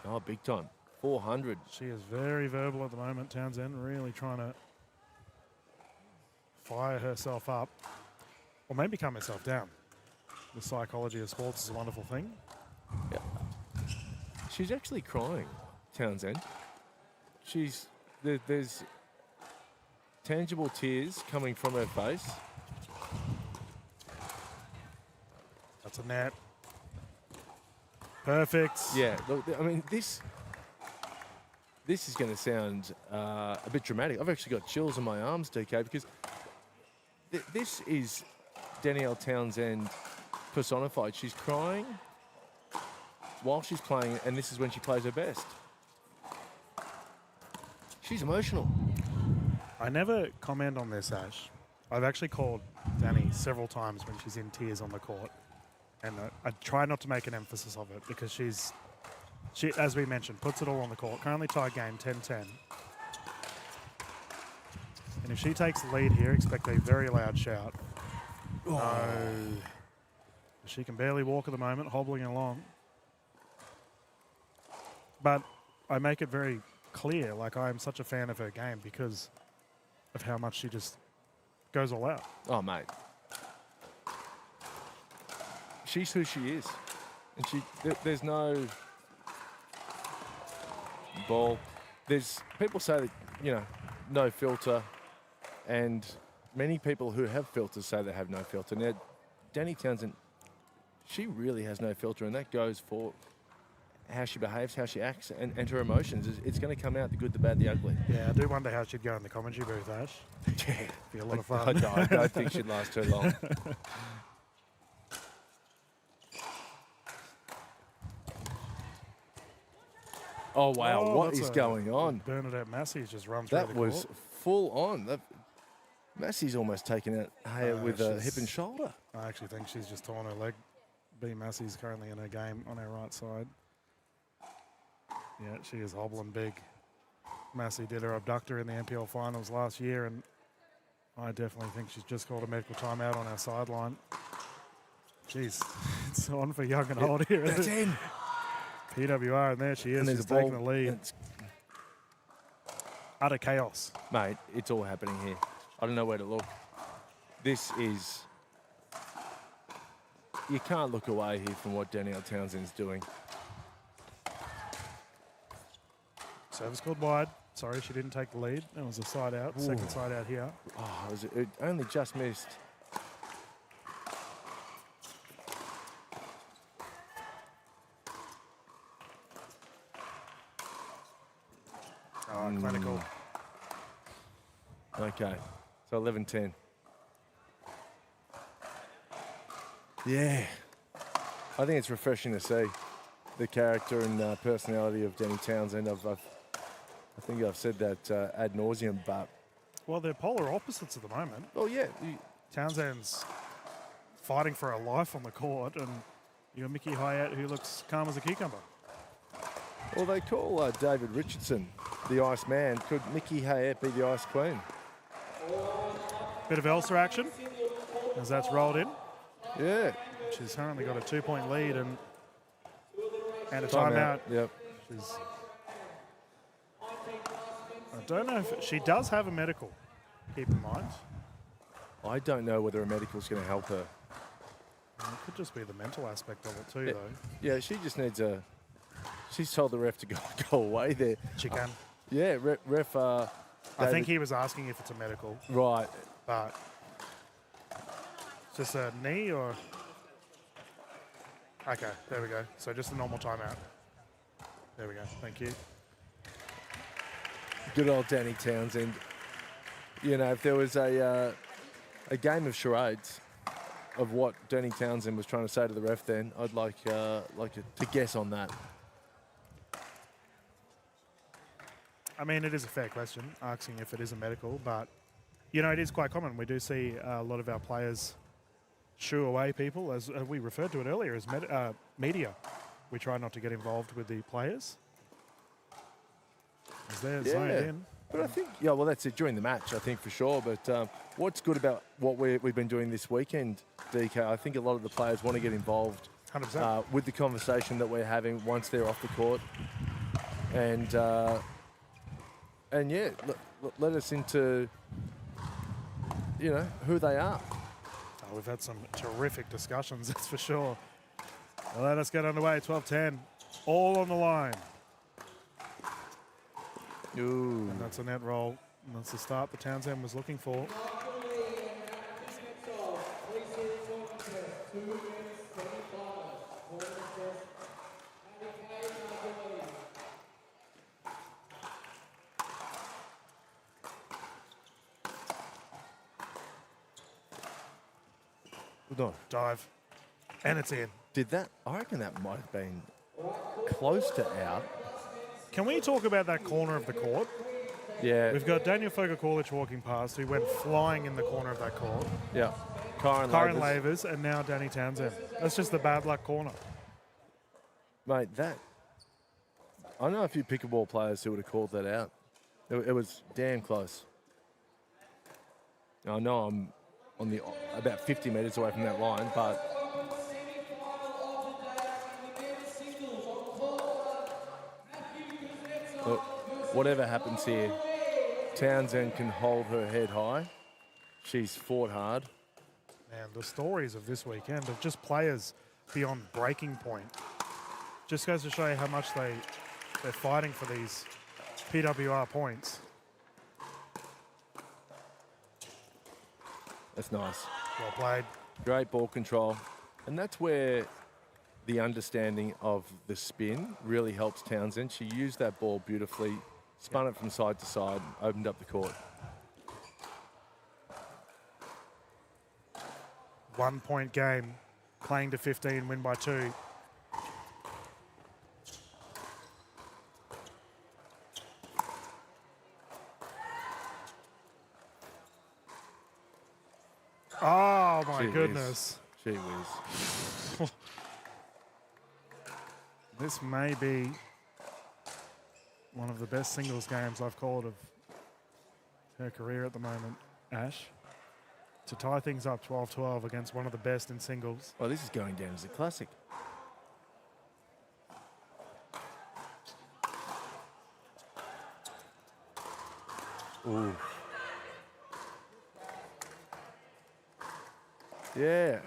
Oh, big time. 400. She is very verbal at the moment, Townsend, really trying to fire herself up, or maybe calm herself down. The psychology of sports is a wonderful thing. Yeah. She's actually crying, Townsend. There's tangible tears coming from her face. That's a net. Perfect. Yeah, look, I mean, this is going to sound a bit dramatic. I've actually got chills on my arms, DK, because this is Danielle Townsend personified. She's crying while she's playing, and this is when she plays her best. She's emotional. I never comment on this, Ash. I've actually called Danny several times when she's in tears on the court. And I try not to make an emphasis of it because she, as we mentioned, puts it all on the court. Currently tied game 10-10. And if she takes the lead here, expect a very loud shout. Oh. No. She can barely walk at the moment, hobbling along. But I make it very clear, like I am such a fan of her game because of how much she just goes all out. Oh, mate. She's who she is. And there's no ball. There's people say that, you know, no filter. And many people who have filters say they have no filter. Now, Danny Townsend, she really has no filter, and that goes for how she behaves, how she acts, and her emotions. It's going to come out, the good, the bad, the ugly. Yeah, I do wonder how she'd go in the commentary booth, Ash. Yeah. Be a lot of fun. I don't think she'd last too long. Oh, wow. What is going on? Bernadette Massey's just run through the court. That was full on. Massey's almost taken out Haya with a hip and shoulder. I actually think she's just torn her leg. B. Massey's currently in her game on her right side. Yeah, she is hobbling big. Massey did her abductor in the NPL finals last year, and I definitely think she's just called a medical timeout on our sideline. Jeez, it's on for young and old here. That's in. PWR, and there she is. She's taking the lead. Utter chaos. Mate, it's all happening here. I don't know where to look. This is... You can't look away here from what Danielle Townsend's doing. Service called wide. Sorry, she didn't take the lead. That was a side out. Ooh. Second side out here. Oh, it only just missed. Oh, clinical. Okay, so 11-10. Yeah. I think it's refreshing to see the character and personality of Danny Townsend. I think I've said that ad nauseum, but... Well, they're polar opposites at the moment. Oh, yeah. Townsend's fighting for her life on the court, and you got Mickey Hyatt, who looks calm as a cucumber. Well, they call David Richardson the Ice Man. Could Mickey Hyatt be the Ice Queen? Bit of Elsa action as that's rolled in. Yeah. She's currently got a 2-point lead and a timeout. Yep. I don't know if she does have a medical, keep in mind. I don't know whether a medical's going to help her. It could just be the mental aspect of it too, though. Yeah, she just needs a... She's told the ref to go away there. She can. Yeah, ref... I think he was asking if it's a medical. Right. But... Is this a knee or... Okay, there we go. So just a normal timeout. There we go. Thank you. Good old Danny Townsend. You know, if there was a game of charades of what Danny Townsend was trying to say to the ref then, I'd like to guess on that. I mean, it is a fair question, asking if it is a medical, but, you know, it is quite common. We do see a lot of our players shoo away people, as we referred to it earlier, as media. We try not to get involved with the players. As they're zoned in. But I think, yeah, well, that's it during the match, I think, for sure. But what's good about what we've been doing this weekend, DK, I think a lot of the players want to get involved 100%. With the conversation that we're having once they're off the court. And yeah, let us into, you know, who they are. Oh, we've had some terrific discussions, that's for sure. Well, let us get underway, 12-10, all on the line. Ooh. And that's a net roll. And that's the start that Townsend was looking for. No. Dive. And it's in. Did that? I reckon that might have been close to out. Can we talk about that corner of the court? Yeah. We've got Daniel Fogakulic walking past, who went flying in the corner of that court. Yeah. Kyron Lavers, and now Danny Townsend. That's just the bad luck corner. Mate, I know a few pickleball players who would have called that out. It was damn close. I know I'm on about 50 metres away from that line, but look, whatever happens here, Townsend can hold her head high. She's fought hard. Man, the stories of this weekend of just players beyond breaking point just goes to show you how much they're fighting for these PWR points. That's nice. Well played. Great ball control. And that's where the understanding of the spin really helps Townsend. She used that ball beautifully, spun it from side to side, opened up the court. 1 point game, playing to 15, win by 2. Oh my goodness. Gee whiz. This may be one of the best singles games I've called of her career at the moment, Ash. To tie things up 12-12 against one of the best in singles. Well, this is going down as a classic. Ooh. Yeah.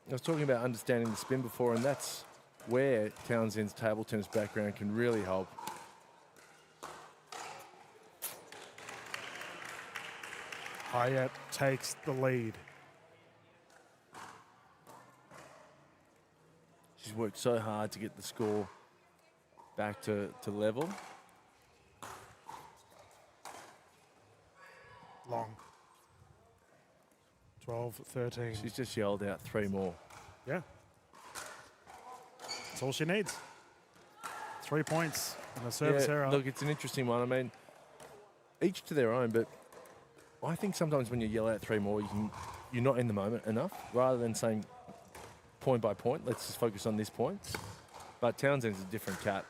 I was talking about understanding the spin before, and that's where Townsend's table tennis background can really help. Hayat takes the lead. She's worked so hard to get the score back to level. Long. 12-13. She's just yelled out 3 more. Yeah. That's all she needs. 3 points and a service error. Look, it's an interesting one. I mean, each to their own, but I think sometimes when you yell out 3 more, you're not in the moment enough. Rather than saying point by point, let's just focus on this point. But Townsend's a different cat.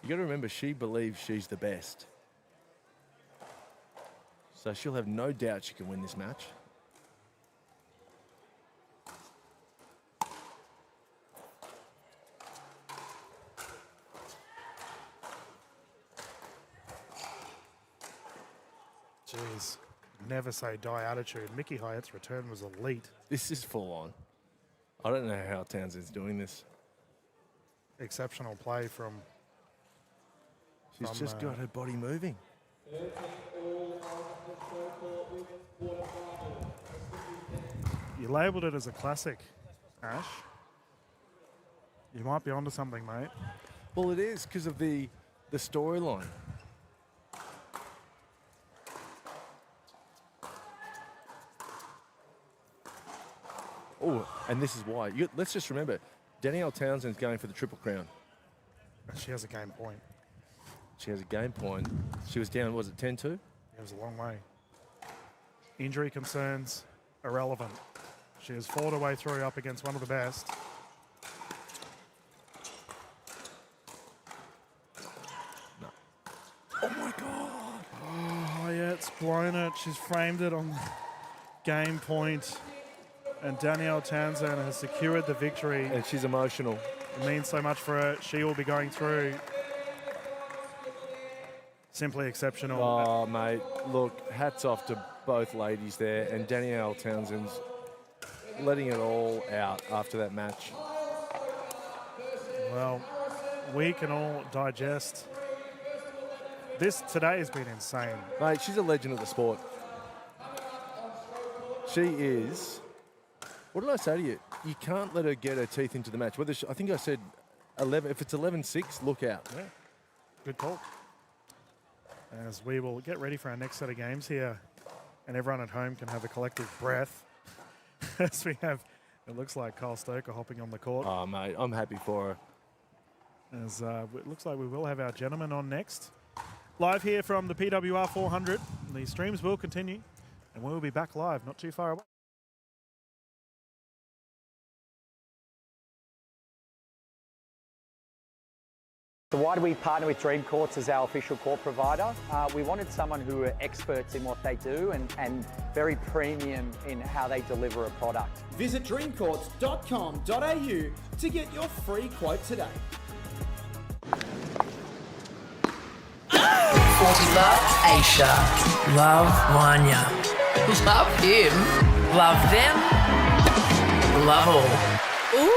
You got to remember, she believes she's the best. So she'll have no doubt she can win this match. Jeez. Never say die attitude. Mickey Hyatt's return was elite. This is full on. I don't know how Townsend's doing this. Exceptional play from... She's just got her body moving. You labelled it as a classic, Ash. You might be onto something, mate. Well, it is because of the storyline. Oh, and this is why. Let's just remember, Danielle Townsend's going for the Triple Crown. She has a game point. She has a game point. She was down, was it 10-2? It was a long way. Injury concerns, irrelevant. She has fought her way through up against one of the best. No. Oh my God. Oh, yeah, it's blown it. She's framed it on game point. And Danielle Townsend has secured the victory. And she's emotional. It means so much for her. She will be going through. Simply exceptional. Oh, mate, look, hats off to both ladies there. And Danielle Townsend's letting it all out after that match. Well, we can all digest. This today has been insane. Mate, she's a legend of the sport. She is. What did I say to you? You can't let her get her teeth into the match. I think I said 11. If it's 11-6, look out. Yeah, good call. As we will get ready for our next set of games here and everyone at home can have a collective breath as we have, it looks like Kyle Stoker hopping on the court. Oh, mate, I'm happy for her. As it looks like we will have our gentleman on next. Live here from the PWR 400. The streams will continue, and we will be back live not too far away. So why do we partner with Dream Courts as our official court provider? We wanted someone who are experts in what they do and very premium in how they deliver a product. Visit dreamcourts.com.au to get your free quote today. 40 love Aisha. Love Wanya. Love him. Love them. Love all. Ooh.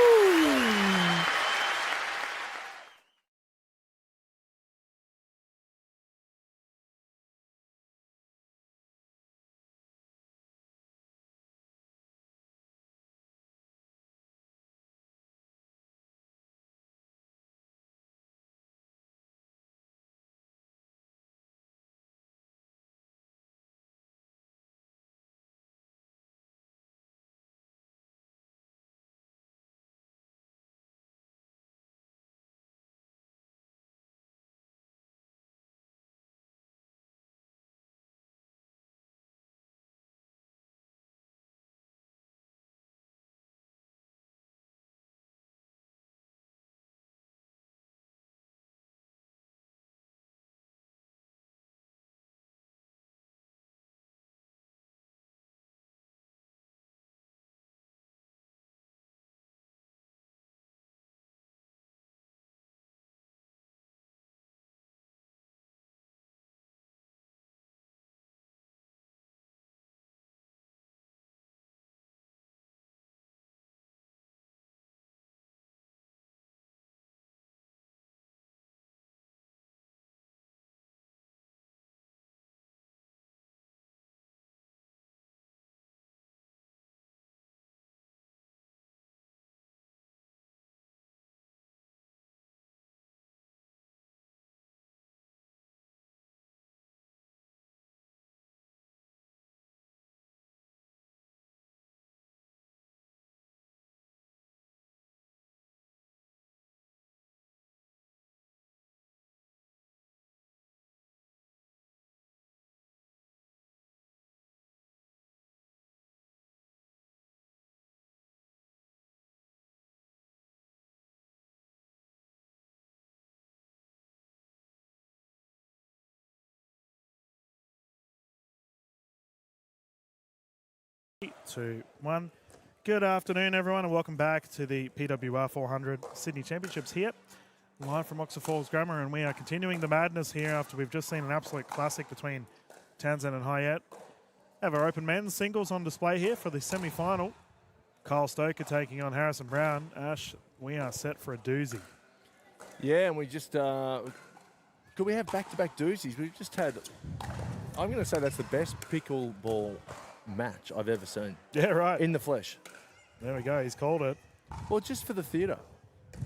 Three, 2, 1. Good afternoon, everyone, and welcome back to the PWR 400 Sydney Championships here, live from Oxford Falls Grammar, and we are continuing the madness here after we've just seen an absolute classic between Townsend and Hyatt. Have our open men's singles on display here for the semi-final. Kyle Stoker taking on Harrison Brown. Ash, we are set for a doozy. Yeah, and we just could we have back-to-back doozies? We've just had. I'm going to say that's the best pickleball match I've ever seen. Yeah, right. In the flesh. There we go. He's called it. Well, just for the theatre.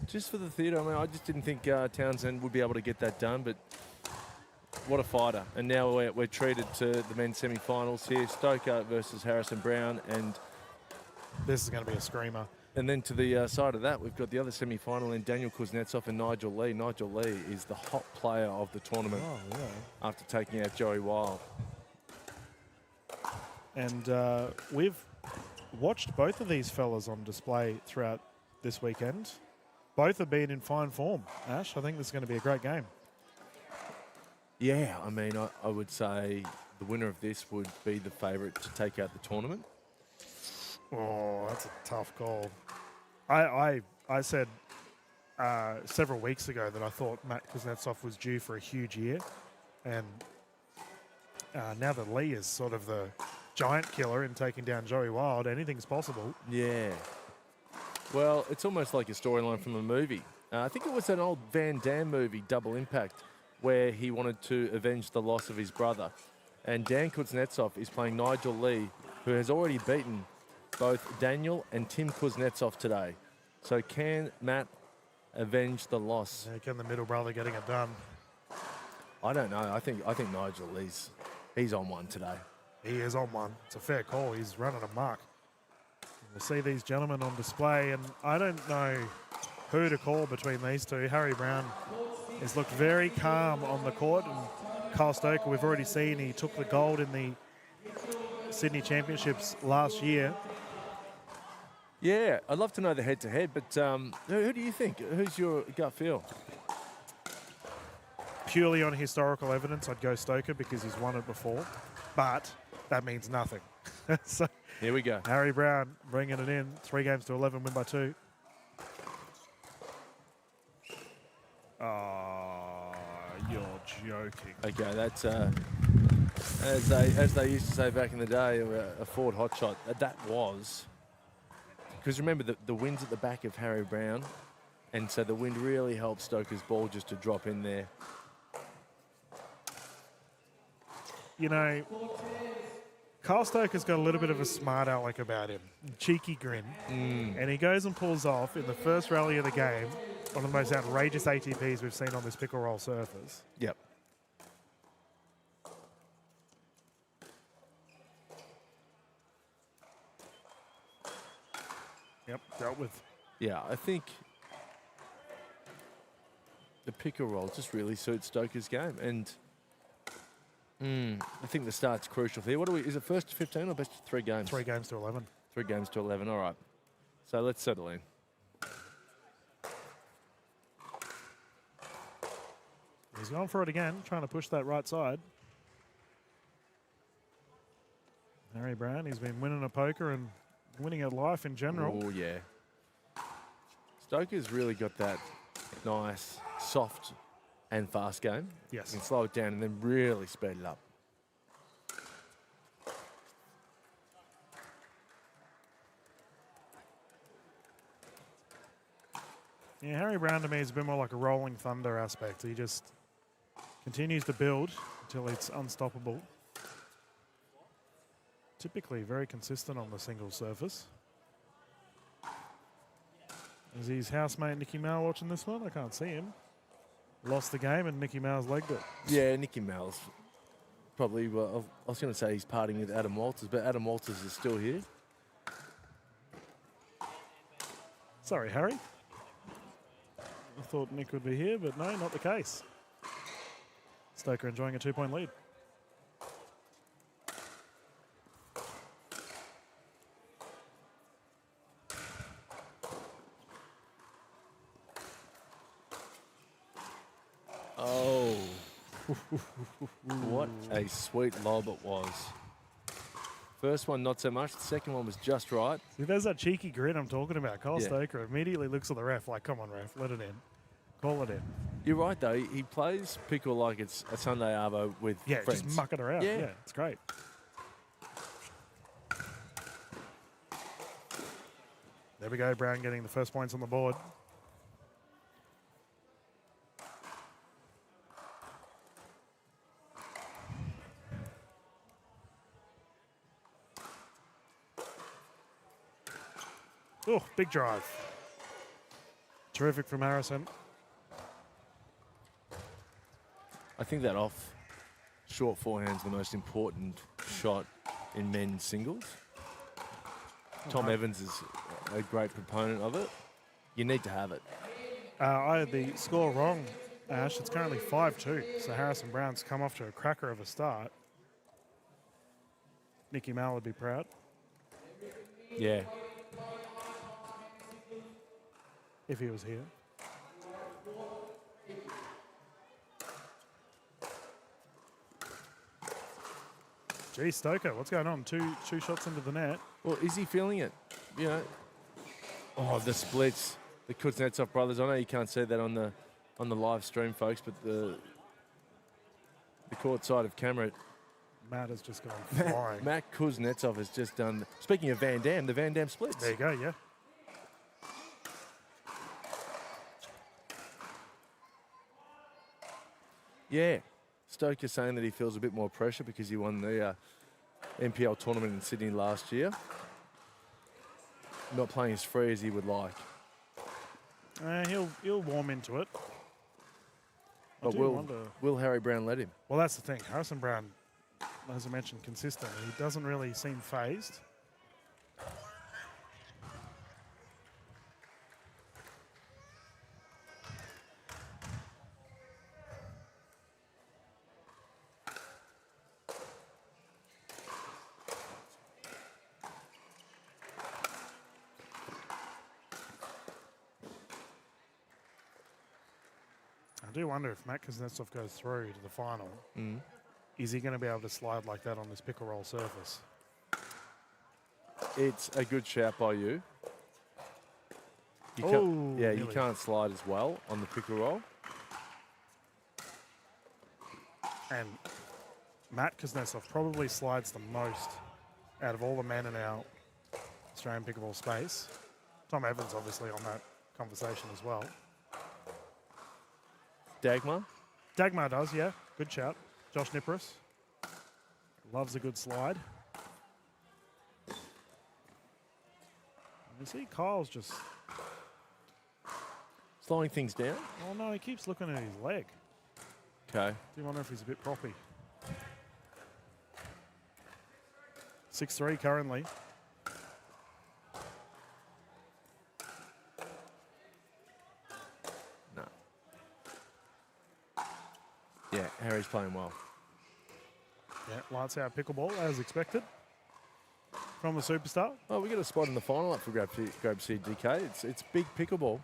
Just for the theatre. I mean, I just didn't think Townsend would be able to get that done, but what a fighter. And now we're treated to the men's semi-finals here. Stoker versus Harrison Brown. And this is going to be a screamer. And then to the side of that, we've got the other semi-final in Daniel Kuznetsov and Nigel Lee. Nigel Lee is the hot player of the tournament after taking out Joey Wild. And we've watched both of these fellas on display throughout this weekend. Both have been in fine form. Ash, I think this is going to be a great game. Yeah, I mean, I would say the winner of this would be the favourite to take out the tournament. Oh, that's a tough call. I said several weeks ago that I thought Matt Kuznetsov was due for a huge year. And now that Lee is sort of the giant killer in taking down Joey Wild, anything's possible. Yeah. Well, it's almost like a storyline from a movie. I think it was an old Van Damme movie, Double Impact, where he wanted to avenge the loss of his brother. And Dan Kuznetsov is playing Nigel Lee, who has already beaten both Daniel and Tim Kuznetsov today. So can Matt avenge the loss? Yeah, can the middle brother getting it done? I don't know. I think Nigel he's on one today. He is on one. It's a fair call. He's running a mark. We'll see these gentlemen on display, and I don't know who to call between these two. Harry Brown has looked very calm on the court, and Kyle Stoker, we've already seen he took the gold in the Sydney Championships last year. Yeah, I'd love to know the head-to-head, but who do you think? Who's your gut feel? Purely on historical evidence, I'd go Stoker because he's won it before, but that means nothing. So here we go. Harry Brown bringing it in. 3 games to 11, win by 2. Oh, you're joking. Okay, that's as they used to say back in the day, a forward hot shot. That was because remember the wind's at the back of Harry Brown, and so the wind really helps Stoker's ball just to drop in there. You know, Kyle Stoker's got a little bit of a smart aleck about him. Cheeky grin. And he goes and pulls off in the first rally of the game one of the most outrageous ATPs we've seen on this pickle roll surface. Yep. Yep, dealt with. Yeah, I think the pickle roll just really suits Stoker's game, and I think the start's crucial here. What do we? Is it first to 15 or best of 3 games? 3 games to 11. 3 games to 11. All right. So let's settle in. He's going for it again, trying to push that right side. Harry Brown, he's been winning a poker and winning at life in general. Oh, yeah. Stoker's really got that nice, soft and fast game. Yes. You can slow it down and then really speed it up. Yeah, Harry Brown to me has been more like a rolling thunder aspect. He just continues to build until it's unstoppable. Typically very consistent on the single surface. Is his housemate Nicky Mal watching this one? I can't see him. Lost the game and Nicky Mal's legged it. Yeah, Nicky Mal's probably, well, I was going to say he's partying with Adam Walters, but Adam Walters is still here. Sorry, Harry. I thought Nick would be here, but no, not the case. Stoker enjoying a 2-point lead. Oh. What a sweet lob it was. First one, not so much. The second one was just right. See, there's that cheeky grin I'm talking about. Kyle Yeah. Stoker immediately looks at the ref like, come on, ref, let it in. Call it in. You're right, though. He plays pickle like it's a Sunday arvo with friends. Just muck it around. Yeah. Yeah, it's great. There we go, Brown getting the first points on the board. Oh, big drive. Terrific from Harrison. I think that off short forehand's the most important shot in men's singles. Tom Evans is a great proponent of it. You need to have it. I had the score wrong, Ash. It's currently 5-2. So Harrison Brown's come off to a cracker of a start. Nicky Mal would be proud. Yeah. If he was here. Gee, Stoker, what's going on? Two shots into the net. Well, is he feeling it? You know, oh, the splits, the Kuznetsov brothers. I know you can't see that on the live stream, folks, but the court side of camera. Matt has just gone flying. Matt Kuznetsov has just done. Speaking of Van Dam, the Van Dam splits. There you go. Yeah. Yeah, Stoker saying that he feels a bit more pressure because he won the NPL tournament in Sydney last year. Not playing as free as he would like. He'll warm into it. But will Harry Brown let him? Well, that's the thing. Harrison Brown, as I mentioned, consistent. He doesn't really seem phased. I do wonder if Matt Kuznetsov goes through to the final, is he going to be able to slide like that on this pick and roll surface? It's a good shout by you. Oh, yeah, you nearly. can't slide as well on the pick and roll. And Matt Kuznetsov probably slides the most out of all the men in our Australian pickleball space. Tom Evans obviously on that conversation as well. Dagmar? Dagmar does, yeah. Good shout. Josh Nippris loves a good slide. You see Kyle's just... Slowing things down? Oh no, he keeps looking at his leg. Okay. Do you wonder if he's a bit proppy? 6-3 currently. No. Yeah, Harry's playing well. Yeah, lights out pickleball as expected from the superstar. Oh, we got a spot in the final up for Grab CDK. It's big pickleball.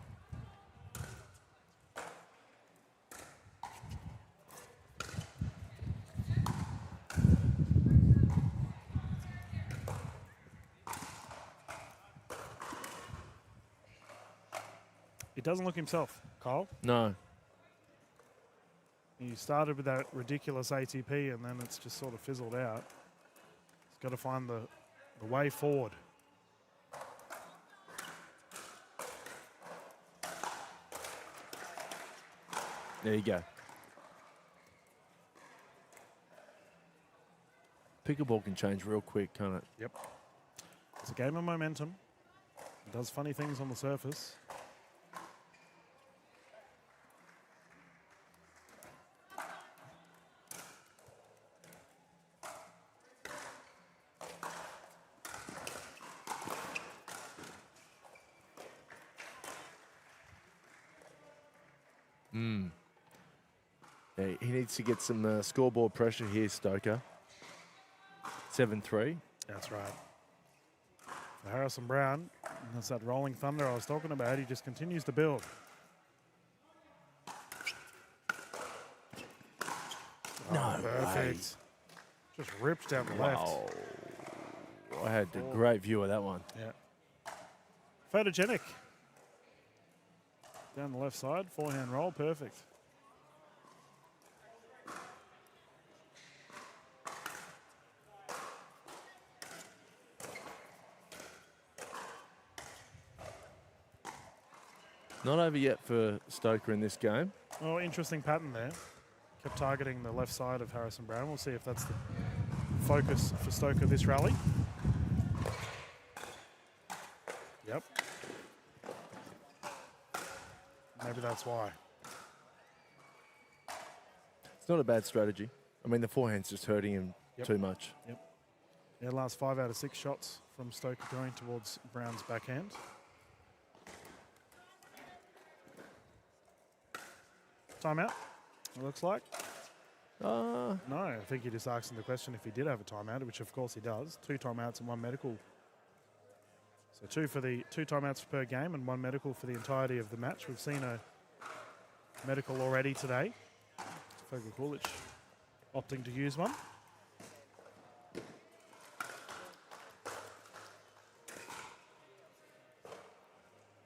He doesn't look himself, Kyle. No. He started with that ridiculous ATP and then it's just sort of fizzled out. He's got to find the way forward. There you go. Pickleball can change real quick, can't it? Yep. It's a game of momentum. It does funny things on the surface. Yeah, he needs to get some scoreboard pressure here, Stoker. 7-3. That's right. For Harrison Brown, that's that rolling thunder I was talking about. He just continues to build. No perfect. Just ripped down the left. Wow. I had a great view of that one. Yeah. Photogenic. Down the left side, forehand roll, perfect. Not over yet for Stoker in this game. Oh, interesting pattern there. Kept targeting the left side of Harrison Brown. We'll see if that's the focus for Stoker this rally. Yep. Maybe that's why. It's not a bad strategy. I mean, the forehand's just hurting him too much. Yep. Yeah, last 5 out of 6 shots from Stoker going towards Brown's backhand. Timeout, it looks like. No, I think you're just asking the question if he did have a timeout, which of course he does. 2 timeouts and 1 medical. So 2 timeouts per game and 1 medical for the entirety of the match. We've seen a medical already today. Fogle Kulic opting to use one.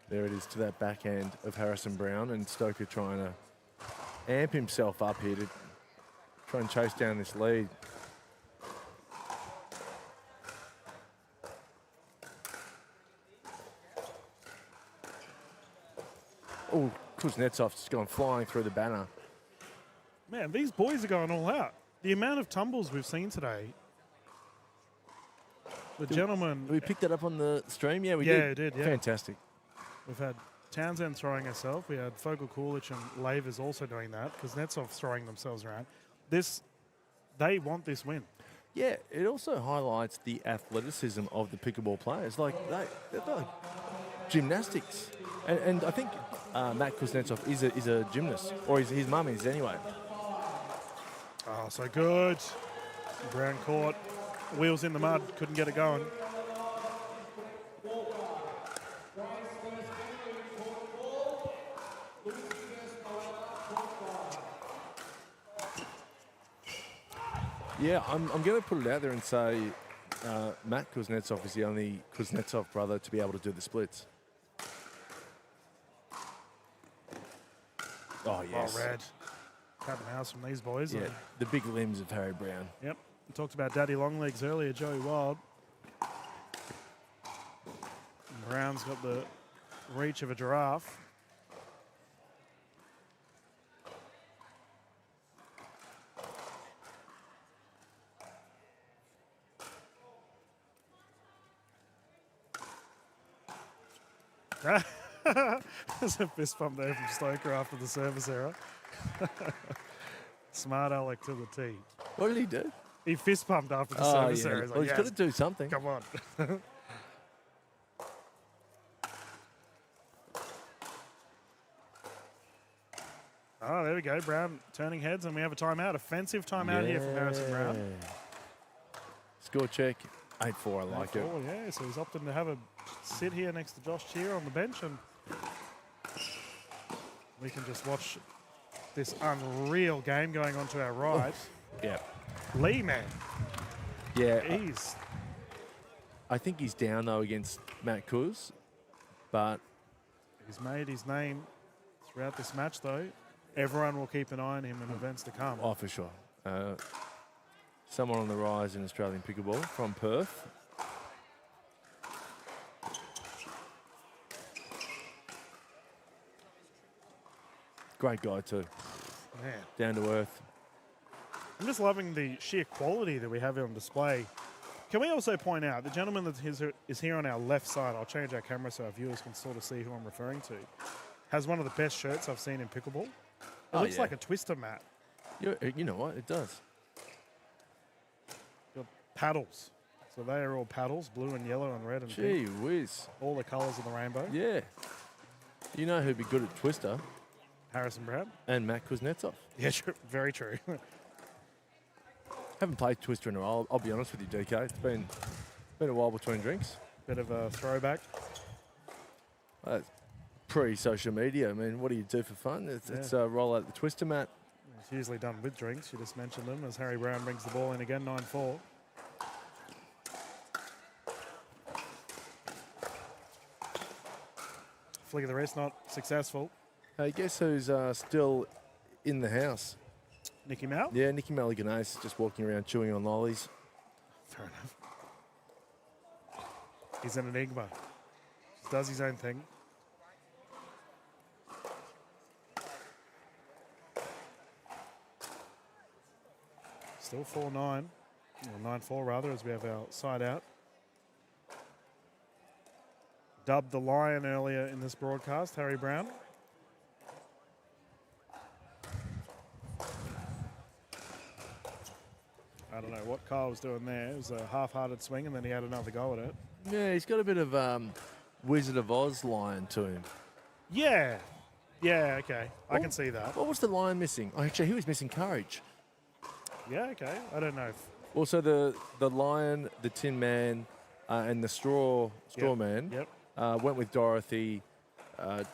There it is to that backhand of Harrison Brown, and Stoker trying to amp himself up here to try and chase down this lead. Oh, Kuznetsov's just gone flying through the banner. Man, these boys are going all out. The amount of tumbles we've seen today. The gentleman... We picked that up on the stream? Yeah, we did. Yeah, we did, yeah. Fantastic. We've had Townsend throwing herself. We had Fogle Kulic and Lavers also doing that. Kuznetsov throwing themselves around. They want this win. Yeah, it also highlights the athleticism of the pickleball players. Like, they're like gymnastics. And I think Matt Kuznetsov is a gymnast, or his mum is anyway. Oh, so good. Brown caught. Wheels in the mud. Couldn't get it going. Yeah, I'm going to put it out there and say Matt Kuznetsov is the only Kuznetsov brother to be able to do the splits. Oh, yes. Oh, red. Capping house from these boys. Yeah, the big limbs of Harry Brown. Yep. We talked about Daddy Longlegs earlier, Joey Wild. And Brown's got the reach of a giraffe. There's a fist bump there from Stoker after the service error. Smart Alec to the tee. What did he do? He fist pumped after the service error. Well, he's got to do something. Come on. Oh, there we go. Brown turning heads, and we have a timeout. Offensive timeout here from Harrison Brown. Score check. 8-4, I like it. Yeah, so he's opting to have a sit here next to Josh Cheer on the bench, and we can just watch this unreal game going on to our right. Yeah. Lee, man. Yeah. I think he's down, though, against Matt Kuz, but he's made his name throughout this match, though. Everyone will keep an eye on him in events to come. Oh, for sure. Someone on the rise in Australian pickleball from Perth. Great guy too. Man. Down to earth. I'm just loving the sheer quality that we have on display. Can we also point out, the gentleman that is here on our left side, I'll change our camera so our viewers can sort of see who I'm referring to, has one of the best shirts I've seen in pickleball. It looks like a twister mat. You know what? It does. Got paddles. So they are all paddles, blue and yellow and red and Gee pink. whiz. All the colours of the rainbow. Yeah. You know who'd be good at twister? Harrison Brown. And Matt Kuznetsov. Yeah, true. Very true. Haven't played twister in a while. I'll be honest with you, DK. It's been a while between drinks. Bit of a throwback. Pre-social media. I mean, what do you do for fun? It's roll out the twister mat. It's usually done with drinks. You just mentioned them as Harry Brown brings the ball in again, 9-4. Flick of the wrist, not successful. Hey, guess who's still in the house? Nicky Mal? Yeah, Nicky Maliganese just walking around chewing on lollies. Fair enough. He's an enigma. Just does his own thing. Still 4-9, or 9-4 rather, as we have our side out. Dubbed the Lion earlier in this broadcast, Harry Brown. I don't know what Kyle was doing there. It was a half-hearted swing, and then he had another go at it. Yeah, he's got a bit of Wizard of Oz lion to him. Yeah. Yeah, okay. I can see that. What was the lion missing? Oh, actually, he was missing courage. Yeah, okay. I don't know. Also, the lion, the Tin Man, and the straw man went with Dorothy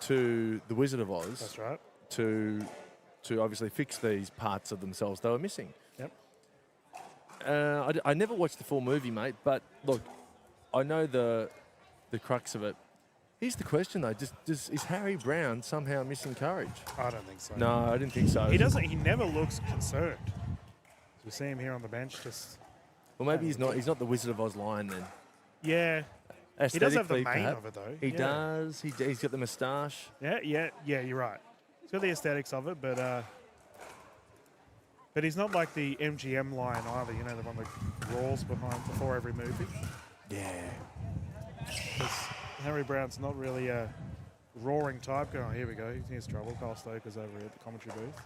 to the Wizard of Oz. That's right. To obviously fix these parts of themselves they were missing. Yep. I never watched the full movie, mate, but look, I know the crux of it. Here's the question, though. Is Harry Brown somehow missing courage? I don't think so. No, I didn't think so. He doesn't. He never looks concerned. We see him here on the bench just... Well, maybe he's not the Wizard of Oz lion then. Yeah. He does have the mane perhaps. of it, though. He does. He's got the moustache. Yeah, you're right. He's got the aesthetics of it, but he's not like the MGM lion either, you know, the one that roars before every movie. Yeah. Because Harry Brown's not really a roaring type. Oh, here we go. Here's trouble. Kyle Stoker's over at the commentary booth.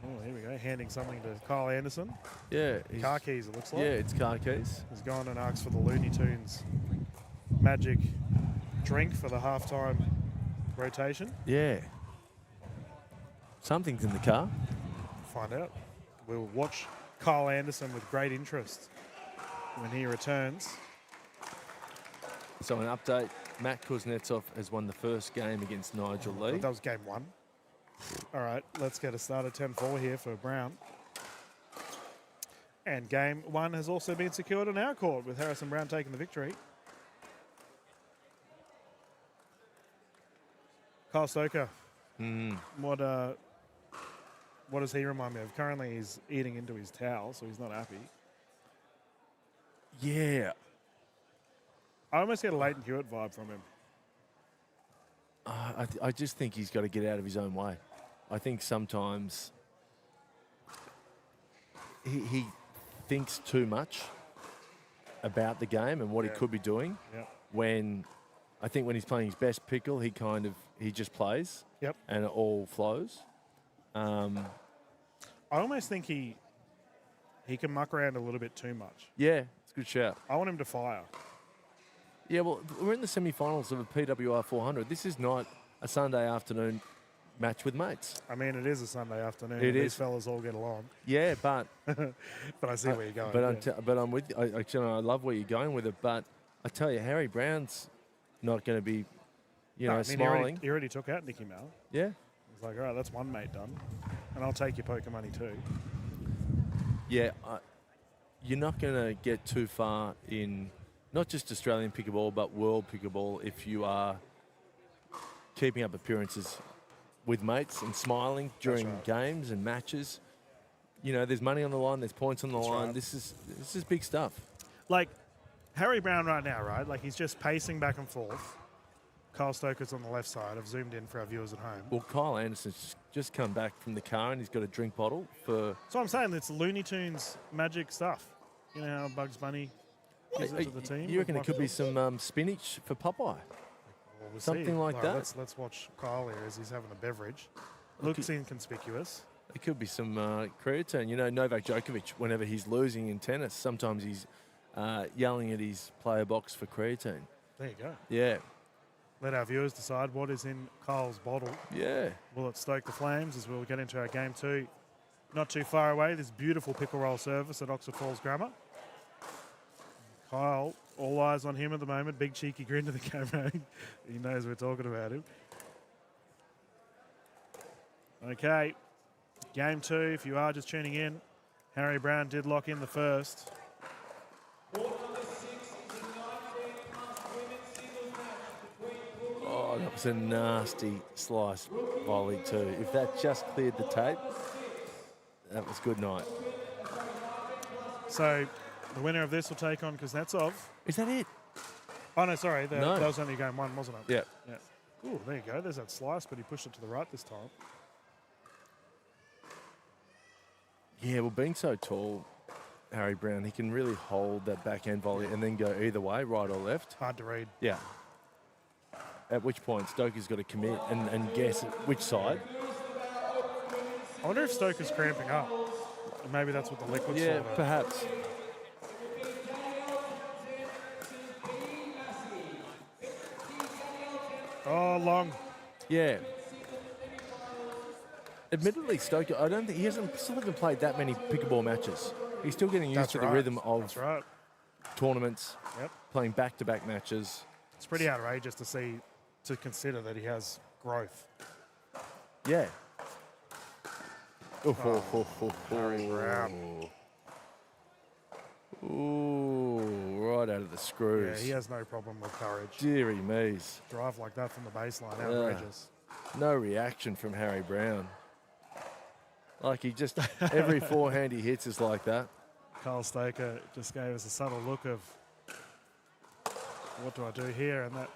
Oh, here we go. Handing something to Kyle Anderson. Yeah. Car keys, it looks like. Yeah, it's car keys. He's gone and asked for the Looney Tunes magic drink for the halftime rotation. Yeah. Something's in the car. Find out. We'll watch Kyle Anderson with great interest when he returns. So an update, Matt Kuznetsov has won the first game against Nigel Lee. That was game 1. All right, let's get a start at 10-4 here for Brown. And game 1 has also been secured on our court with Harrison Brown taking the victory. Kyle Stoker, what does he remind me of? Currently he's eating into his towel, so he's not happy. Yeah. I almost get a Leighton Hewitt vibe from him. I just think he's got to get out of his own way. I think sometimes he thinks too much about the game and what he could be doing. Yep. When I think when he's playing his best pickle, he just plays. Yep. And it all flows. I almost think he can muck around a little bit too much. Yeah, it's a good shout. I want him to fire. Yeah, well, we're in the semi-finals of a PWR 400. This is not a Sunday afternoon match with mates. I mean, it is a Sunday afternoon. It and is. These fellas all get along. Yeah, but but I see where you're going. But I'm with you. I love where you're going with it. But I tell you, Harry Brown's not going to be, smiling. He already took out Nicky Mal. Yeah. He's like, all right, that's one mate done, and I'll take your poker money too. Yeah, you're not going to get too far in not just Australian pickleball, but world pickleball if you are keeping up appearances with mates and smiling during games and matches. There's money on the line, there's points on the line. Right. This is big stuff. Like Harry Brown right now, right? Like he's just pacing back and forth. Kyle Stoker's on the left side. I've zoomed in for our viewers at home. Well, Kyle Anderson's just come back from the car and he's got a drink bottle for... So I'm saying it's Looney Tunes magic stuff. You know how Bugs Bunny gives it to the team? You reckon it could be some spinach for Popeye? Well, we'll Something see. like All that. right, let's watch Kyle here as he's having a beverage. Looks inconspicuous. It could be some creatine. Novak Djokovic, whenever he's losing in tennis, sometimes he's yelling at his player box for creatine. There you go. Yeah. Let our viewers decide what is in Kyle's bottle. Yeah. Will it stoke the flames as we'll get into our game 2? Not too far away, this beautiful pickle roll service at Oxford Falls Grammar. Kyle, all eyes on him at the moment. Big cheeky grin to the camera. He knows we're talking about him. Okay, game 2, if you are just tuning in, Harry Brown did lock in the first. Oh, that was a nasty slice volley too. If that just cleared the tape, that was good night. So the winner of this will take on Kuznetsov. Is that it? Oh, no, sorry. No. That was only game 1, wasn't it? Yeah. Ooh, there you go. There's that slice, but he pushed it to the right this time. Yeah, well, being so tall, Harry Brown, he can really hold that backhand volley and then go either way, right or left. Hard to read. Yeah. At which point, Stoker's got to commit and guess which side. I wonder if Stoker's cramping up. Maybe that's what the liquid's Yeah, for. perhaps. Oh, long. Yeah. Admittedly, Stoker, I don't think still hasn't played that many pickleball matches. He's still getting used to the rhythm of tournaments, playing back-to-back matches. It's pretty outrageous to consider that he has growth. Yeah. Harry Brown. Ooh, right out of the screws. Yeah, he has no problem with courage. Deary me's. Drive like that from the baseline, outrageous. No reaction from Harry Brown. Like he just, every forehand he hits is like that. Kyle Stoker just gave us a subtle look of what do I do here, and that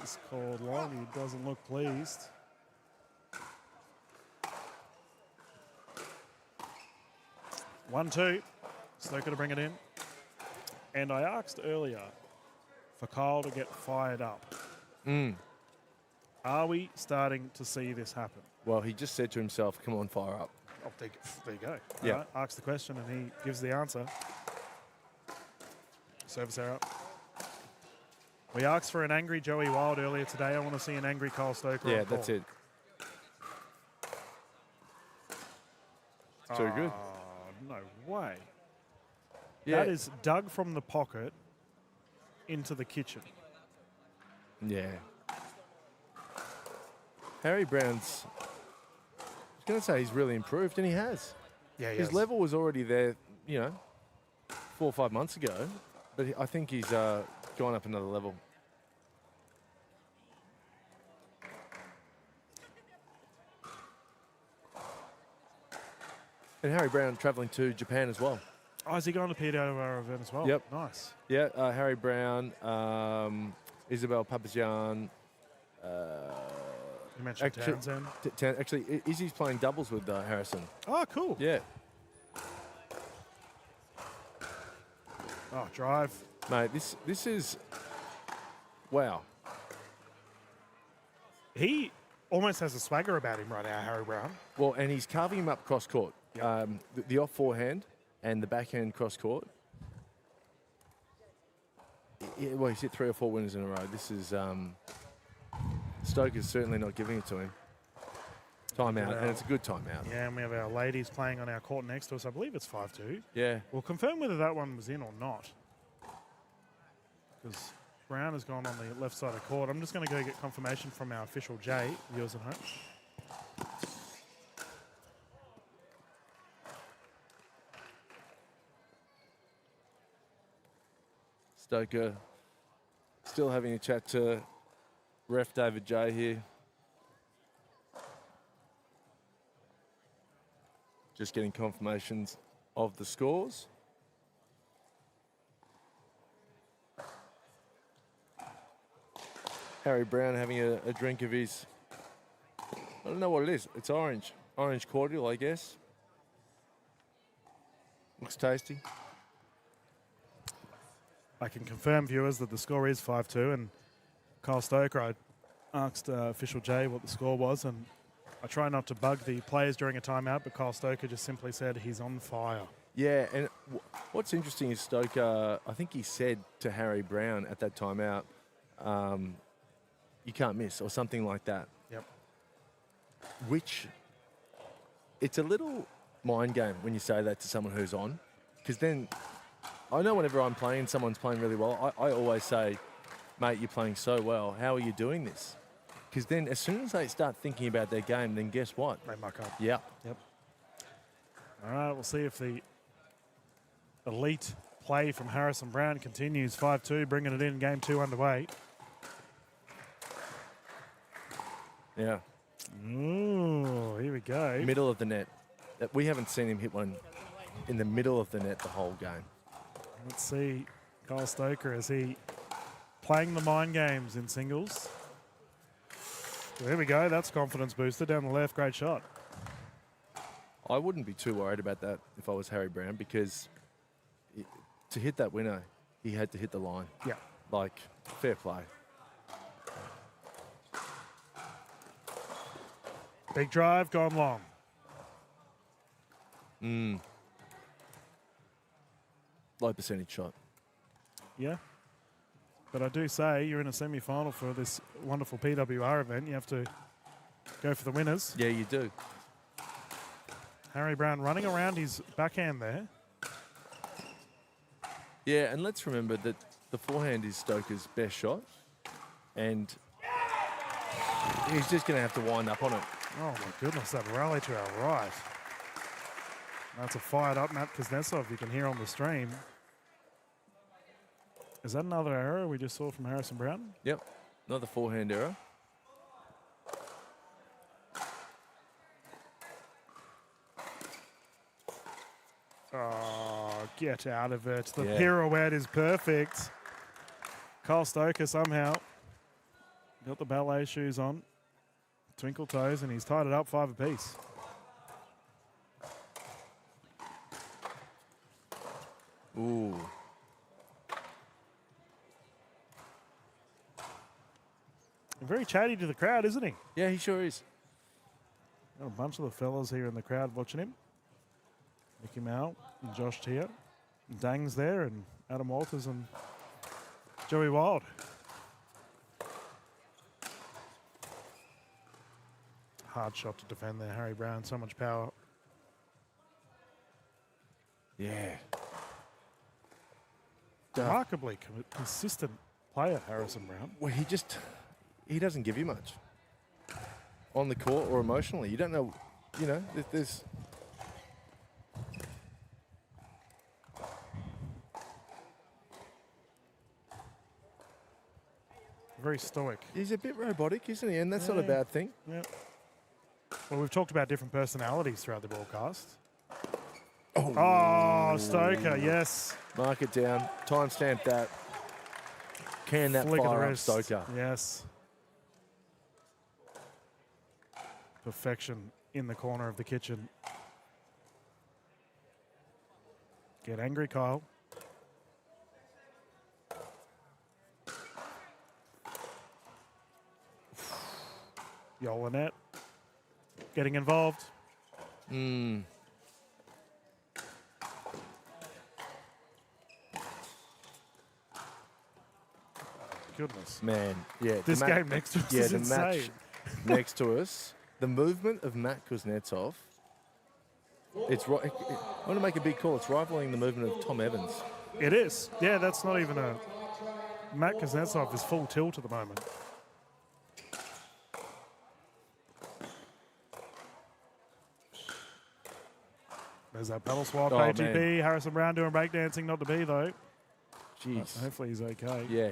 is called long. He doesn't look pleased. One, two. Stoker to bring it in. And I asked earlier for Kyle to get fired up. Are we starting to see this happen? Well, he just said to himself, come on, fire up. Oh, there you go. Yeah. All right, asks the question and he gives the answer. Service error. We asked for an angry Joey Wild earlier today. I want to see an angry Kyle Stoker. Yeah, on that's court. it. Too good. No way. Yeah. That is dug from the pocket into the kitchen. Yeah. Harry Brown's, I was going to say he's really improved, and he has. Yeah, he His has. level was already there, 4 or 5 months ago, but I think he's gone up another level. And Harry Brown travelling to Japan as well. Oh, is he going to PWR event as well? Yep. Nice. Yeah, Harry Brown, Isabel Papazian. You mentioned Townsend. Actually, Izzy's playing doubles with Harrison. Oh, cool. Yeah. Oh, drive. Mate, this is, wow. He almost has a swagger about him right now, Harry Brown. Well, and he's carving him up cross court. Yep. The off forehand and the backhand cross court. Well, he's hit 3 or 4 winners in a row. This is Stoker's certainly not giving it to him. Timeout, and it's a good timeout. Yeah, and we have our ladies playing on our court next to us. I believe it's 5-2. Yeah. We'll confirm whether that one was in or not. Because Brown has gone on the left side of the court. I'm just going to go get confirmation from our official Jay, viewers at home. Stoker still having a chat to ref David J here. Just getting confirmations of the scores. Harry Brown having a drink of his, I don't know what it is. It's orange. Orange cordial, I guess. Looks tasty. I can confirm, viewers, that the score is 5-2. And Kyle Stoker, I asked official Jay what the score was, and I try not to bug the players during a timeout, but Kyle Stoker just simply said he's on fire. Yeah, and what's interesting is Stoker, I think he said to Harry Brown at that timeout, you can't miss, or something like that. Yep. Which, it's a little mind game when you say that to someone who's on, because then, I know whenever I'm playing, someone's playing really well, I always say, mate, you're playing so well, how are you doing this? Because then as soon as they start thinking about their game, then guess what? They muck up. Yeah. Yep. All right, we'll see if the elite play from Harrison Brown continues. 5-2, bringing it in, game 2 underway. Yeah. Ooh, here we go. Middle of the net. We haven't seen him hit one in the middle of the net the whole game. Let's see Kyle Stoker, is he playing the mind games in singles? There we go, that's confidence booster down the left, great shot. I wouldn't be too worried about that if I was Harry Brown, because to hit that winner, he had to hit the line. Yeah. Like, fair play. Big drive, gone long. Low percentage shot. Yeah. But I do say you're in a semi-final for this wonderful PWR event. You have to go for the winners. Yeah, you do. Harry Brown running around his backhand there. Yeah, and let's remember that the forehand is Stoker's best shot, and he's just going to have to wind up on it. Oh my goodness, that rally to our right. That's a fired up Matt Kuznetsov you can hear on the stream. Is that another error we just saw from Harrison Brown? Yep, another forehand error. Oh, get out of it. The Yeah. pirouette is perfect. Kyle Stoker somehow got the ballet shoes on. Twinkle toes, and he's tied it up 5 apiece. Ooh. Very chatty to the crowd, isn't he? Yeah, he sure is. Got a bunch of the fellas here in the crowd watching him. Mickey Mal and Josh Tier. Dang's there and Adam Walters and Joey Wild. Hard shot to defend there, Harry Brown. So much power. Yeah. Remarkably consistent player, Harrison Brown. Well, he doesn't give you much on the court or emotionally. You don't know, there's. Very stoic. He's a bit robotic, isn't he? And that's not a bad thing. Yeah. Well, we've talked about different personalities throughout the broadcast. Oh, Stoker, yes. Mark it down. Timestamp that. Can that Flick of the fire up wrist. Stoker? Yes. Perfection in the corner of the kitchen. Get angry, Kyle. Yolanet getting involved. Goodness. Man, yeah. This game next to us is the insane. match next to us. The movement of Matt Kuznetsov, it's right. I want to make a big call. It's rivaling the movement of Tom Evans. It is. Yeah, that's not even a... Matt Kuznetsov is full tilt at the moment. There's that pedal swap. Oh, ATP. man. Harrison Brown doing breakdancing. Not to be, though. Jeez. Hopefully he's okay. Yeah.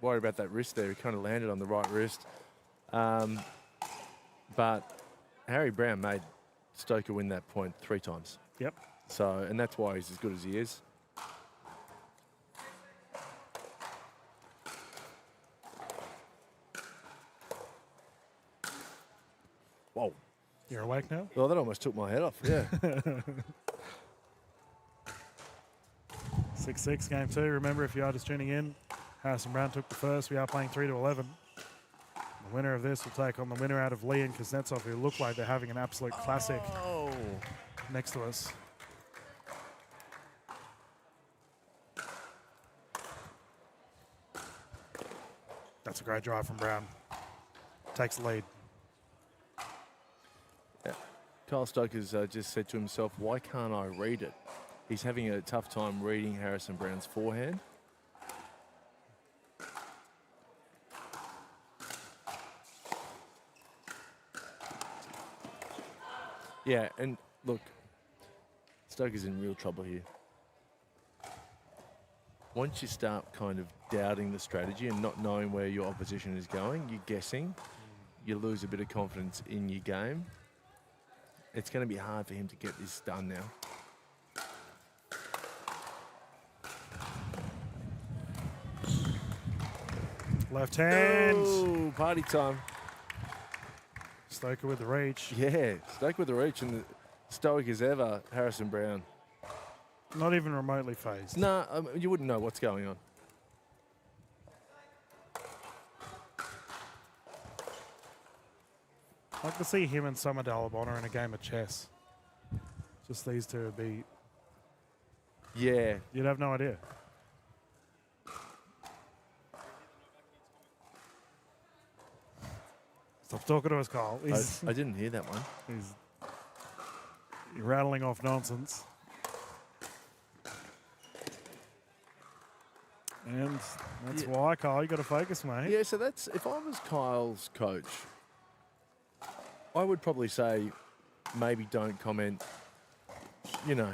Worry about that wrist there. He kind of landed on the right wrist. But Harry Brown made Stoker win that point 3 times. Yep. So, and that's why he's as good as he is. Whoa. You're awake now? Well, that almost took my head off, yeah. 6-6 game 2. Remember, if you are just tuning in, Harrison Brown took the first. We are playing 3-11. The winner of this will take on the winner out of Lee and Kuznetsov, who look like they're having an absolute classic next to us. That's a great drive from Brown. Takes the lead. Yeah. Kyle Stoker's just said to himself, why can't I read it? He's having a tough time reading Harrison Brown's forehand. Yeah, and look, Stoker's in real trouble here. Once you start kind of doubting the strategy and not knowing where your opposition is going, you're guessing, you lose a bit of confidence in your game. It's going to be hard for him to get this done now. Left hand. Oh, party time. Stoker with the reach. Yeah, Stoker with the reach and the stoic as ever, Harrison Brown. Not even remotely phased. No, you wouldn't know what's going on. I'd like to see him and Summer Dalabonner in a game of chess. Just these two would be... Yeah. You'd have no idea. Stop talking to us, Kyle. I didn't hear that one. He's rattling off nonsense. And that's why, Kyle, you got to focus, mate. Yeah, so that's, if I was Kyle's coach, I would probably say maybe don't comment. You know,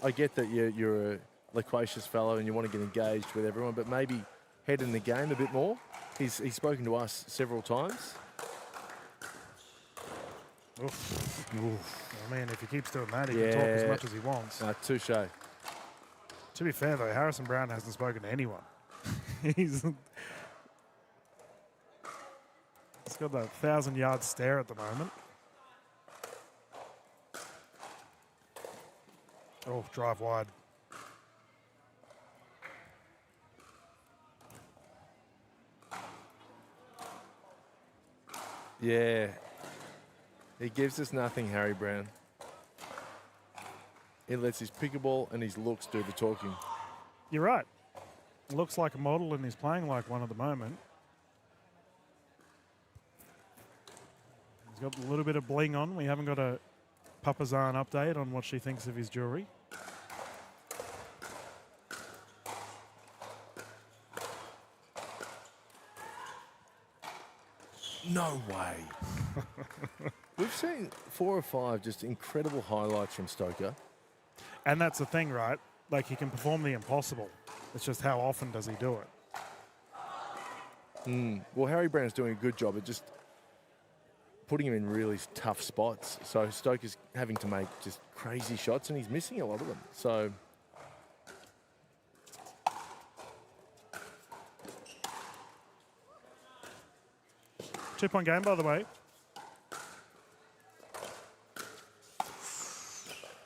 I get that you're a loquacious fellow and you want to get engaged with everyone, but maybe head in the game a bit more. He's spoken to us several times. Oof. I mean, if he keeps doing that, he can talk as much as he wants. Touche. To be fair, though, Harrison Brown hasn't spoken to anyone. He's got that 1,000-yard stare at the moment. Oh, drive wide. Yeah. He gives us nothing, Harry Brown. He lets his pickleball and his looks do the talking. You're right. Looks like a model and he's playing like one at the moment. He's got a little bit of bling on. We haven't got a Papazan update on what she thinks of his jewelry. No way. We've seen 4 or 5 just incredible highlights from Stoker. And that's the thing, right? Like, he can perform the impossible. It's just how often does he do it? Well, Harry Brown's doing a good job at just putting him in really tough spots. So Stoker's having to make just crazy shots, and he's missing a lot of them. So Two-point game, by the way.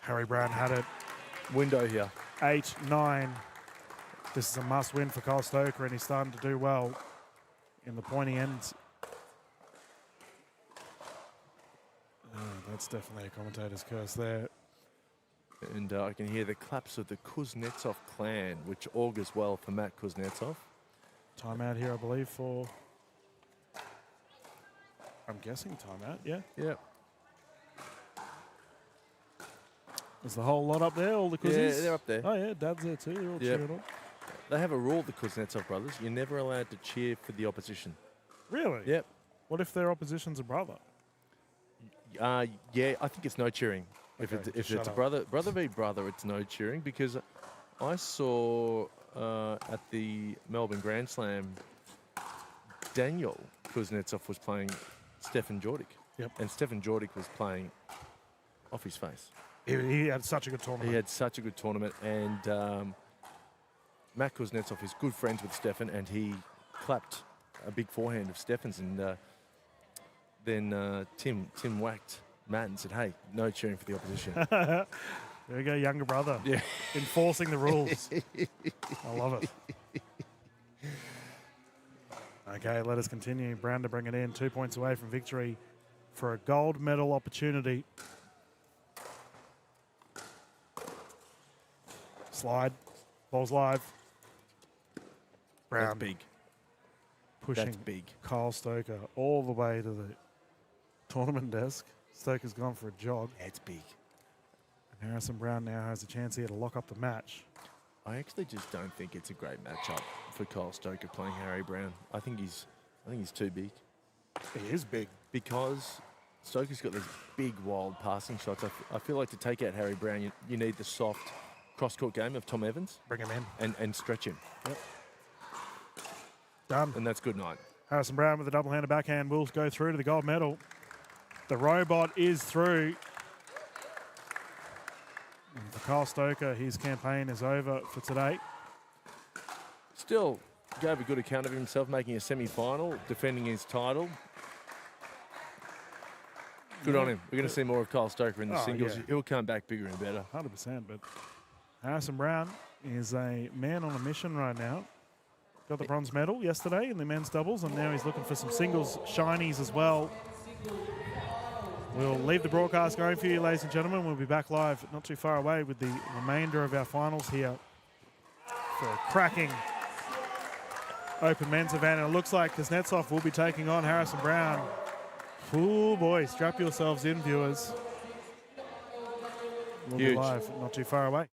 Harry Brown had it. Window here. 8-9. This is a must-win for Kyle Stoker, and he's starting to do well in the pointy ends. Oh, that's definitely a commentator's curse there. And I can hear the claps of the Kuznetsov clan, which augurs well for Matt Kuznetsov. Timeout here, I believe, for... I'm guessing timeout, yeah. Yeah. Is the whole lot up there, all the Kuznies? Yeah, they're up there. Oh, yeah, Dad's there too. They're all cheering on. They have a rule, the Kuznetsov brothers. You're never allowed to cheer for the opposition. Really? Yep. What if their opposition's a brother? Yeah, I think it's no cheering. Okay, if it's a brother v brother, it's no cheering, because I saw at the Melbourne Grand Slam, Daniel Kuznetsov was playing Stefan Jordik. Yep. And Stefan Jordik was playing off his face. He had such a good tournament. He had such a good tournament, and Matt Kuznetsov is good friends with Stefan, and he clapped a big forehand of Stefan's, and then Tim whacked Matt and said, "Hey, no cheering for the opposition." There we go, younger brother. Yeah. Enforcing the rules. I love it. Okay, let us continue. Brown to bring it in. 2 points away from victory for a gold medal opportunity. Slide. Ball's live. Brown. That's big. Pushing That's big. Kyle Stoker all the way to the tournament desk. Stoker's gone for a jog. That's big. And Harrison Brown now has a chance here to lock up the match. I actually just don't think it's a great matchup for Kyle Stoker playing Harry Brown. I think he's too big. He is big. Because Stoker's got these big, wild passing shots. I feel like to take out Harry Brown, you need the soft cross-court game of Tom Evans. Bring him in. And stretch him. Yep. Done. And that's good night. Harrison Brown with a double-handed backhand will go through to the gold medal. The robot is through. And for Kyle Stoker, his campaign is over for today. Still gave a good account of himself, making a semi-final, defending his title. Good on him. We're going to see more of Kyle Stoker in the singles. Yeah. He'll come back bigger and better. 100%, but Harrison Brown is a man on a mission right now. Got the bronze medal yesterday in the men's doubles, and now he's looking for some singles shinies as well. We'll leave the broadcast going for you, ladies and gentlemen. We'll be back live not too far away with the remainder of our finals here for a cracking open men's event. And it looks like Kuznetsov will be taking on Harrison Brown. Oh boy, strap yourselves in, viewers. We'll be live not too far away.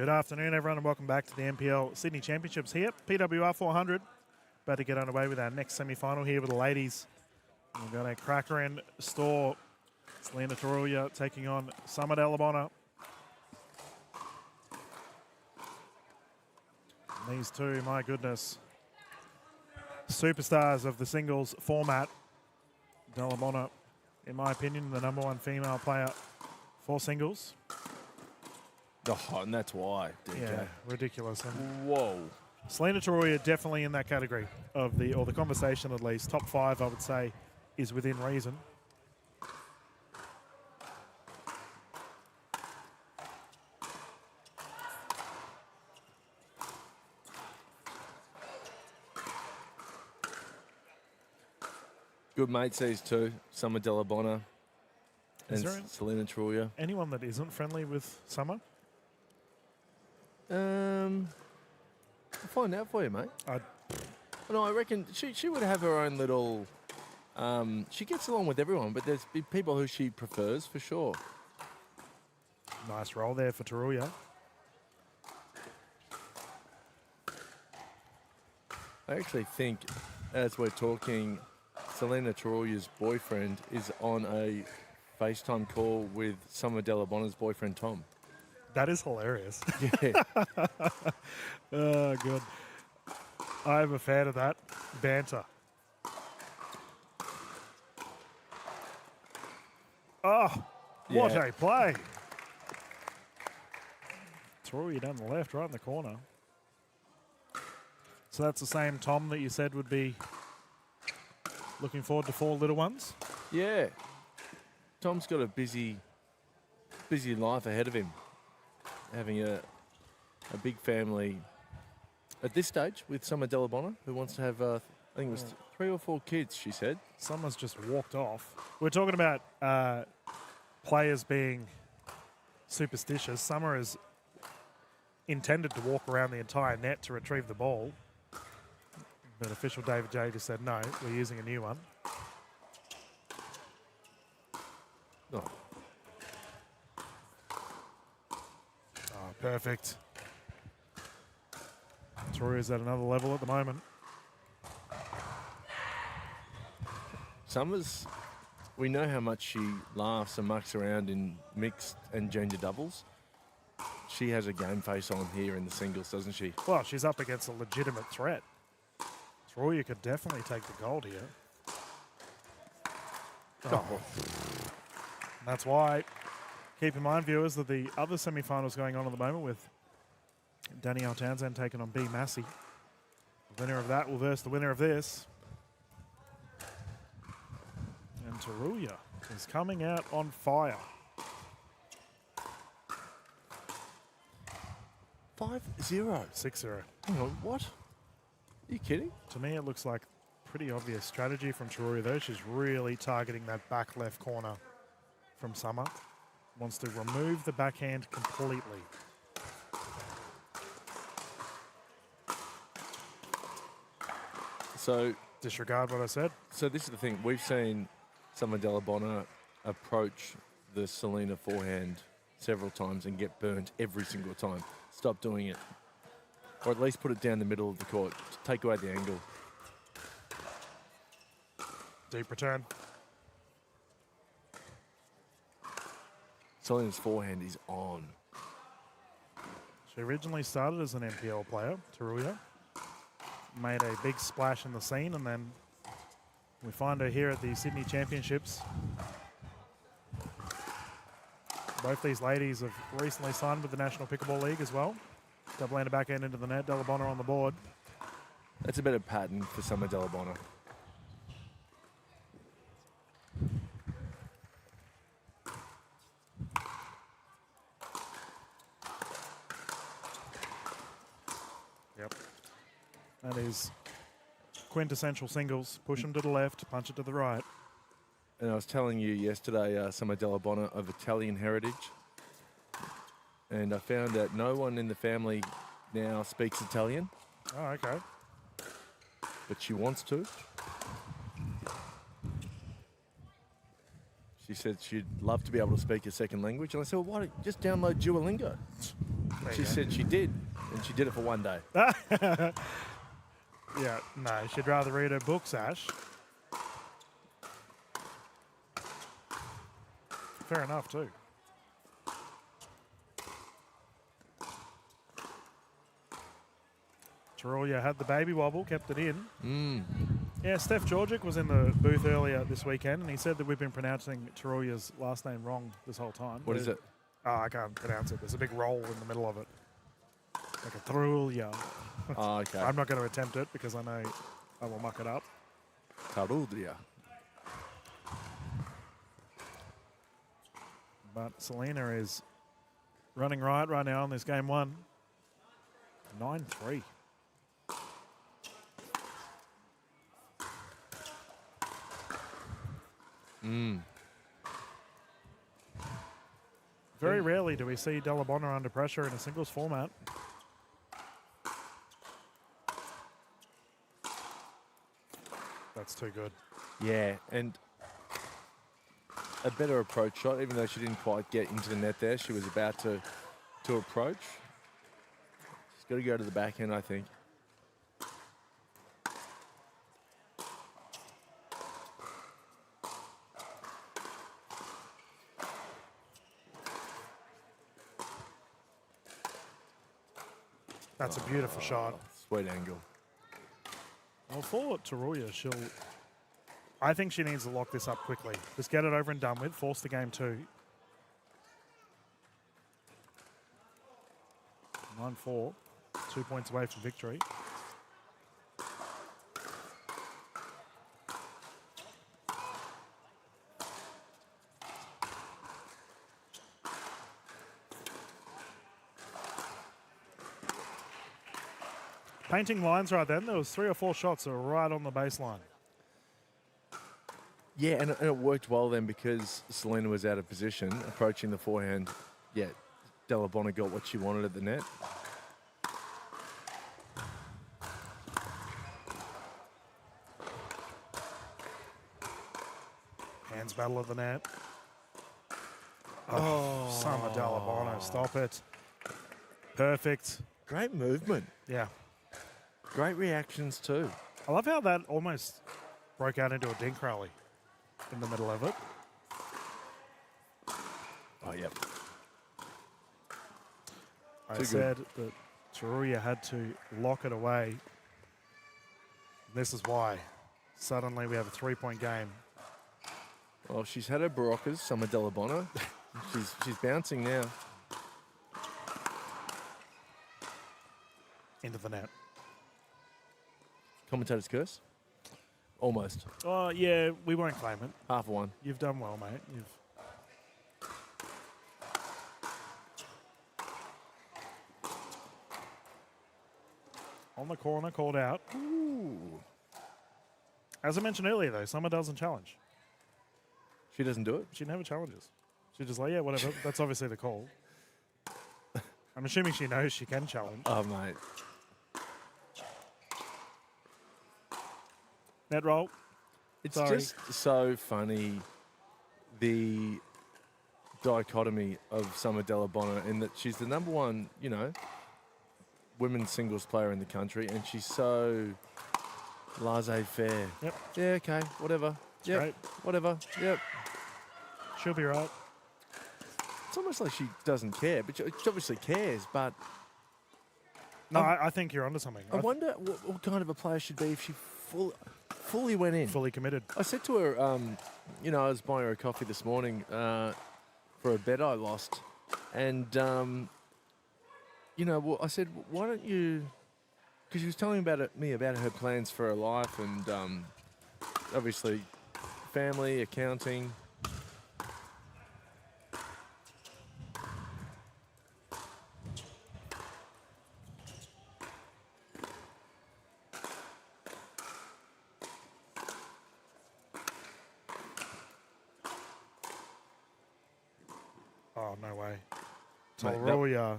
Good afternoon, everyone, and welcome back to the NPL Sydney Championships here. PWR 400. About to get underway with our next semi-final here with the ladies. We've got a cracker in store. Selena Taruya taking on Summer Delabona. These two, my goodness, superstars of the singles format. Delabona, in my opinion, the number one female player for singles. Oh, and that's why, DK. Yeah, ridiculous. And whoa. Selena Taruya definitely in that category of the conversation at least. Top 5, I would say, is within reason. Good mates, these two. Summer Delabona and there Selena Taruya. Anyone that isn't friendly with Summer? I'll find out for you, mate. No, I reckon she would have her own little... she gets along with everyone, but there's people who she prefers, for sure. Nice roll there for Taruya. I actually think, as we're talking, Selena Taruya's boyfriend is on a FaceTime call with Summer Delabona's boyfriend, Tom. That is hilarious. Yeah. Oh, good. I'm a fan of that banter. Oh, what a play. Taruya down the left, right in the corner. So that's the same Tom that you said would be looking forward to 4 little ones? Yeah. Tom's got a busy life ahead of him. Having a big family at this stage with Summer Delabona, who wants to have, I think it was 3 or 4 kids, she said. Summer's just walked off. We're talking about players being superstitious. Summer is intended to walk around the entire net to retrieve the ball. But official David J just said, no, we're using a new one. Oh. Oh, perfect. Taruya's at another level at the moment. Summers, we know how much she laughs and mucks around in mixed and gender doubles. She has a game face on here in the singles, doesn't she? Well, she's up against a legitimate threat. Taruya could definitely take the gold here. Oh. That's why, keep in mind, viewers, that the other semi-finals going on at the moment with Danielle Townsend taking on B. Massey. The winner of that will verse the winner of this. And Taruya is coming out on fire. 5-0. 6-0. Hang on, what? Are you kidding? To me, it looks like pretty obvious strategy from Taruya, though. She's really targeting that back left corner from Summer. Wants to remove the backhand completely. So disregard what I said. So this is the thing. We've seen Summer Delabona approach the Selena forehand several times and get burnt every single time. Stop doing it. Or at least put it down the middle of the court. Take away the angle. Deep return. Selena's forehand is on. She originally started as an NPL player, Taruya. Made a big splash in the scene, and then we find her here at the Sydney Championships. Both these ladies have recently signed with the National Pickleball League as well. Double-handed backhand into the net, Delabona on the board. That's a better pattern for Summer Delabona. Yep. That is quintessential singles. Push them to the left, punch it to the right. And I was telling you yesterday, Summer Delabona of Italian heritage. And I found that no one in the family now speaks Italian. Oh, okay. But she wants to. She said she'd love to be able to speak a second language. And I said, well, why don't you just download Duolingo? She said she did, and she did it for one day. Yeah, no, she'd rather read her books, Ash. Fair enough, too. Taruya had the baby wobble, kept it in. Yeah, Steph Georgic was in the booth earlier this weekend, and he said that we've been pronouncing Taruya's last name wrong this whole time. What is it? Oh, I can't pronounce it. There's a big roll in the middle of it. Like a Taruya. Oh, okay. I'm not going to attempt it because I know I will muck it up. Taruya. But Selena is running right now in this game one. 9-3. Very rarely do we see Delabonna under pressure in a singles format. That's too good. Yeah, and a better approach shot, even though she didn't quite get into the net there. She was about to approach. She's got to go to the back end, I think. That's a beautiful shot. Sweet angle. Well, for Taruya, I think she needs to lock this up quickly. Just get it over and done with. Force the game 2. 9-4. 2 points away from victory. Painting lines right then. There was 3 or 4 shots that were right on the baseline. Yeah, and it worked well then because Selena was out of position, approaching the forehand. Yeah, Delabonna got what she wanted at the net. Hands battle of the net. Oh, Summer Delabonna, stop it. Perfect. Great movement. Yeah. Great reactions too. I love how that almost broke out into a dink rally in the middle of it. Oh, yep. I said that Taruya had to lock it away. This is why. Suddenly we have a 3-point game. Well, she's had her Baroccas, Summer Delabonna. she's bouncing now. Into the net. Commentator's curse? Almost. Oh, yeah, we won't claim it. Half a one. You've done well, mate. On the corner, called out. Ooh. As I mentioned earlier, though, Summer doesn't challenge. She doesn't do it? She never challenges. She's just like, yeah, whatever. That's obviously the call. I'm assuming she knows she can challenge. Oh, mate. Net roll. It's just so funny, the dichotomy of Summer Delabonna in that she's the number one, women's singles player in the country, and she's so laissez-faire. Yep. Yeah, okay, whatever. Yep, great. whatever. Yep. She'll be right. It's almost like she doesn't care, but she obviously cares, but... No, I think you're onto something. I wonder what kind of a player she'd be if she fully went in. Fully committed. I said to her, I was buying her a coffee this morning for a bet I lost. And, I said, why don't you... Because she was telling me about her plans for her life and obviously family, accounting. Oh, no way.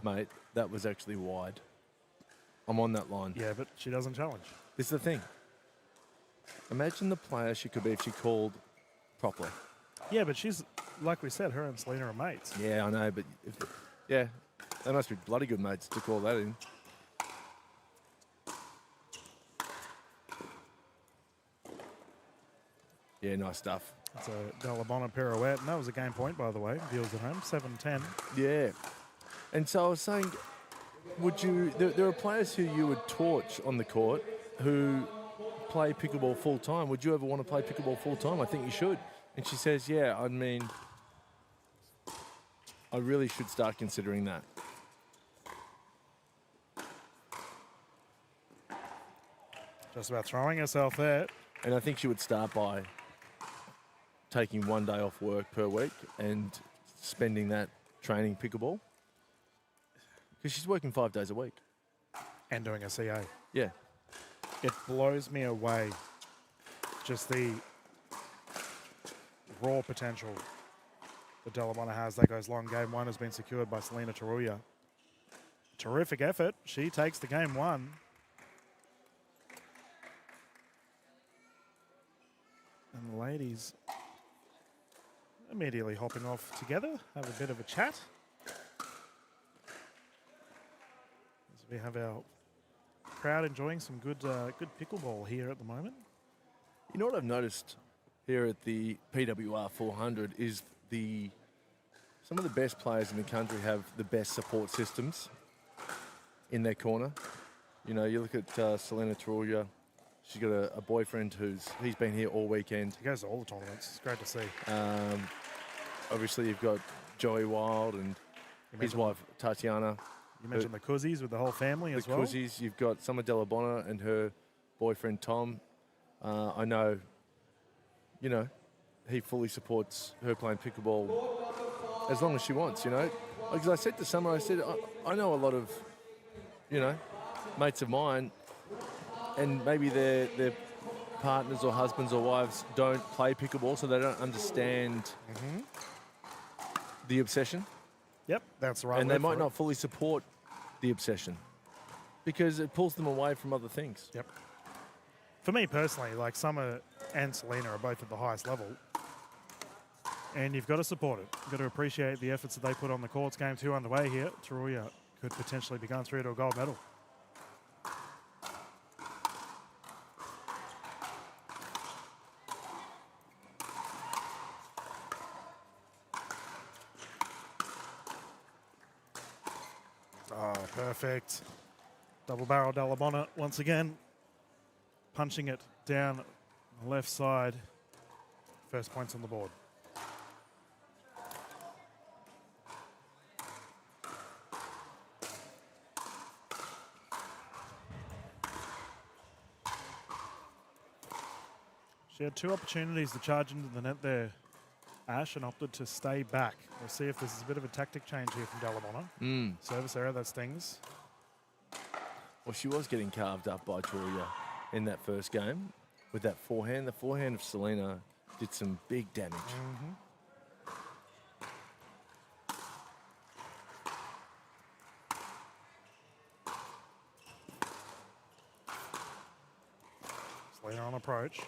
Mate, that was actually wide. I'm on that line. Yeah, but she doesn't challenge. This is the thing. Imagine the player she could be if she called properly. Yeah, but she's, like we said, her and Selena are mates. Yeah, I know, but... They must be bloody good mates to call that in. Yeah, nice stuff. It's a Delabona pirouette, and that was a game point, by the way. Viewers at home, 7-10. Yeah. And so I was saying, would you... There are players who you would torch on the court who play pickleball full-time. Would you ever want to play pickleball full-time? I think you should. And she says, yeah, I mean, I really should start considering that. Just about throwing herself there. And I think she would start by taking 1 day off work per week and spending that training pickleball. Because she's working 5 days a week. And doing a CA. Yeah. It blows me away, just the raw potential that Delabona has. That goes long. Game 1 has been secured by Selena Taruya. Terrific effort. She takes the game 1. And the ladies immediately hopping off together, have a bit of a chat. As we have our crowd enjoying some good pickleball here at the moment. You know what I've noticed here at the PWR 400 is some of the best players in the country have the best support systems in their corner. You know, you look at Selena Taruya. She's got a boyfriend he's been here all weekend. He goes to all the tournaments. It's great to see. Obviously, you've got Joey Wild and his wife, Tatiana. You mentioned the Cousys with the whole family as well. The Cousys. You've got Summer Delabona and her boyfriend, Tom. I know, you know, he fully supports her playing pickleball as long as she wants, you know. Because I said to Summer, I said, I know a lot of, you know, mates of mine, and maybe their partners or husbands or wives don't play pickleball, so they don't understand the obsession. Yep, that's right. And they might not fully support the obsession because it pulls them away from other things. Yep. For me personally, like Summer and Selena are both at the highest level, and you've got to support it. You've got to appreciate the efforts that they put on the courts. Game 2 underway here. Taruya could potentially be going through to a gold medal. Oh, perfect. Double barrel Delabona once again. Punching it down the left side. First points on the board. She had 2 opportunities to charge into the net there, Ash, and opted to stay back. We'll see if this is a bit of a tactic change here from Delabona. Service error, that stings. Well, she was getting carved up by Taruya in that first game with that forehand. The forehand of Selena did some big damage. Selena on approach.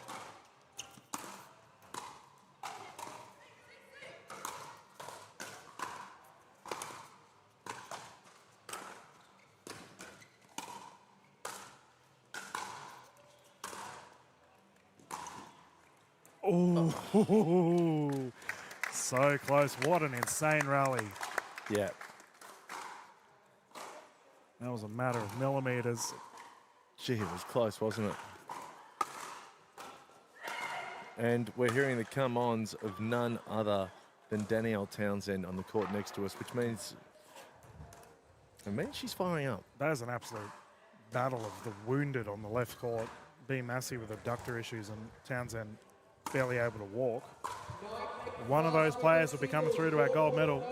Oh, so close. What an insane rally. Yeah. That was a matter of millimeters. Gee, it was close, wasn't it? And we're hearing the come-ons of none other than Danielle Townsend on the court next to us, which means she's firing up. That is an absolute battle of the wounded on the left court. B. Massey with abductor issues and Townsend barely able to walk. One of those players will be coming through to our gold medal.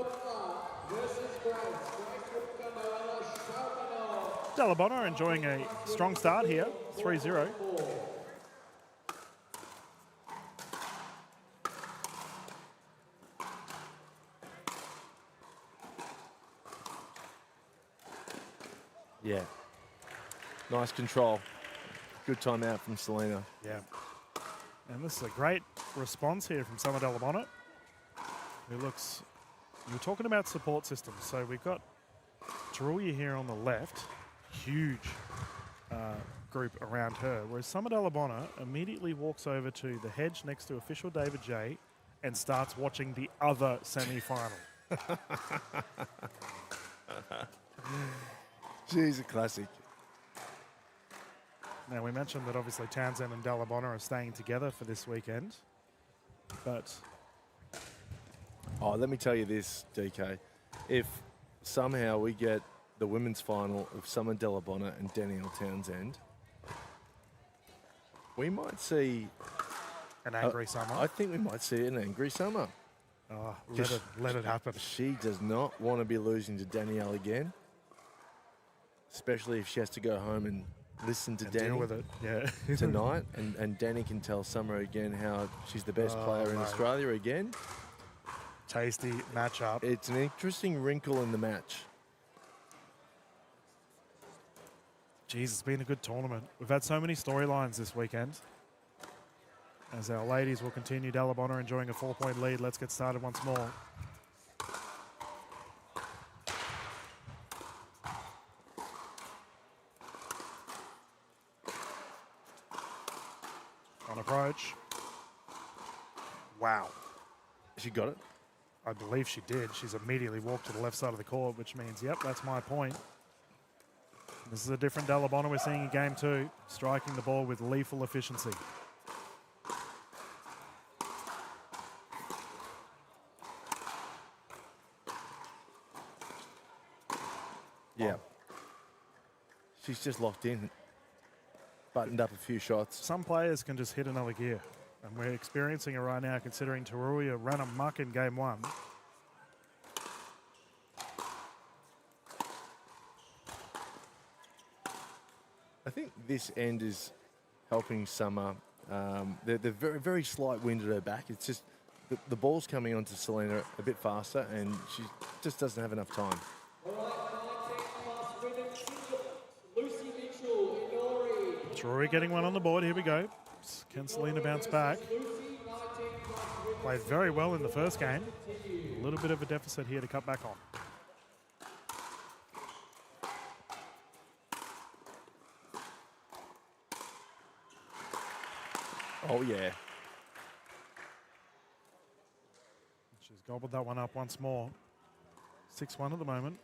Delabona enjoying a strong start here, 3-0. Yeah. Nice control. Good timeout from Selena. Yeah. And this is a great response here from Summer Delabona, who looks... You were talking about support systems. So we've got Taruya here on the left, huge group around her, whereas Summer Delabonna immediately walks over to the hedge next to official David J and starts watching the other semi-final. She's a classic. Now, we mentioned that obviously Townsend and Delabonna are staying together for this weekend, but... Oh, let me tell you this, DK. If somehow we get the women's final of Summer Delabonna and Danielle Townsend, we might see... An angry Summer? I think we might see an angry Summer. Oh, let it happen. She does not want to be losing to Danielle again, especially if she has to go home and listen to Danny deal with it. Yeah. tonight, and Danny can tell Summer again how she's the best player in Australia again. Tasty matchup. It's an interesting wrinkle in the match. Jeez, it's been a good tournament. We've had so many storylines this weekend. As our ladies will continue, Delabonna enjoying a 4-point lead. Let's get started once more. On approach. Wow. She got it? I believe she did. She's immediately walked to the left side of the court, which means, yep, that's my point. This is a different Delabonna we're seeing in game 2, striking the ball with lethal efficiency. Yeah. She's just locked in, buttoned up a few shots. Some players can just hit another gear, and we're experiencing it right now considering Taruya ran amok in game 1. I think this end is helping Summer. They're very, very slight wind at her back. It's just the ball's coming onto Selena a bit faster, and she just doesn't have enough time. Taruya getting one on the board. Here we go. Can Selena bounce back? Played very well in the first game. A little bit of a deficit here to cut back on. Oh, yeah. She's gobbled that one up once more. 6-1 at the moment.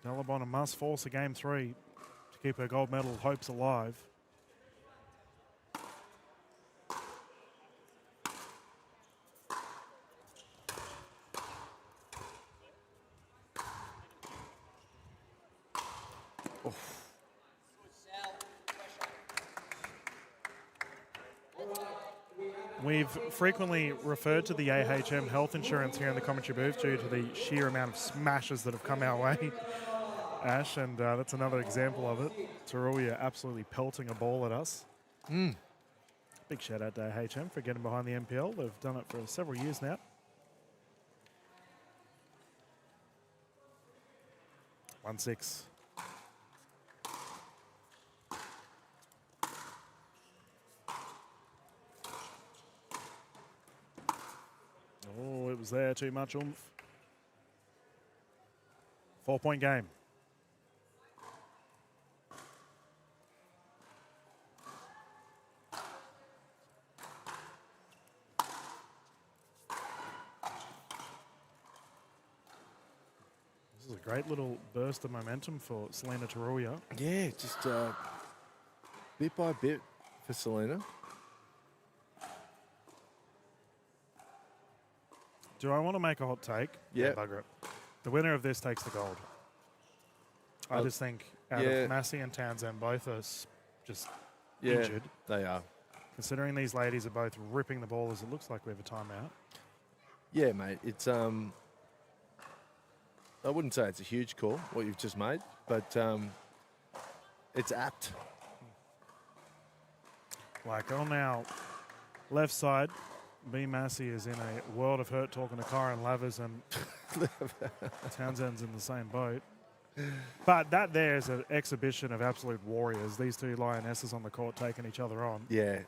Delabonna must force a game 3 to keep her gold medal hopes alive. We've frequently referred to the AHM health insurance here in the commentary booth due to the sheer amount of smashes that have come our way, Ash, and that's another example of it. Taruya absolutely pelting a ball at us. Big shout out to AHM for getting behind the NPL. They've done it for several years now. 1-6. Oh, it was there, too much oomph. 4-point game. This is a great little burst of momentum for Selena Taruya. Yeah, just bit by bit for Selena. Do I want to make a hot take? Yeah. Bugger it. The winner of this takes the gold. I just think out of Massey and Townsend, both are just injured. They are. Considering these ladies are both ripping the ball as it looks like we have a timeout. Yeah, mate. It's I wouldn't say it's a huge call, what you've just made, but it's apt. Like on our left side, B. Massey is in a world of hurt talking to Kyron Lavers, and Townsend's in the same boat. But that there is an exhibition of absolute warriors. These two lionesses on the court taking each other on. Yeah.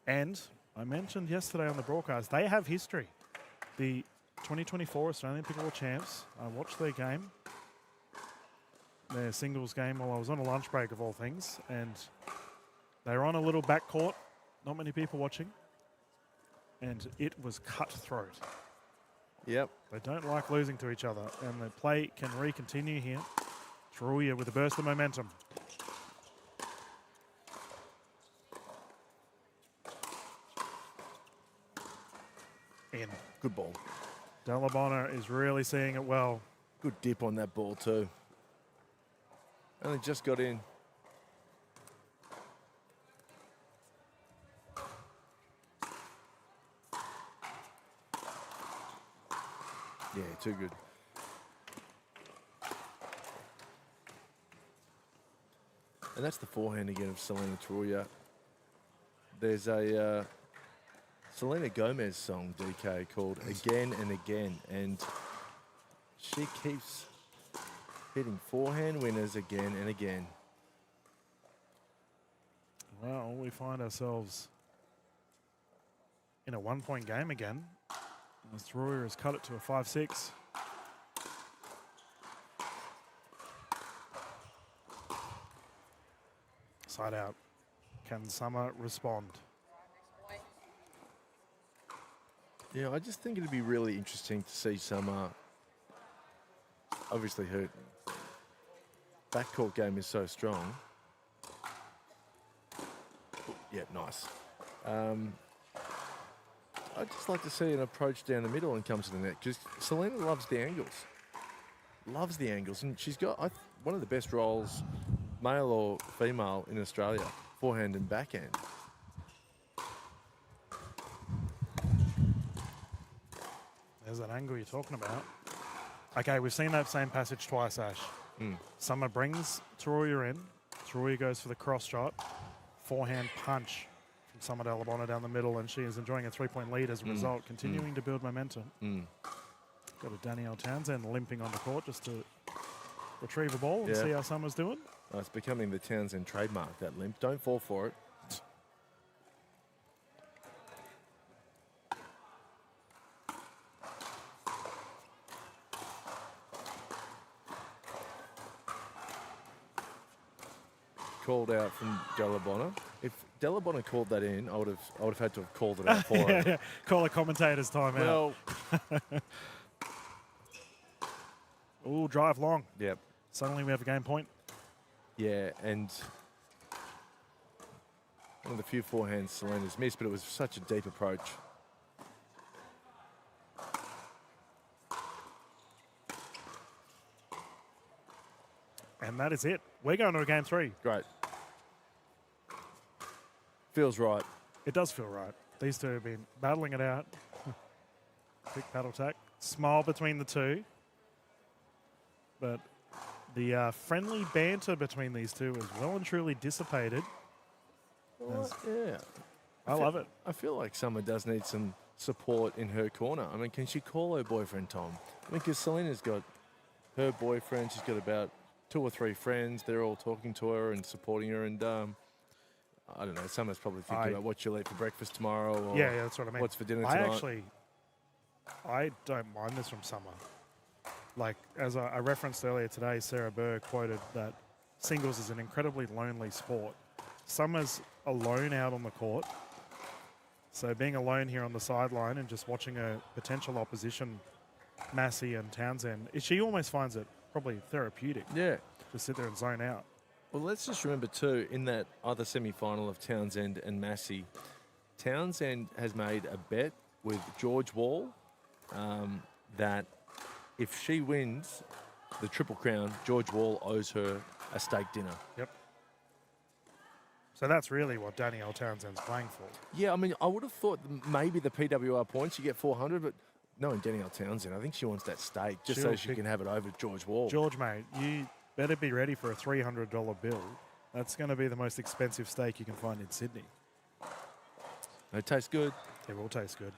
And I mentioned yesterday on the broadcast, they have history. The 2024 Australian Pickleball champs, I watched their game. their singles game while I was on a lunch break of all things, and they were on a little back court, not many people watching, and it was cutthroat. Yep. They don't like losing to each other, and the play can re-continue here. Truya with a burst of momentum. In. Good ball. Delabona is really seeing it well. Good dip on that ball too. Only just got in. Yeah, too good. And that's the forehand again of Selena Truya. There's a Selena Gomez song, DK, called Again and Again, and she keeps hitting forehand winners again and again. Well, we find ourselves in a one-point game again. As Truya has cut it to a 5-6. Side out. Can Summer respond? Yeah, I just think it'd be really interesting to see Summer. Obviously, her backcourt game is so strong. Yeah, nice. I'd just like to see an approach down the middle and come to the net, because Selena loves the angles. Loves the angles, and she's got one of the best rolls, male or female, in Australia, forehand and backhand. There's that angle you're talking about. Okay, we've seen that same passage twice, Ash. Summer brings Truya in. Truya goes for the cross shot. Forehand punch from Summer Delabona down the middle, and she is enjoying a 3-point lead as a result, continuing to build momentum. Got a Danielle Townsend limping on the court just to retrieve a ball and see how Summer's doing. Oh, it's becoming the Townsend trademark, that limp. Don't fall for it. Called out from Delabona. If Delabona called that in, I would have had to have called it out for her. Call a commentator's timeout. Well, Ooh, drive long. Yep. Suddenly we have a game point. Yeah, and one of the few forehands Selena's missed, but it was such a deep approach. And that is it. We're going to a game 3. Great. Feels right. It does feel right. These two have been battling it out. Quick paddle tack. Smile between the two. But the friendly banter between these two is well and truly dissipated. Yeah. I love it. I feel like Summer does need some support in her corner. I mean, can she call her boyfriend Tom? I mean, because Selena's got her boyfriend. She's got about 2 or 3 friends. They're all talking to her and supporting her. And I don't know, Summer's probably thinking about what she'll eat for breakfast tomorrow. Or yeah, that's what I mean. What's for dinner tonight. I don't mind this from Summer. Like, as I referenced earlier today, Sarah Burr quoted that singles is an incredibly lonely sport. Summer's alone out on the court. So being alone here on the sideline and just watching a potential opposition, Massey and Townsend, she almost finds it probably therapeutic. Yeah. To sit there and zone out. Well, let's just remember too, in that other semi-final of Townsend and Massey, Townsend has made a bet with George Wall that if she wins the Triple Crown, George Wall owes her a steak dinner. Yep. So that's really what Danielle Townsend's playing for. Yeah, I mean, I would have thought maybe the PWR points, you get 400, but knowing Danielle Townsend, I think she wants that steak just so she can have it over George Wall. George, mate, you better be ready for a $300 bill. That's going to be the most expensive steak you can find in Sydney. It tastes good. It will taste good.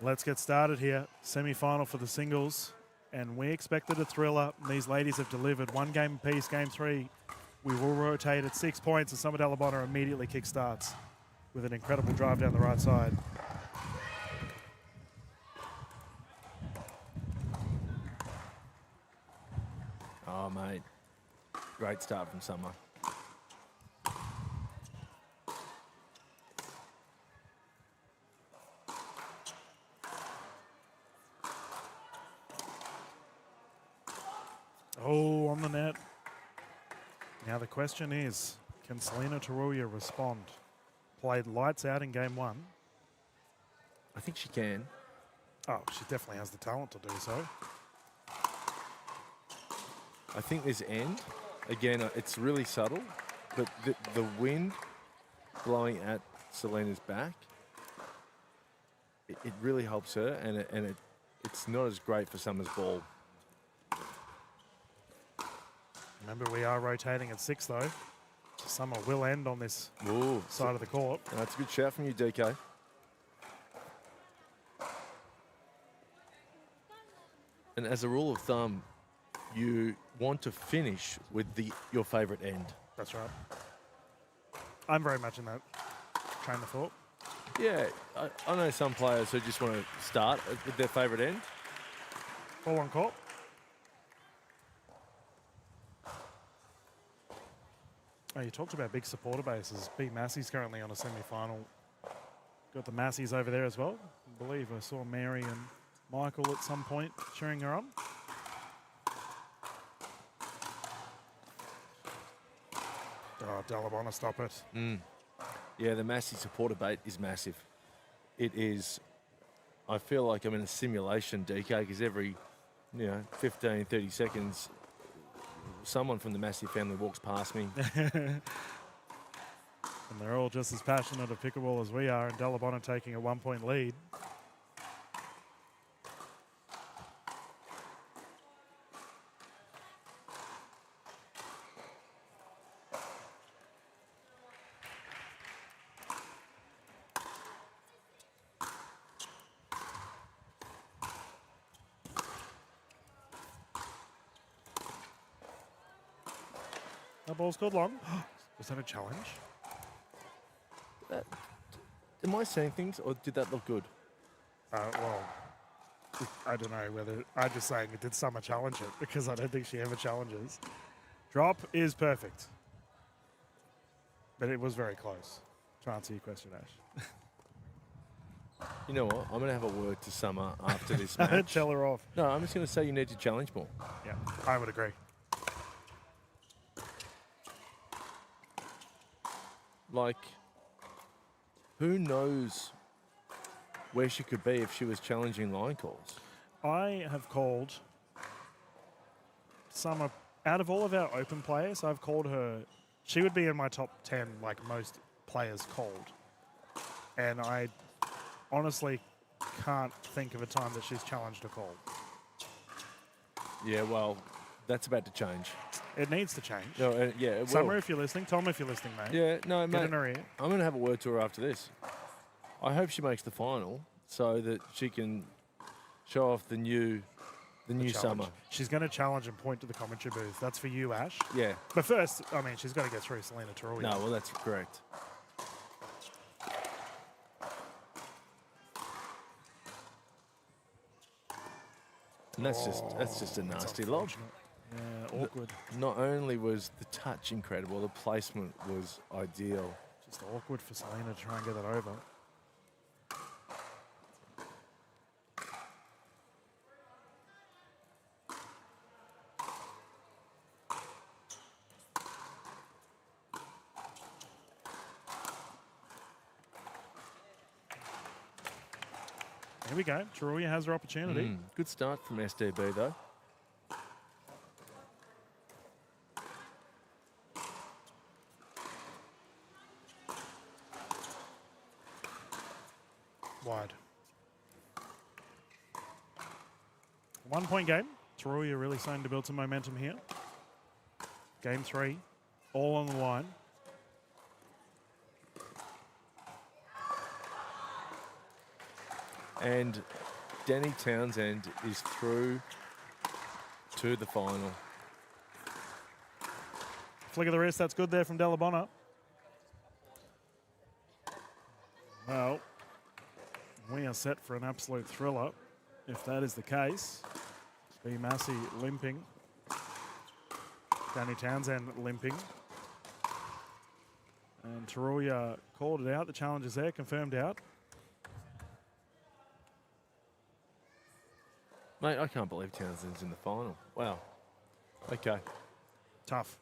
Let's get started here. Semi-final for the singles. And we expected a thriller. These ladies have delivered 1 game apiece, game 3. We will rotate at 6 points, and Summer Delabona immediately kickstarts with an incredible drive down the right side. Oh, Oh, mate. Great start from Summer. Oh, on the net. Now the question is, can Selena Taruya respond? Played lights out in game 1. I think she can. Oh, she definitely has the talent to do so. I think this end, again, it's really subtle, but the wind blowing at Selena's back, it really helps her, and it's not as great for Summer's ball. Remember, we are rotating at 6, though. Summer will end on this side of the court. That's a good shout from you, DK. And as a rule of thumb, you want to finish with your favourite end. That's right. I'm very much in that train of thought. Yeah, I know some players who just want to start with their favourite end. Ball on court. Oh, you talked about big supporter bases. B. Massey's currently on a semi-final. Got the Masseys over there as well. I believe I saw Mary and Michael at some point cheering her on. Oh, Dalabona, stop it. Yeah, the Massey supporter bait is massive. It is, I feel like I'm in a simulation, DK, because every 15, 30 seconds, someone from the Massey family walks past me. And they're all just as passionate of pickleball as we are, and Dalabona taking a 1-point lead. That ball's good long. Was that a challenge? Am I saying things, or did that look good? Well, I don't know whether... I'm just saying, did Summer challenge it? Because I don't think she ever challenges. Drop is perfect. But it was very close, to answer your question, Ash. You know what? I'm going to have a word to Summer after this match. Tell her off. No, I'm just going to say you need to challenge more. Yeah, I would agree. Like, who knows where she could be if she was challenging line calls? I have called Summer, out of all of our open players, I've called her, she would be in my top 10 like most players called. And I honestly can't think of a time that she's challenged a call. Yeah, well, that's about to change. It needs to change. No, yeah, it Summer, will. if you're listening. Tom, if you're listening, mate. Yeah, no, Get mate. in her ear. I'm going to have a word to her after this. I hope she makes the final so that she can show off the new Summer. She's going to challenge and point to the commentary booth. That's for you, Ash. Yeah. But first, I mean, she's got to get through Selena Taruya. No, well, that's correct. And that's just a nasty lob. Yeah, awkward. Not only was the touch incredible, the placement was ideal. Just awkward for Selena to try and get that over. Here we go. Taruya has her opportunity. Good start from SDB, though. Wide. 1-point game. Taruya really starting to build some momentum here. Game 3, all on the line. And Danny Townsend is through to the final. Flick of the wrist, that's good there from Dalabona. Well, we are set for an absolute thriller, if that is the case. B. Massey limping. Danny Townsend limping. And Taruya called it out. The challenge is there, confirmed out. Mate, I can't believe Townsend's in the final. Wow. Okay. Tough.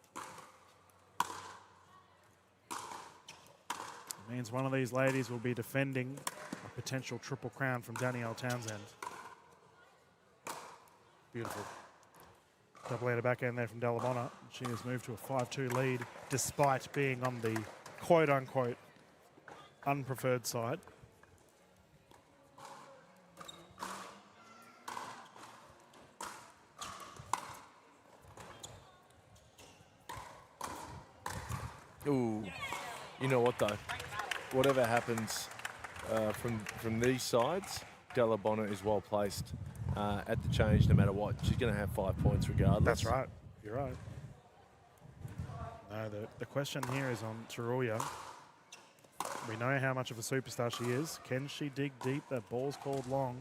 Means one of these ladies will be defending a potential triple crown from Danielle Townsend. Beautiful. Double-header backhand there from Delabonna. She has moved to a 5-2 lead despite being on the quote-unquote unpreferred side. Ooh, you know what though? Whatever happens from these sides, Delabonna is well placed at the change no matter what. She's going to have 5 points regardless. That's right. You're right. No, the question here is on Taruya. We know how much of a superstar she is. Can she dig deep? That ball's called long.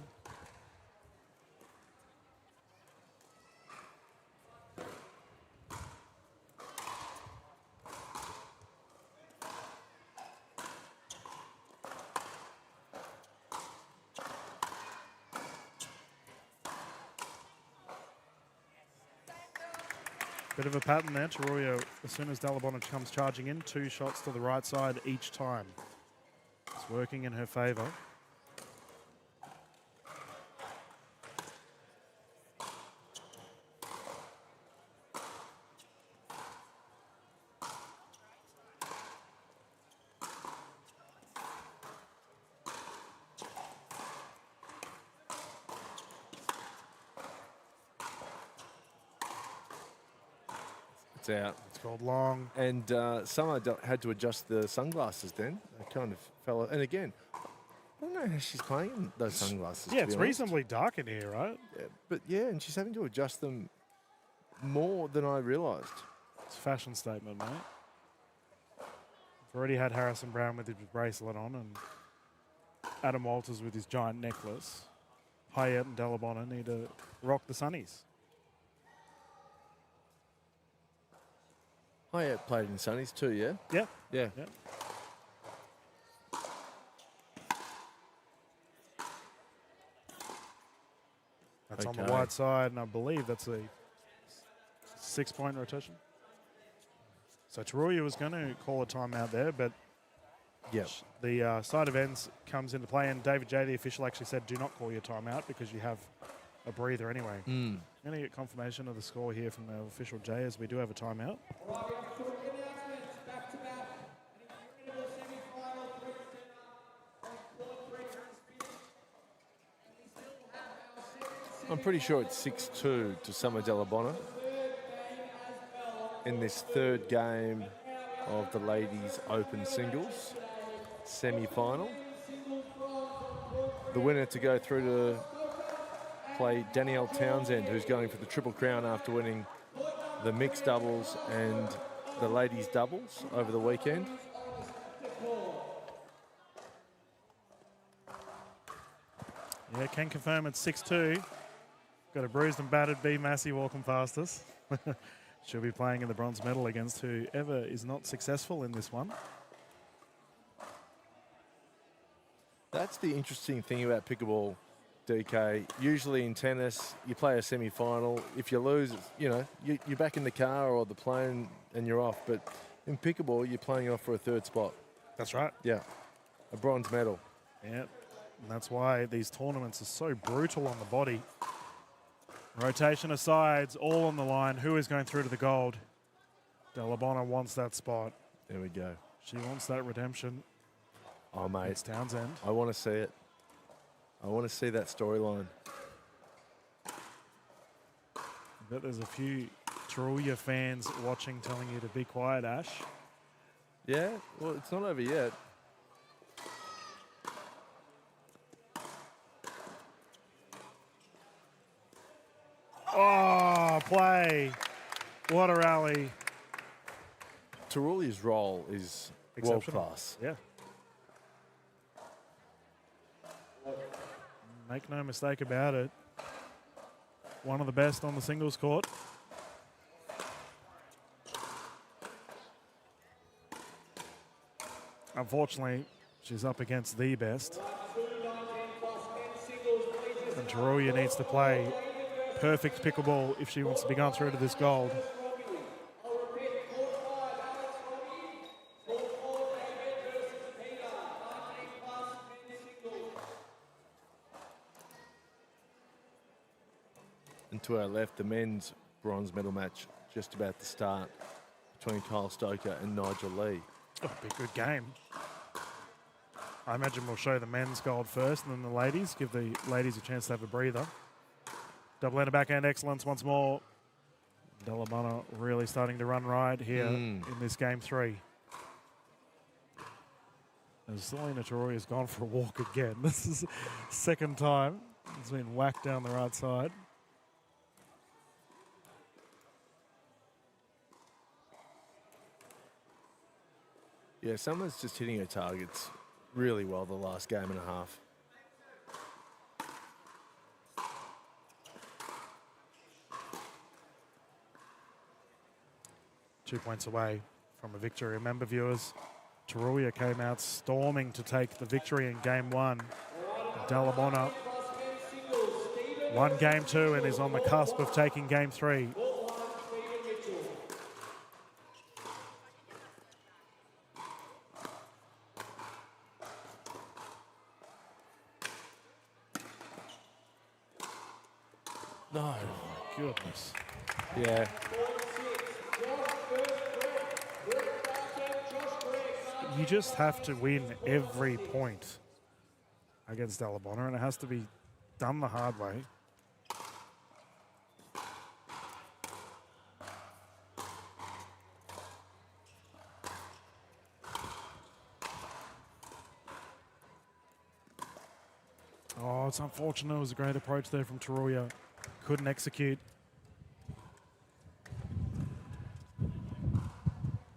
Bit of a pattern there. Taruya, as soon as Delabonna comes charging in, 2 shots to the right side each time. It's working in her favour. It's out. It's called long. And Summer had to adjust the sunglasses then. It kind of fell. And again, I don't know how she's playing in those sunglasses. Yeah, to be it's honest. reasonably dark in here, right? Yeah, but yeah, and she's having to adjust them more than I realised. It's a fashion statement, mate. We've already had Harrison Brown with his bracelet on and Adam Walters with his giant necklace. Hyatt and Delabonna need to rock the sunnies. Hyatt played in Sunnies too, yeah? Yeah. Yeah. Yeah. That's on the Okay. wide side, and I believe that's a 6-point rotation. So Taruya was going to call a timeout there, but Yep. the side of ends comes into play, and David J, the official, actually said, do not call your timeout because you have a breather anyway. Mm. I'm going to get confirmation of the score here from the official J, as we do have a timeout. I'm pretty sure it's 6-2 to Summer Delabonna in this third game of the Ladies Open Singles semi-final. The winner to go through to play Danielle Townsend, who's going for the Triple Crown after winning the mixed doubles and the ladies doubles over the weekend. Yeah, can confirm it's 6-2. Got a bruised and battered B. Massey walking past us. She'll be playing in the bronze medal against whoever is not successful in this one. That's the interesting thing about pickleball, DK. Usually in tennis, you play a semi-final. If you lose, you know, you're back in the car or the plane and you're off. But in pickleball, you're playing off for a third spot. That's right. Yeah, a bronze medal. Yeah, and that's why these tournaments are so brutal on the body. Rotation of sides, all on the line. Who is going through to the gold? Delabonna wants that spot. There we go. She wants that redemption. Oh, mate. It's Townsend. I want to see it. I want to see that storyline. I bet there's a few Taruya fans watching telling you to be quiet, Ash. Yeah, well, it's not over yet. Oh, play. What a rally. Taruli's role is world Exceptional. class. Yeah. Make no mistake about it. One of the best on the singles court. unfortunately, she's up against the best. And Taruya needs to play perfect pickleball if she wants to be going through to this gold. And to our left, the men's bronze medal match just about to start between Kyle Stoker and Nigel Lee. Oh, be a good game. I imagine we'll show the men's gold first and then the ladies, give the ladies a chance to have a breather. Double-ender backhand excellence once more. Delabona really starting to run right here in this game 3. As Selena Taruya has gone for a walk again. This is the second time it's been whacked down the right side. Yeah, Summer's just hitting her targets really well the last game and a half. Two points away from a victory. Remember, viewers, Taruya came out storming to take the victory in game 1. Delabona won game 2 and is on the cusp of taking game 3. No. My goodness. Yeah. You just have to win every point against Delabona, and it has to be done the hard way. Oh, it's unfortunate. It was a great approach there from Taruya. Couldn't execute.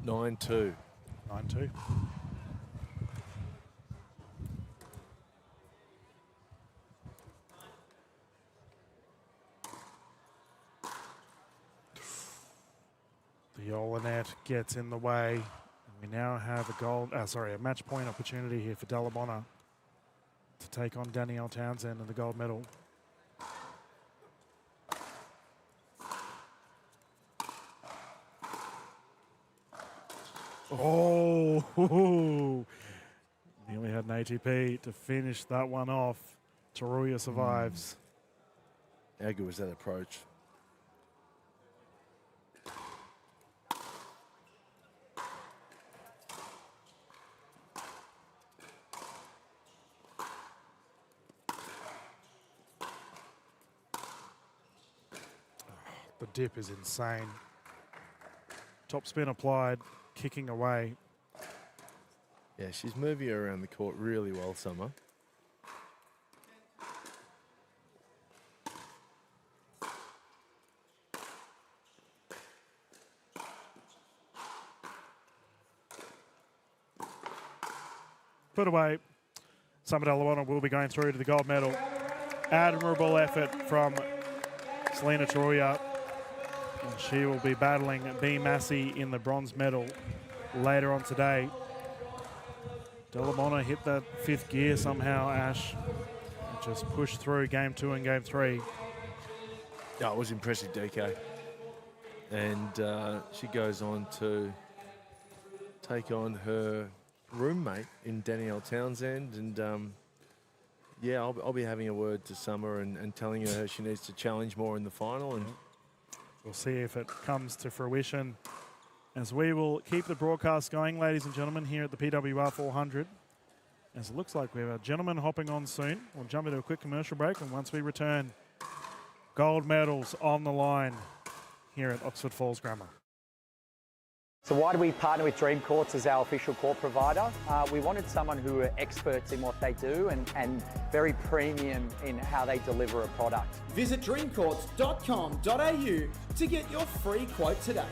9-2. 9-2. The Olanet gets in the way. And we now have a match point opportunity here for Delabona to take on Danielle Townsend and the gold medal. Oh, nearly had an ATP to finish that one off. Taruya survives. How good was that approach? The dip is insane. Top spin applied, kicking away. Yeah, she's moving around the court really well, Summer. Put away. Summer Delabona will be going through to the gold medal. Admirable effort from Selena Taruya. And she will be battling B. Massey in the bronze medal later on today. Delabona hit that 5th gear somehow, Ash. And just pushed through game 2 and game 3. Yeah, it was impressive, DK. And she goes on to take on her roommate in Danielle Townsend. And yeah, I'll be having a word to Summer and telling her she needs to challenge more in the final. And we'll see if it comes to fruition as we will keep the broadcast going, ladies and gentlemen, here at the PWR 400. As it looks like we have a gentleman hopping on soon. We'll jump into a quick commercial break, and once we return, gold medals on the line here at Oxford Falls Grammar. So why do we partner with Dream Courts as our official court provider? We wanted someone who are experts in what they do and very premium in how they deliver a product. Visit dreamcourts.com.au to get your free quote today.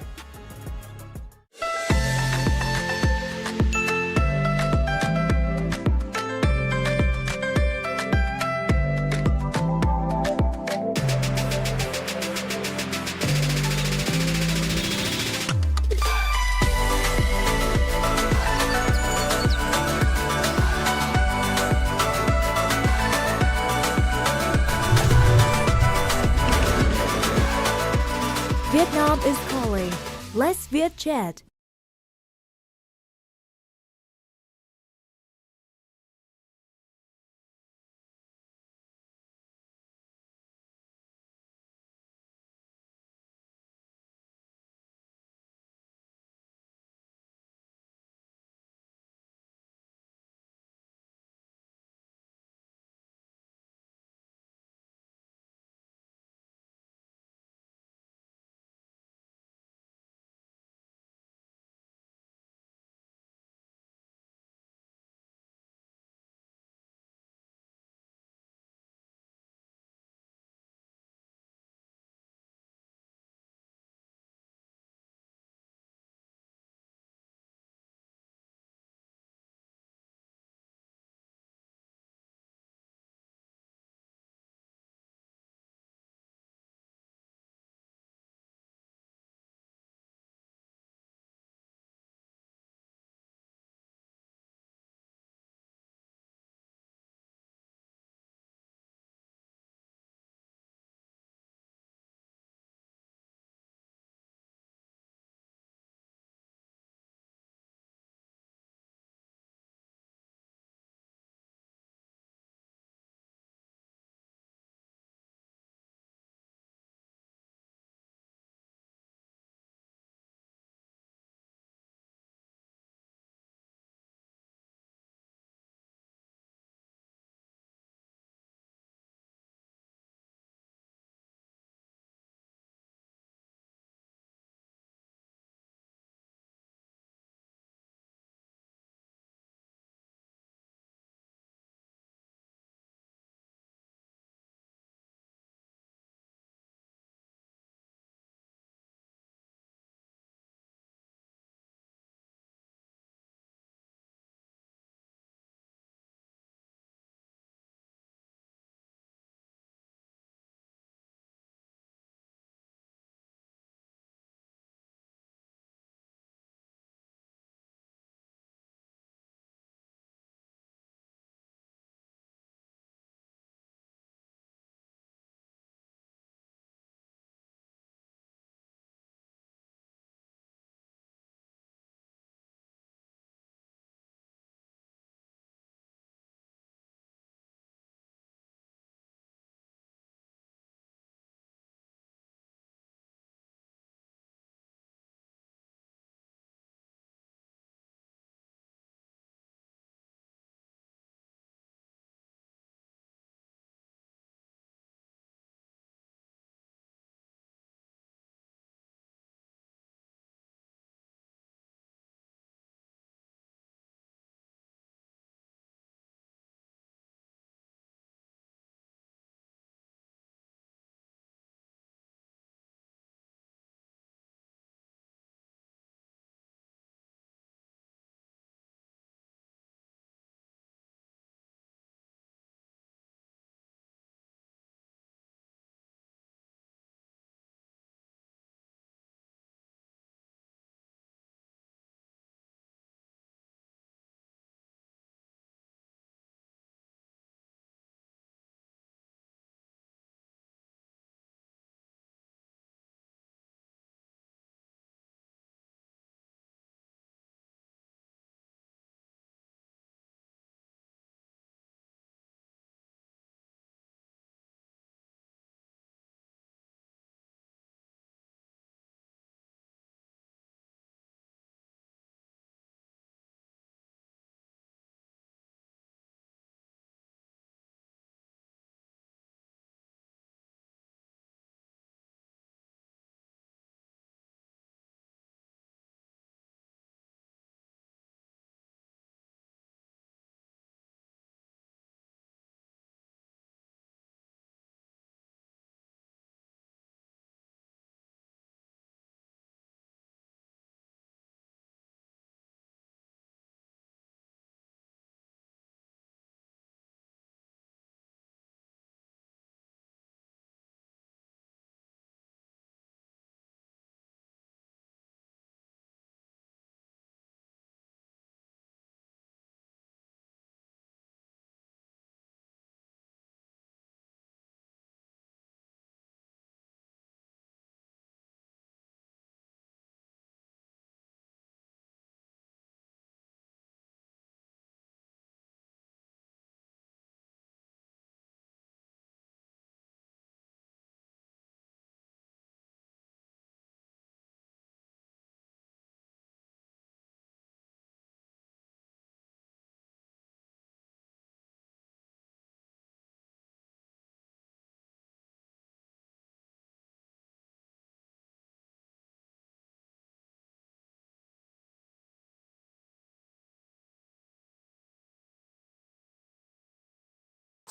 Vietnam is calling. Let's Viet chat.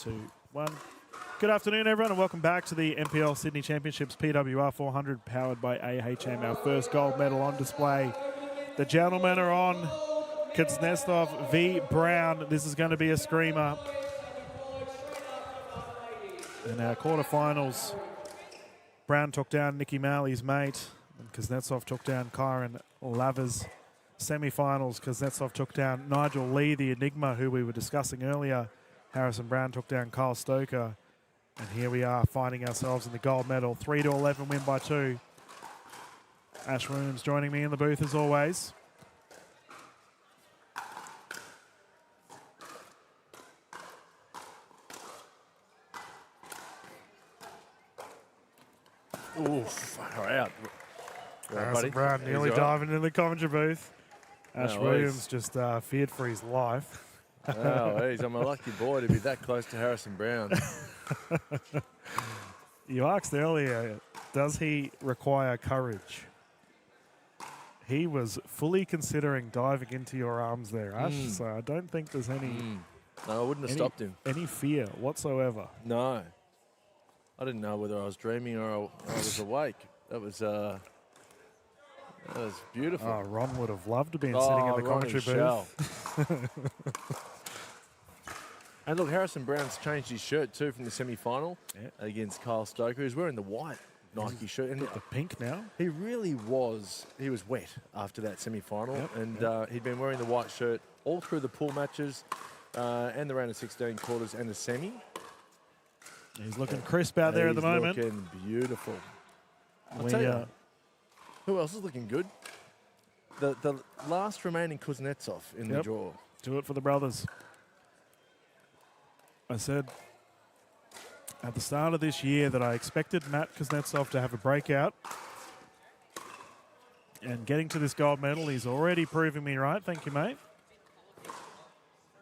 2-1. Good afternoon, everyone, and welcome back to the NPL Sydney Championships PWR 400, powered by AHM. Our first gold medal on display. The gentlemen are on. Kuznetsov v. Brown. This is going to be a screamer. In our quarterfinals, Brown took down Nicky Malley's mate, and Kuznetsov took down Kyron Lavers. Semi-finals, Kuznetsov took down Nigel Lee, the Enigma, who we were discussing earlier. Harrison Brown took down Kyle Stoker. And here we are finding ourselves in the gold medal. 3-11 win by 2. Ash Williams joining me in the booth as always. Ooh, far out. Harrison Brown nearly diving into the commentary booth. Ash Williams just feared for his life. Oh, I'm a lucky boy to be that close to Harrison Brown. You asked earlier, does he require courage? He was fully considering diving into your arms there, Ash, so I don't think there's any... No, I wouldn't have stopped him. Any fear whatsoever. No. I didn't know whether I was dreaming or I was awake. That was beautiful. Oh, Ron would have loved to be sitting in the commentary booth. And look, Harrison Brown's changed his shirt too from the semi-final against Kyle Stoker. He's wearing the white Nike shirt. And the pink now. He really was. He was wet after that semi-final. And he'd been wearing the white shirt all through the pool matches and the round of 16 quarters and the semi. He's looking crisp out there at the moment. He's looking beautiful. I'll tell you, who else is looking good? The last remaining Kuznetsov in the draw. Do it for the brothers. I said at the start of this year that I expected Matt Kuznetsov to have a breakout. And getting to this gold medal, he's already proving me right. Thank you, mate.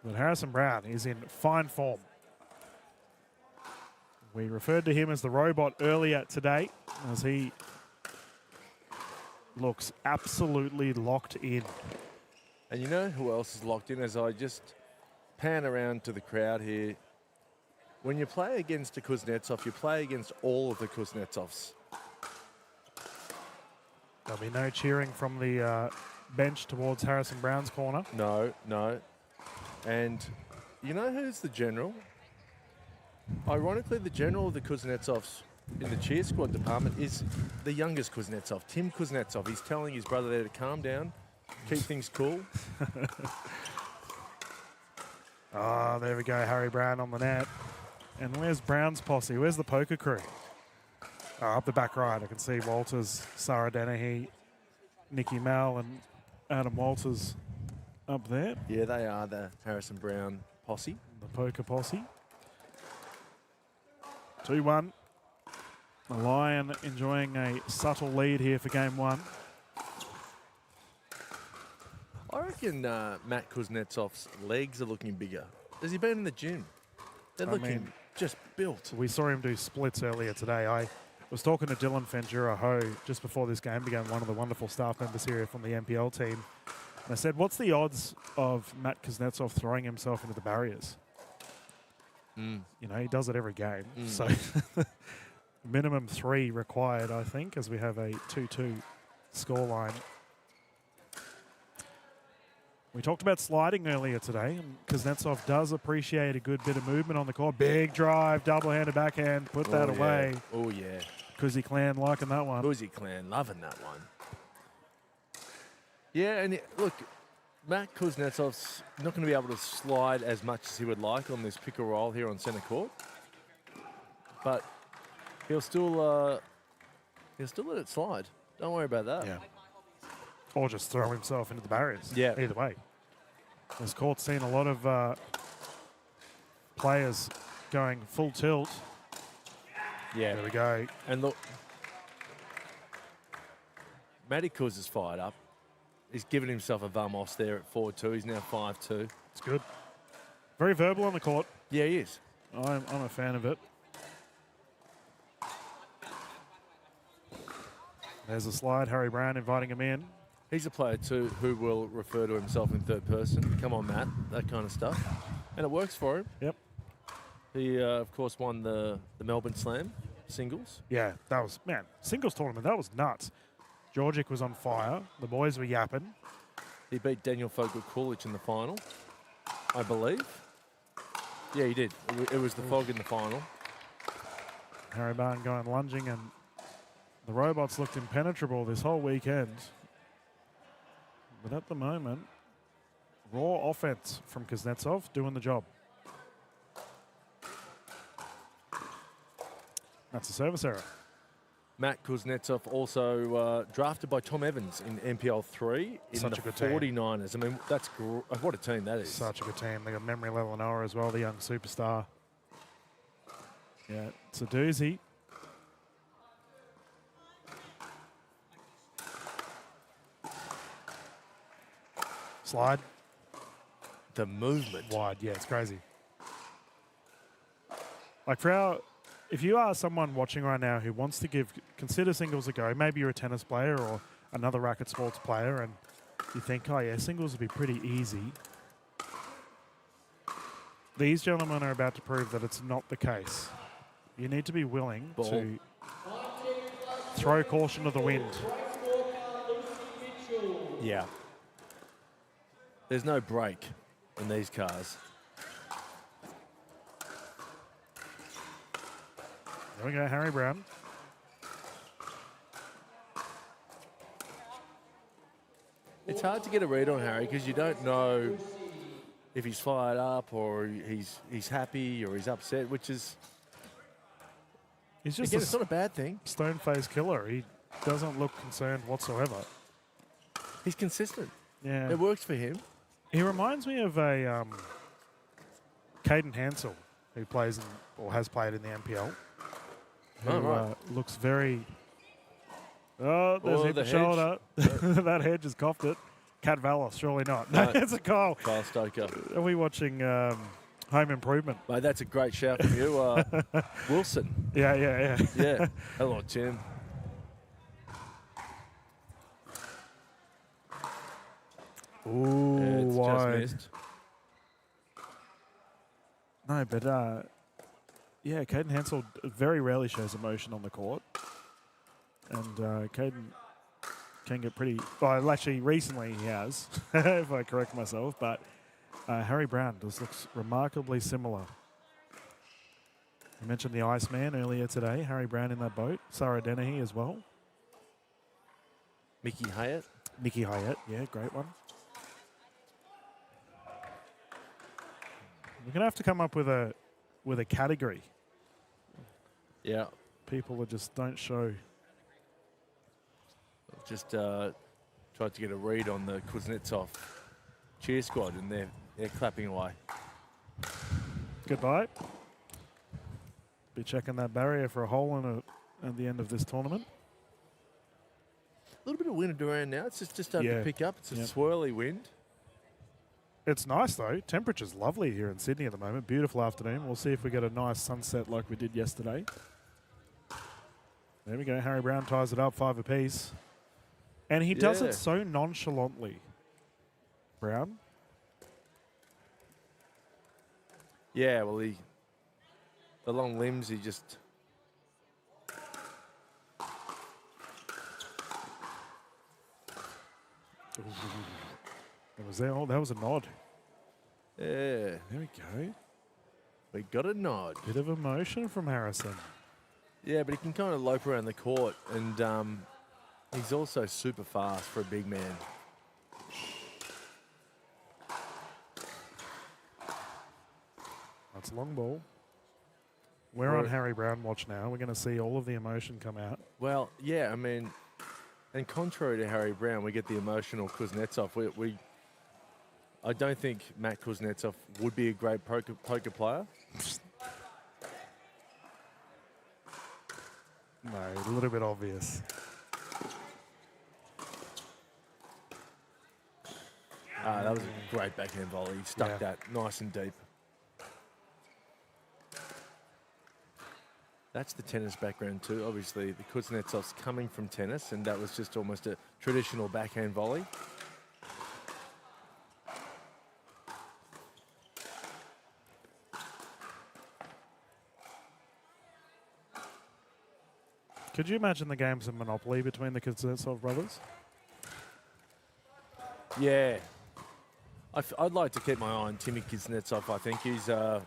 But Harrison Brown is in fine form. We referred to him as the robot earlier today, as he looks absolutely locked in. And you know who else is locked in? As I just pan around to the crowd here, when you play against a Kuznetsov, you play against all of the Kuznetsovs. There'll be no cheering from the bench towards Harrison Brown's corner. No. And you know who's the general? Ironically, the general of the Kuznetsovs in the cheer squad department is the youngest Kuznetsov, Tim Kuznetsov. He's telling his brother there to calm down, keep things cool. Oh, there we go, Harry Brown on the net. And where's Brown's posse? Where's the poker crew? Oh, up the back right, I can see Walters, Sarah Dennehy, Nicky Mal and Adam Walters up there. Yeah, they are the Harrison Brown posse. The poker posse. 2-1. The Lion enjoying a subtle lead here for game one. I reckon Matt Kuznetsov's legs are looking bigger. Has he been in the gym? They're looking just built. We saw him do splits earlier today. I was talking to Dylan Fendura-Ho just before this game began, one of the wonderful staff members here from the NPL team. And I said, what's the odds of Matt Kuznetsov throwing himself into the barriers? You know, he does it every game. So minimum 3 required, I think, as we have a 2-2 scoreline. We talked about sliding earlier today, and Kuznetsov does appreciate a good bit of movement on the court. Big drive, double-handed backhand, put that away. Oh, yeah. Kuzi Clan liking that one. Kuzi Clan loving that one. Yeah, and look, Matt Kuznetsov's not going to be able to slide as much as he would like on this pick and roll here on centre court, but he'll still let it slide. Don't worry about that. Yeah. Or just throw himself into the barriers. Yeah. Either way. This court's seen a lot of players going full tilt. Yeah. There we go. And look, Matty Kuz is fired up. He's given himself a vamos there at 4-2. He's now 5-2. It's good. Very verbal on the court. Yeah, he is. I'm a fan of it. There's a slide. Harry Brown inviting him in. He's a player too who will refer to himself in third person. Come on, Matt. That kind of stuff. And it works for him. Yep. He, of course, won the Melbourne Slam singles. Yeah, that was, man, singles tournament, that was nuts. Georgic was on fire. The boys were yapping. He beat Daniel Fogel-Coolidge in the final, I believe. Yeah, he did. It was the Fog in the final. Harry Barn going lunging, and the robots looked impenetrable this whole weekend. But at the moment, raw offense from Kuznetsov doing the job. That's a service error. Matt Kuznetsov also drafted by Tom Evans in NPL 3 in Such the a good team. 49ers. I mean, that's what a team that is. Such a good team. They got Memory Lelanoa as well, the young superstar. Yeah, it's a doozy. Slide. The movement. Wide, yeah, it's crazy. Like for our, if you are someone watching right now who wants to consider singles a go, maybe you're a tennis player or another racket sports player and you think, oh yeah, singles would be pretty easy. These gentlemen are about to prove that it's not the case. You need to be willing to throw caution to the wind. Yeah. There's no brake in these cars. There we go, Harry Brown. It's hard to get a read on Harry because you don't know if he's fired up or he's happy or he's upset, which is... He's just Again, it's not a bad thing. Stone-faced killer. He doesn't look concerned whatsoever. He's consistent. Yeah. It works for him. He reminds me of a Caden Hansel, who plays in, or has played in the NPL. Who, right. Looks very... Oh, there's hit the shoulder. That hedge has coughed it. Cat Valos, surely not. No, it's a Kyle. Kyle Stoker. Are we watching Home Improvement? Mate, that's a great shout from you. Wilson. Yeah. Yeah. Hello, Tim. Ooh, Yeah, it's wide. just missed. No, but yeah, Caden Hansel very rarely shows emotion on the court. And Caden can get pretty... Well, actually, recently he has, if I correct myself. But Harry Brown just looks remarkably similar. I mentioned the Iceman earlier today. Harry Brown in that boat. Sarah Dennehy as well. Mickey Hyatt. Nikki Hyatt, yeah, great one. We're going to have to come up with a category. Yeah. People that just don't show... Just tried to get a read on the Kuznetsov cheer squad, and they're clapping away. Goodbye. Be checking that barrier for a hole in at the end of this tournament. A little bit of wind around now. It's just starting to pick up. It's a swirly wind. It's nice, though. Temperature's lovely here in Sydney at the moment. Beautiful afternoon. We'll see if we get a nice sunset like we did yesterday. There we go. Harry Brown ties it up, 5 apiece. And he does it so nonchalantly. Brown? Yeah, well, the long limbs, he just... That was a nod. Yeah. There we go. We got a nod. Bit of emotion from Harrison. Yeah, but he can kind of lope around the court, and he's also super fast for a big man. That's a long ball. We're on Harry Brown watch now. We're going to see all of the emotion come out. Well, yeah, I mean, and contrary to Harry Brown, we get the emotional Kuznetsov. I don't think Matt Kuznetsov would be a great poker player. No, a little bit obvious. That was a great backhand volley. He stuck that nice and deep. That's the tennis background too. Obviously, the Kuznetsov's coming from tennis, and that was just almost a traditional backhand volley. Could you imagine the games of Monopoly between the Kuznetsov brothers? Yeah. I'd like to keep my eye on Timmy Kuznetsov. I think he's the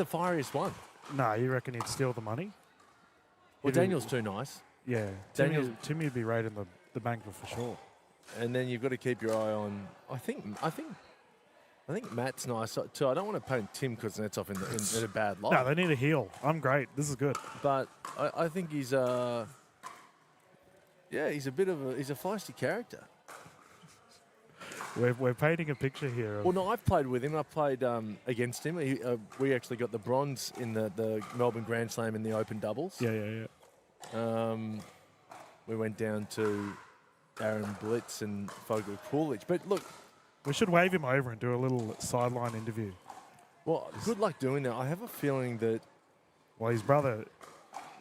fieriest one. Nah, you reckon he'd steal the money? Well, Daniel's too nice. Yeah, Timmy would be raiding the bank for sure. And then you've got to keep your eye on. I think Matt's nice too. I don't want to paint Tim Kuznetsov in a bad light. No, they need a heel. I'm great. This is good. But I think he's he's a feisty character. We're painting a picture here. Well, no, I've played with him. I played against him. We actually got the bronze in the Melbourne Grand Slam in the open doubles. Yeah. We went down to Aaron Blitz and Fogel Coolidge. But look, we should wave him over and do a little sideline interview. Well, good luck doing that. I have a feeling that... Well, his brother,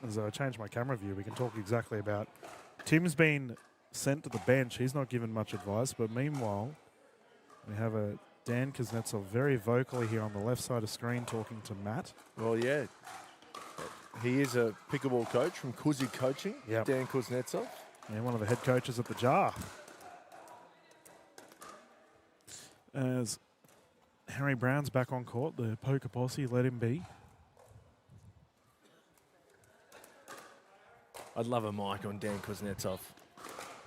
as I change my camera view, we can talk exactly about... Tim's been sent to the bench. He's not given much advice. But meanwhile, we have a Dan Kuznetsov very vocally here on the left side of screen talking to Matt. Well, yeah. He is a pickleball coach from Kuzi Coaching, Dan Kuznetsov. Yeah, one of the head coaches at the Jar. As Harry Brown's back on court, the poker posse, let him be. I'd love a mic on Dan Kuznetsov.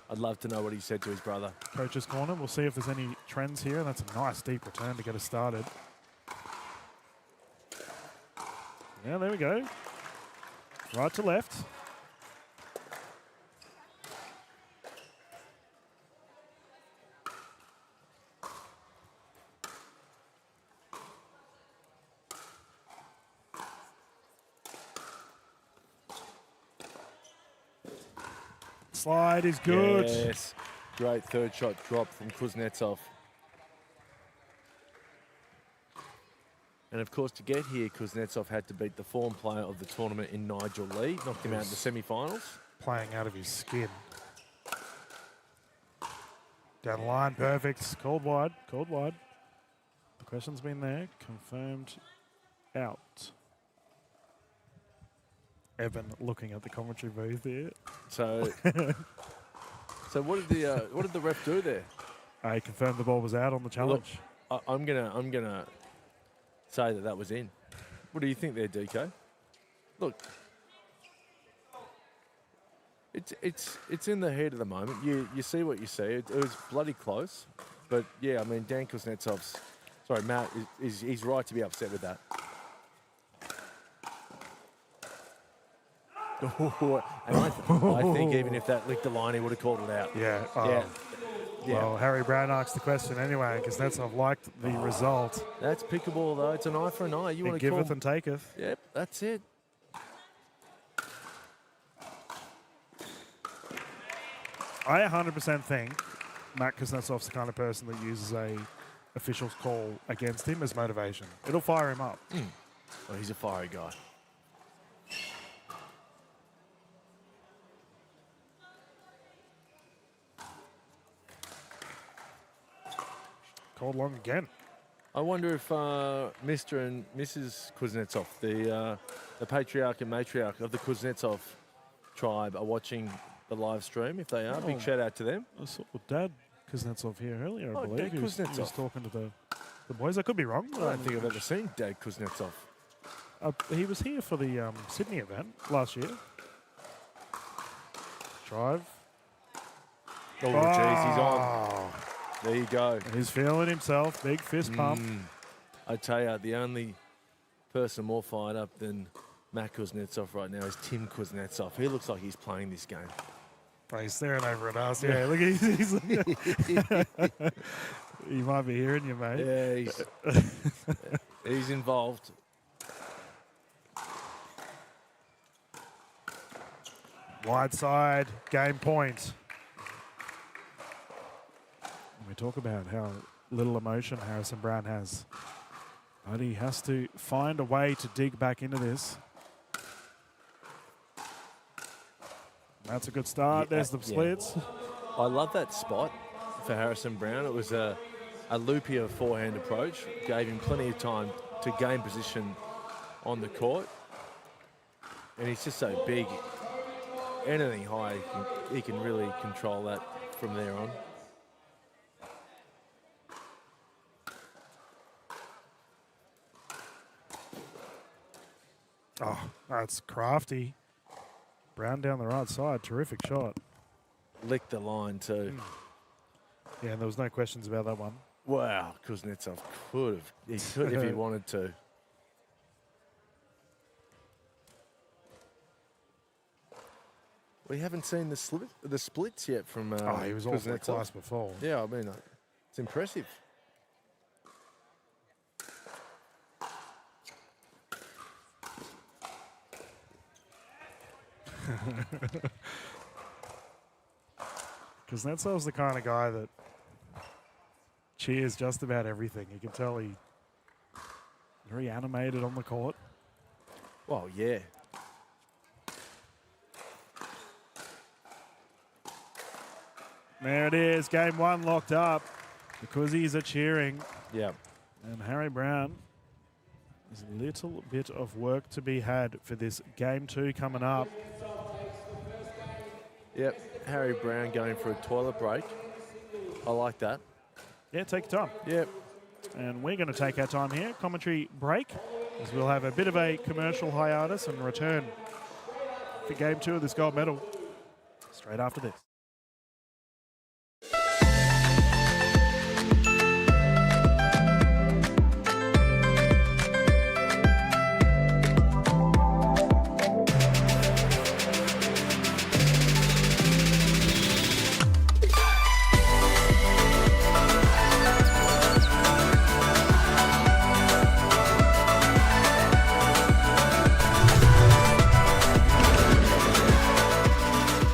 I'd love to know what he said to his brother. Coach's corner. We'll see if there's any trends here. That's a nice deep return to get us started. Yeah, there we go. Right to left. Slide is good. Yes. Great third shot drop from Kuznetsov. And of course, to get here, Kuznetsov had to beat the form player of the tournament in Nigel Lee. Knocked him out in the semi-finals. Playing out of his skin. Down the line, perfect. Called wide, called wide. The question's been there. Confirmed out. Evan looking at the commentary booth here. So, what did the ref do there? He confirmed the ball was out on the challenge. Look, I'm gonna say that was in. What do you think there, DK? Look, it's in the heat of the moment. You see what you see. It was bloody close, but yeah, I mean Dan Kuznetsov's. Sorry, Matt he's right to be upset with that. And I think even if that licked the line, he would have called it out. Yeah. Yeah. Well, Harry Brown asked the question anyway, because Kuznetsov liked the result. That's pickleball, though. It's an eye for an eye. You want to giveth and taketh. Yep, that's it. I 100% think Matt Kuznetsov's the kind of person that uses a official's call against him as motivation. It'll fire him up. Well, he's a fiery guy. Called long again. I wonder if Mr. and Mrs. Kuznetsov, the patriarch and matriarch of the Kuznetsov tribe, are watching the live stream. If they are, big shout out to them. I saw Dad Kuznetsov here earlier, I believe. Dad He was talking to the boys. I could be wrong. I don't think I've ever seen Dad Kuznetsov. He was here for the Sydney event last year. Drive. Oh, jeez, he's on. There you go. He's feeling himself. Big fist pump. I tell you, the only person more fired up than Matt Kuznetsov right now is Tim Kuznetsov. He looks like he's playing this game. Oh, he's staring over at us. Yeah, look, he's he might be hearing you, mate. Yeah, he's involved. Wide side, game point. We talk about how little emotion Harrison Brown has. But he has to find a way to dig back into this. That's a good start. There's the splits. I love that spot for Harrison Brown. It was a loopier forehand approach. Gave him plenty of time to gain position on the court. And he's just so big. anything high, he can really control that from there on. Oh, that's crafty. Brown down the right side. Terrific shot. Licked the line too. Yeah, and there was no questions about that one. Wow, Kuznetsov could have. He could if he wanted to. We haven't seen the splits yet from He was awfully Kuznetsov. close before. Yeah, I mean, it's impressive. Kuznetsov's the kind of guy that cheers just about everything. You can tell he's very animated on the court. Well, yeah. There it is, game one locked up. The Kuzzies are cheering. Yeah. And Harry Brown, there's a little bit of work to be had for this game two coming up. Yep, Harry Brown going for a toilet break. I like that. Yeah, take your time. Yep. And we're going to take our time here. Commentary break, as we'll have a bit of a commercial hiatus and return for game two of this gold medal straight after this.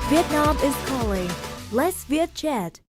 Vietnam is calling. Let's Viet chat.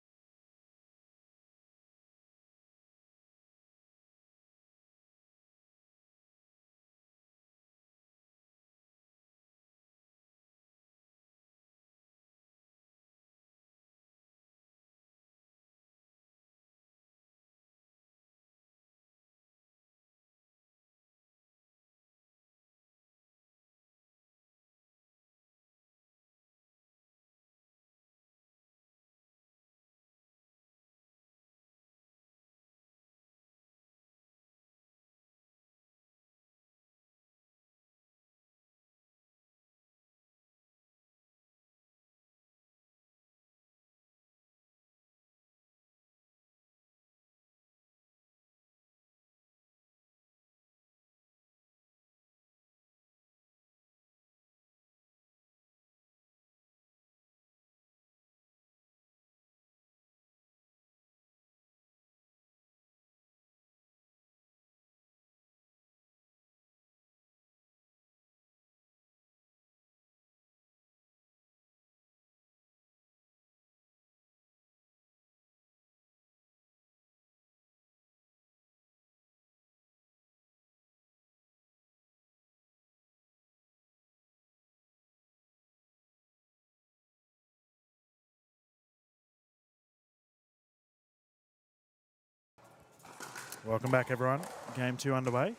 Welcome back, everyone. Game two underway.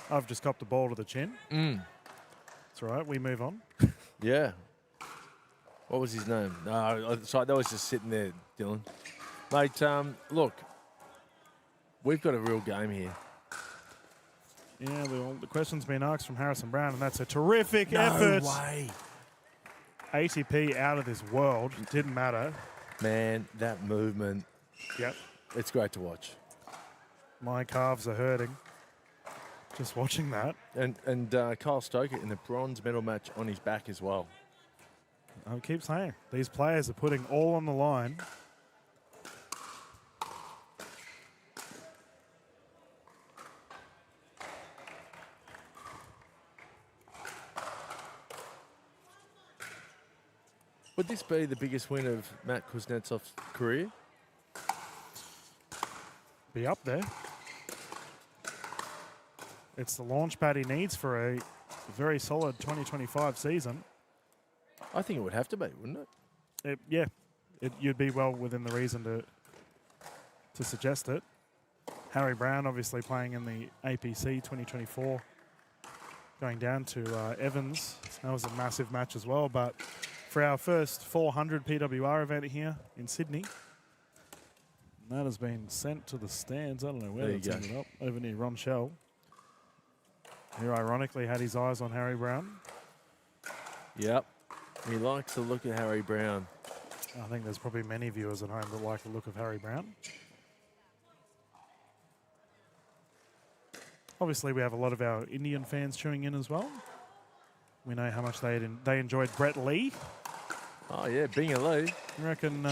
I've just copped the ball to the chin. It's all right. We move on. Yeah. What was his name? No, sorry, that was just sitting there, Dylan. Mate, look, we've got a real game here. Yeah, the question's been asked from Harrison Brown, and that's a terrific effort. No way. ATP out of this world. Didn't matter. Man, that movement. Yep. It's great to watch. My calves are hurting just watching that. And Kyle Stoker in the bronze medal match on his back as well. I keep saying, these players are putting all on the line. Would this be the biggest win of Matt Kuznetsov's career? Be up there. It's the launch pad he needs for a very solid 2025 season. I think it would have to be, wouldn't it? You'd be well within the reason to suggest it. Harry Brown obviously playing in the APC 2024 going down to Evans. That was a massive match as well. But for our first 400 PWR event here in Sydney, that has been sent to the stands. I don't know where it's ended up. Over near Ron Shell, who ironically had his eyes on Harry Brown. Yep. He likes the look of Harry Brown. I think there's probably many viewers at home that like the look of Harry Brown. Obviously, we have a lot of our Indian fans tuning in as well. We know how much they enjoyed Brett Lee. Oh, yeah, Binga Lee. You reckon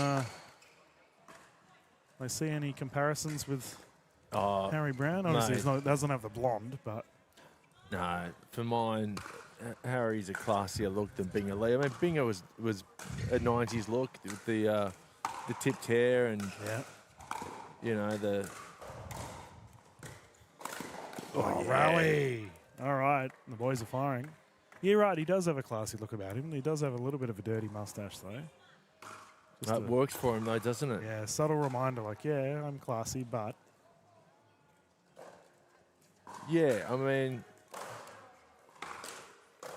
they see any comparisons with Harry Brown? Obviously, he doesn't have the blonde, but... No, for mine, Harry's a classier look than Binga Lee. I mean, Binga was a 90s look with the tipped hair and, you know, the... Oh, rally. All right. The boys are firing. You're right. He does have a classy look about him. He does have a little bit of a dirty mustache, though. That works for him, though, doesn't it? Yeah, subtle reminder like, yeah, I'm classy, but... Yeah, I mean,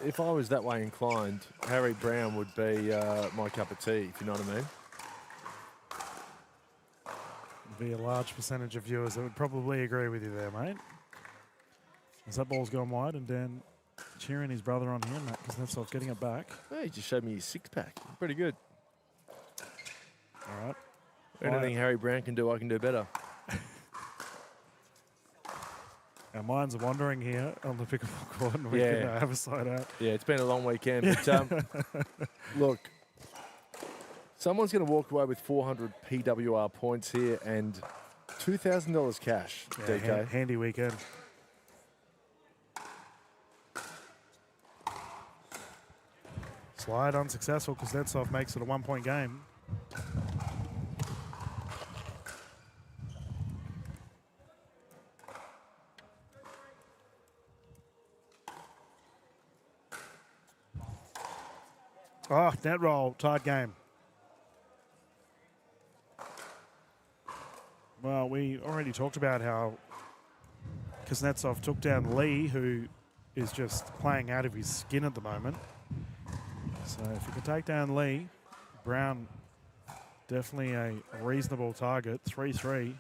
if I was that way inclined, Harry Brown would be my cup of tea, if you know what I mean. Be a large percentage of viewers that would probably agree with you there, mate. As that ball's gone wide, and Dan cheering his brother on here, Matt Kuznetsov getting it back. Hey, he just showed me his six-pack. Pretty good. All right. Anything Harry Brown can do, I can do better. Our minds are wandering here on the pickleball court, and we can have a side out. Yeah, it's been a long weekend, but look, someone's going to walk away with 400 PWR points here and $2,000 cash, DK. Handy weekend. Slide unsuccessful. Kuznetsov makes it a 1-point game. Oh, net roll, tied game. Well, we already talked about how Kuznetsov took down Lee, who is just playing out of his skin at the moment. So if you can take down Lee, Brown definitely a reasonable target. 3-3.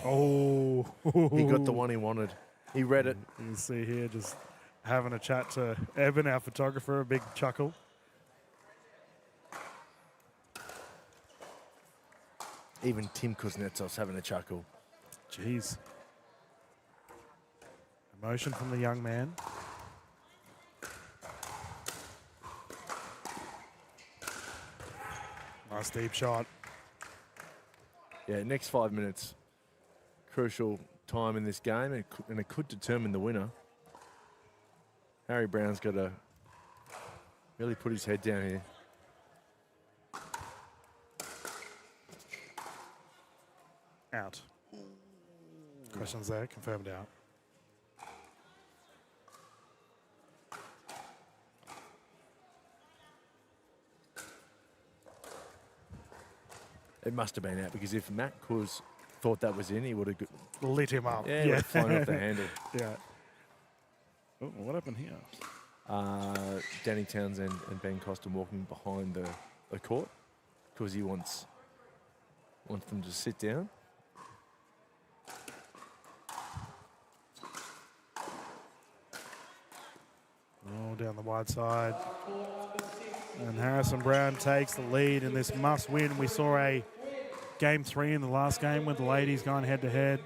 Oh. He got the one he wanted. He read it. You can see here just having a chat to Eben, our photographer, a big chuckle. Even Tim Kuznetsov's having a chuckle. Jeez. Emotion from the young man. Nice deep shot. Yeah, next 5 minutes. Crucial time in this game, and it could determine the winner. Harry Brown's got to really put his head down here. Out. Questions there, confirmed out. It must have been out, because if Matt Kuz thought that was in, he would have lit him up. Yeah, he would have flown off the handle. Yeah. Oh, what happened here? Danny Townsend and Ben Costin walking behind the court because he wants them to sit down. Oh, down the wide side. And Harrison Brown takes the lead in this must-win. We saw a Game 3 in the last game with the ladies going head-to-head.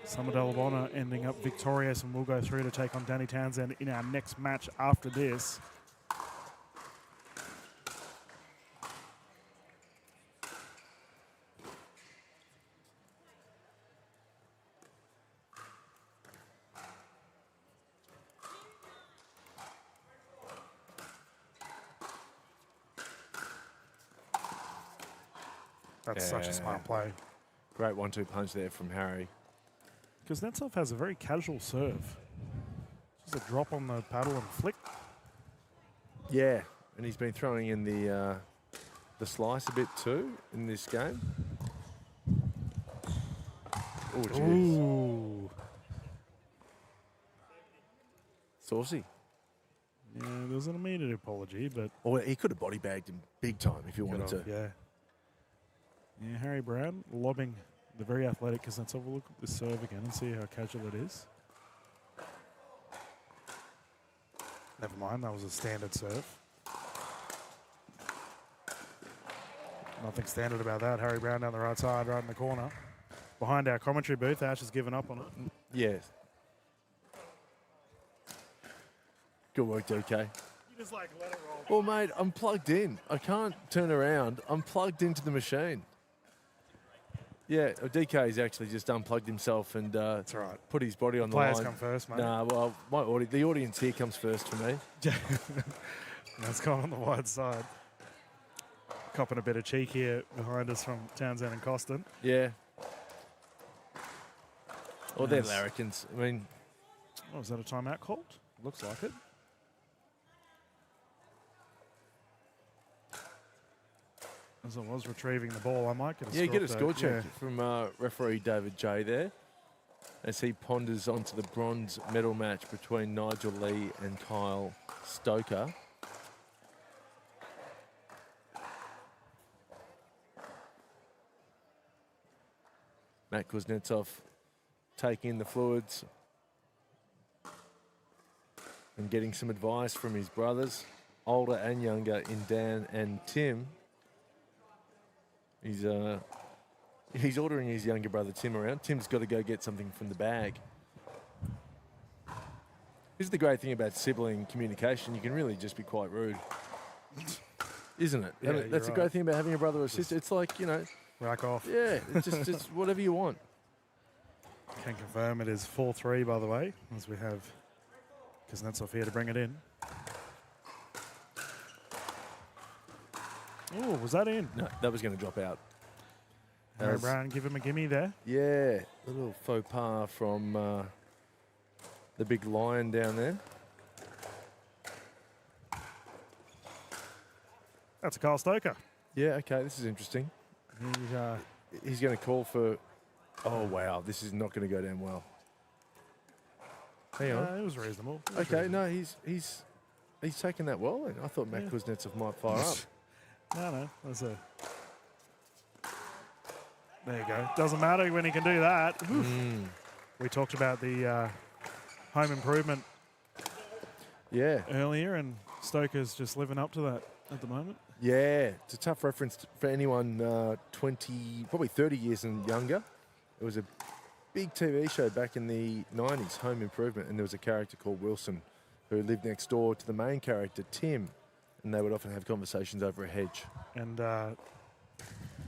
Summer Delabona ending up victorious, and we'll go through to take on Danny Townsend in our next match after this. That's such a smart play. Great 1-2 punch there from Harry. Kuznetsov has a very casual serve. Just a drop on the paddle and flick. Yeah, and he's been throwing in the slice a bit too in this game. Oh, jeez. Ooh. Saucy. Yeah, there was an immediate apology, but... Or he could have body bagged him big time if he wanted to. Yeah. Yeah, Harry Brown lobbing the very athletic Kuznetsov. We'll look at the serve again and see how casual it is. Never mind, that was a standard serve. Nothing standard about that. Harry Brown down the right side, right in the corner. Behind our commentary booth, Ash has given up on it. Yes. Good work, DK. You just like let it roll. Well, mate, I'm plugged in. I can't turn around. I'm plugged into the machine. Yeah, DK's actually just unplugged himself and That's right. put his body on the Players line. come first, mate. Nah, well, the audience here comes first for me. That's gone on the wide side. Copping a bit of cheek here behind us from Townsend and Costin. Yeah. Well, they're Nice. larrikins. I mean, Oh, is that a timeout called? Looks like it. As I was retrieving the ball, I might get a score get a update. score check Yeah. from referee David J there as he ponders onto the bronze medal match between Nigel Lee and Kyle Stoker. Matt Kuznetsov taking in the fluids and getting some advice from his brothers, older and younger, in Dan and Tim. He's ordering his younger brother Tim around. Tim's got to go get something from the bag. This is the great thing about sibling communication. You can really just be quite rude, isn't it? Yeah, That's the you're great right. thing about having a brother or sister. It's like, Rack off. yeah, it's just whatever you want. Can confirm it is 4-3, by the way, as we have Kuznetsov here to bring it in. Oh, was that in? No, that was going to drop out. Harry As- Brown, give him a gimme there. Yeah, a little faux pas from the big lion down there. That's a Kyle Stoker. Yeah, okay, this is interesting. He's going to call for... Oh, wow, this is not going to go down well. Hang on. It was reasonable. It was Okay, reasonable. no, he's taken that well. And I thought Matt Yeah. Kuznetsov might fire up. No, that's a... There you go. Doesn't matter when he can do that. Oof. We talked about the home improvement Yeah, earlier, and Stoker's just living up to that at the moment. yeah. It's a tough reference for anyone 20, probably 30 years and younger. It was a big TV show back in the 90s, Home Improvement, and there was a character called Wilson who lived next door to the main character, Tim, and they would often have conversations over a hedge. And I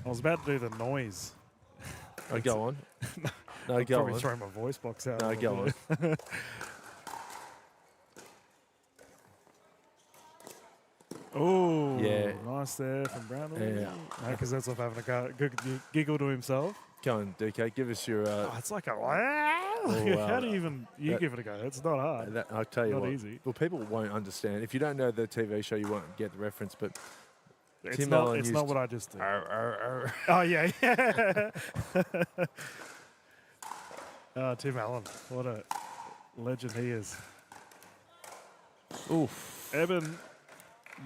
was about to do the noise. Oh, go on. No, I'd go probably on. throw my voice box out. No, a go little on. bit. Oh, Yeah. nice there from Brown. Yeah. Because that's off having a good giggle to himself. Go on, DK, give us your... Oh, it's like a wow. How do you even That- give it a go? It's not hard. I'll tell you Not what. easy. Well, people won't understand. If you don't know the TV show, you won't get the reference, but... It's Tim not. Allen It's used not to- what I just did. Arr. Oh yeah. Oh, Tim Allen, what a legend he is. Oof. Eben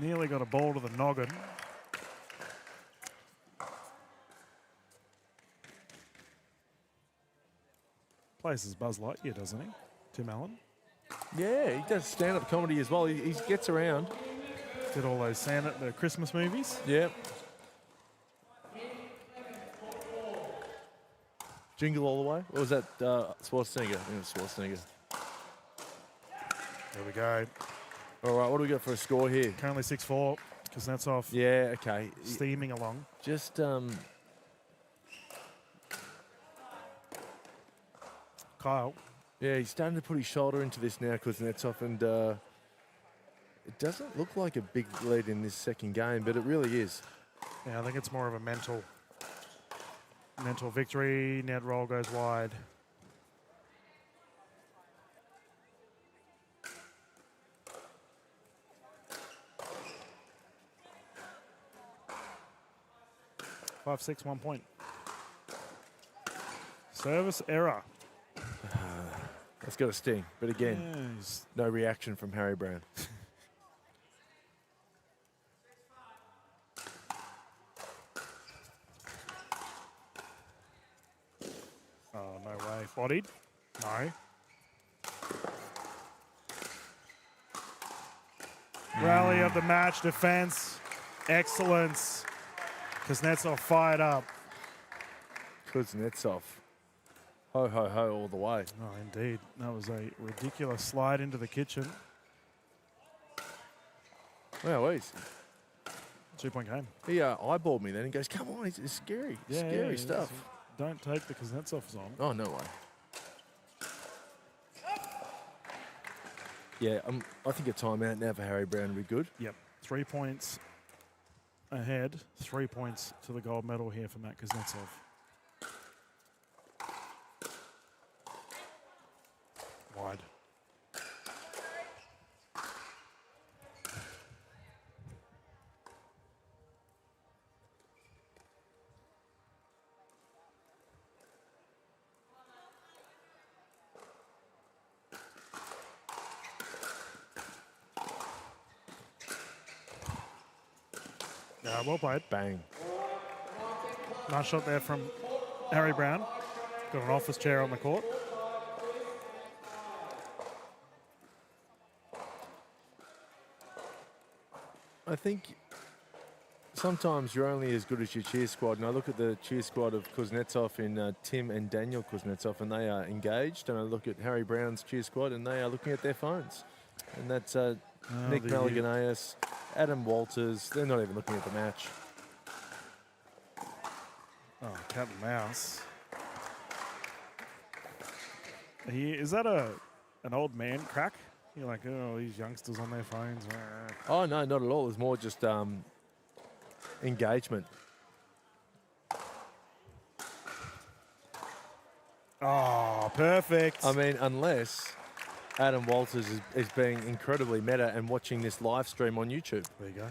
nearly got a ball to the noggin. Plays as Buzz Lightyear, doesn't he? Tim Allen Yeah, he does stand-up comedy as well. He gets around. did all those the Christmas movies. Yep. Jingle All the Way? Or was that Schwarzenegger? I think it was Schwarzenegger. There we go. All right, what do we got for a score here? Currently 6-4. Kuznetsov Yeah, okay. steaming along. Just, Kyle. yeah, he's starting to put his shoulder into this now, Kuznetsov, and it doesn't look like a big lead in this second game, but it really is. Yeah, I think it's more of a mental victory. Net roll goes wide. Five, 6, 1 point. Service error. That's got to sting. But again, Yes. no reaction from Harry Brown. Oh, no way. Bodied? No. Rally of the match, defense, excellence. Kuznetsov fired up. Kuznetsov. Ho, ho, ho all the way. Oh, indeed. That was a ridiculous slide into the kitchen. Wow, he's 2-point game. he eyeballed me then and goes, come on, it's scary. Scary stuff. Don't take the Kuznetsovs on. Oh, no way. Yeah, I think a timeout now for Harry Brown would be good. Yep. 3 points ahead. 3 points to the gold medal here for Matt Kuznetsov. Wide. Yeah, well played. Bang. Nice shot there from Harry Brown. Got an office chair on the court. I think sometimes you're only as good as your cheer squad. And I look at the cheer squad of Kuznetsov in Tim and Daniel Kuznetsov, and they are engaged. And I look at Harry Brown's cheer squad, and they are looking at their phones. And that's Nick Malaganaeus, Adam Walters. They're not even looking at the match. Oh, cat and mouse. Is that an old man crack? You're like, oh, these youngsters on their phones. Oh, no, not at all. It's more just engagement. Oh, perfect. I mean, unless Adam Walters is being incredibly meta and watching this live stream on YouTube. There you go.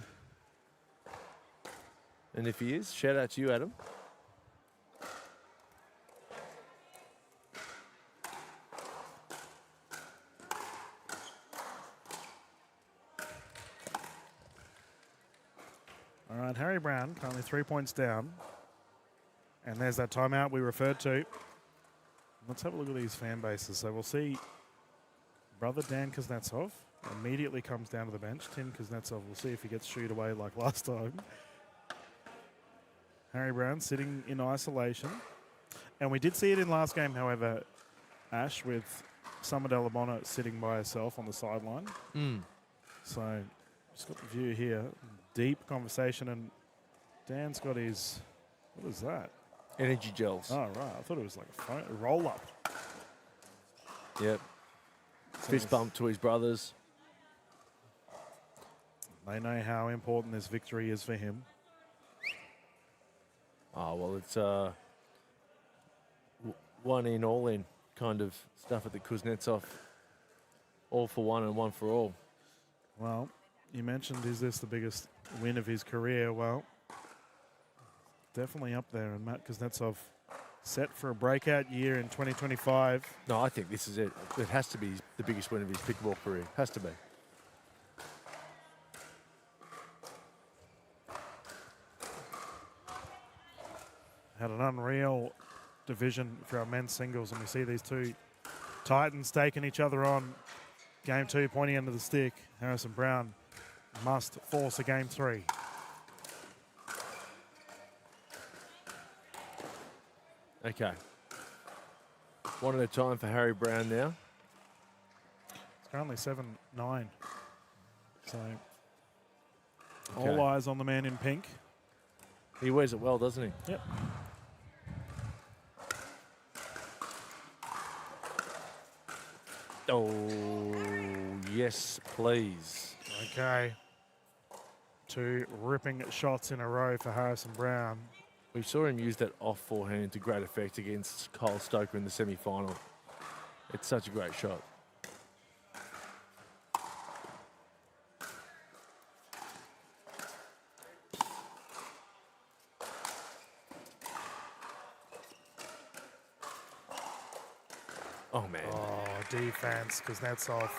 And if he is, shout out to you, Adam. All right, Harry Brown currently 3 points down. And there's that timeout we referred to. Let's have a look at these fan bases. So we'll see brother Dan Kuznetsov immediately comes down to the bench. Tim Kuznetsov, we'll see if he gets shooed away like last time. Harry Brown sitting in isolation. And we did see it in last game, however, Ash, with Summer Delabona sitting by herself on the sideline. So just got the view here. Deep conversation, and Dan's got his, what is that? Energy gels. Oh, right. I thought it was like a roll-up. Yep. Fist bump to his brothers. They know how important this victory is for him. Oh, well, it's one in, all in kind of stuff at the Kuznetsov. All for one and one for all. Well, you mentioned, is this the biggest win of his career? Well, definitely up there. And Matt Kuznetsov set for a breakout year in 2025. No, I think this is it. It has to be the biggest win of his pickleball career. Has to be. Had an unreal division for our men's singles, and we see these two titans taking each other on. Game 2, pointing end of the stick. Harrison Brown must force a game 3. Okay. One at a time for Harry Brown now. It's currently 7-9. So Okay. all eyes on the man in pink. He wears it well, doesn't he? Yep. Oh, yes, please. Okay. 2 ripping shots in a row for Harrison Brown. We saw him use that off forehand to great effect against Kyle Stoker in the semi-final. It's such a great shot. Oh, man. Oh, defense, Kuznetsov.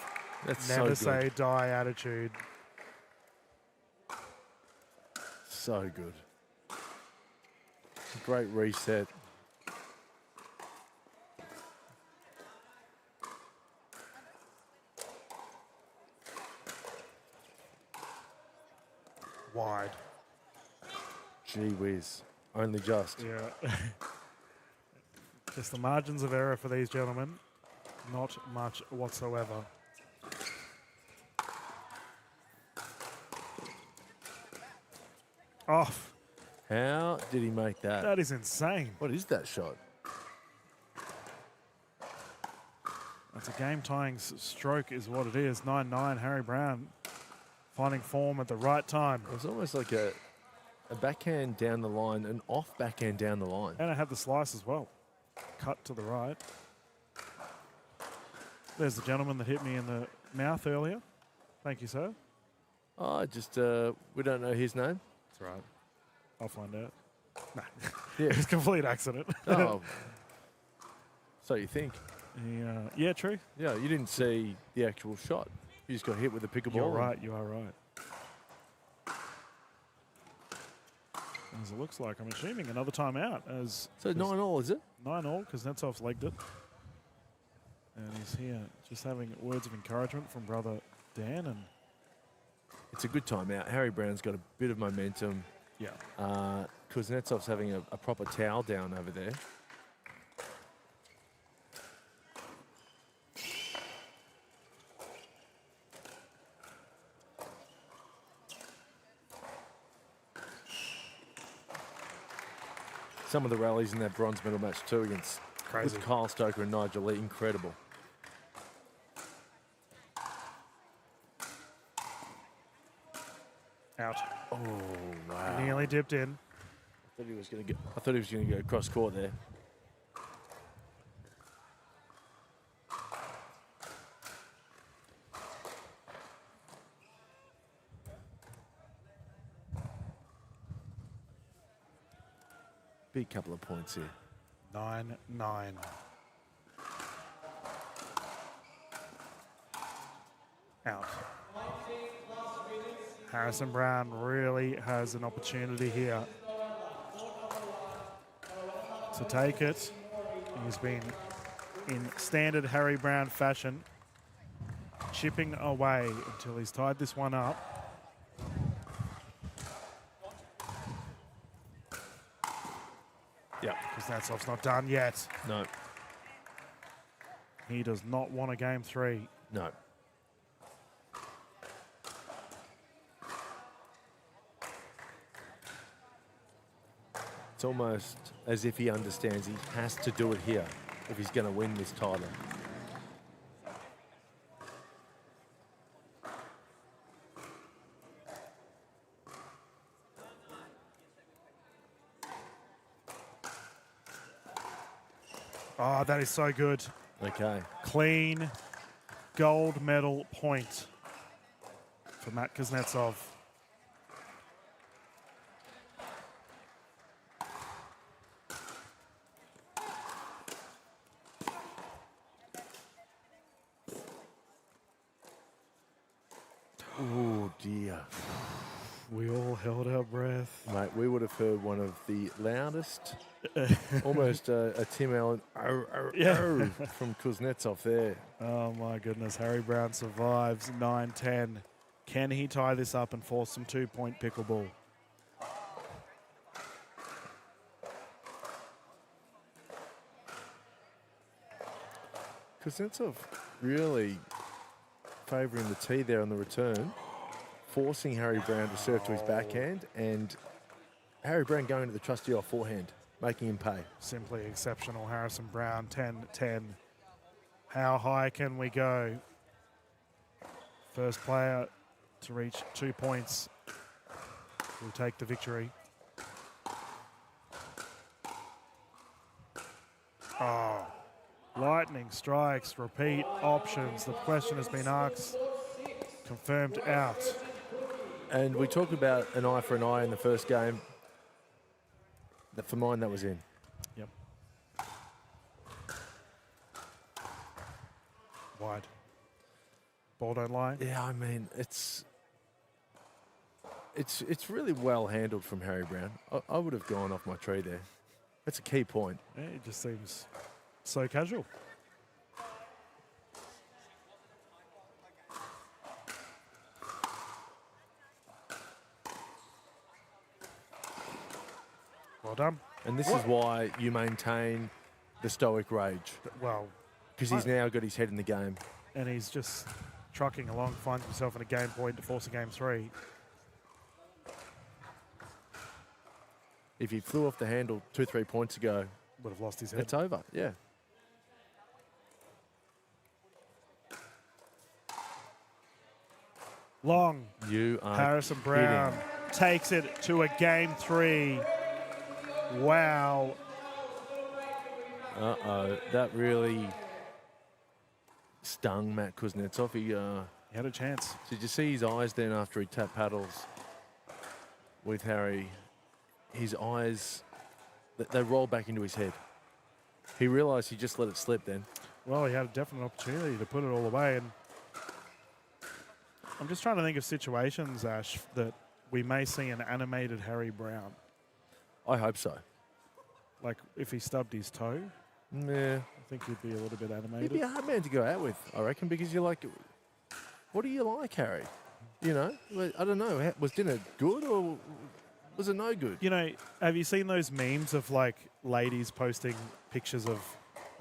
That's Never so good. say die attitude. So good. Great reset. Wide. Gee whiz. Only just. Yeah. Just the margins of error for these gentlemen. Not much whatsoever. Off. How did he make that? That is insane. What is that shot? That's a game-tying stroke is what it is. 9-9, Harry Brown finding form at the right time. It was almost like a backhand down the line, an off backhand down the line. And it had the slice as well. Cut to the right. There's the gentleman that hit me in the mouth earlier. Thank you, sir. Oh, just, we don't know his name. That's right. I'll find out. No. Yeah. It was a complete accident. Oh. So you think? Yeah, true. Yeah, you didn't see the actual shot. You just got hit with a pickleball. You're right, you are right. As it looks like, I'm assuming another timeout. So 9-all, is it? 9-all, Kuznetsov's legged it. And he's here just having words of encouragement from brother Dan. And it's a good timeout. Harry Brown's got a bit of momentum. Yeah. Kuznetsov's having a proper towel down over there. Some of the rallies in that bronze medal match too against Crazy. with Kyle Stoker and Nigel Lee, incredible. Out. Oh wow! Nearly dipped in. I thought he was going to go cross court there. Big couple of points here. 9-9. Out. Harrison Brown really has an opportunity here to take it. He's been in standard Harry Brown fashion, chipping away until he's tied this one up. Yeah, Kuznetsov's not done yet. No. He does not want a game 3. No. It's almost as if he understands he has to do it here if he's going to win this title. Oh, that is so good. Okay. Clean gold medal point for Matt Kuznetsov. Oh, dear. We all held our breath. Mate, we would have heard one of the loudest, almost a Tim Allen from Kuznetsov there. Oh, my goodness. Harry Brown survives 9-10. Can he tie this up and force some 2-point pickleball? Kuznetsov really favouring the tee there on the return, forcing Harry Brown to serve to his backhand, and Harry Brown going to the trusty off forehand, making him pay. Simply exceptional. Harrison Brown, 10-10. How high can we go? First player to reach 2 points will take the victory. Oh, lightning strikes, repeat options. The question has been asked, confirmed out. And we talk about an eye for an eye in the first game. For mine, that was in. Yep. Wide. Ball don't lie. Yeah, I mean, it's really well handled from Harry Brown. I would have gone off my tree there. That's a key point. Yeah, it just seems so casual. Well done. And this is why you maintain the stoic rage. Well, because he's now got his head in the game. And he's just trucking along, finds himself in a game point to force a game 3. If he flew off the handle 2-3 points ago, would have lost his head. It's over, yeah. Long. You are Harrison Brown takes it to a game 3. Wow. Uh-oh, that really stung Matt Kuznetsov. He had a chance. Did you see his eyes then after he tapped paddles with Harry? His eyes, they rolled back into his head. He realised he just let it slip then. Well, he had a definite opportunity to put it all away. And I'm just trying to think of situations, Ash, that we may see an animated Harry Brown. I hope so. Like if he stubbed his toe. Yeah. I think he'd be a little bit animated. He'd be a hard man to go out with, I reckon, because you're like, what do you like, Harry? You know, I don't know. Was dinner good or was it no good? You know, have you seen those memes of like ladies posting pictures of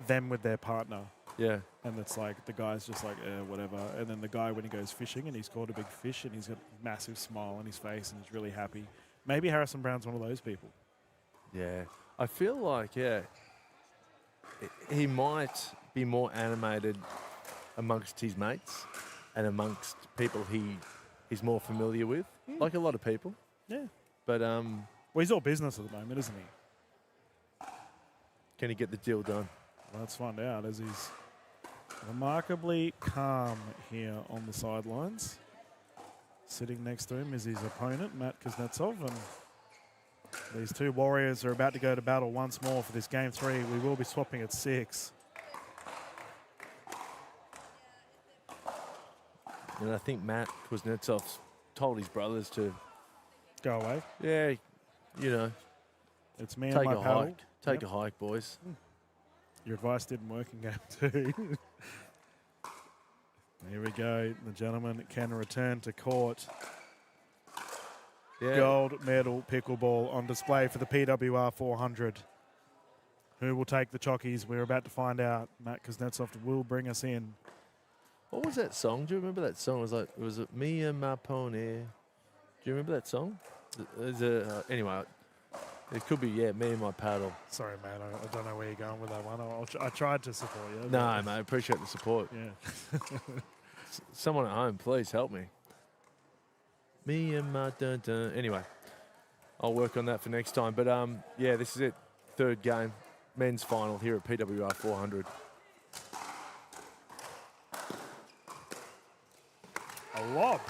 them with their partner? Yeah. And it's like the guy's just like, whatever. And then the guy, when he goes fishing and he's caught a big fish and he's got a massive smile on his face and he's really happy. Maybe Harrison Brown's one of those people. Yeah. I feel like, yeah, he might be more animated amongst his mates and amongst people he's more familiar with, like a lot of people. Yeah. But well, he's all business at the moment, isn't he? Can he get the deal done? Let's find out, as he's remarkably calm here on the sidelines. Sitting next to him is his opponent, Matt Kuznetsov, and these two Warriors are about to go to battle once more for this game 3. We will be swapping at 6. And I think Matt Kuznetsov's told his brothers to go away. Yeah, you know, it's me and my paddle. Hike. Take a hike, boys. Your advice didn't work in game 2. Here we go. The gentleman can return to court. Yeah. Gold medal pickleball on display for the PWR 400. Who will take the chockies? We're about to find out. Matt Kuznetsov will bring us in. What was that song? Do you remember that song? It was Me and My Pony. Do you remember that song? Anyway, it could be, Me and My Paddle. Sorry, man. I don't know where you're going with that one. I tried to support you. No, mate. I appreciate the support. Yeah. Someone at home, please help me. Me and my dun-dun. Anyway, I'll work on that for next time. But, yeah, this is it. Third game. Men's final here at PWR 400. A lob.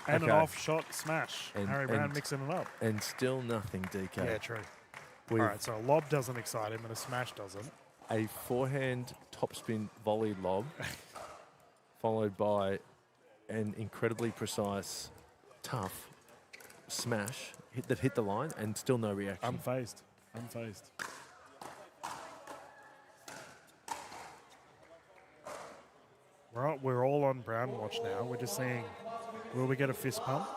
And an off-shot smash. Harry Brown mixing it up. And still nothing, DK. Yeah, true. All right, so a lob doesn't excite him and a smash doesn't. A forehand topspin volley lob followed by an incredibly precise, tough smash that hit the line and still no reaction. Unfazed. We're all on Brown watch now. We're just seeing, will we get a fist pump?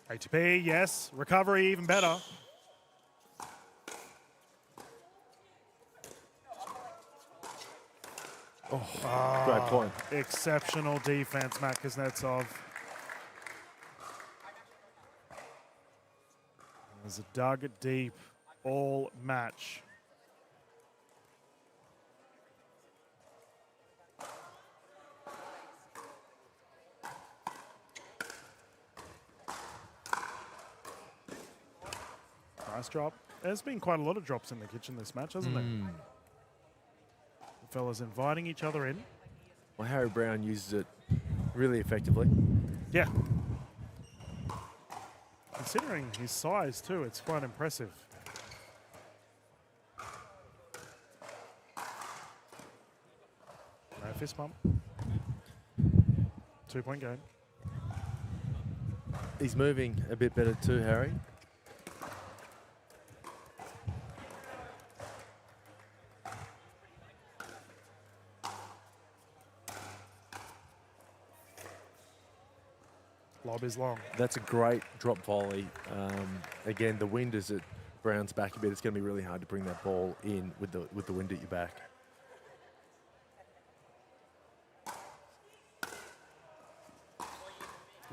ATP, yes. Recovery, even better. Great point. Exceptional defense, Matt Kuznetsov. There's a dug deep all match. Nice drop. There's been quite a lot of drops in the kitchen this match, hasn't there? The fellas inviting each other in. Well, Harry Brown uses it really effectively. Yeah. Considering his size too, it's quite impressive. No fist bump. 2-point game. He's moving a bit better too, Harry. Lob is long. That's a great drop volley. Again, the wind is at Brown's back a bit. It's going to be really hard to bring that ball in with the wind at your back.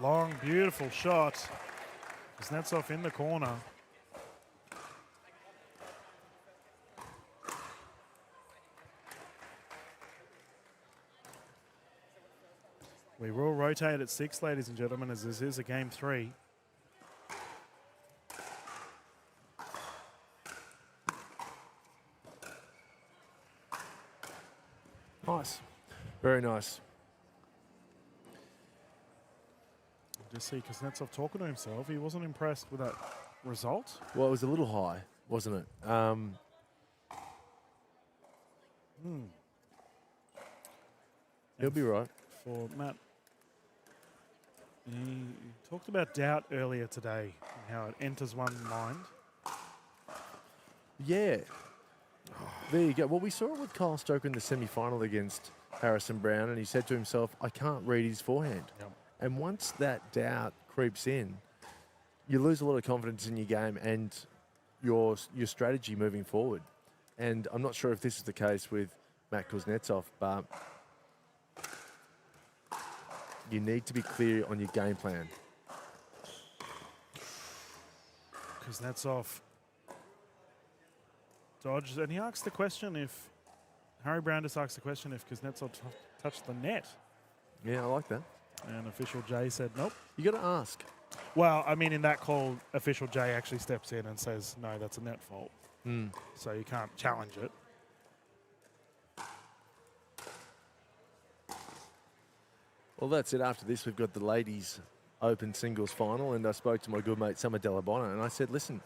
Long, beautiful shot. Kuznetsov in the corner. We will rotate at 6, ladies and gentlemen, as this is a game 3. Nice. Very nice. Just see Kuznetsov talking to himself. He wasn't impressed with that result. Well, it was a little high, wasn't it? He'll be right. For Matt, he talked about doubt earlier today and how it enters one's mind. Yeah. There you go. Well, we saw it with Kyle Stoker in the semi-final against Harrison Brown, and he said to himself, I can't read his forehand. Yep. And once that doubt creeps in, you lose a lot of confidence in your game and your strategy moving forward. And I'm not sure if this is the case with Matt Kuznetsov, but you need to be clear on your game plan. Kuznetsov dodged, and he asked the question if Harry Brown just asked the question if Kuznetsov touched the net. Yeah, I like that. And official Jay said nope. You got to ask. Well, I mean, in that call, official Jay actually steps in and says, no, that's a net fault. So you can't challenge it. Well, that's it. After this, we've got the ladies' open singles final, and I spoke to my good mate Summer Delabona, and I said, listen,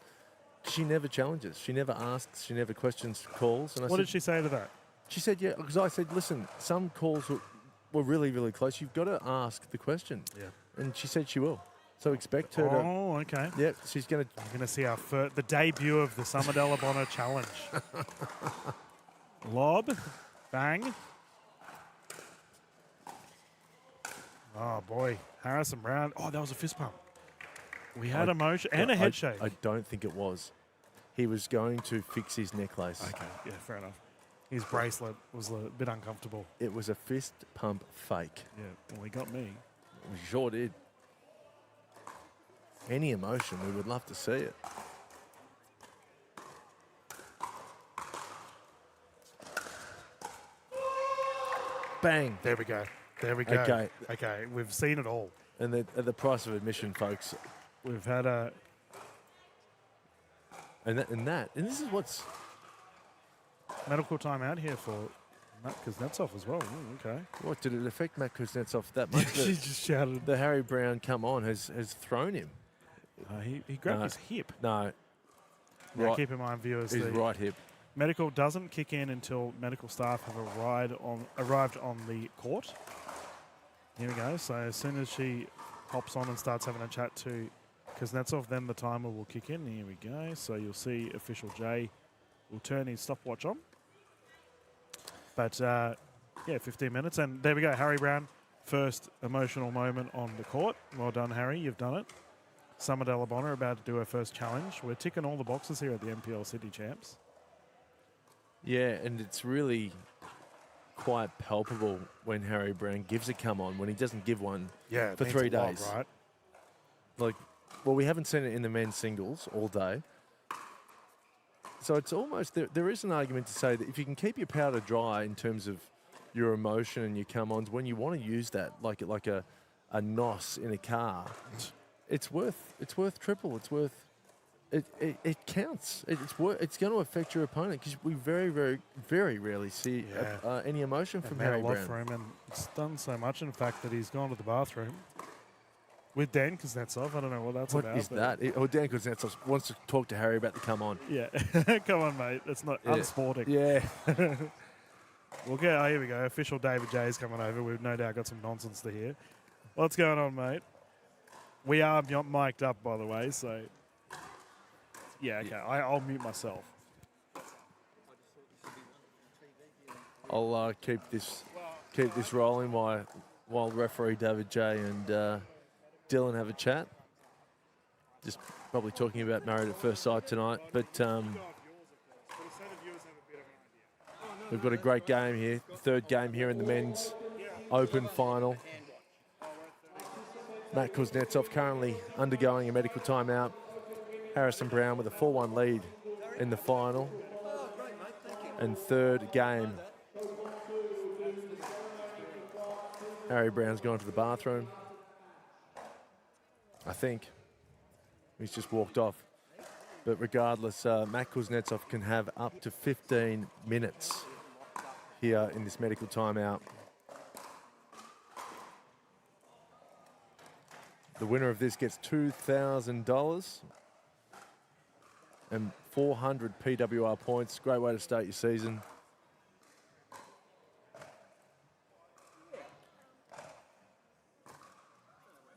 she never challenges. She never asks. She never questions calls. And I What said, did she say to that? She said, yeah, because I said, listen, some calls were really, really close. You've got to ask the question. Yeah. And she said she will. So expect her to... Oh, okay. Yep, she's going to... We're going to see our the debut of the Summer Delabona challenge. Lob. Bang. Oh, boy. Harrison Brown. Oh, that was a fist pump. We had a motion and a head shake. I don't think it was. He was going to fix his necklace. Okay, yeah, fair enough. His bracelet was a bit uncomfortable. It was a fist pump fake. Yeah, well, he got me. We sure did. Any emotion, we would love to see it. Bang. There we go. There we go. Okay. Okay, we've seen it all. And at the price of admission, folks. We've had a... And this is what's... Medical timeout here for Matt Kuznetsov as well. Ooh, okay. What, did it affect Matt Kuznetsov that much? She just shouted. The Harry Brown come on has thrown him. He grabbed his hip. No. Now Right. keep in mind, viewers, His the right hip. medical doesn't kick in until medical staff have arrived on the court. Here we go. So as soon as she hops on and starts having a chat to Kuznetsov, then the timer will kick in. Here we go. So you'll see official Jay will turn his stopwatch on. But yeah, 15 minutes. And there we go. Harry Brown, first emotional moment on the court. Well done, Harry. You've done it. Summer Delabona about to do her first challenge. We're ticking all the boxes here at the NPL City Champs. Yeah, and it's really quite palpable when Harry Brown gives a come on, when he doesn't give one Yeah, it for means 3 a lot, days. right? Like, well, we haven't seen it in the men's singles all day. So it's almost, there is an argument to say that if you can keep your powder dry in terms of your emotion and your come-ons, when you want to use that, like a NOS in a car, it's worth triple. It's worth it counts. It's going to affect your opponent because we very, very, very rarely see any emotion from Harry Brown. Brown. For him, and it's done so much, in fact, that he's gone to the bathroom with Dan Kuznetsov. I don't know what that's about. What is that? Dan Kuznetsov wants to talk to Harry about the come on. Yeah. Come on, mate. That's not unsporting. Yeah. Here we go. Official David J is coming over. We've no doubt got some nonsense to hear. What's going on, mate? We are mic'd up, by the way, so... Yeah, okay. I'll mute myself. I'll keep this rolling while referee David J and Dylan have a chat. Just probably talking about Married at First Sight tonight, but we've got a great game here. Third game here in the men's Open final. Matt Kuznetsov currently undergoing a medical timeout. Harrison Brown with a 4-1 lead in the final. And third game. Harry Brown's gone to the bathroom. I think. He's just walked off. But regardless, Matt Kuznetsov can have up to 15 minutes here in this medical timeout. The winner of this gets $2,000 and 400 PWR points. Great way to start your season.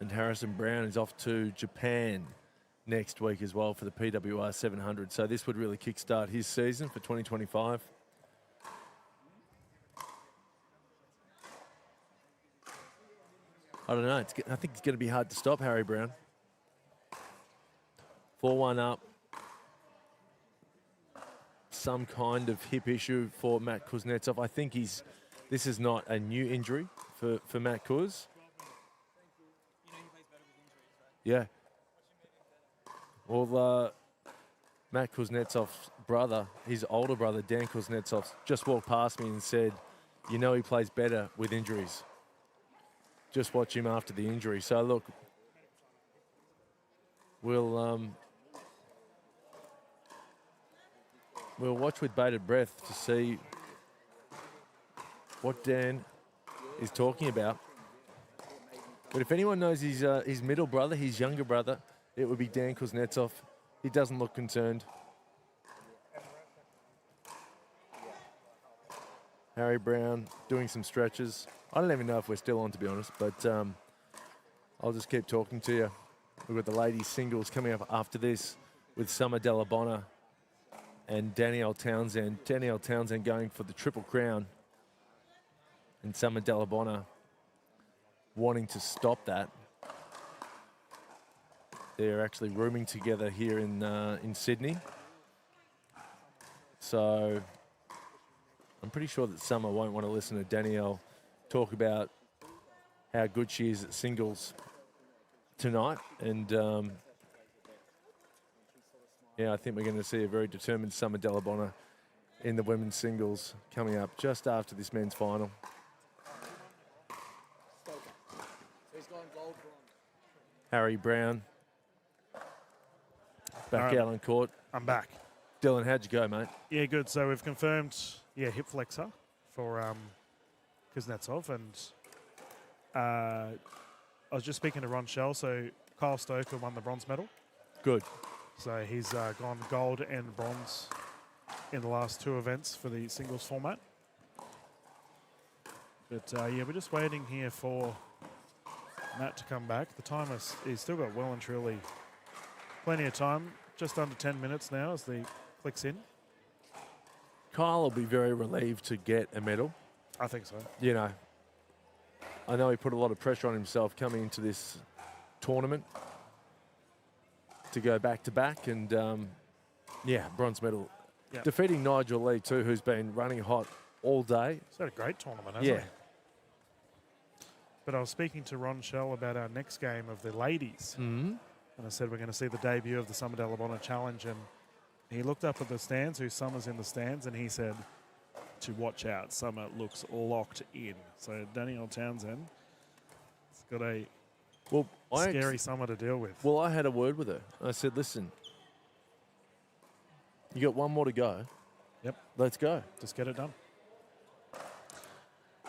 And Harrison Brown is off to Japan next week as well for the PWR 700. So this would really kickstart his season for 2025. I don't know. I think it's going to be hard to stop Harry Brown. 4-1 up. Some kind of hip issue for Matt Kuznetsov. I think this is not a new injury for Matt Kuz. Yeah. Well, Matt Kuznetsov's brother, his older brother, Dan Kuznetsov, just walked past me and said, you know he plays better with injuries. Just watch him after the injury. So, look, we'll watch with bated breath to see what Dan is talking about. But if anyone knows his middle brother, his younger brother, it would be Dan Kuznetsov. He doesn't look concerned. Harry Brown doing some stretches. I don't even know if we're still on, to be honest, but I'll just keep talking to you. We've got the ladies' singles coming up after this with Summer Delabonna and Danielle Townsend. Danielle Townsend going for the Triple Crown, and Summer Delabonna wanting to stop that. They're actually rooming together here in Sydney. So I'm pretty sure that Summer won't want to listen to Danielle talk about how good she is at singles tonight. And yeah, I think we're going to see a very determined Summer Delabonna in the women's singles coming up just after this men's final. Harry Brown back out on court. I'm back. Dylan, how'd you go, mate? Yeah, good. So we've confirmed, hip flexor for Kuznetsov. And I was just speaking to Ron Shell. So Kyle Stoker won the bronze medal. Good. So he's gone gold and bronze in the last two events for the singles format. But we're just waiting here for Matt to come back. The time he's still got well and truly plenty of time. Just under 10 minutes now as the clicks in. Kyle will be very relieved to get a medal. I think so. You know, I know he put a lot of pressure on himself coming into this tournament to go back-to-back, and bronze medal. Yep. Defeating Nigel Lee too, who's been running hot all day. He's had a great tournament, hasn't Yeah. he? But I was speaking to Ron Shell about our next game of the ladies. Mm-hmm. And I said we're going to see the debut of the Summer Delabonna Challenge. And he looked up at the stands, who Summer's in the stands, and he said to watch out. Summer looks locked in. So Danielle Townsend has got a scary Summer to deal with. Well, I had a word with her. I said, listen, You got one more to go. Yep. Let's go. Just get it done.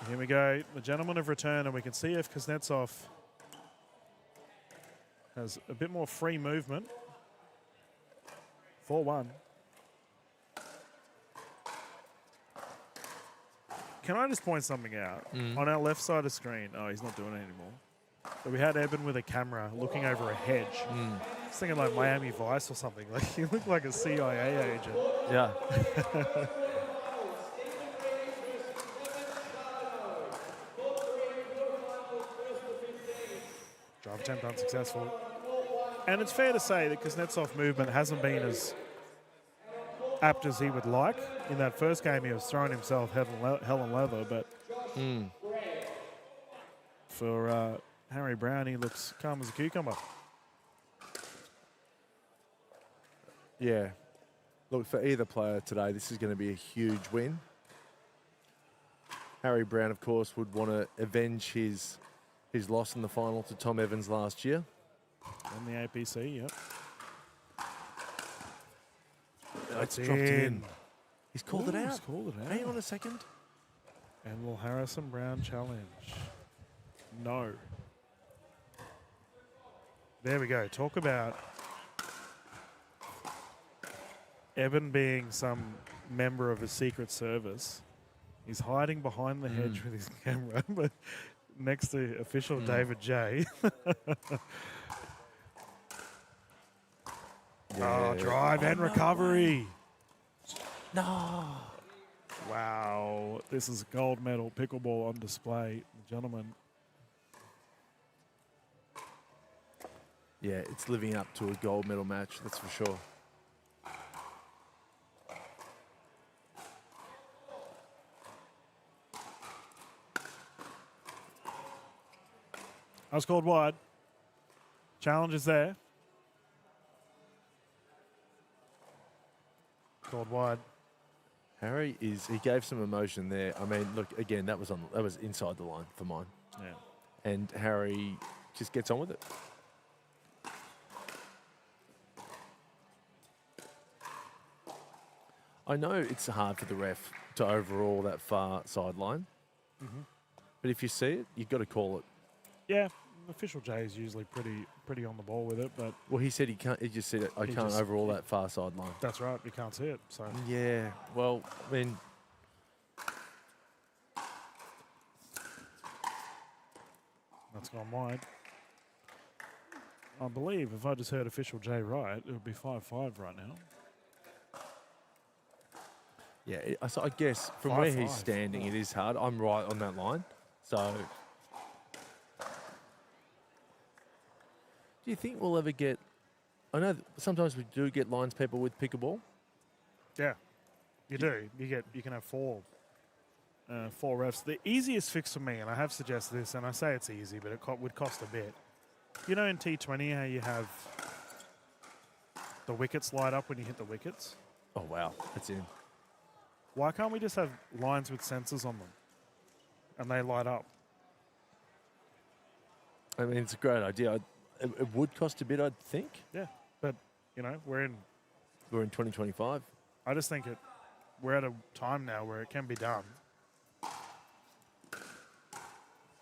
Here we go. The gentlemen have returned, and we can see if Kuznetsov has a bit more free movement. 4-1. Can I just point something out? On our left side of the screen, oh, he's not doing it anymore. But we had Eben with a camera looking over a hedge. I was thinking like Miami Vice or something. Like he looked like a CIA agent. Yeah. Drive attempt unsuccessful. And it's fair to say that Kuznetsov movement hasn't been as apt as he would like. In that first game, he was throwing himself hell and leather, but for Harry Brown, he looks calm as a cucumber. Yeah. Look, for either player today, this is going to be a huge win. Harry Brown, of course, would want to avenge his loss in the final to Tom Evans last year. On the APC, yep. It's dropped in. He's called it out. He's called it out. Hang on a second. And will Harrison Brown challenge? No. There we go. Talk about Eben being some member of a secret service. He's hiding behind the hedge with his camera, but next to official David J. Oh, drive and recovery. No. Wow. This is gold medal pickleball on display, gentlemen. Yeah, it's living up to a gold medal match, that's for sure. I was called wide. Challenge is there. Called wide. Harry he gave some emotion there. I mean, look, again, that was inside the line for mine. Yeah. And Harry just gets on with it. I know it's hard for the ref to overrule that far sideline, but if you see it, you've got to call it. Yeah, official J is usually pretty on the ball with it, but Well, he said he can't. He just said I can't overrule that far sideline. that's right. You can't see it. So Yeah. Well, I mean, that's gone wide. I believe if I just heard official J right, it would be 5-5 right now. yeah. So I guess from 5-5. where he's standing, it is hard. I'm right on that line. So, do you think we'll ever get? I know that sometimes we do get lines people with pickleball. Yeah, you do. You can have four refs. The easiest fix for me, and I have suggested this, and I say it's easy, but it would cost a bit. You know in T20 how you have the wickets light up when you hit the wickets? Oh, wow. That's in. Why can't we just have lines with sensors on them and they light up? I mean, it's a great idea. It would cost a bit, I'd think. Yeah, but, you know, we're in 2025. I just think we're at a time now where it can be done.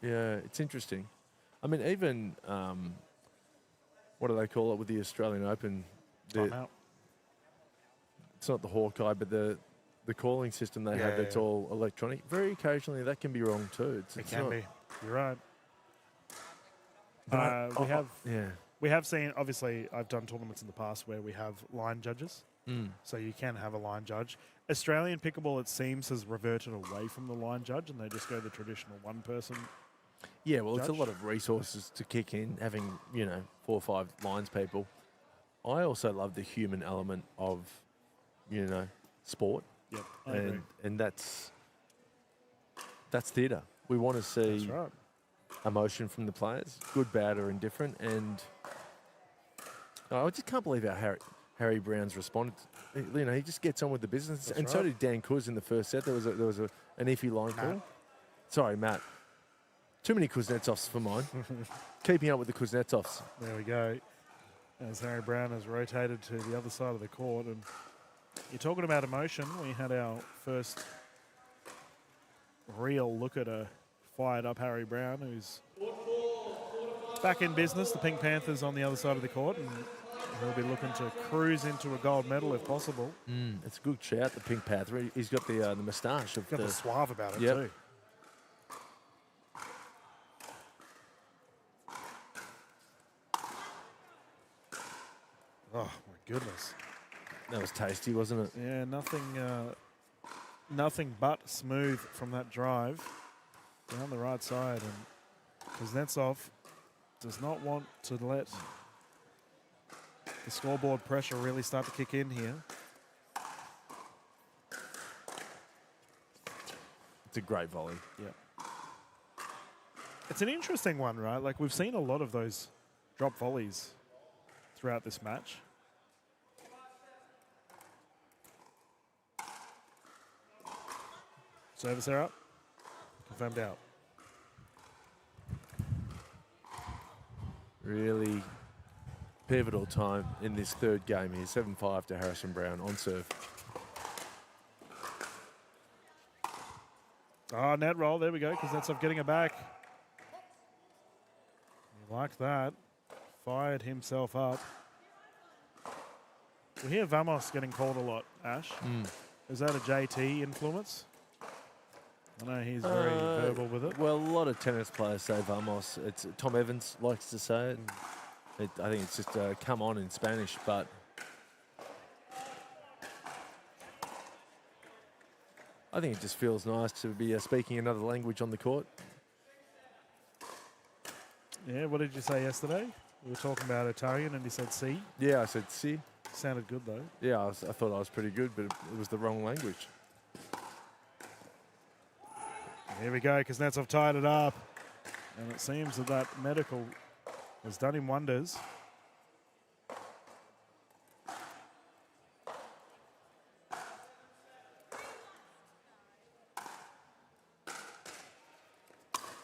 Yeah, it's interesting. I mean, even, what do they call it with the Australian Open? Timeout. It's not the Hawkeye, but the calling system they have that's all electronic. Very occasionally that can be wrong too. It can be. You're right. But We have seen, obviously, I've done tournaments in the past where we have line judges. So you can have a line judge. Australian pickleball, it seems, has reverted away from the line judge and they just go the traditional one person. Yeah, well, it's a judge. lot of resources to kick in, having, 4 or 5 lines people. I also love the human element of, sport. Yep, I agree. And that's theatre. We want to see That's right. emotion from the players, good, bad, or indifferent. And I just can't believe how Harry Brown's responded. He just gets on with the business. That's and so right. did Dan Kuz in the first set. There was an iffy line call. Sorry, Matt. Too many Kuznetsovs for mine. Keeping up with the Kuznetsovs. There we go. As Harry Brown has rotated to the other side of the court and You're talking about emotion. We had our first real look at a fired-up Harry Brown, who's back in business. The Pink Panthers on the other side of the court, and he'll be looking to cruise into a gold medal if possible. It's a good shout, the Pink Panther. He's got the moustache. Got the suave about it Yep. too. Oh my goodness. That was tasty, wasn't it? Yeah, nothing but smooth from that drive down the right side, and Kuznetsov does not want to let the scoreboard pressure really start to kick in here. It's a great volley. Yeah. It's an interesting one, right? Like, we've seen a lot of those drop volleys throughout this match. Service error. Confirmed out. Really pivotal time in this third game here. 7-5 to Harrison Brown on serve. Oh, net roll. There we go. Kuznetsov getting it back. You like that. Fired himself up. We hear Vamos getting called a lot, Ash. Is that a JT influence? I know he's very verbal with it. Well, a lot of tennis players say vamos. It's Tom Evans likes to say it. I think it's just come on in Spanish, but I think it just feels nice to be speaking another language on the court. Yeah, what did you say yesterday? We were talking about Italian and you said si. Yeah, I said si. Sounded good though. Yeah, I thought I was pretty good, but it was the wrong language. Here we go, Kuznetsov tied it up. And it seems that medical has done him wonders.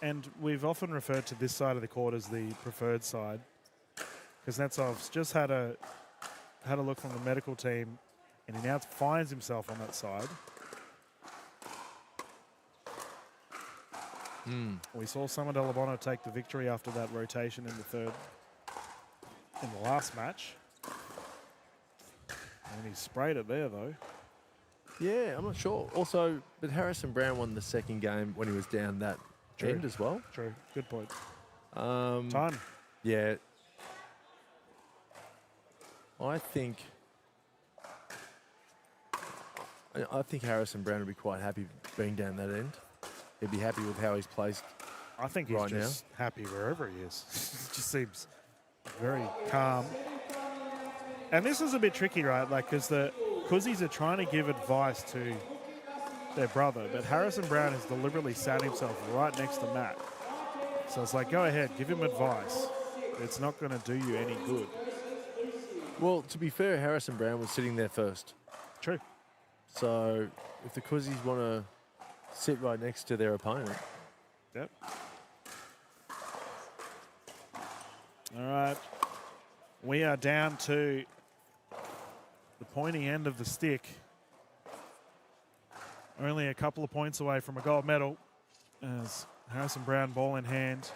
And we've often referred to this side of the court as the preferred side. Kuznetsov's just had a look from the medical team, and he now finds himself on that side. We saw Summer Delabono take the victory after that rotation in the last match. And he sprayed it there, though. Yeah, I'm not sure. Also, but Harrison Brown won the second game when he was down that end as well. True. Good point. Time. Yeah. I think Harrison Brown would be quite happy being down that end. He'd be happy with how he's placed. I think he's right just happy wherever he is. It just seems very calm. And this is a bit tricky, right? Like, because the Kuzis are trying to give advice to their brother, but Harrison Brown has deliberately sat himself right next to Matt. So it's like, go ahead, give him advice. It's not going to do you any good. Well, to be fair, Harrison Brown was sitting there first. True. So if the Kuzis want to sit right next to their opponent. Yep. All right. We are down to the pointy end of the stick. Only a couple of points away from a gold medal as Harrison Brown ball in hand.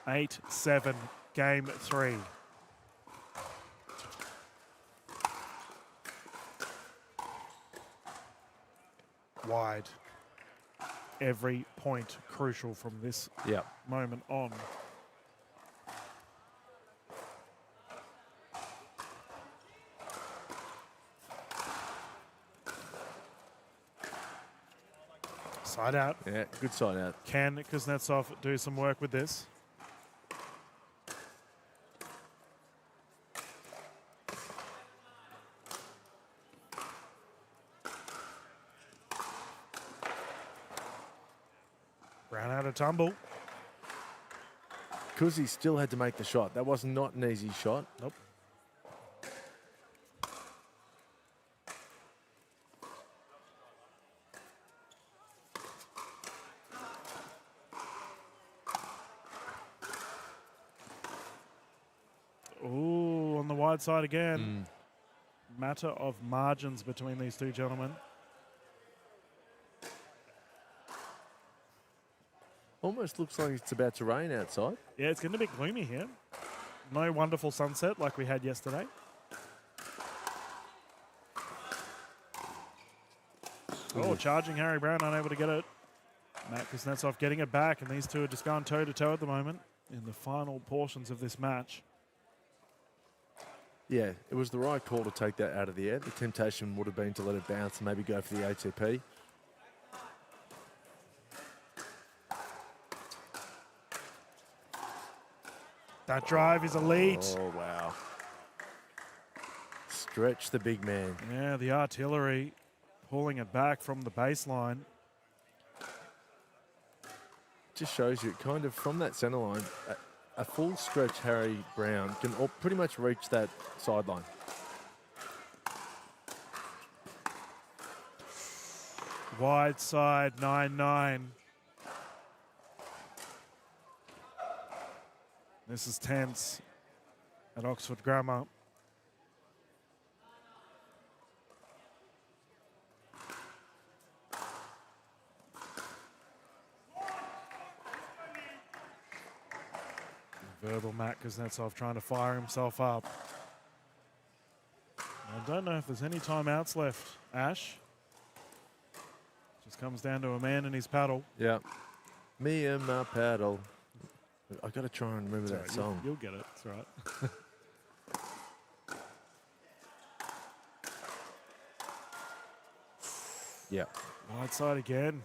8-7, game 3. Wide. Every point crucial from this moment on. Side out. Yeah, good side out. Can Kuznetsov do some work with this? Brown had a tumble. Kuzi still had to make the shot. That was not an easy shot. Nope. Ooh, on the wide side again. matter of margins between these two gentlemen. Almost looks like it's about to rain outside. Yeah, it's getting a bit gloomy here. No wonderful sunset like we had yesterday. Oh, charging Harry Brown, unable to get it. Matt Kuznetsov getting it back, and these two are just going toe-to-toe at the moment in the final portions of this match. Yeah, it was the right call to take that out of the air. The temptation would have been to let it bounce and maybe go for the ATP. That drive is elite. Oh, wow. Stretch the big man. Yeah, the artillery pulling it back from the baseline. Just shows you kind of from that centre line, a full stretch Harry Brown can pretty much reach that sideline. Wide side, 9-9. This is tense at Oxford Grammar. Verbal Matt Kuznetsov trying to fire himself up. I don't know if there's any timeouts left, Ash. Just comes down to a man and his paddle. Yeah. Me and my paddle. I got to try and remember that song. You'll get it. It's all right. Yeah. Right side again.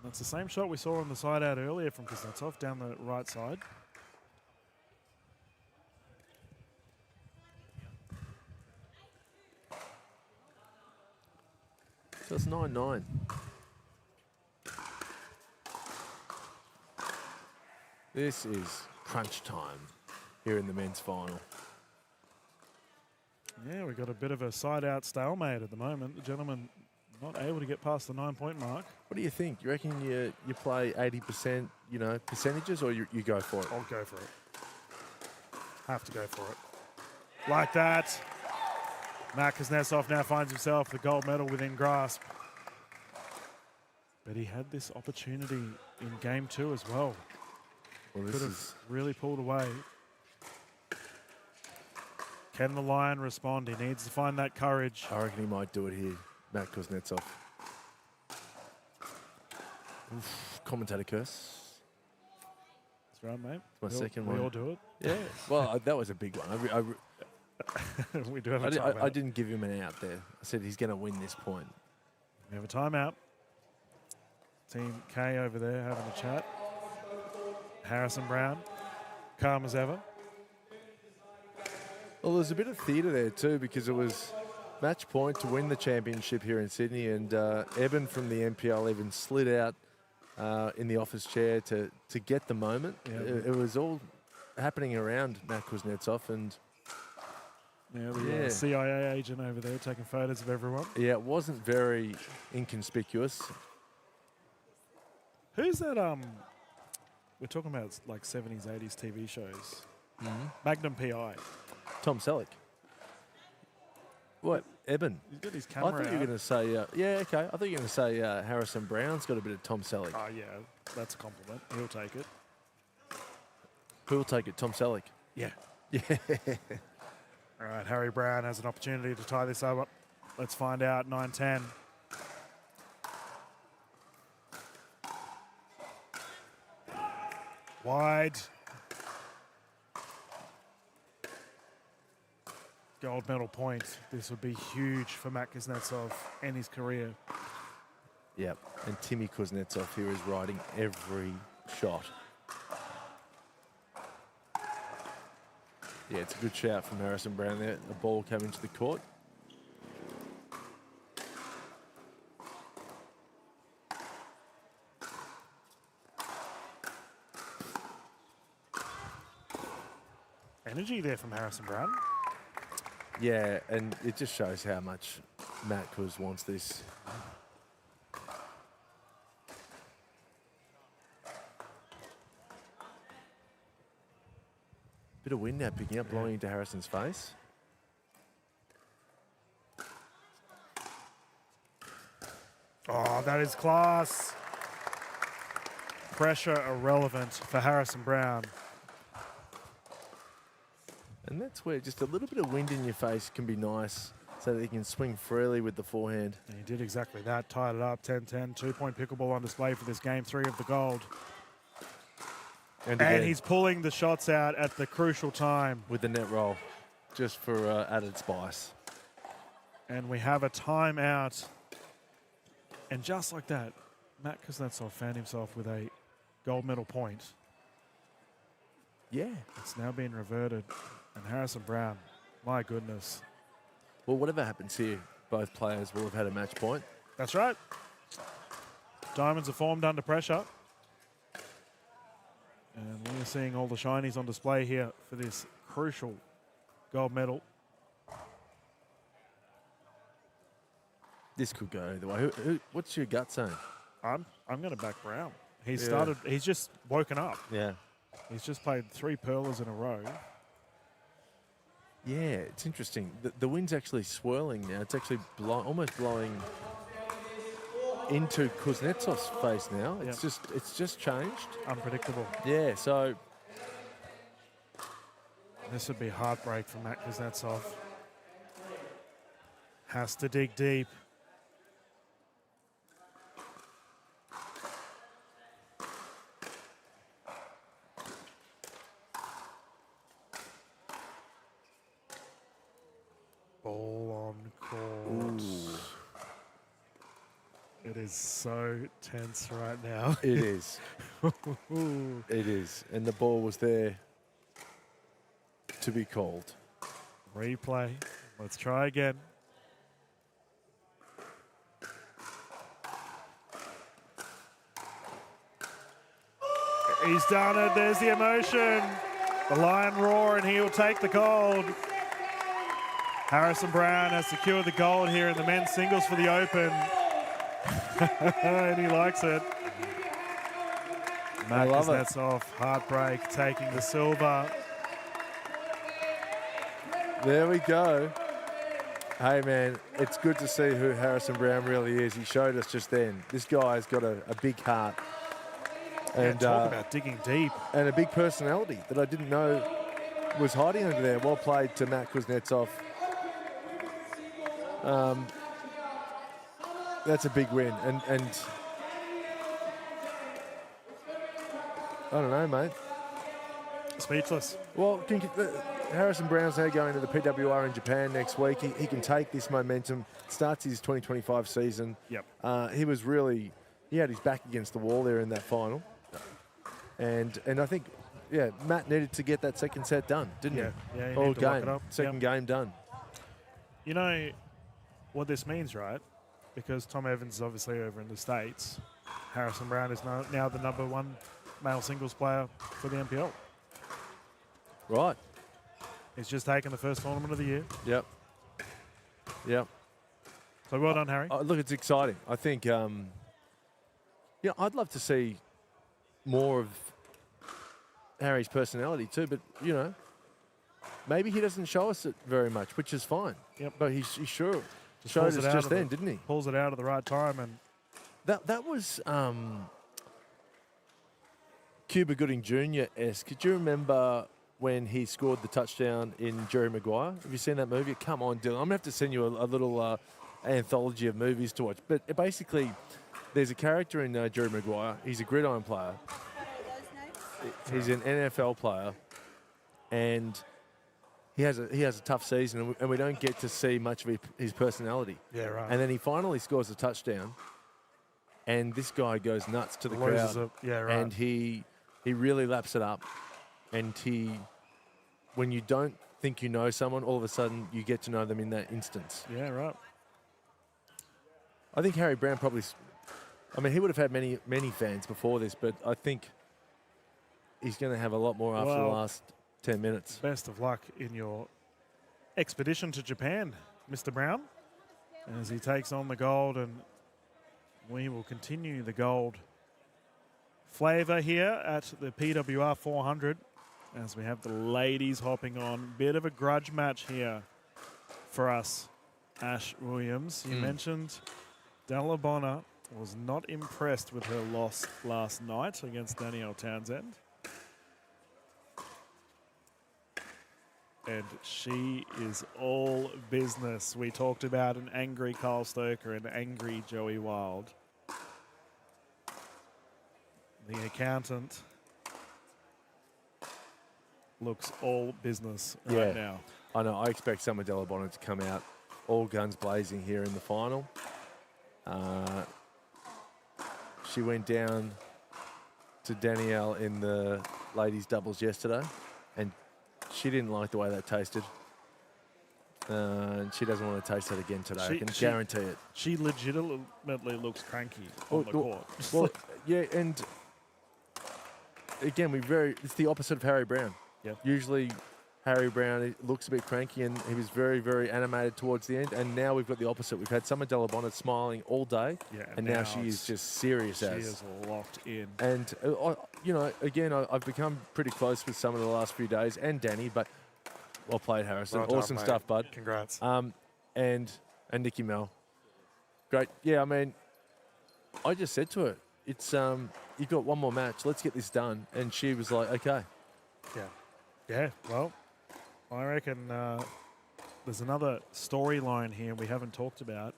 That's the same shot we saw on the side out earlier from Kuznetsov down the right side. So it's 9-9. This is crunch time here in the men's final. Yeah, we've got a bit of a side-out stalemate at the moment. The gentleman not able to get past the 9-point mark. What do you think? You reckon you play 80%, percentages, or you go for it? I'll go for it. Have to go for it. Like that. Matt Kuznetsov now finds himself the gold medal within grasp. But he had this opportunity in game 2 as well. Well, this could have is really pulled away. Can the Lion respond? He needs to find that courage. I reckon he might do it here, Matt Kuznetsov. Oof, commentator curse. That's right, mate. It's my second one. We all do it. Yeah. Well, that was a big one. We do have a timeout. I didn't give him an out there. I said he's going to win this point. We have a timeout. Team K over there having a chat. Harrison Brown, calm as ever. Well, there's a bit of theatre there too, because it was match point to win the championship here in Sydney, and Eben from the NPL even slid out in the office chair to get the moment. Yeah. It was all happening around Matt Kuznetsov, and the CIA agent over there taking photos of everyone. Yeah, it wasn't very inconspicuous. Who's that? We're talking about like 70s, 80s TV shows. Magnum PI. Tom Selleck. What? Eben? He's got his I camera thought you were out. going to say, I thought you were going to say Harrison Brown's got a bit of Tom Selleck. Oh, yeah, that's a compliment. He'll take it. Who'll take it? Tom Selleck? Yeah. Yeah. All right, Harry Brown has an opportunity to tie this up. Let's find out. 9-10. Wide. Gold medal point. This would be huge for Matt Kuznetsov and his career. Yep. And Timmy Kuznetsov here is riding every shot. Yeah, it's a good shout from Harrison Brown there. The ball came into the court. Energy there from Harrison Brown. Yeah, and it just shows how much Matt Kuz wants this. Bit of wind now picking up, blowing into Harrison's face. That is class. Pressure irrelevant for Harrison Brown. And that's where just a little bit of wind in your face can be nice so that you can swing freely with the forehand. And he did exactly that, tied it up, 10-10, 2-point pickleball on display for this game 3 of the gold. And he's pulling the shots out at the crucial time. with the net roll, just for added spice. And we have a timeout. And just like that, Matt Kuznetsov found himself with a gold medal point. Yeah. It's now been reverted. And Harrison Brown, my goodness. Well, whatever happens here, both players will have had a match point. That's right. Diamonds are formed under pressure. And we're seeing all the shinies on display here for this crucial gold medal. This could go either way. What's your gut saying? I'm going to back Brown. He's Yeah. started. He's just woken up. Yeah. He's just played 3 pearlers in a row. Yeah, it's interesting. The wind's actually swirling now. It's actually almost blowing into Kuznetsov's face now. It's just changed. Unpredictable. Yeah, so This would be heartbreak for Matt Kuznetsov. Has to dig deep. Ball on court. It is so tense right now. it is. It is. And the ball was there to be called. Replay. Let's try again. He's done it. There's the emotion. The lion roar, and he will take the gold. Harrison Brown has secured the gold here in the men's singles for the Open. And he likes it. Matt Kuznetsov, heartbreak, taking the silver. There we go. Hey, man, it's good to see who Harrison Brown really is. He showed us just then. This guy's got a big heart. And talk about digging deep. And a big personality that I didn't know was hiding under there. Well played to Matt Kuznetsov. That's a big win. And I don't know, mate. Speechless. Well, Harrison Brown's now going to the PWR in Japan next week. He can take this momentum, starts his 2025 season. Yep. He had his back against the wall there in that final. And I think, yeah, Matt needed to get that second set done, didn't he? Yeah, All to lock it game. up. Second game done. You know what this means, right? Because Tom Evans is obviously over in the States. Harrison Brown is now the #1 male singles player for the NPL. Right. He's just taken the first tournament of the year. Yep. So well done, Harry. Look, it's exciting. I think, I'd love to see more of Harry's personality too, but, maybe he doesn't show us it very much, which is fine. Yep. But he sure showed us just then, didn't he? Pulls it out at the right time. And that was Cuba Gooding Jr.-esque. Do you remember when he scored the touchdown in Jerry Maguire? Have you seen that movie? Come on, Dylan. I'm going to have to send you a little anthology of movies to watch. But basically, there's a character in Jerry Maguire. He's a gridiron player. He's an NFL player. And he has a tough season, and we don't get to see much of his personality. Yeah, right. And then he finally scores a touchdown, and this guy goes nuts to the crowd. Yeah, right. And he really laps it up. And when you don't think you know someone, all of a sudden you get to know them in that instance. Yeah, right. I think Harry Brown he would have had many fans before this, but I think he's going to have a lot more after the last 10 minutes. Best of luck in your expedition to Japan, Mr. Brown, as he takes on the gold, and we will continue the gold flavor here at the PWR 400 as we have the ladies hopping on. Bit of a grudge match here for us. Ash Williams, you mentioned Della Bonner was not impressed with her loss last night against Danielle Townsend. And she is all business. We talked about an angry Kyle Stoker and angry Joey Wild. The accountant looks all business right now. I know. I expect Summer Delabonna to come out all guns blazing here in the final. She went down to Danielle in the ladies' doubles yesterday, and she didn't like the way that tasted. And she doesn't want to taste that again today. I can guarantee it. She legitimately looks cranky on the court. Well, yeah, and again, it's the opposite of Harry Brown. Yep. Usually Harry Brown looks a bit cranky, and he was very, very animated towards the end. And now we've got the opposite. We've had Summer Delabonna smiling all day, and now she is just serious as. She is locked in. And, again, I've become pretty close with some of the last few days, and Danny, but well played, Harrison. Well done, awesome mate. stuff, bud. Congrats. And Nikki Mel. Great. Yeah, I mean, I just said to her, it's you've got one more match. Let's get this done. And she was like, okay. Yeah, well, I reckon there's another storyline here we haven't talked about.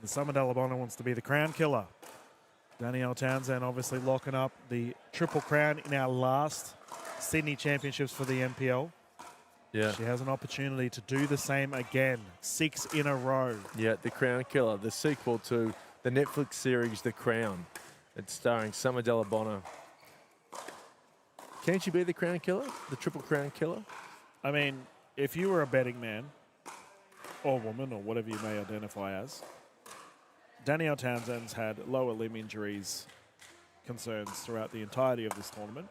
The Summer Delabonna wants to be the crown killer. Danielle Townsend obviously locking up the triple crown in our last Sydney Championships for the NPL. Yeah. She has an opportunity to do the same again, 6 in a row. Yeah, The Crown Killer, the sequel to the Netflix series The Crown. It's starring Summer Delabonna. Can she be the Crown Killer, the Triple Crown Killer? I mean, if you were a betting man or woman or whatever you may identify as, Danielle Townsend's had lower limb injuries concerns throughout the entirety of this tournament.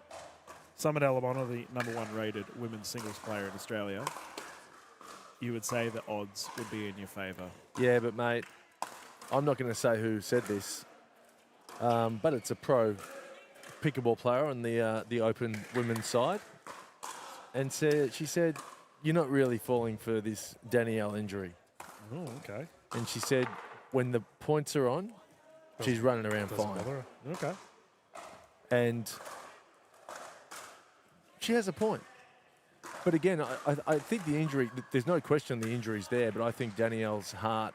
Summer Delabonna, the #1 rated women's singles player in Australia, you would say the odds would be in your favour. Yeah, but mate, I'm not going to say who said this, but it's a pro pickleball player on the open women's side, and she said, "You're not really falling for this Danielle injury." Oh, okay. And she said, when the points are on, she's running around fine. Bother her. Okay. And she has a point. But again, I think the injury, there's no question the injury's there, but I think Danielle's heart,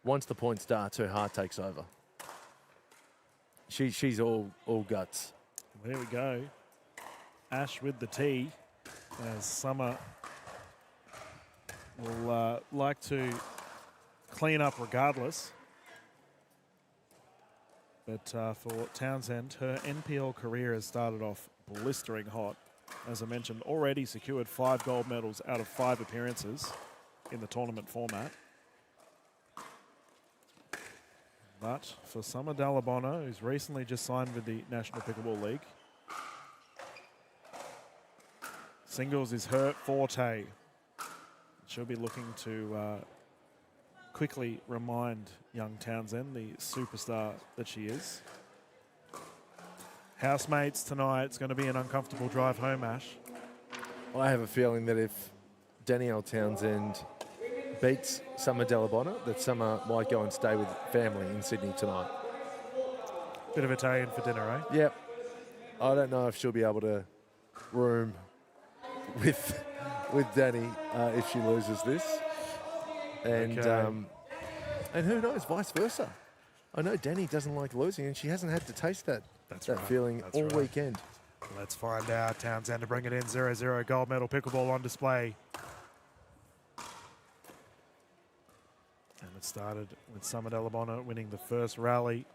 once the point starts, her heart takes over. She's all guts. There we go. Ash with the tee, as Summer will like to clean up regardless. But for Townsend, her NPL career has started off blistering hot. As I mentioned, already secured 5 gold medals out of 5 appearances in the tournament format. But for Summer Delabonna, who's recently just signed with the National Pickleball League, singles is her forte. She'll be looking to quickly remind young Townsend, the superstar that she is. Housemates tonight, it's going to be an uncomfortable drive home, Ash. I have a feeling that if Danielle Townsend beats Summer Delabonna, that Summer might go and stay with family in Sydney tonight. Bit of Italian for dinner, eh? Yep. I don't know if she'll be able to room with Danny if she loses this. And Okay. And who knows, vice versa. I know Danny doesn't like losing, and she hasn't had to taste that right. feeling That's all right. weekend. Let's find out. Townsend to bring it in. 0-0 gold medal pickleball on display. And it started with Summer Delabonna winning the first rally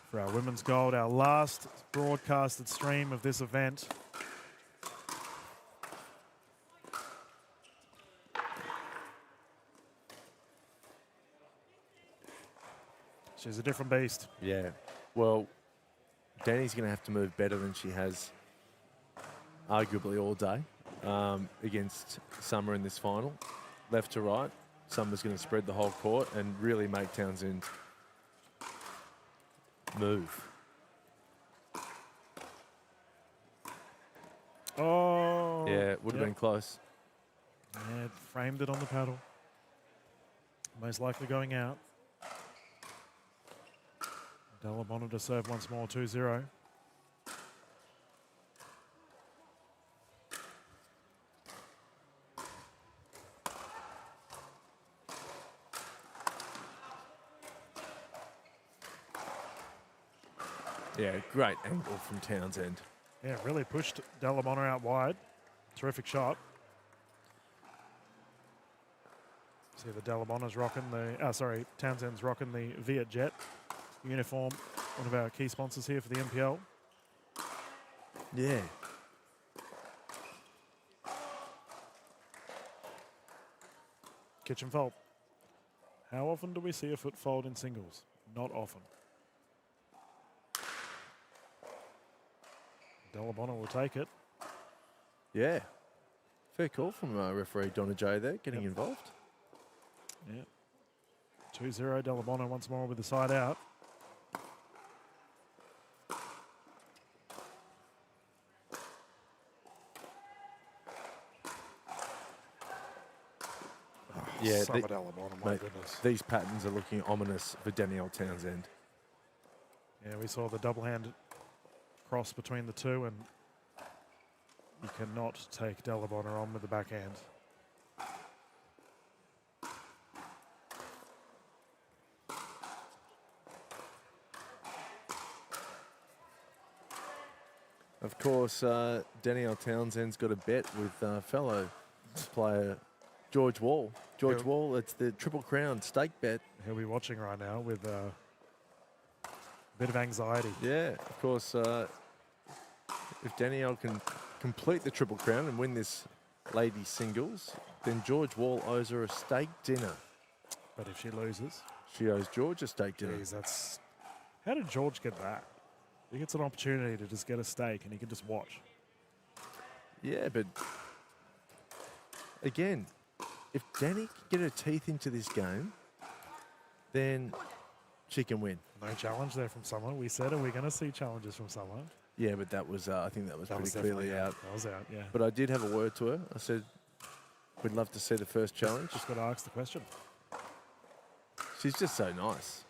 for our women's gold, our last broadcasted stream of this event. She's a different beast. Yeah. Well, Danny's going to have to move better than she has arguably all day against Summer in this final. Left to right, Summer's going to spread the whole court and really make Townsend move. Oh. Yeah, it would have been close. Yeah, framed it on the paddle. Most likely going out. Delabona to serve once more, 2-0. Yeah, great angle from Townsend. Yeah, really pushed Delabona out wide. Terrific shot. See the Delabona's rocking the, Townsend's rocking the Viet Jet uniform. One of our key sponsors here for the NPL. Yeah. Kitchen fold. How often do we see a foot fold in singles? Not often. Delabona will take it. Yeah. Fair call from referee Donna J there, getting involved. Yeah. 2-0, Delabona once more with the side out. Yeah, Summer Delabona, my mate, goodness. these patterns are looking ominous for Danielle Townsend. Yeah, we saw the double hand cross between the two, and you cannot take Delabona on with the backhand. Of course, Danielle Townsend's got a bet with fellow player George Wall. George Wall, it's the Triple Crown stake bet. He'll be watching right now with a bit of anxiety. Yeah, of course, if Danielle can complete the Triple Crown and win this ladies singles, then George Wall owes her a steak dinner. But if she loses, she owes George a steak dinner. Geez, that's... How did George get that? He gets an opportunity to just get a steak and he can just watch. Yeah, but again, if Danny can get her teeth into this game, then she can win. No challenge there from someone. We said, are we going to see challenges from someone? Yeah, but that was, I think that was pretty clearly out. That was out, yeah. But I did have a word to her. I said, we'd love to see the first challenge. Just got to ask the question. She's just so nice.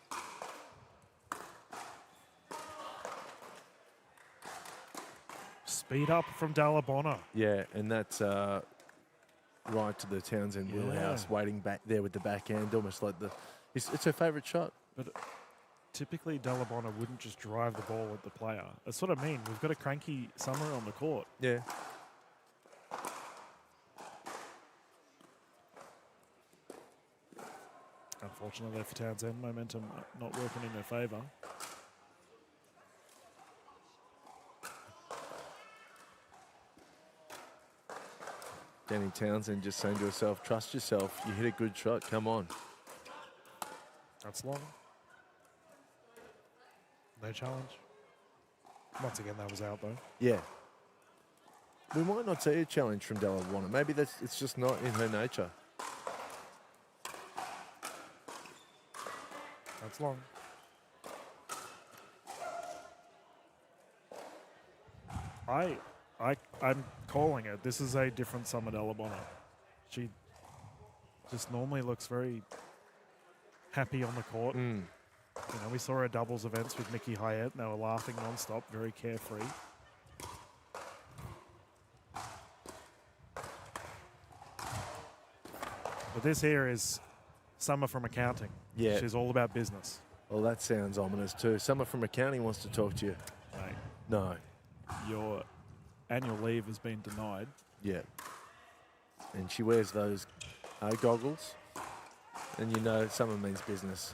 Speed up from Delabona. Yeah, and that's right to the Townsend wheelhouse, waiting back there with the backhand, almost like it's her favourite shot. But typically Delabona wouldn't just drive the ball at the player. That's what I mean. We've got a cranky Summer on the court. Yeah. Unfortunately for Townsend, momentum not working in their favour. Danny Townsend just saying to herself, trust yourself. You hit a good shot. Come on. That's long. No challenge. Once again, that was out though. Yeah. We might not see a challenge from Delabona. Maybe it's just not in her nature. That's long. I'm calling it. This is a different Summer Delabona. She just normally looks very happy on the court. You know, we saw her doubles events with Nikki Hyatt, and they were laughing non-stop, very carefree. But this here is Summer from accounting. Yeah. She's all about business. Well, that sounds ominous too. Someone from accounting wants to talk to you. Mate, No. your annual leave has been denied. Yeah. And she wears those goggles, and you know someone means business.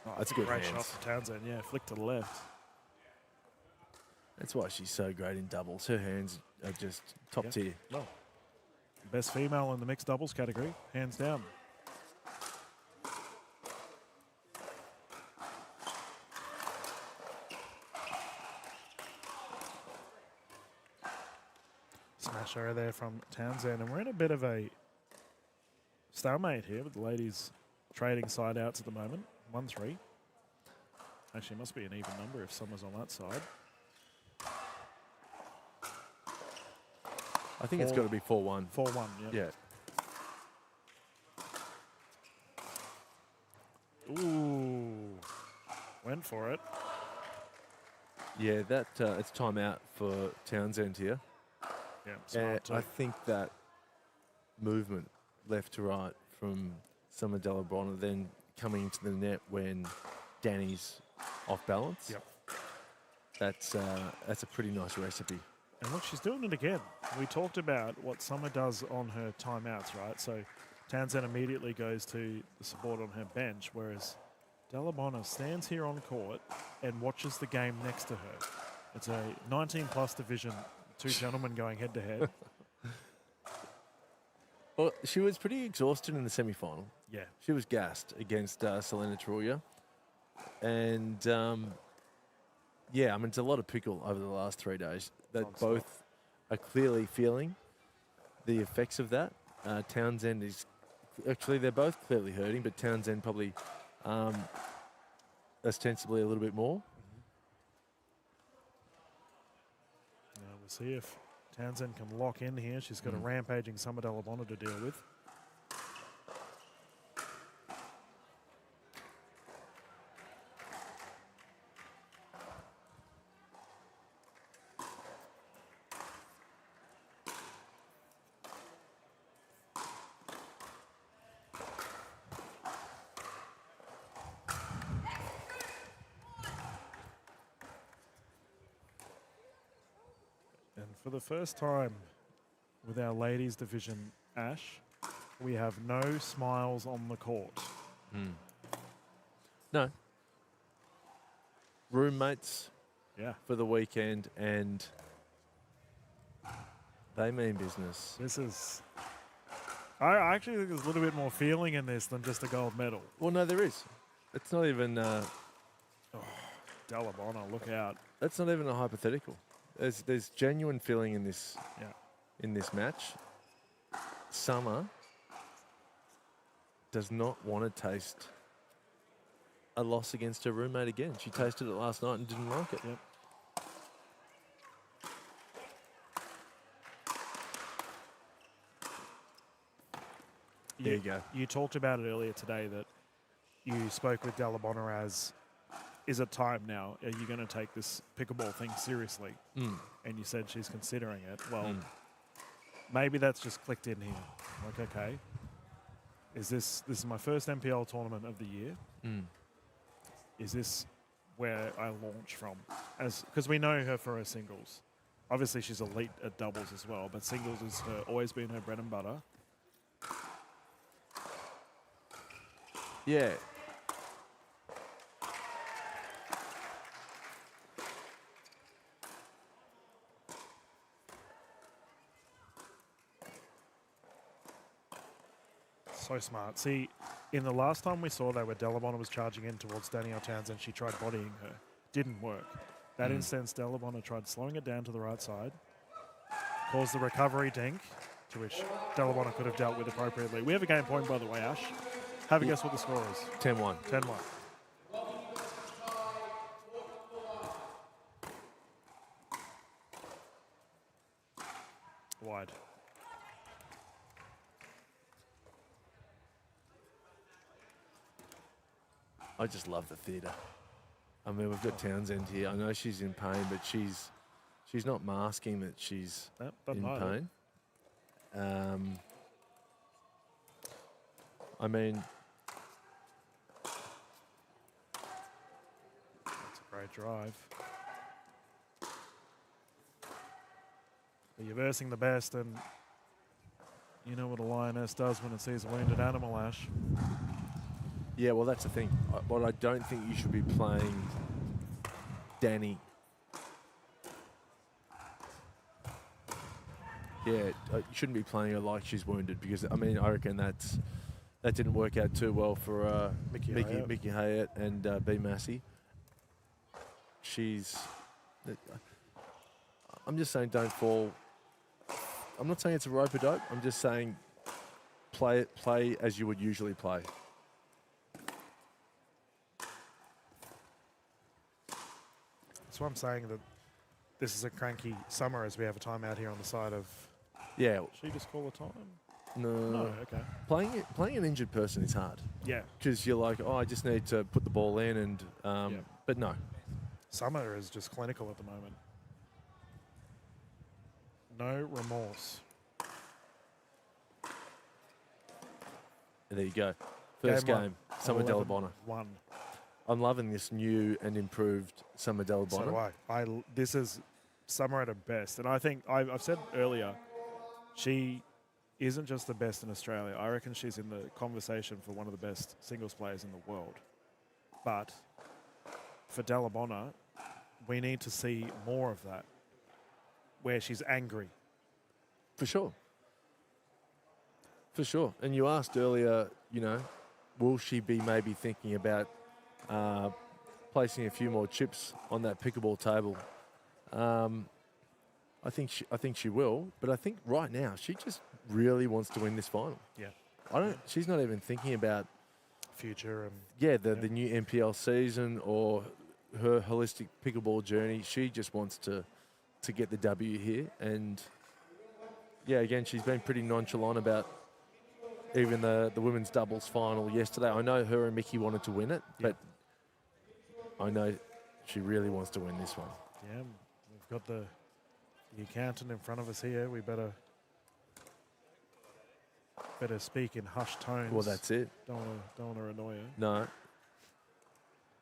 Oh, That's good great hands. shot from Townsend. Yeah, flick to the left. That's why she's so great in doubles. Her hands are just top tier. Well, best female in the mixed doubles category, hands down. Smash error there from Townsend, and we're in a bit of a stalemate here with the ladies trading side outs at the moment. 1-3. Actually, it must be an even number if Summer's on that side. I think it's got to be 4-1. 4-1, yeah. Yeah. Ooh. Went for it. Yeah, that it's time out for Townsend here. Yeah, smart too. I think that movement left to right from Summer Delabona, then coming into the net when Danny's off balance. Yep. That's a pretty nice recipe. And look, she's doing it again. We talked about what Summer does on her timeouts, right? So Townsend immediately goes to the support on her bench, whereas Delabona stands here on court and watches the game next to her. It's a 19-plus division, two gentlemen going head-to-head. Well, she was pretty exhausted in the semi-final. Yeah. She was gassed against Selena Trulia. And, yeah, I mean, it's a lot of pickle over the last 3 days. That both are clearly feeling the effects of that. Townsend is... Actually, they're both clearly hurting, but Townsend probably ostensibly a little bit more. Now we'll see if Townsend can lock in here. She's got a rampaging Summer Delabona to deal with. For the first time with our ladies division, Ash, we have no smiles on the court. No. Roommates Yeah. for the weekend, and they mean business. This is... I actually think there's a little bit more feeling in this than just a gold medal. Well, no, there is. It's not even... Delabona, look out. That's not even a hypothetical. There's genuine feeling in this in this match. Summer does not want to taste a loss against her roommate again. She tasted it last night and didn't like it. Yep. There you go. You talked about it earlier today that you spoke with Delabona as, is it time now? Are you going to take this pickleball thing seriously? And you said she's considering it. Well, maybe that's just clicked in here. Like, okay, this is my first NPL tournament of the year. Is this where I launch from? Because we know her for her singles. Obviously, she's elite at doubles as well, but singles has always been her bread and butter. Yeah. So smart. See, in the last time we saw that where Delabona was charging in towards Danielle Townsend, she tried bodying her. Didn't work. That instance, Delabona tried slowing it down to the right side, caused the recovery dink, to which Delabona could have dealt with appropriately. We have a game point, by the way, Ash. Have a guess what the score is. 10-1. 10-1. Wide. I just love the theatre. I mean, we've got Townsend here. I know she's in pain, but she's not masking that she's in pain. I mean, that's a great drive. But you're versing the best, and you know what a lioness does when it sees a wounded animal, Ash. yeah, well, that's the thing. What I don't think you should be playing Danny. Yeah, you shouldn't be playing her like she's wounded, because, I mean, I reckon that didn't work out too well for Mickey Hayat and B. Massey. I'm just saying don't fall. I'm not saying it's a rope-a-dope. I'm just saying play as you would usually play. That's why I'm saying that this is a cranky Summer as we have a timeout here on the side of... Yeah. Should she just call a time? No, okay. Playing an injured person is hard. Yeah. Because you're like, oh, I just need to put the ball in, and but no. Summer is just clinical at the moment. No remorse. There you go. First game, Summer 11, Delabonna. 1. I'm loving this new and improved Summer Delabonna. So do I. This is Summer at her best. And I think, I've said earlier, she isn't just the best in Australia. I reckon she's in the conversation for one of the best singles players in the world. But for Delabonna, we need to see more of that, where she's angry. For sure. For sure. And you asked earlier, will she be maybe thinking about placing a few more chips on that pickleball table? I think she will, but I think right now she just really wants to win this final. Yeah. She's not even thinking about future and the new NPL season or her holistic pickleball journey. She just wants to get the W here, and again, she's been pretty nonchalant about even the women's doubles final yesterday. I know her and Mickey wanted to win it, but I know she really wants to win this one. Yeah, we've got the accountant in front of us here. We better speak in hushed tones. Well, that's it. Don't want to annoy her. No.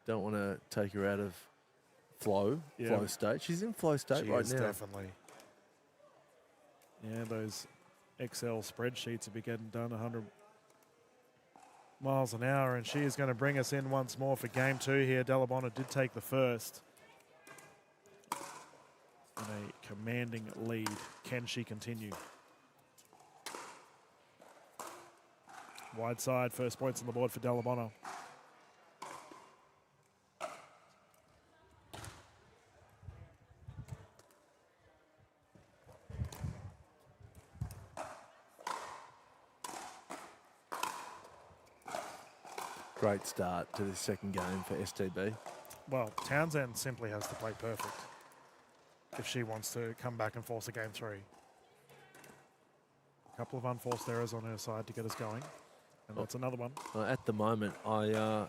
Don't want to take her out of flow state. She's in flow state right now. Definitely. Yeah, those Excel spreadsheets will be getting done 100 miles an hour, and she is going to bring us in once more for game 2 here. Delabonna did take the first in a commanding lead. Can she continue? Wide side, first points on the board for Delabonna. Great start to the second game for STB. Well, Townsend simply has to play perfect if she wants to come back and force a game 3. A couple of unforced errors on her side to get us going, and that's another one. At the moment, I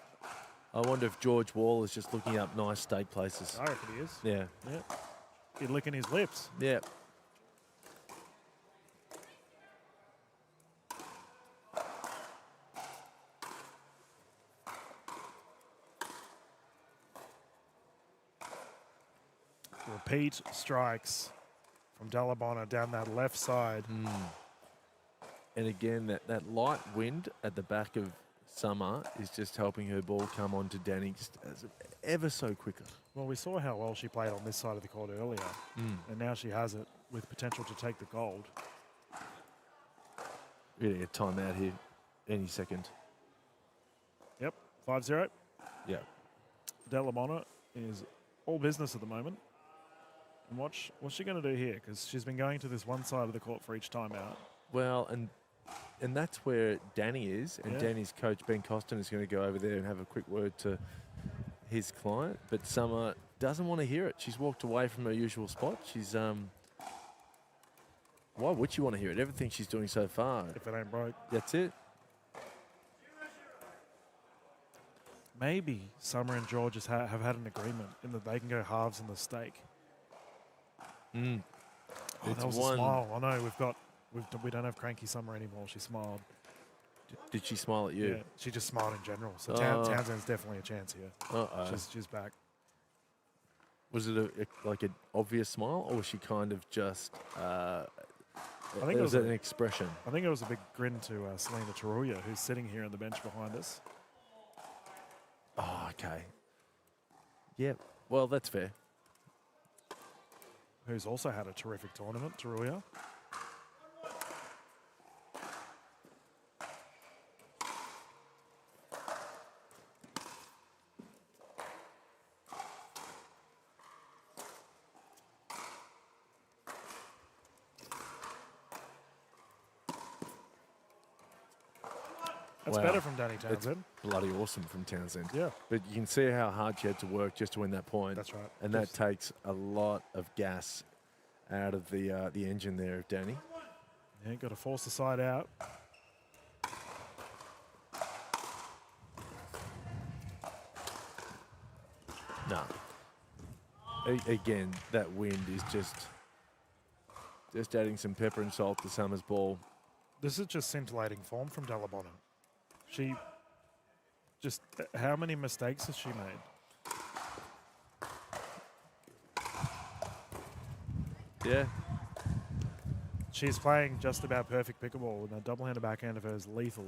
wonder if George Wall is just looking up nice stake places. I reckon he is. Yeah. Yeah. He's licking his lips. Yeah. Repeat strikes from Delabonna down that left side. And again, that light wind at the back of Summer is just helping her ball come on to Danny just ever so quicker. Well, we saw how well she played on this side of the court earlier, and now she has it with potential to take the gold. We're going to get time out here any second. Yep, 5-0. Yeah. Delabonna is all business at the moment. And what's she going to do here? Because she's been going to this one side of the court for each time out. Well, and that's where Danny is, and Danny's coach, Ben Costin, is going to go over there and have a quick word to his client. But Summer doesn't want to hear it. She's walked away from her usual spot. She's, why would she want to hear it? Everything she's doing so far. If it ain't broke. That's it. Maybe Summer and George have had an agreement in that they can go halves in the stake. Oh, that was a smile. I know we don't have cranky Summer anymore. She smiled. Did she smile at you? Yeah, she just smiled in general. So Townsend's definitely a chance here. She's back. Was it like an obvious smile, or was she kind of just? I think it was an expression. I think it was a big grin to Selena Taruya, who's sitting here on the bench behind us. Oh, okay. Yeah. Well, that's fair. Who's also had a terrific tournament, Taruya. That's better from Danny Townsend. It's bloody awesome from Townsend. Yeah. But you can see how hard she had to work just to win that point. That's right. And that takes a lot of gas out of the engine there of Danny. Yeah, got to force the side out. No. Again, that wind is just adding some pepper and salt to Summer's ball. This is just scintillating form from Delabona. She just, how many mistakes has she made? Yeah. She's playing just about perfect pickleball, and a double-handed backhand of hers lethal.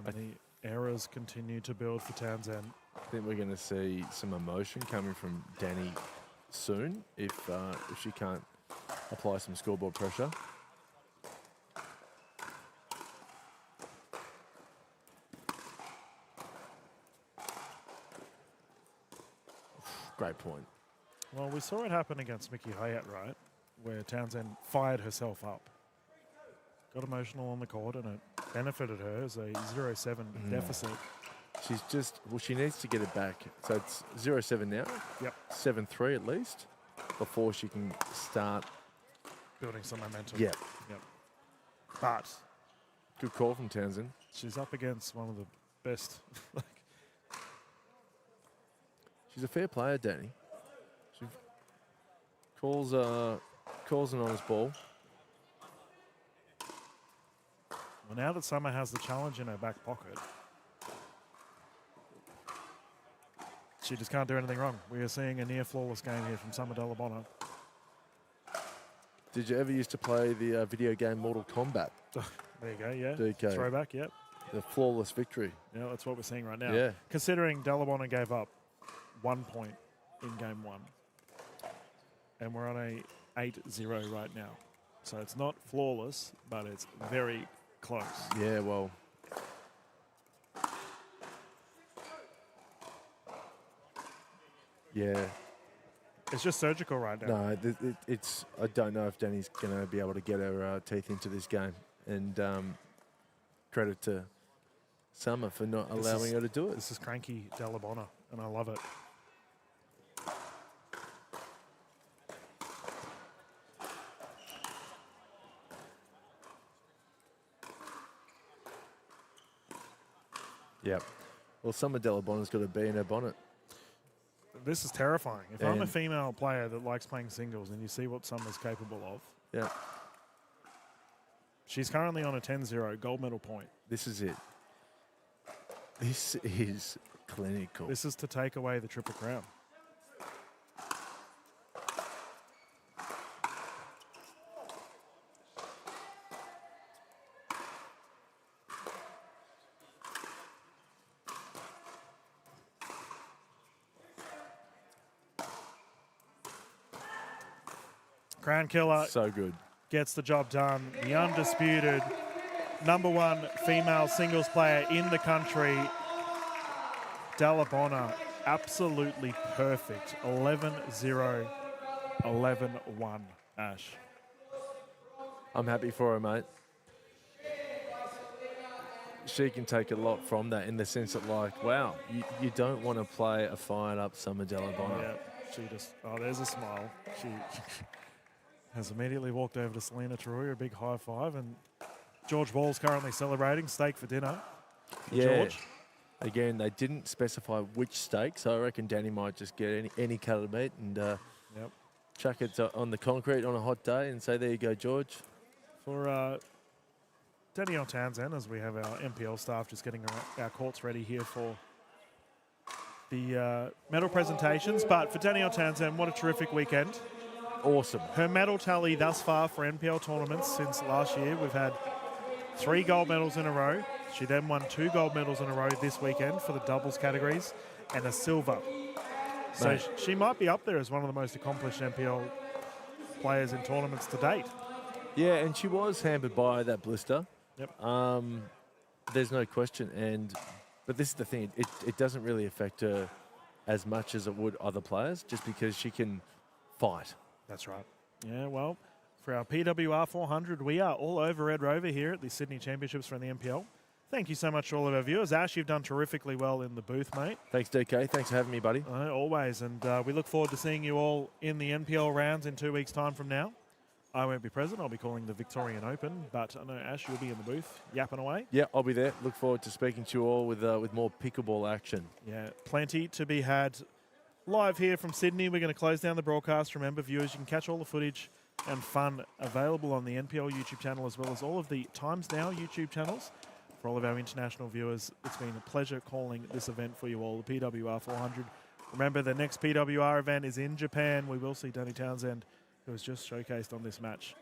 And the errors continue to build for Townsend. I think we're going to see some emotion coming from Danny soon if she can't apply some scoreboard pressure. Great point. Well, we saw it happen against Mickey Hyatt, right? Where Townsend fired herself up. Got emotional on the court, and it benefited her as a 0-7 deficit. She's just, well, she needs to get it back. So it's 0-7 now. Yep. 7-3 at least before she can start Building some momentum. Yep. But good call from Townsend. she's up against one of the best. She's a fair player, Danny. She calls an honest ball. Well, now that Summer has the challenge in her back pocket, she just can't do anything wrong. We are seeing a near flawless game here from Summer Delabona. Did you ever used to play the video game Mortal Kombat? There you go, yeah. DK. Throwback, yep. The flawless victory. Yeah, that's what we're seeing right now. Yeah. Considering Delabona gave up 1 point in game 1. And we're on a 8-0 right now. So it's not flawless, but it's very close. Yeah, well. Yeah. It's just surgical right now. No, it's. I don't know if Danny's going to be able to get her teeth into this game. And credit to Summer for not allowing her to do it. This is cranky Delabona, and I love it. Yep. Well, Summer Delabona's got a bee in her bonnet. This is terrifying. If I'm a female player that likes playing singles and you see what Summer's capable of. Yeah. She's currently on a 10-0 gold medal point. This is it. This is clinical. This is to take away the Triple Crown. Crown Killer. So good. Gets the job done. The undisputed #1 female singles player in the country. Delabona, absolutely perfect. 11-0, 11-1, Ash. I'm happy for her, mate. She can take a lot from that in the sense that, like, wow, you don't want to play a fired-up Summer Delabona. Yeah, she just, oh, there's a smile. She has immediately walked over to Selena Tarui, a big high five, and George Ball's currently celebrating steak for dinner. George. Again, they didn't specify which steak, so I reckon Danny might just get any cut of meat and chuck it on the concrete on a hot day and say, there you go, George. For Danielle Townsend, as we have our NPL staff just getting our courts ready here for the medal presentations. But for Danielle Townsend, what a terrific weekend. Awesome. Her medal tally thus far for NPL tournaments since last year, we've had 3 gold medals in a row. She then won 2 gold medals in a row this weekend for the doubles categories and a silver. So she might be up there as one of the most accomplished NPL players in tournaments to date. Yeah, and she was hampered by that blister. Yep. There's no question. But this is the thing. It doesn't really affect her as much as it would other players just because she can fight. That's right. Yeah, well, for our PWR 400. We are all over Red Rover here at the Sydney Championships from the NPL. Thank you so much to all of our viewers. Ash, you've done terrifically well in the booth, mate. Thanks, DK. Thanks for having me, buddy. Always. And we look forward to seeing you all in the NPL rounds in 2 weeks' time from now. I won't be present. I'll be calling the Victorian Open. But I know, Ash, you'll be in the booth yapping away. Yeah, I'll be there. Look forward to speaking to you all with more pickleball action. Yeah, plenty to be had live here from Sydney. We're going to close down the broadcast. Remember, viewers, you can catch all the footage and fun available on the NPL YouTube channel as well as all of the Times Now YouTube channels. For all of our international viewers, it's been a pleasure calling this event for you all, the PWR 400. Remember, the next PWR event is in Japan. We will see Danny Townsend, who was just showcased on this match,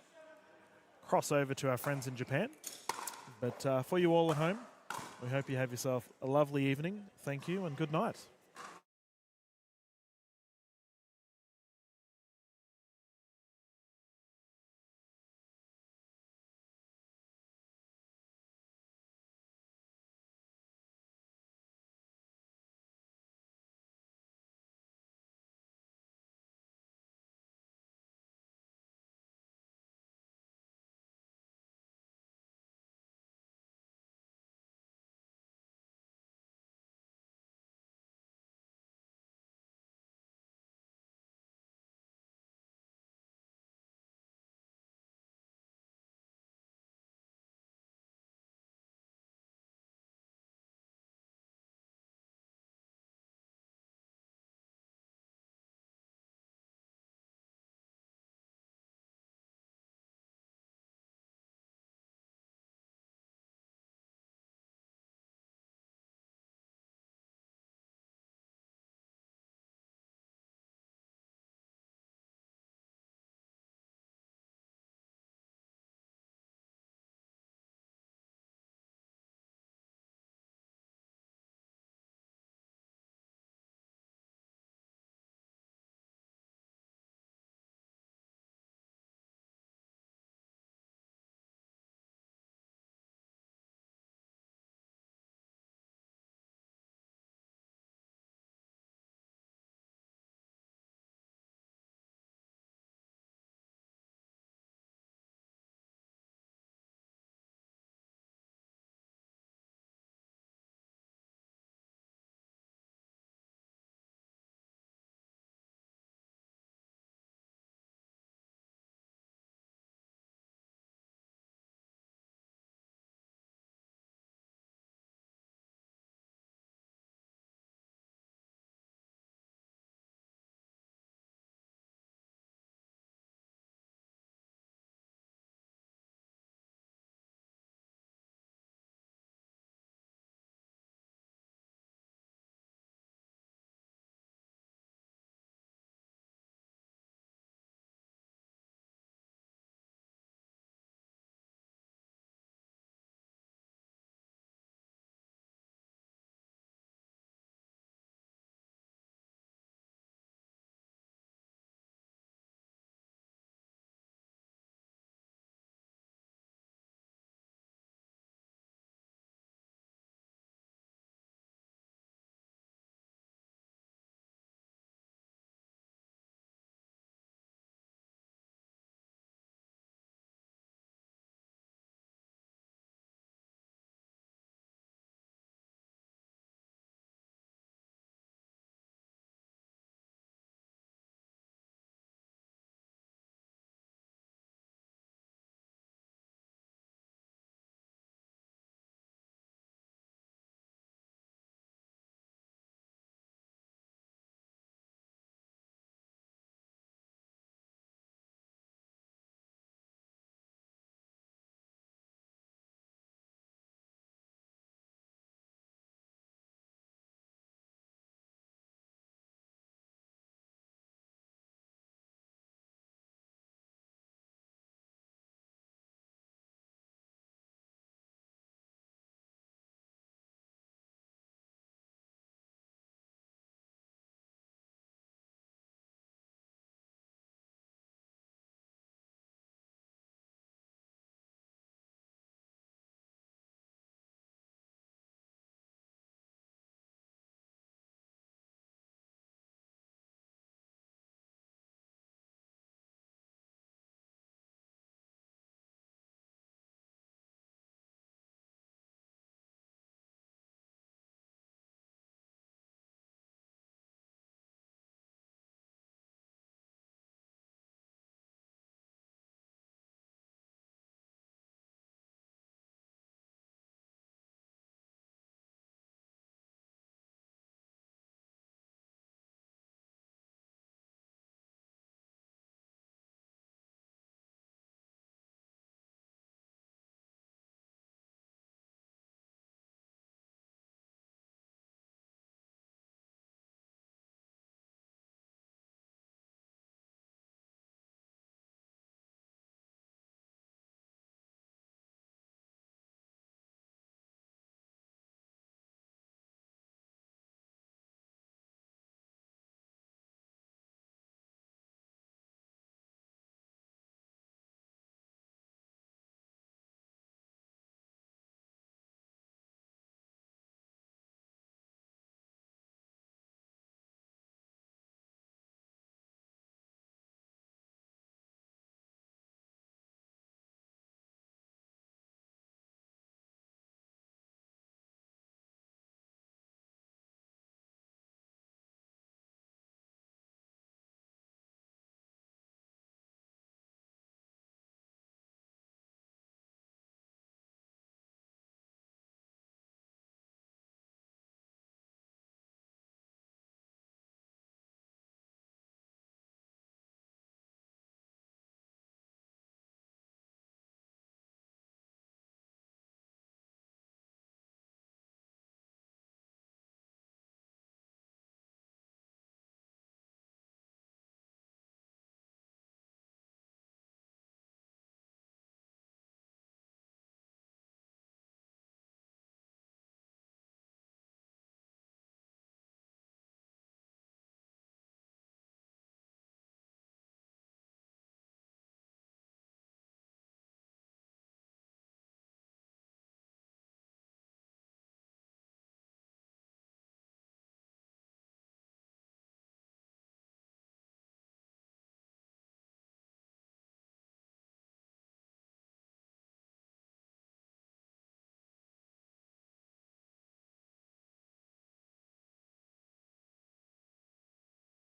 cross over to our friends in Japan. But for you all at home, we hope you have yourself a lovely evening. Thank you and good night.